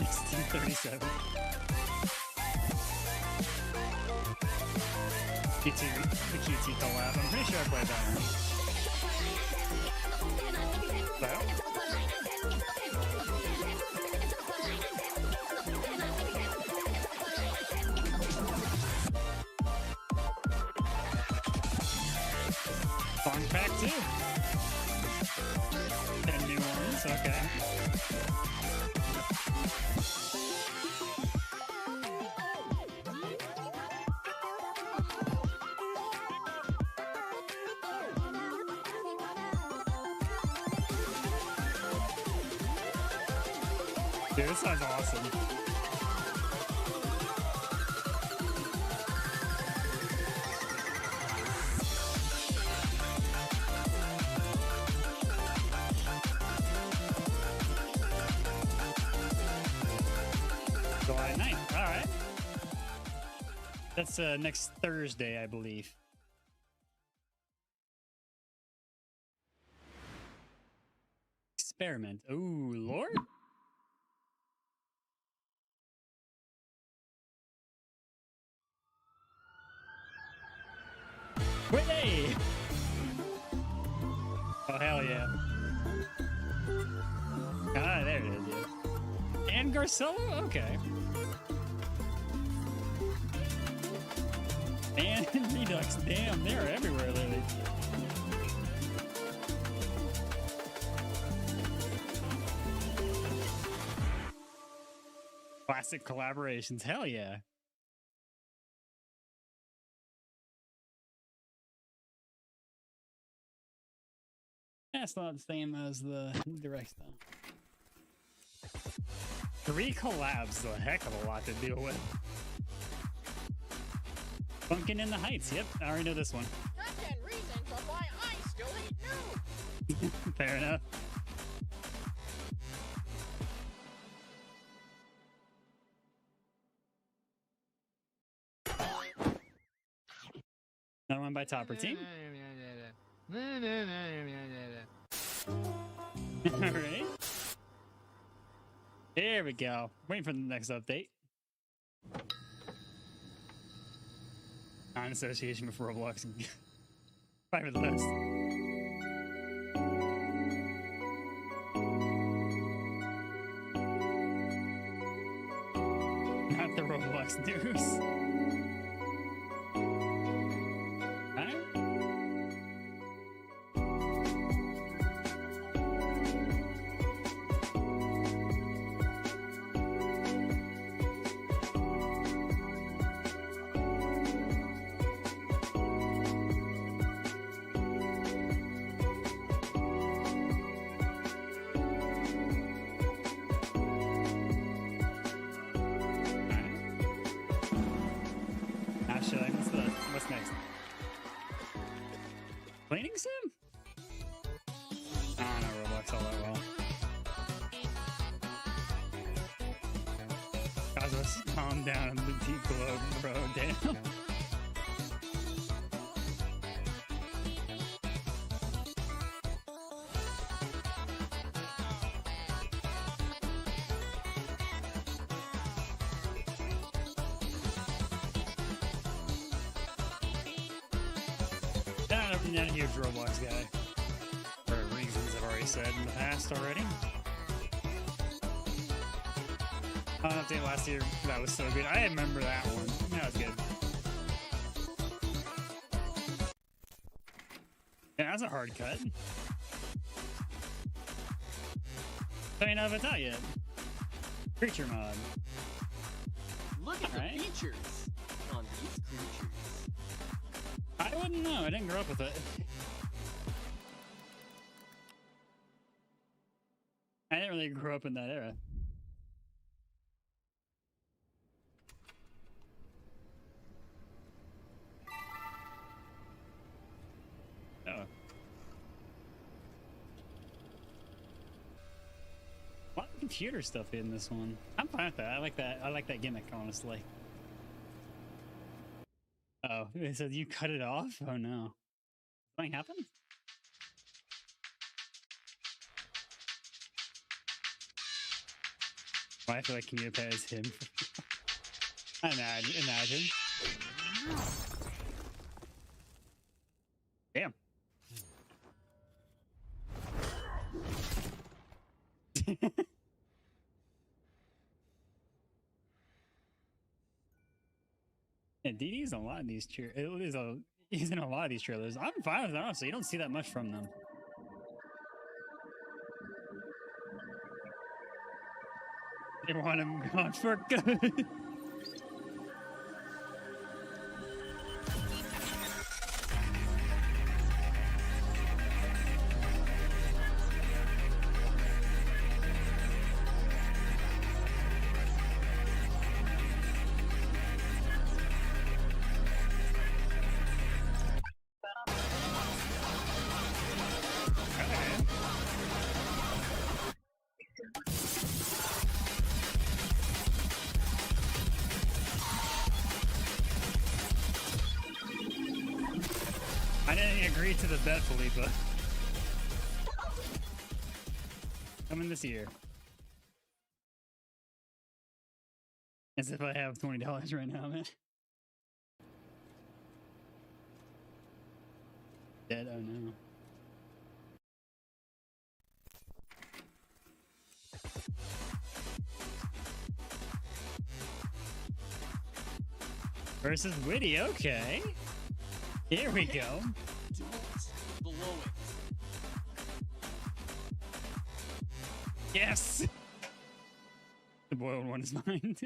Speaker 1: $16.37. The QT collab. I'm pretty sure I played that one. Well. Song pack too. 10 new ones, okay. Dude, this sounds awesome. July 9th. All right. That's next Thursday, I believe. Experiment. Ooh, Lord? Hey! Oh, hell yeah. Ah, there it is, yeah. And Garcella? Okay. And Redux, damn, they're everywhere lately. Classic collaborations, hell yeah. That's not the same as the direct though. 3 collabs is a heck of a lot to deal with. Funkin in the Heights, yep, I already know this one.
Speaker 16: Content reasons of why I still hate new.
Speaker 1: Fair enough. Another one by Topper Team. Alright. There we go. Waiting for the next update. Non-association with Roblox. Probably the best. Not the Roblox news. What's next? Cleaning sim? I don't know Roblox all that well. Guys, let's calm down on the deep globe, bro. Damn. I'm not a huge Roblox guy. For reasons I've already said in the past already. Update last year, that was so good. I remember that one. That was good. Yeah, that's a hard cut. Don't even know if it's out yet. Creature mod.
Speaker 16: Look at the features on these creatures.
Speaker 1: I wouldn't know. I didn't grow up with it. I didn't really grow up in that era. Oh. A lot of computer stuff in this one. I'm fine with that. I like that. I like that gimmick, honestly. Oh, it said you cut it off? Oh no. Something happened? Well, I feel like Communipay is him. Imagine. Damn. Yeah, DD's in a lot of these he's in a lot of these trailers. I'm fine with it, honestly. You don't see that much from them. They want him gone for good. I didn't agree to the bet, Felipa. Coming this year. As if I have $20 right now, man. Dead? Oh no. Versus Witty, okay. Here we go.
Speaker 18: Don't blow it.
Speaker 1: Yes! The boiled one is mine.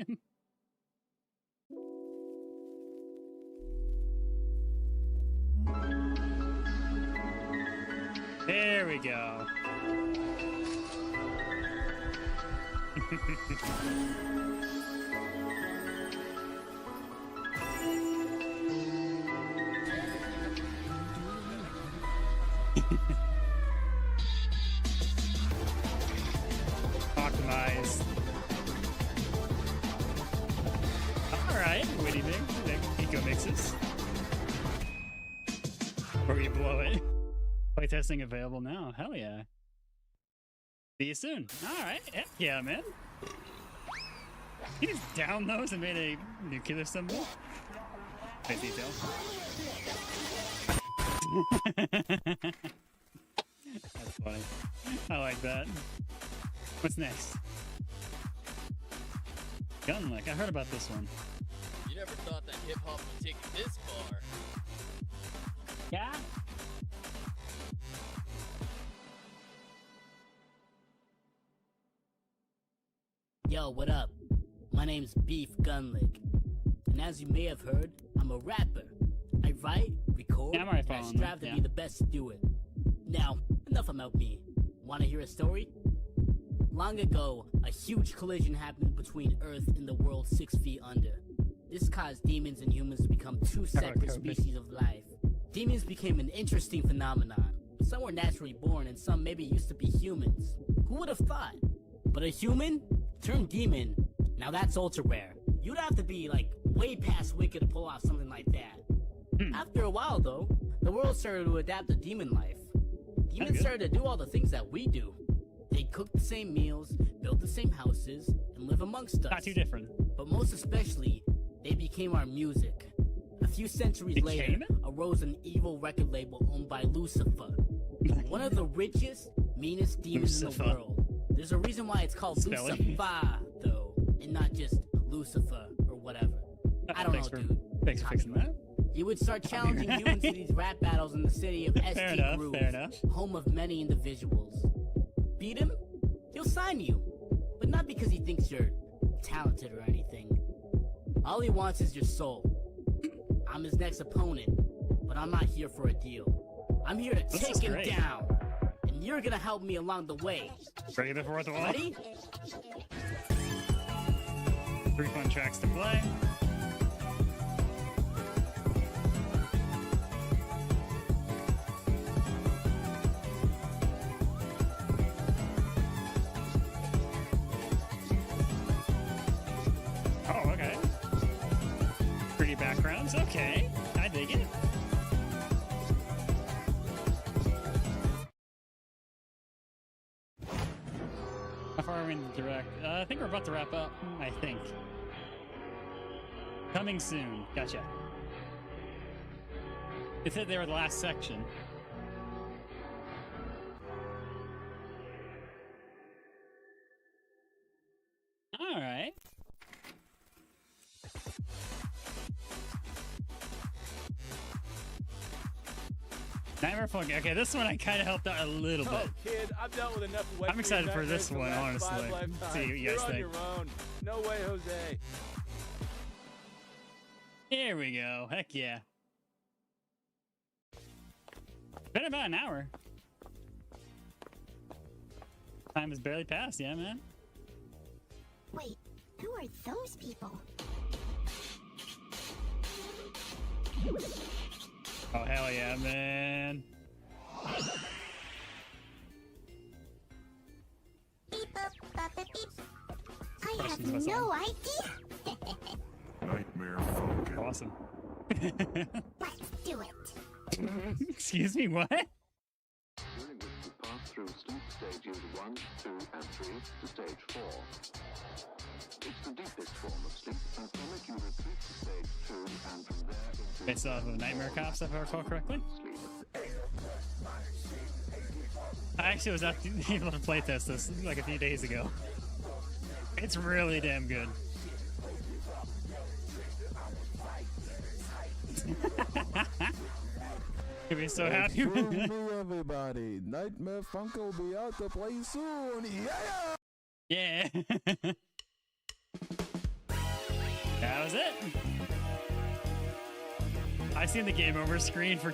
Speaker 1: There we go. Optimized. Alright, what do you think? Eco mixes. Or you blow it. Playtesting available now. Hell yeah. See you soon. Alright, heck yeah, man. He just downed those and made a nuclear symbol. Nice detail. That's funny. I like that. What's next? Gunlick. I heard about this one.
Speaker 2: You never thought that hip hop would take it this far.
Speaker 1: Yeah.
Speaker 2: Yo, what up? My name's Beef Gunlick. And as you may have heard, I'm a rapper. I write, record, and I strive to be the best to do it. Now, enough about me. Wanna hear a story? Long ago, a huge collision happened between Earth and the world 6 feet under. This caused demons and humans to become two separate species of life. Demons became an interesting phenomenon. Some were naturally born and some maybe used to be humans. Who would have thought? But a human turned demon, now that's ultra rare. You'd have to be like way past wicked to pull off something like that. After a while though, the world started to adapt to demon life. Demons started to do all the things that we do. They cook the same meals, build the same houses, and live amongst us.
Speaker 1: Not too different.
Speaker 2: But most especially, they became our music. A few centuries later, arose an evil record label owned by Lucifer. One of the richest, meanest demons in the world. There's a reason why it's called Lucifer, though, and not just Lucifer or whatever. I don't know, dude.
Speaker 1: Thanks for fixing that.
Speaker 2: He would start challenging humans in these rap battles in the city of ST Groove, home of many individuals. Beat him, he'll sign you, but not because he thinks you're talented or anything. All he wants is your soul. I'm his next opponent, but I'm not here for a deal. I'm here to take him down, and you're gonna help me along the way.
Speaker 1: Break the fourth wall.
Speaker 2: Ready?
Speaker 1: 3 fun tracks to play. Oh, okay. Pretty backgrounds. Okay, I dig it. How far are we in the direct? I think we're about to wrap up. I think. Coming soon. Gotcha. It said they were the last section. All right. Nightmare Funkin. Okay, this one I kind of helped out a little bit.
Speaker 6: Oh, kid, I've dealt with enough wet
Speaker 1: I'm excited for
Speaker 6: nightmares
Speaker 1: this one,
Speaker 6: the last
Speaker 1: honestly.
Speaker 6: 5 lifetimes.
Speaker 1: See what you
Speaker 6: You're
Speaker 1: guys
Speaker 6: on
Speaker 1: think.
Speaker 6: your own. No way, Jose.
Speaker 1: Here we go. Heck yeah. Been about an hour. Time has barely passed, yeah, man.
Speaker 17: Wait, who are those people?
Speaker 1: Oh, hell yeah, man.
Speaker 17: Beep, boop, bop, beep, beep. I have
Speaker 1: Questions about
Speaker 17: no idea.
Speaker 22: Nightmare Funkin.
Speaker 1: Awesome.
Speaker 17: Let's do it.
Speaker 1: Excuse me, what?
Speaker 7: During which we pass through sleep stages 1, 2, and 3 to stage 4. It's the deepest form of sleep, and from it you retreat to stage 2, and from there into...
Speaker 1: Based off of Nightmare Cops, if I recall correctly.
Speaker 7: sleep.
Speaker 1: I actually was able to playtest this like a few days ago. It's really damn good. You'll be so happy with
Speaker 3: Excuse
Speaker 1: it.
Speaker 3: me, everybody. Nightmare Funk will be out to play soon. Yeah!
Speaker 1: Yeah. That was it. I've seen the game over screen for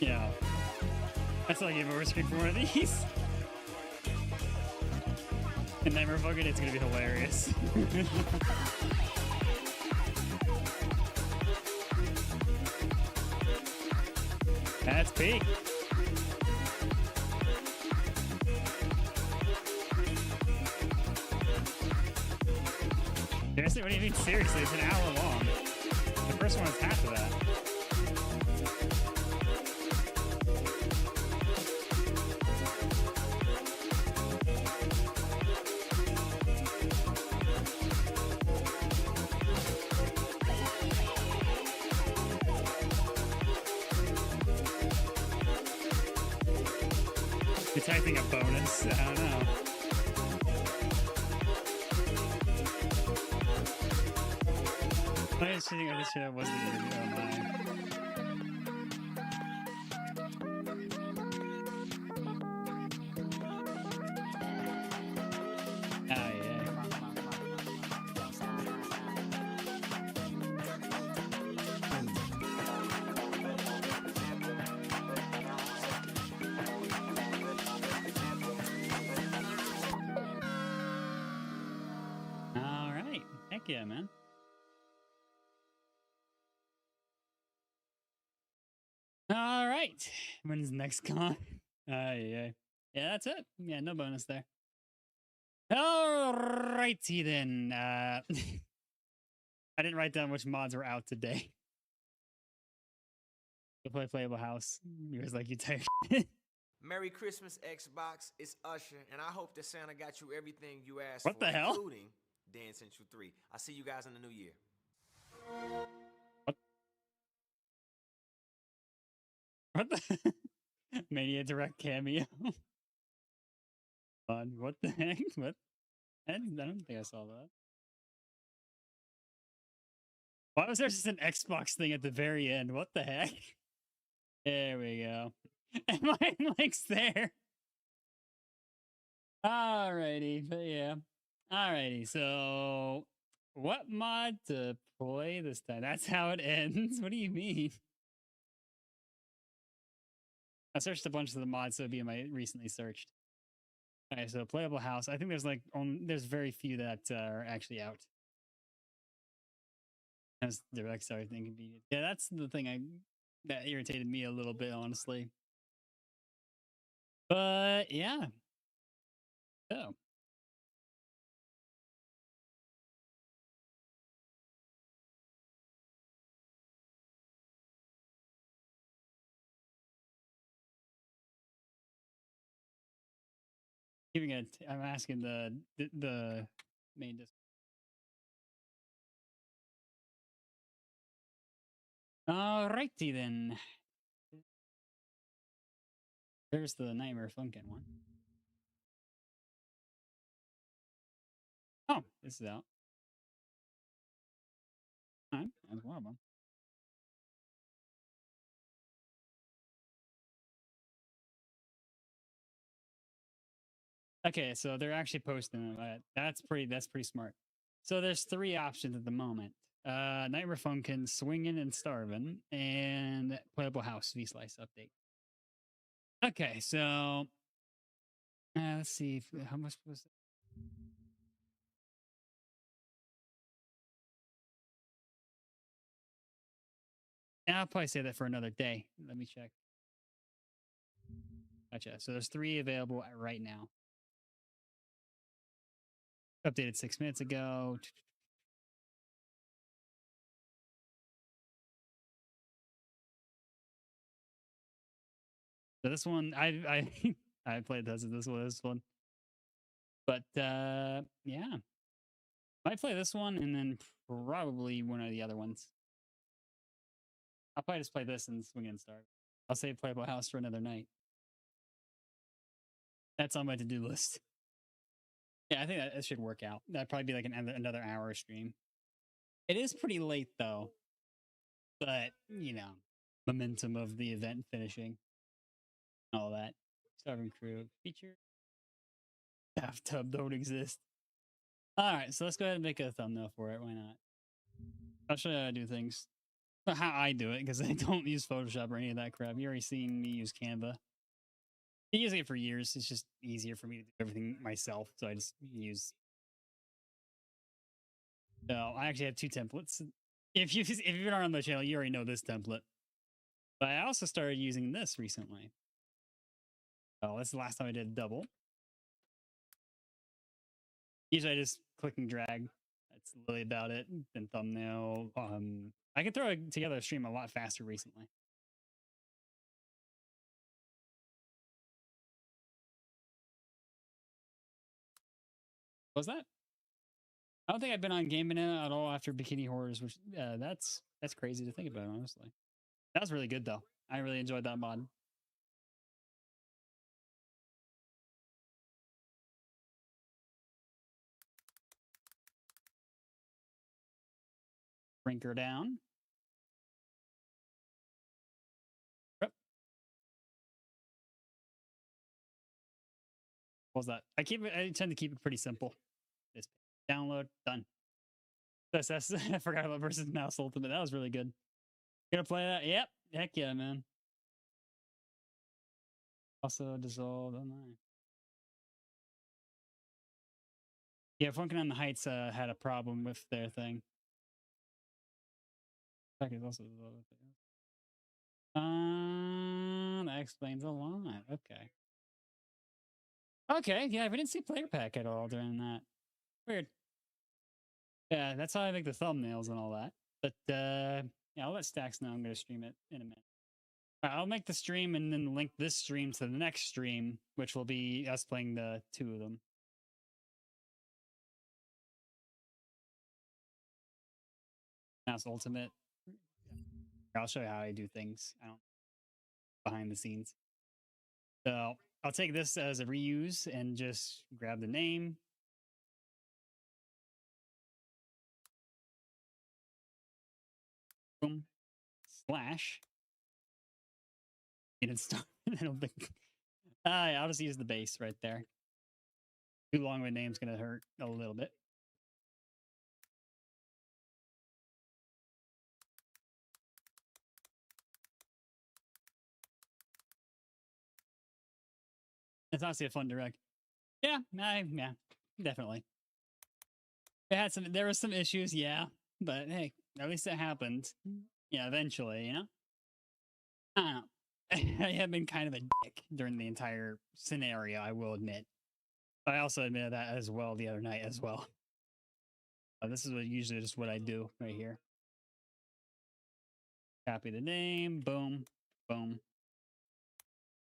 Speaker 1: yeah. I saw a game over screen for one of these. And Nightmare Funkin', it's gonna be hilarious. That's peak. Seriously? What do you mean seriously? It's an hour long. The first one is half of that. Detecting a bonus? I don't know. I think this shit was the interview online. Oh, yeah. All right. Heck yeah, man. All right. When's the next con? Yeah. Yeah, that's it. Yeah, no bonus there. All righty then. I didn't write down which mods were out today. To play Playable House. You guys like you type.
Speaker 9: Merry Christmas, Xbox. It's Usher, and I hope that Santa got you everything you asked
Speaker 1: What
Speaker 9: for,
Speaker 1: the hell?
Speaker 9: including Dance Central 3. I'll see you guys in the new year.
Speaker 1: What the Mania Direct cameo? What the heck? What? I don't think I saw that. Why was there just an Xbox thing at the very end? What the heck? There we go. And my link's there. Alrighty, but yeah. Alrighty, so what mod to play this time? That's how it ends. What do you mean? I searched a bunch of the mods, so it'd be in my recently searched. Okay, so Playable House. I think there's like there's very few that are actually out. As direct start thing could be. Yeah, that's the thing that irritated me a little bit, honestly. But yeah. So. Giving it, I'm asking the main disc. Alrighty then. There's the Nightmare Funkin' one. Oh, this is out. Alright, that's one of them. Okay, so they're actually posting that. That's pretty smart. So there's 3 options at the moment. Nightmare Funkin', Swingin' and Starvin', and Playable House V-Slice update. Okay, so let's see how much was it? And I'll probably say that for another day. Let me check. Gotcha. So there's 3 available right now. Updated 6 minutes ago. So this one, I I played this one. But yeah. Might play this one and then probably one of the other ones. I'll probably just play this and swing and start. I'll save Playable House for another night. That's on my to-do list. Yeah, I think that should work out. That'd probably be like another hour stream. It is pretty late though, but you know, momentum of the event finishing, all that. Starving crew feature. Bathtub don't exist. All right, so let's go ahead and make a thumbnail for it. Why not? I'll show you how to do things. How I do it, because I don't use Photoshop or any of that crap. You already seen me use Canva. Been using it for years. It's just easier for me to do everything myself, so I just use. So I actually have 2 templates. If you've been on the channel, you already know this template. But I also started using this recently. Oh, that's the last time I did a double. Usually I just click and drag. That's really about it. Then thumbnail. I can throw together a stream a lot faster recently. What was that? I don't think I've been on Game Banana at all after Bikini Horrors, which that's crazy to think about, honestly. That was really good though. I really enjoyed that mod. Shrink her down. Yep. What was that? I tend to keep it pretty simple. Just download, done. That's I forgot about versus mouse ultimate. That was really good. Gonna play that? Yep. Heck yeah, man. Also dissolved online. Yeah, Funkin on the Heights had a problem with their thing. That explains a lot. Okay. Okay, yeah, we didn't see player pack at all during that. Weird. Yeah, that's how I make the thumbnails and all that. But yeah, I'll let Stacks know I'm going to stream it in a minute. I'll make the stream and then link this stream to the next stream, which will be us playing the 2 of them. Mouse Ultimate. I'll show you how I do things. I don't behind the scenes. So I'll take this as a reuse and just grab the name. Boom. Slash. It start. I don't think. I'll just use the base right there. Too long of a name's gonna hurt a little bit. It's honestly a fun direct. Yeah, yeah, definitely. There were some issues, yeah, but hey, at least it happened. Yeah, eventually, you know. I don't know. I have been kind of a dick during the entire scenario, I will admit. But I also admitted that as well the other night as well. This is usually just what I do right here. Copy the name, boom, boom.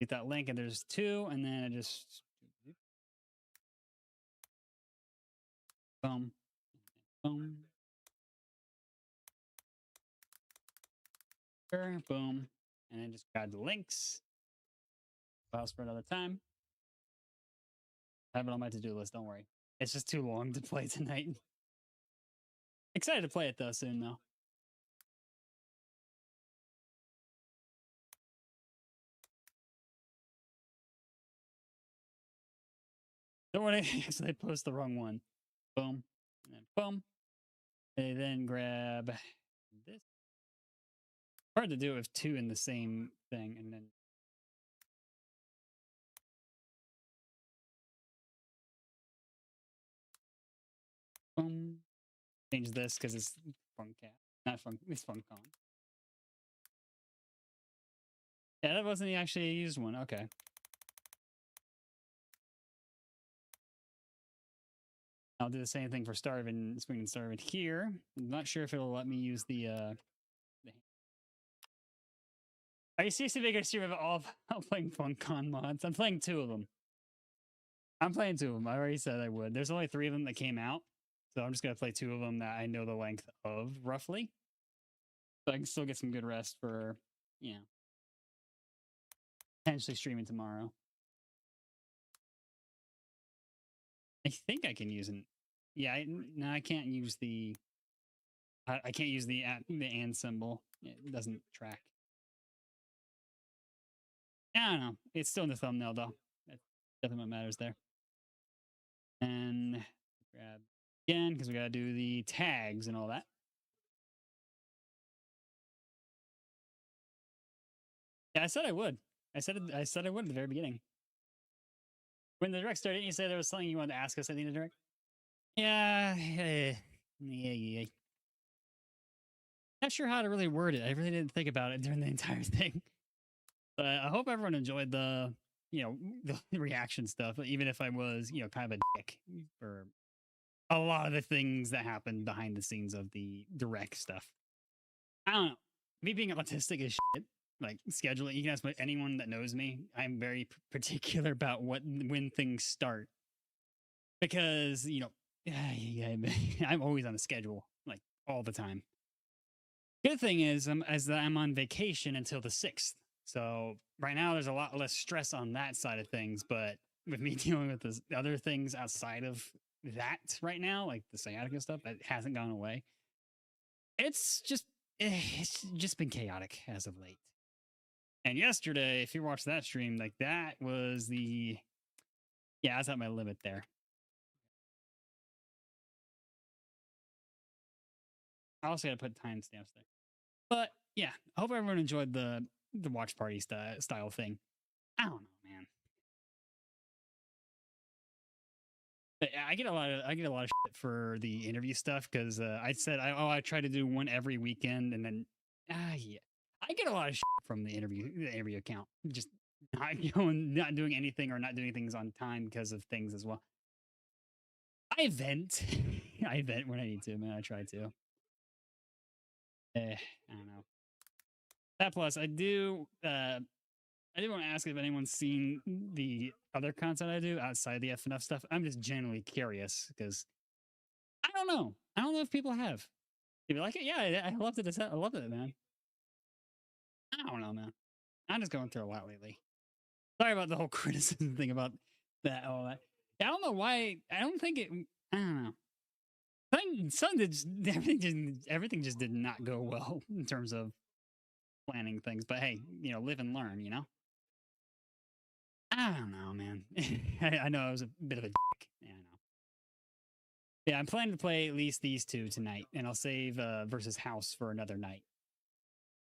Speaker 1: Get that link, and there's 2, and then I just boom, boom, boom, and then just grab the links. Files for another time. I have it on my to-do list, don't worry. It's just too long to play tonight. Excited to play it though soon though. Don't want to actually post the wrong one. Boom. And then boom. And then grab this. Hard to do it with 2 in the same thing, and then boom. Change this because it's FUNKCON. Not Fun. It's FUNKCON. Yeah, that wasn't actually a used one. Okay. I'll do the same thing for Starvin, Swing and Starvin here. I'm not sure if it'll let me use the Are you seriously making a stream of all playing FUNKCON mods? I'm playing 2 of them. I'm playing 2 of them. I already said I would. There's only 3 of them that came out. So I'm just going to play 2 of them that I know the length of, roughly. So I can still get some good rest for, you know, potentially streaming tomorrow. I think I can use an. Yeah, no, I can't use the. I can't use the and symbol. It doesn't track. I don't know. It's still in the thumbnail though. That's definitely what matters there. And grab again because we gotta do the tags and all that. Yeah, I said I would. I said I would at the very beginning. When the direct started, you said there was something you wanted to ask us at the end of the direct. Yeah, yeah. Not sure how to really word it. I really didn't think about it during the entire thing. But I hope everyone enjoyed the reaction stuff, even if I was, kind of a dick for a lot of the things that happened behind the scenes of the direct stuff. I don't know. Me being autistic is shit. Like scheduling, you can ask anyone that knows me. I'm very particular about when things start because I'm always on a schedule, like all the time. Good thing is, I'm on vacation until the 6th. So right now there's a lot less stress on that side of things. But with me dealing with the other things outside of that right now, like the sciatica stuff, that hasn't gone away. It's just been chaotic as of late. And yesterday, if you watched that stream, like that was I was at my limit there. I also got to put timestamps there. But yeah, I hope everyone enjoyed the watch party style thing. I don't know, man. But I get a lot of shit for the interview stuff because I said I try to do one every weekend, and then yeah, I get a lot of shit from the interview account, just not doing anything or not doing things on time because of things as well. I vent when I need to, man. I try to. I don't know. That plus, I do want to ask if anyone's seen the other content I do outside the FNF stuff. I'm just genuinely curious because I don't know. I don't know if people have. If you like it, yeah, I loved it. I loved it, man. I don't know, man. I'm just going through a lot lately. Sorry about the whole criticism thing about that. All that. I don't know why. I don't think it. I don't know. Everything just did not go well in terms of planning things. But hey, live and learn. I don't know, man. I know I was a bit of a dick. Yeah, I know. Yeah, I'm planning to play at least these two tonight, and I'll save versus House for another night.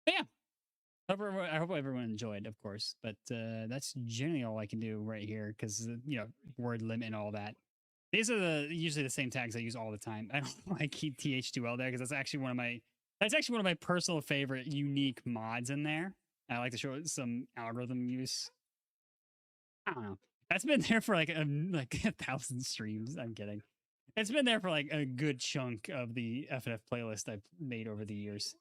Speaker 1: But yeah, I hope everyone enjoyed, of course. But that's generally all I can do right here because word limit and all that. These are usually the same tags I use all the time. I don't know why I keep TH2L there because that's actually one of my personal favorite unique mods in there. I like to show some algorithm use. I don't know. That's been there for like 1,000 streams. I'm kidding. It's been there for like a good chunk of the FNF playlist I've made over the years.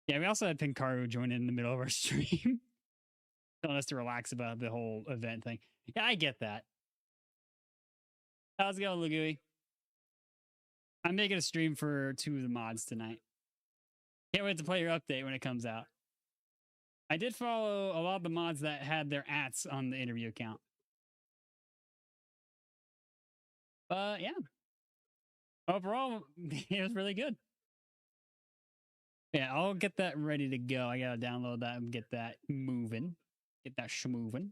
Speaker 1: Yeah, we also had Pinkaru join in the middle of our stream, telling us to relax about the whole event thing. Yeah, I get that. How's it going, Lagui? I'm making a stream for 2 of the mods tonight. Can't wait to play your update when it comes out. I did follow a lot of the mods that had their ats on the interview account. But yeah. Overall, it was really good. Yeah, I'll get that ready to go. I gotta download that and get that moving. Get that schmoving.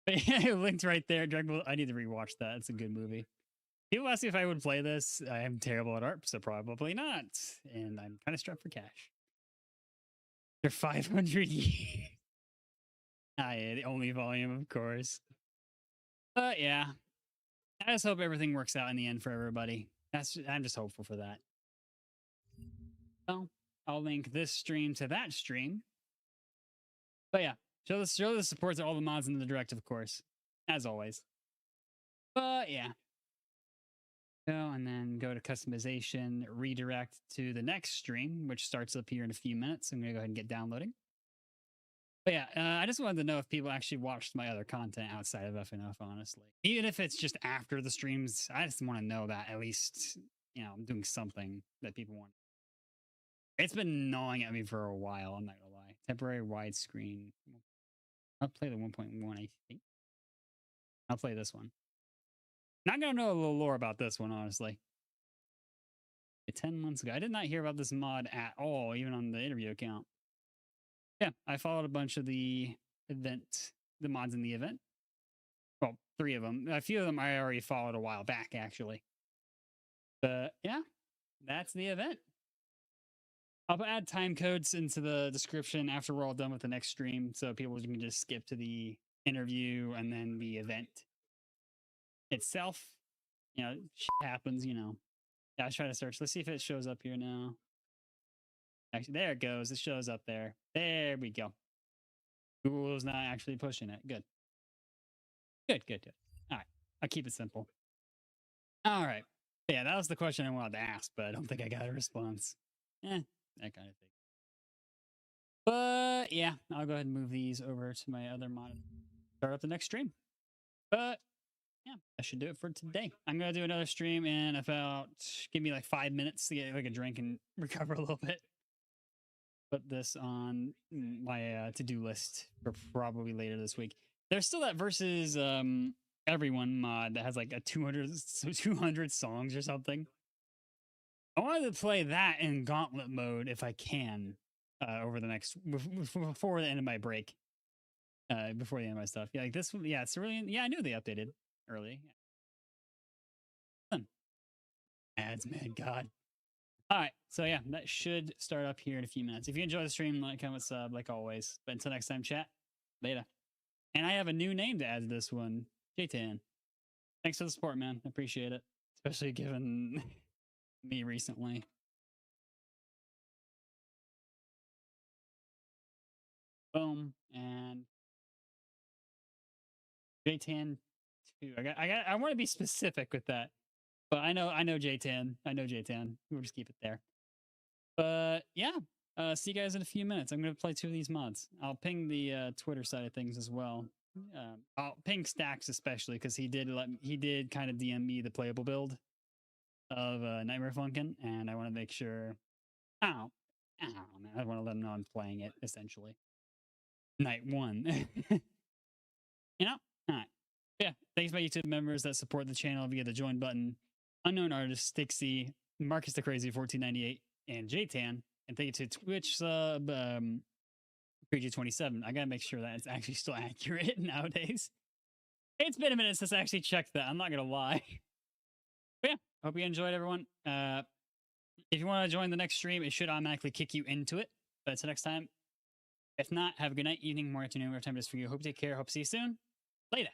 Speaker 1: But yeah, linked right there. Dragon Ball. I need to rewatch that. It's a good movie. People ask me if I would play this. I am terrible at ARP, so probably not. And I'm kind of strapped for cash. For 500 years. Yeah, the only volume, of course. But yeah, I just hope everything works out in the end for everybody. I'm just hopeful for that. So I'll link this stream to that stream. But yeah, show the support to all the mods in the direct, of course, as always. But yeah. Go and then go to customization, redirect to the next stream, which starts up here in a few minutes. I'm going to go ahead and get downloading. But yeah, I just wanted to know if people actually watched my other content outside of FNF, honestly. Even if it's just after the streams, I just want to know that at least, I'm doing something that people want. It's been gnawing at me for a while, I'm not going to lie. Temporary widescreen. I'll play the 1.1, I think. I'll play this one. Not gonna know a little lore about this one, honestly. 10 months ago. I did not hear about this mod at all, even on the interview account. Yeah, I followed a bunch of the mods in the event. Well, 3 of them. A few of them I already followed a while back, actually. But yeah, that's the event. I'll add time codes into the description after we're all done with the next stream, so people can just skip to the interview and then the event itself. You know, shit happens, you know. Yeah, I was trying to search. Let's see if it shows up here now. Actually, there it goes. It shows up there. There we go. Google's not actually pushing it. Good. Good. All right. I'll keep it simple. All right. Yeah, that was the question I wanted to ask, but I don't think I got a response. That kind of thing. But yeah, I'll go ahead and move these over to my other monitor. Start up the next stream. But yeah, that should do it for today. I'm going to do another stream in about, give me like 5 minutes to get like a drink and recover a little bit. Put this on my to-do list for probably later this week. There's still that versus everyone mod that has like a 200 songs or something. I wanted to play that in gauntlet mode if I can over the next, before the end of my break. Before the end of my stuff. Yeah, like this one, yeah, it's really, yeah, I knew they updated early. Ads, man, God. All right, so yeah, that should start up here in a few minutes. If you enjoy the stream, like, comment, sub, like always. But until next time, chat, later. And I have a new name to add to this one, J10. Thanks for the support, man. I appreciate it, especially given me recently. Boom, and J10 2. I want to be specific with that. But I know J10. I know J10. We'll just keep it there. But yeah, see you guys in a few minutes. I'm going to play 2 of these mods. I'll ping the Twitter side of things as well. I'll ping Stacks especially because he did kind of DM me the playable build of Nightmare Funkin, and I want to make sure. Man, I want to let him know I'm playing it essentially. Night 1. You know? All right. Yeah. Thanks to my YouTube members that support the channel via the join button. Unknown Artist, Stixie, Marcus the Crazy 1498, and J-Tan. And thank you to Twitch sub PG27. I gotta make sure that it's actually still accurate nowadays. It's been a minute since I actually checked that. I'm not gonna lie. But yeah, hope you enjoyed, everyone. If you want to join the next stream, it should automatically kick you into it. But until next time, if not, have a good night, evening, morning, afternoon, whatever time it is for you. Hope you take care. Hope to see you soon. Later.